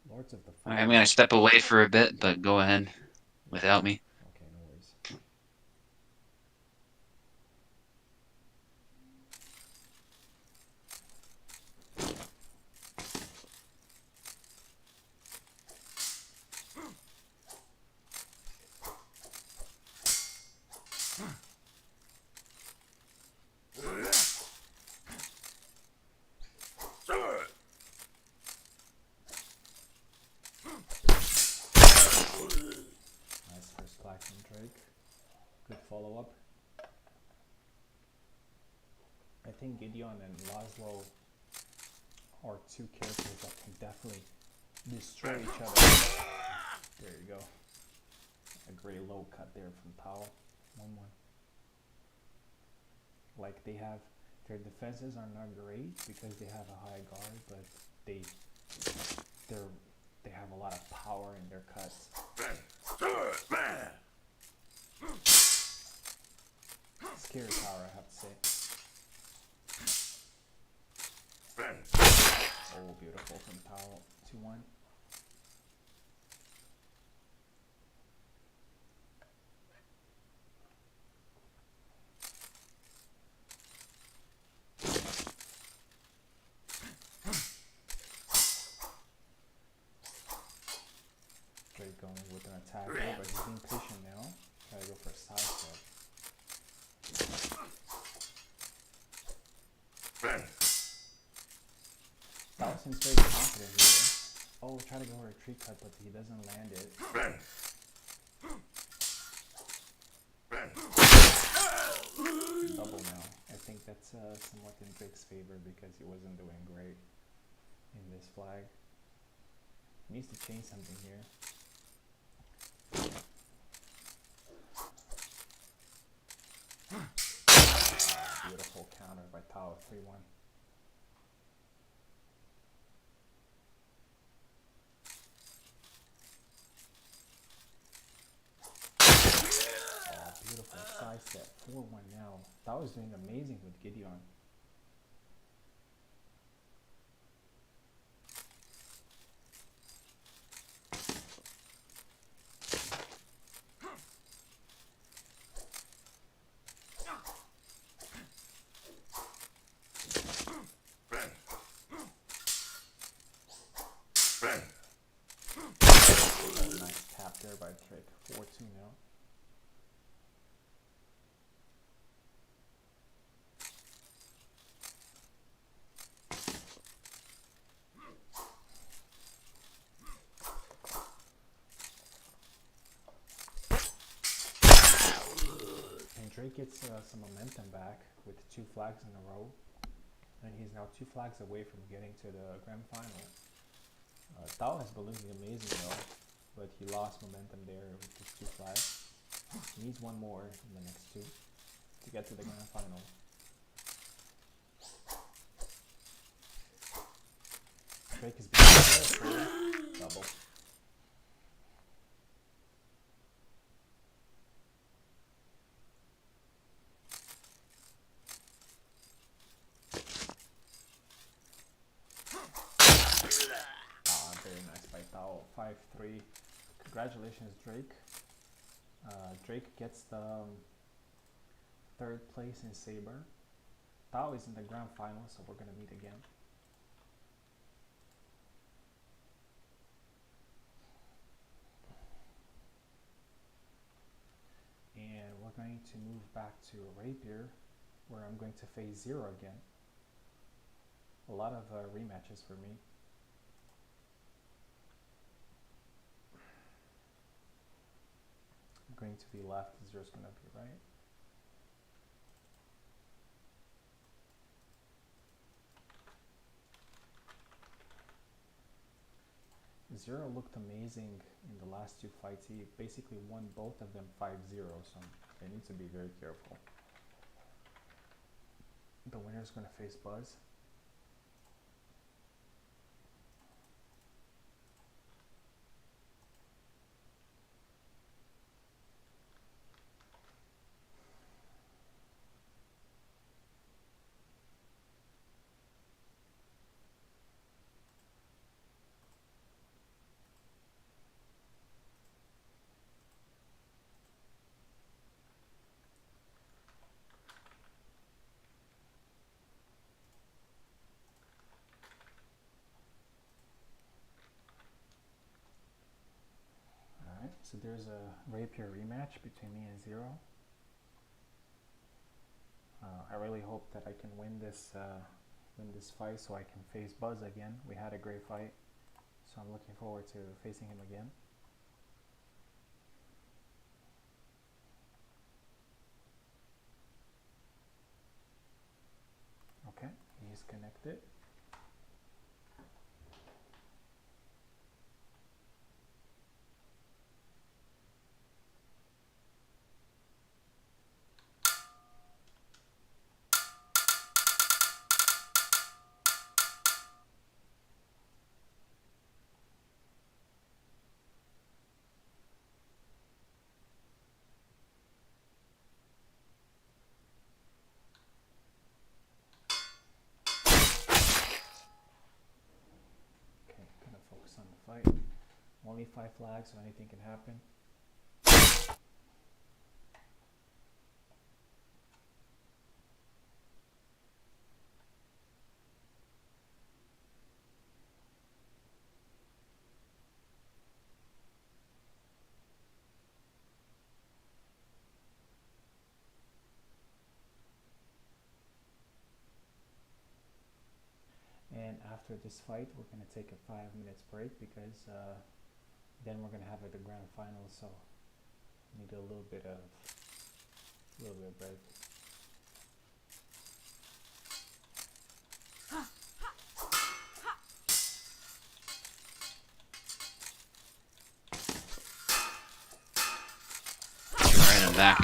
A: Lords of the
B: All right, I'm
A: Fallen.
B: gonna step away for a bit, but go ahead
A: Yeah.
B: without me.
A: Okay, no worries. Nice first flag from Drake. Good follow up. I think Gideon and Laszlo are two characters that can definitely destroy each other. There you go. A great low cut there from Tao. 1-1. Like they have their defenses are not great because they have a high guard, but they they're they have a lot of power in their cuts. Scary power, I have to say. Oh, beautiful from Tao. 2-1. Drake going with an attack here, but he's being patient now. Try to go for a side step. Tao seems very confident here. Oh, try to go for a tree cut, but he doesn't land it. Double now. I think that's somewhat in Drake's favor because he wasn't doing great in this flag. He needs to change something here. Beautiful counter by Tao, 3-1. Oh, beautiful side step, 4-1 now. Tao is doing amazing with Gideon. Oh, nice tap there by Drake, 4-2 now. Drake gets some momentum back with 2 flags in a row, and he's now 2 flags away from getting to the grand final. Tao has been looking amazing though, but he lost momentum there with his 2 flags. He needs one more in the next 2 to get to the grand final. Drake is being careful. Double. Very nice by Tao. 5-3. Congratulations, Drake. Drake gets the 3rd place in Sabre. Tao is in the grand final, so we're gonna meet again. And we're going to move back to Rapier, where I'm going to face Zero again. A lot of rematches for me. I'm going to be left, Zero's going to be right. Zero looked amazing in the last 2 fights. He basically won both of them 5-0, so they need to be very careful. The winner's going to face Buzz. So there's a Rapier rematch between me and Zero. I really hope that I can win this fight so I can face Buzz again. We had a great fight, so I'm looking forward to facing him again. Okay, he's connected. Fight. Only 5 flags, so anything can happen. And after this fight, we're going to take a 5 minutes break because then we're going to have the grand final, so need a little bit of break.
B: Alright, I'm back.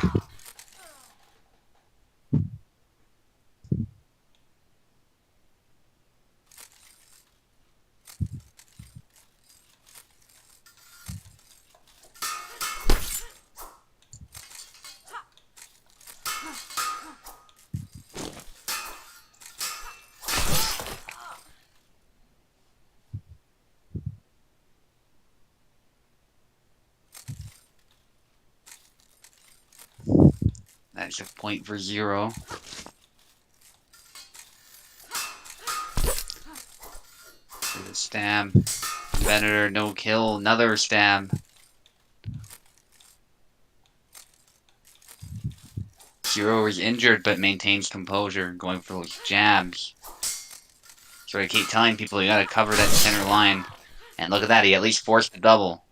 B: That's a point for Zero. There's a stab. Competitor, no kill. Another stab. Zero is injured but maintains composure, going for those jabs. So I keep telling people you gotta cover that center line. And look at that, he at least forced the double.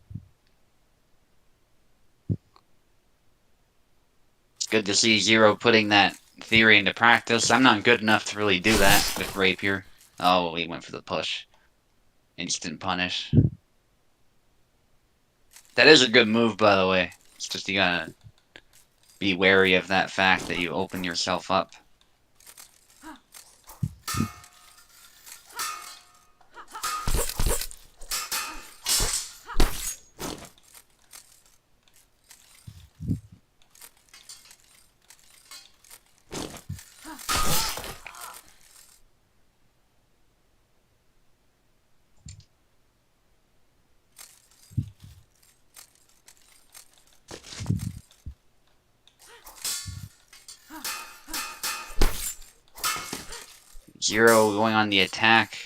B: good to see Zero putting that theory into practice. I'm not good enough to really do that with Rapier. Oh, he went for the push. Instant punish. That is a good move, by the way. It's just you gotta be wary of that fact that you open yourself up. Zero going on the attack.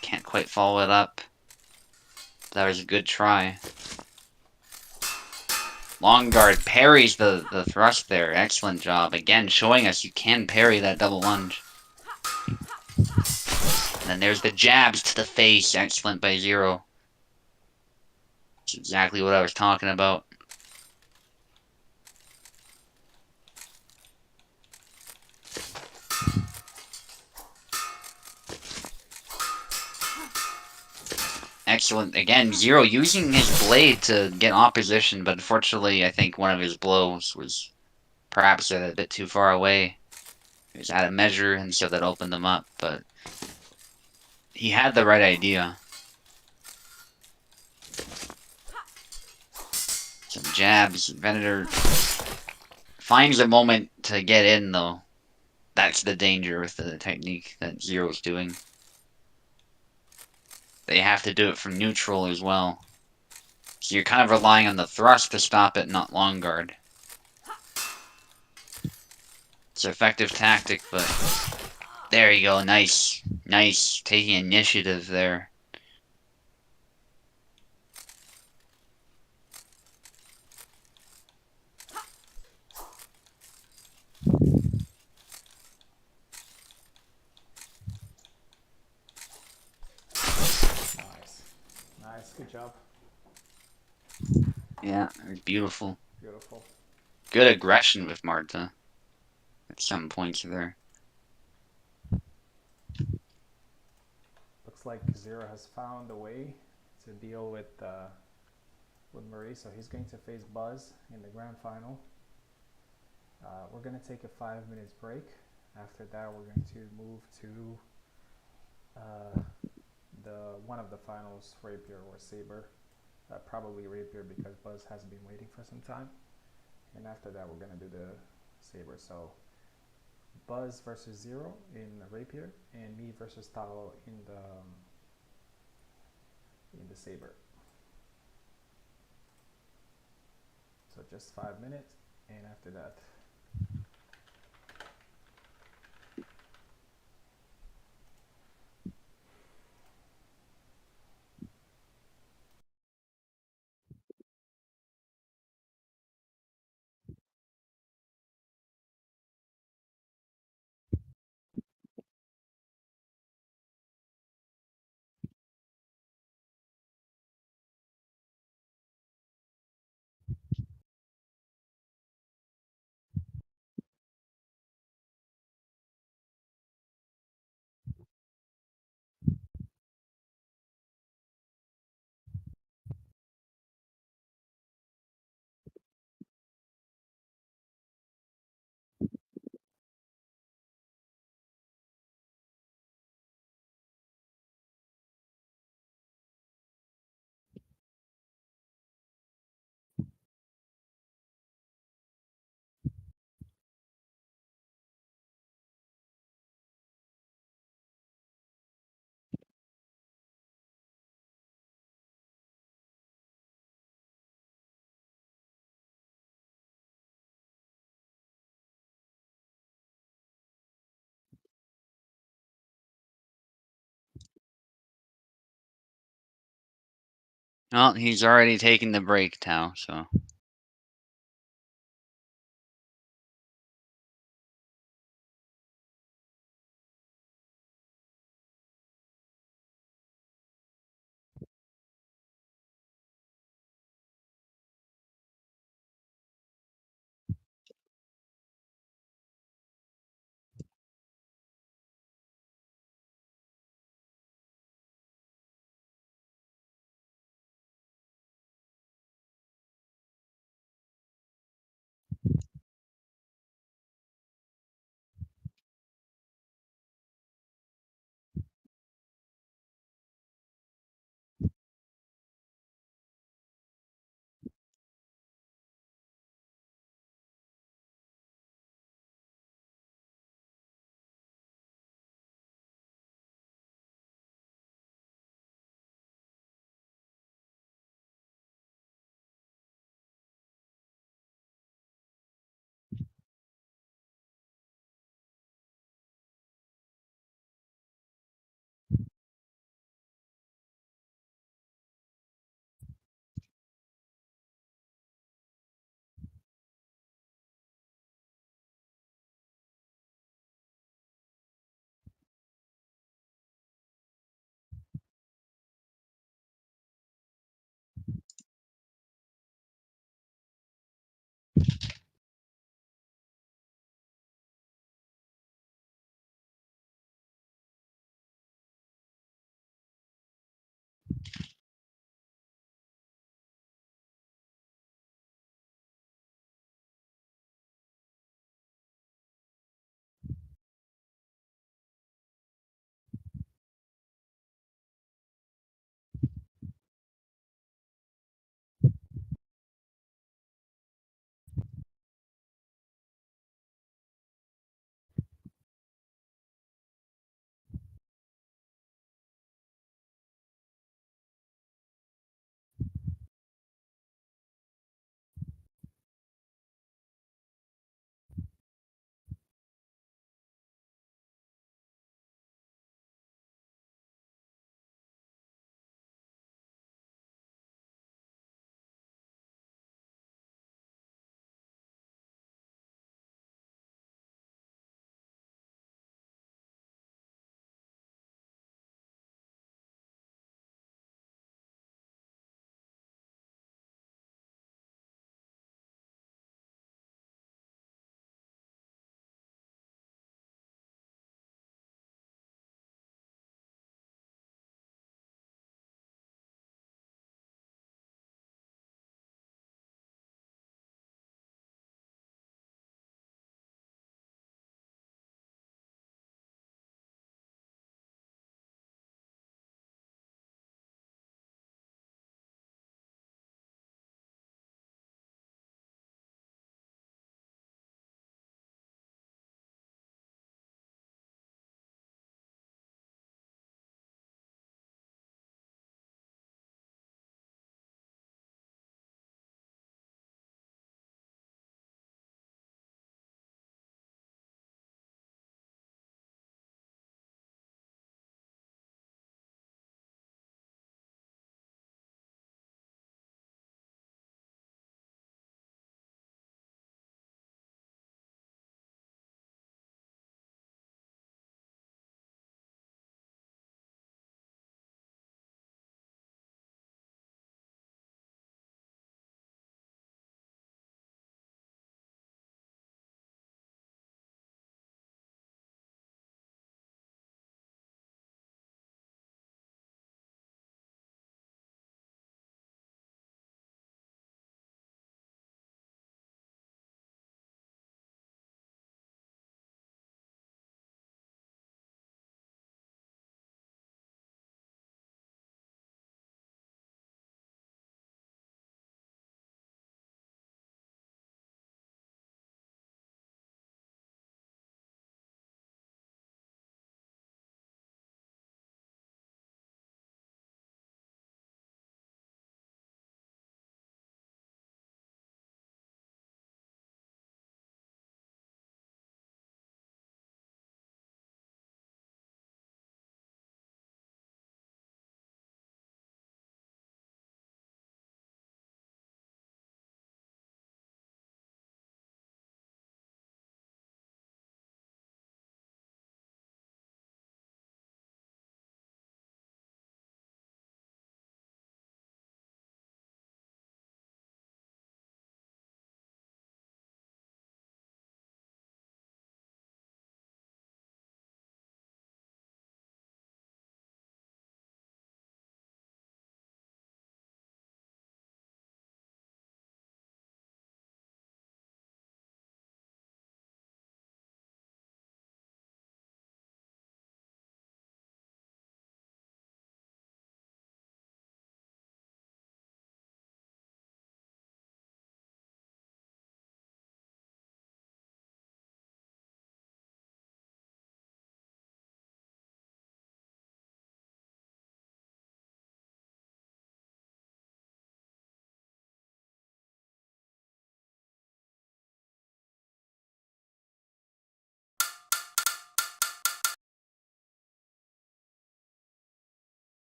B: Can't quite follow it up. That was a good try. Long guard parries the thrust there. Excellent job. Again, showing us you can parry that double lunge. And then there's the jabs to the face. Excellent by Zero. That's exactly what I was talking about. Excellent. Again, Zero using his blade to get opposition, but unfortunately, I think one of his blows was perhaps a bit too far away. He was out of measure, and so that opened them up, but he had the right idea. Some jabs. Venator finds a moment to get in, though. That's the danger with the technique that Zero's doing. They have to do it from neutral as well. So you're kind of relying on the thrust to stop it, not long guard. It's an effective tactic, but there you go. Nice. Nice. Taking initiative there.
A: Nice. Nice. Good job.
B: Yeah, it was beautiful.
A: Beautiful.
B: Good aggression with Marta at some points there.
A: Looks like Zero has found a way to deal with Marie, so he's going to face Buzz in the grand final. We're going to take a 5 minutes break. After that, we're going to move to the one of the finals, Rapier or Sabre. Probably Rapier because Buzz has been waiting for some time. And after that, we're going to do the Sabre. So Buzz versus Zero in Rapier, and me versus Talo in the Sabre. So just 5 minutes, and after that.
B: Well, he's already taken the break, Tao, so.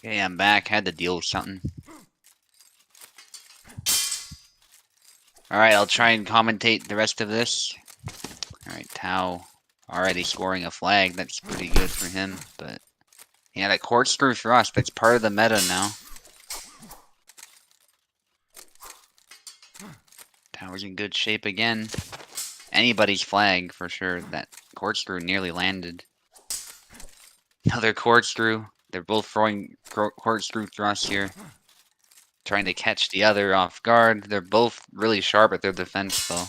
B: Okay, I'm back. Had to deal with something. Alright, I'll try and commentate the rest of this. Alright, Tau already scoring a flag. That's pretty good for him, but yeah, that corkscrew thrust, that's part of the meta now. Tau's in good shape again. Anybody's flag, for sure. That corkscrew nearly landed. Another corkscrew. They're both throwing corkscrew thrusts here. Trying to catch the other off guard. They're both really sharp at their defense, though.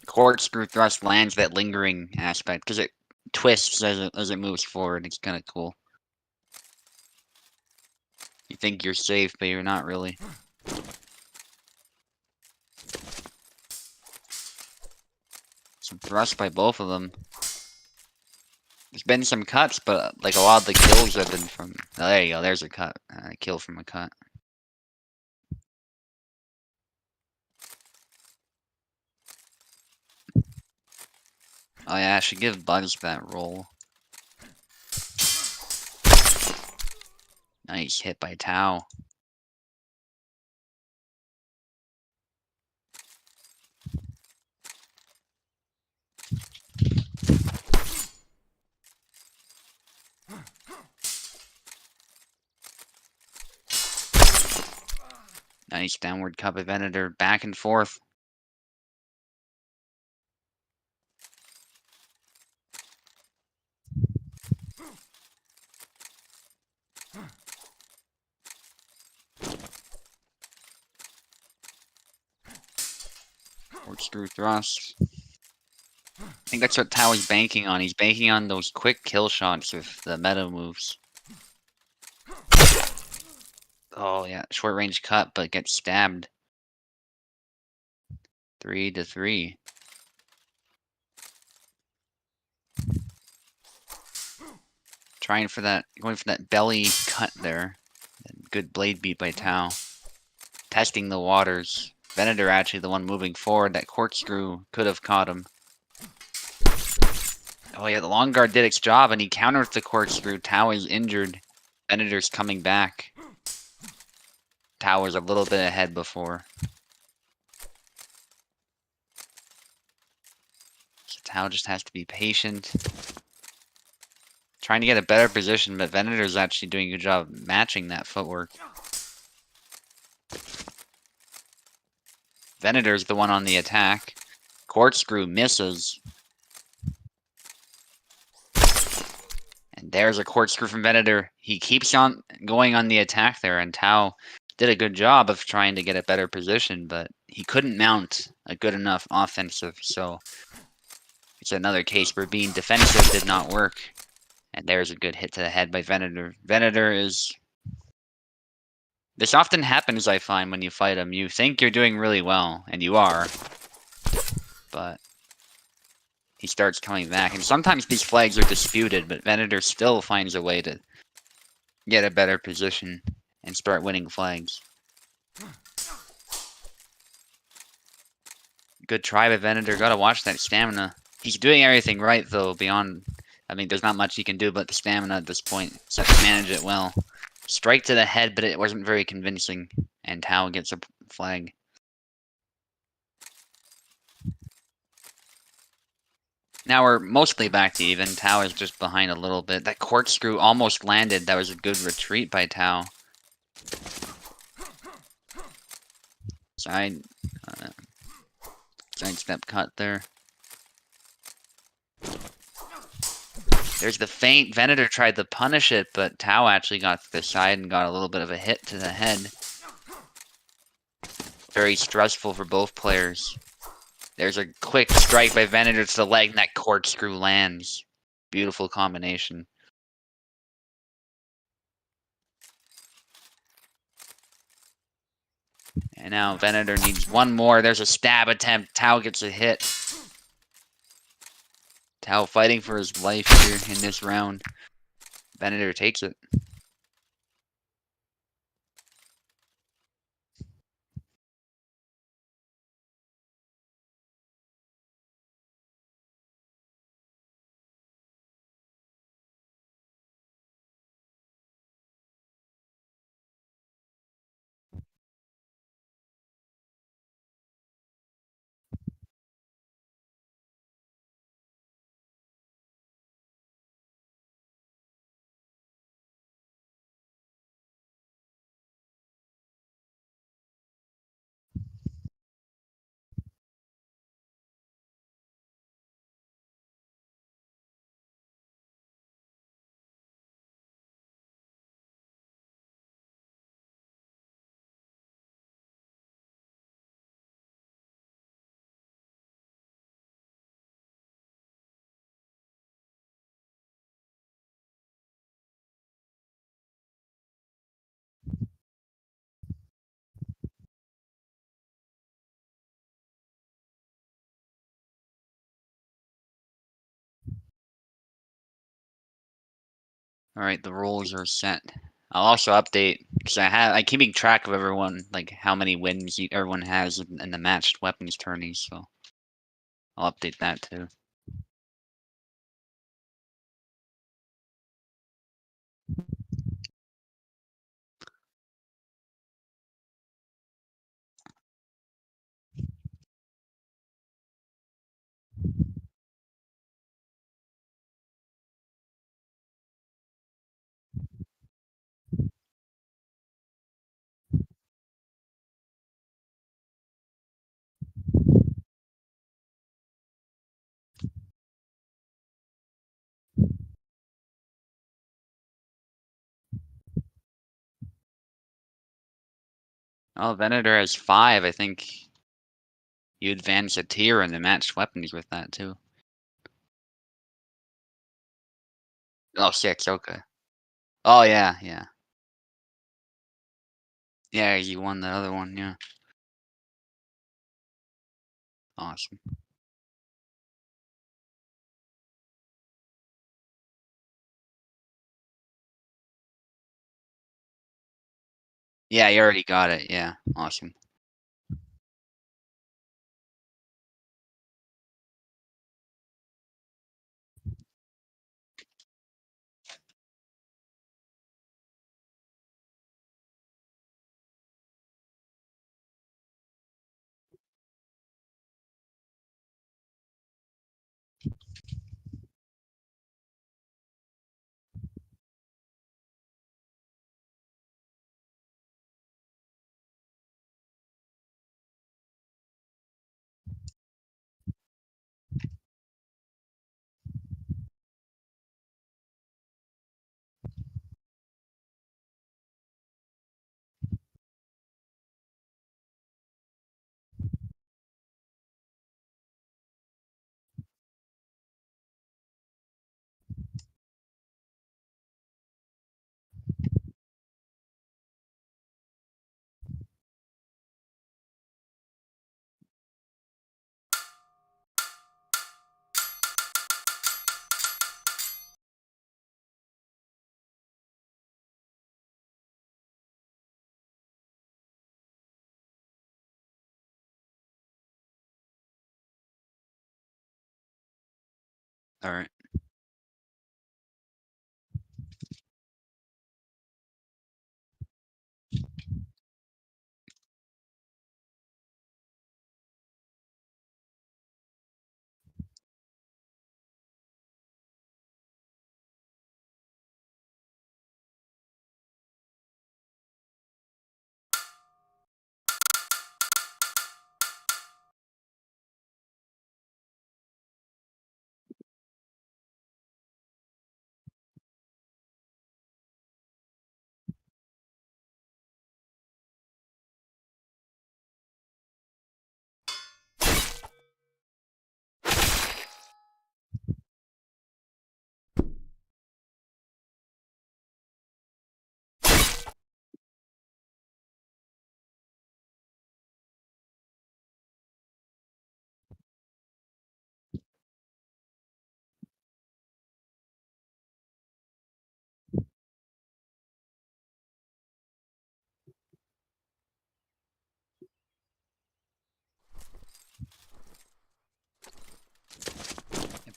B: Corkscrew thrust lands that lingering aspect, because it twists as it moves forward. It's kind of cool. You think you're safe, but you're not really. Some thrust by both of them. There's been some cuts, but like a lot of the kills have been from... Oh, there you go, there's a cut. A kill from a cut. Oh yeah, I should give Buzz that roll. Nice hit by Tau. Nice downward cup of Venator, back and forth. Corkscrew thrust. I think that's what Tau is banking on. He's banking on those quick kill shots with the meta moves. Oh yeah, short range cut, but gets stabbed. 3-3. Going for that belly cut there. Good blade beat by Tau. Testing the waters. Venator actually the one moving forward. That corkscrew could have caught him. Oh yeah, the long guard did its job, and he countered the corkscrew. Tau is injured. Venator's coming back. Tau was a little bit ahead before. So Tau just has to be patient. Trying to get a better position, but Venator's actually doing a good job matching that footwork. Venator's the one on the attack. Corkscrew misses. And there's a corkscrew from Venator. He keeps on going on the attack there, and Tau did a good job of trying to get a better position, but he couldn't mount a good enough offensive, so it's another case where being defensive did not work. And there's a good hit to the head by Venator. Venator is... This often happens, I find, when you fight him. You think you're doing really well, and you are, but he starts coming back. And sometimes these flags are disputed, but Venator still finds a way to get a better position and start winning flags. Good try by Venator. Gotta watch that stamina. He's doing everything right, though, beyond... I mean, there's not much he can do but the stamina at this point, so to manage it well. Strike to the head, but it wasn't very convincing, and Tau gets a flag. Now we're mostly back to even. Tau is just behind a little bit. That corkscrew almost landed. That was a good retreat by Tau. Side step cut there. There's the feint. Venator tried to punish it, but Tau actually got to the side and got a little bit of a hit to the head. Very stressful for both players. There's a quick strike by Venator to the leg, and that corkscrew lands. Beautiful combination. And now Venator needs one more. There's a stab attempt. Tau gets a hit. Tau fighting for his life here in this round. Venator takes it. Alright, the rules are set. I'll also update because I'm keeping track of everyone, like how many wins everyone has in the matched weapons tourneys, so I'll update that too. Oh, Venator has 5. I think you advance a tier in the matched weapons with that too. Oh, 6. Okay. Oh yeah, yeah, yeah. You won the other one. Yeah. Awesome. Yeah, you already got it. Yeah. Awesome. All right.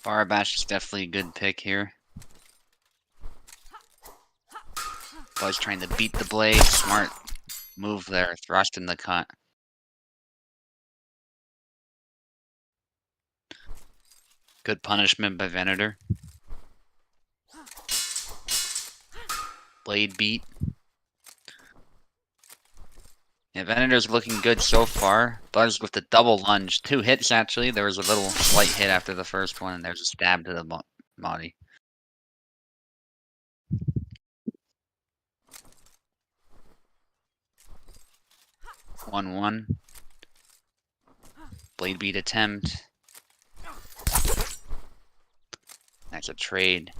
B: Barbash is definitely a good pick here. Buzz trying to beat the blade. Smart move there. Thrust in the cut. Good punishment by Venator. Blade beat. Yeah, Venator's looking good so far. Buzz with the double lunge. 2 hits, actually. There was a little slight hit after the first one, and there's a stab to the body. One. Blade beat attempt. That's a trade.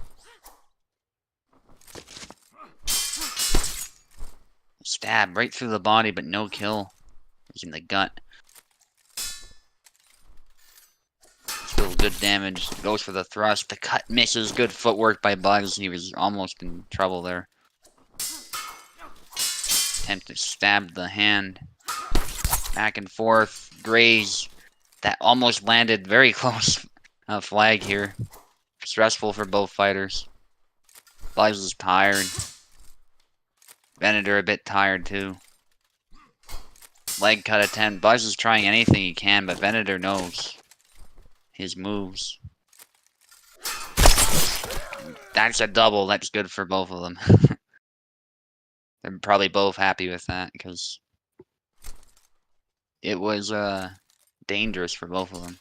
B: Stab right through the body, but no kill. It's in the gut. Still good damage. Goes for the thrust. The cut misses. Good footwork by Buzz. He was almost in trouble there. Attempt to stab the hand. Back and forth. Graze. That almost landed very close. Flag here. Stressful for both fighters. Buzz is tired. Venator a bit tired too. Leg cut attempt. Buzz is trying anything he can, but Venator knows his moves. That's a double. That's good for both of them. They're probably both happy with that because it was dangerous for both of them.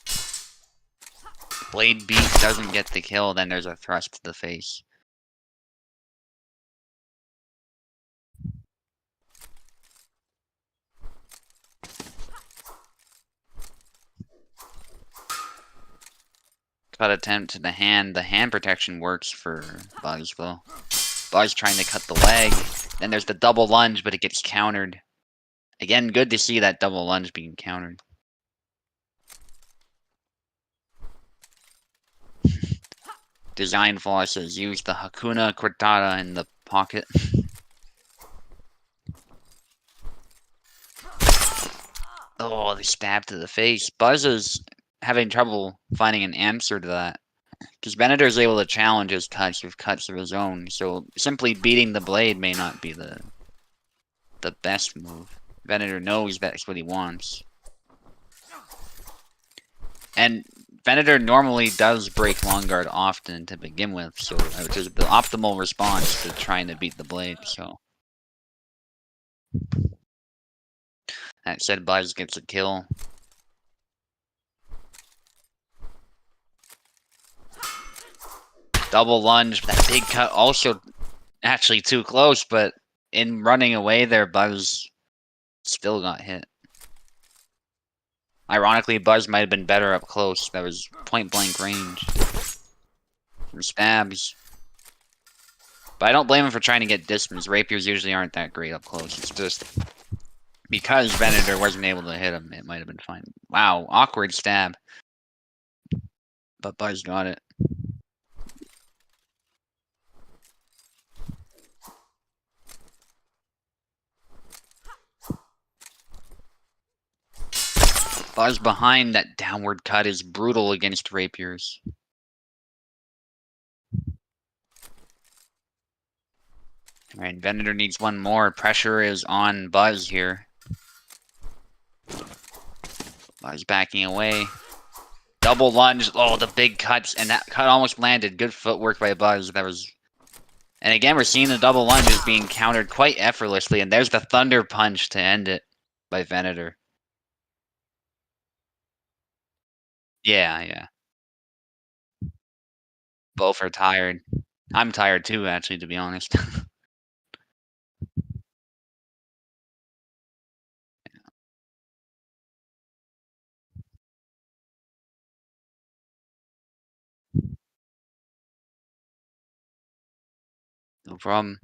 B: Blade beat doesn't get the kill, then there's a thrust to the face. Cut attempt to the hand. The hand protection works for Buzz though. Buzz trying to cut the leg. Then there's the double lunge, but it gets countered. Again, good to see that double lunge being countered. Design flaw says use the Hakuna Cortada in the pocket. Oh, the stab to the face. Buzz is having trouble finding an answer to that. Because Venator is able to challenge his cuts with cuts of his own, so simply beating the blade may not be the best move. Venator knows that's what he wants. And Venator normally does break long guard often to begin with, so which is the optimal response to trying to beat the blade, so. That said, Buzz gets a kill. Double lunge, that big cut also actually too close, but in running away there, Buzz still got hit. Ironically, Buzz might have been better up close. That was point blank range. From stabs. But I don't blame him for trying to get distance. Rapiers usually aren't that great up close. It's just because Venator wasn't able to hit him, it might have been fine. Wow, awkward stab. But Buzz got it. Buzz behind that downward cut is brutal against Rapiers. Alright, Venator needs one more. Pressure is on Buzz here. Buzz backing away. Double lunge. Oh, the big cuts. And that cut almost landed. Good footwork by Buzz. That was... And again, we're seeing the double lunges being countered quite effortlessly. And there's the thunder punch to end it by Venator. Yeah. Both are tired. I'm tired too, actually, to be honest. No problem.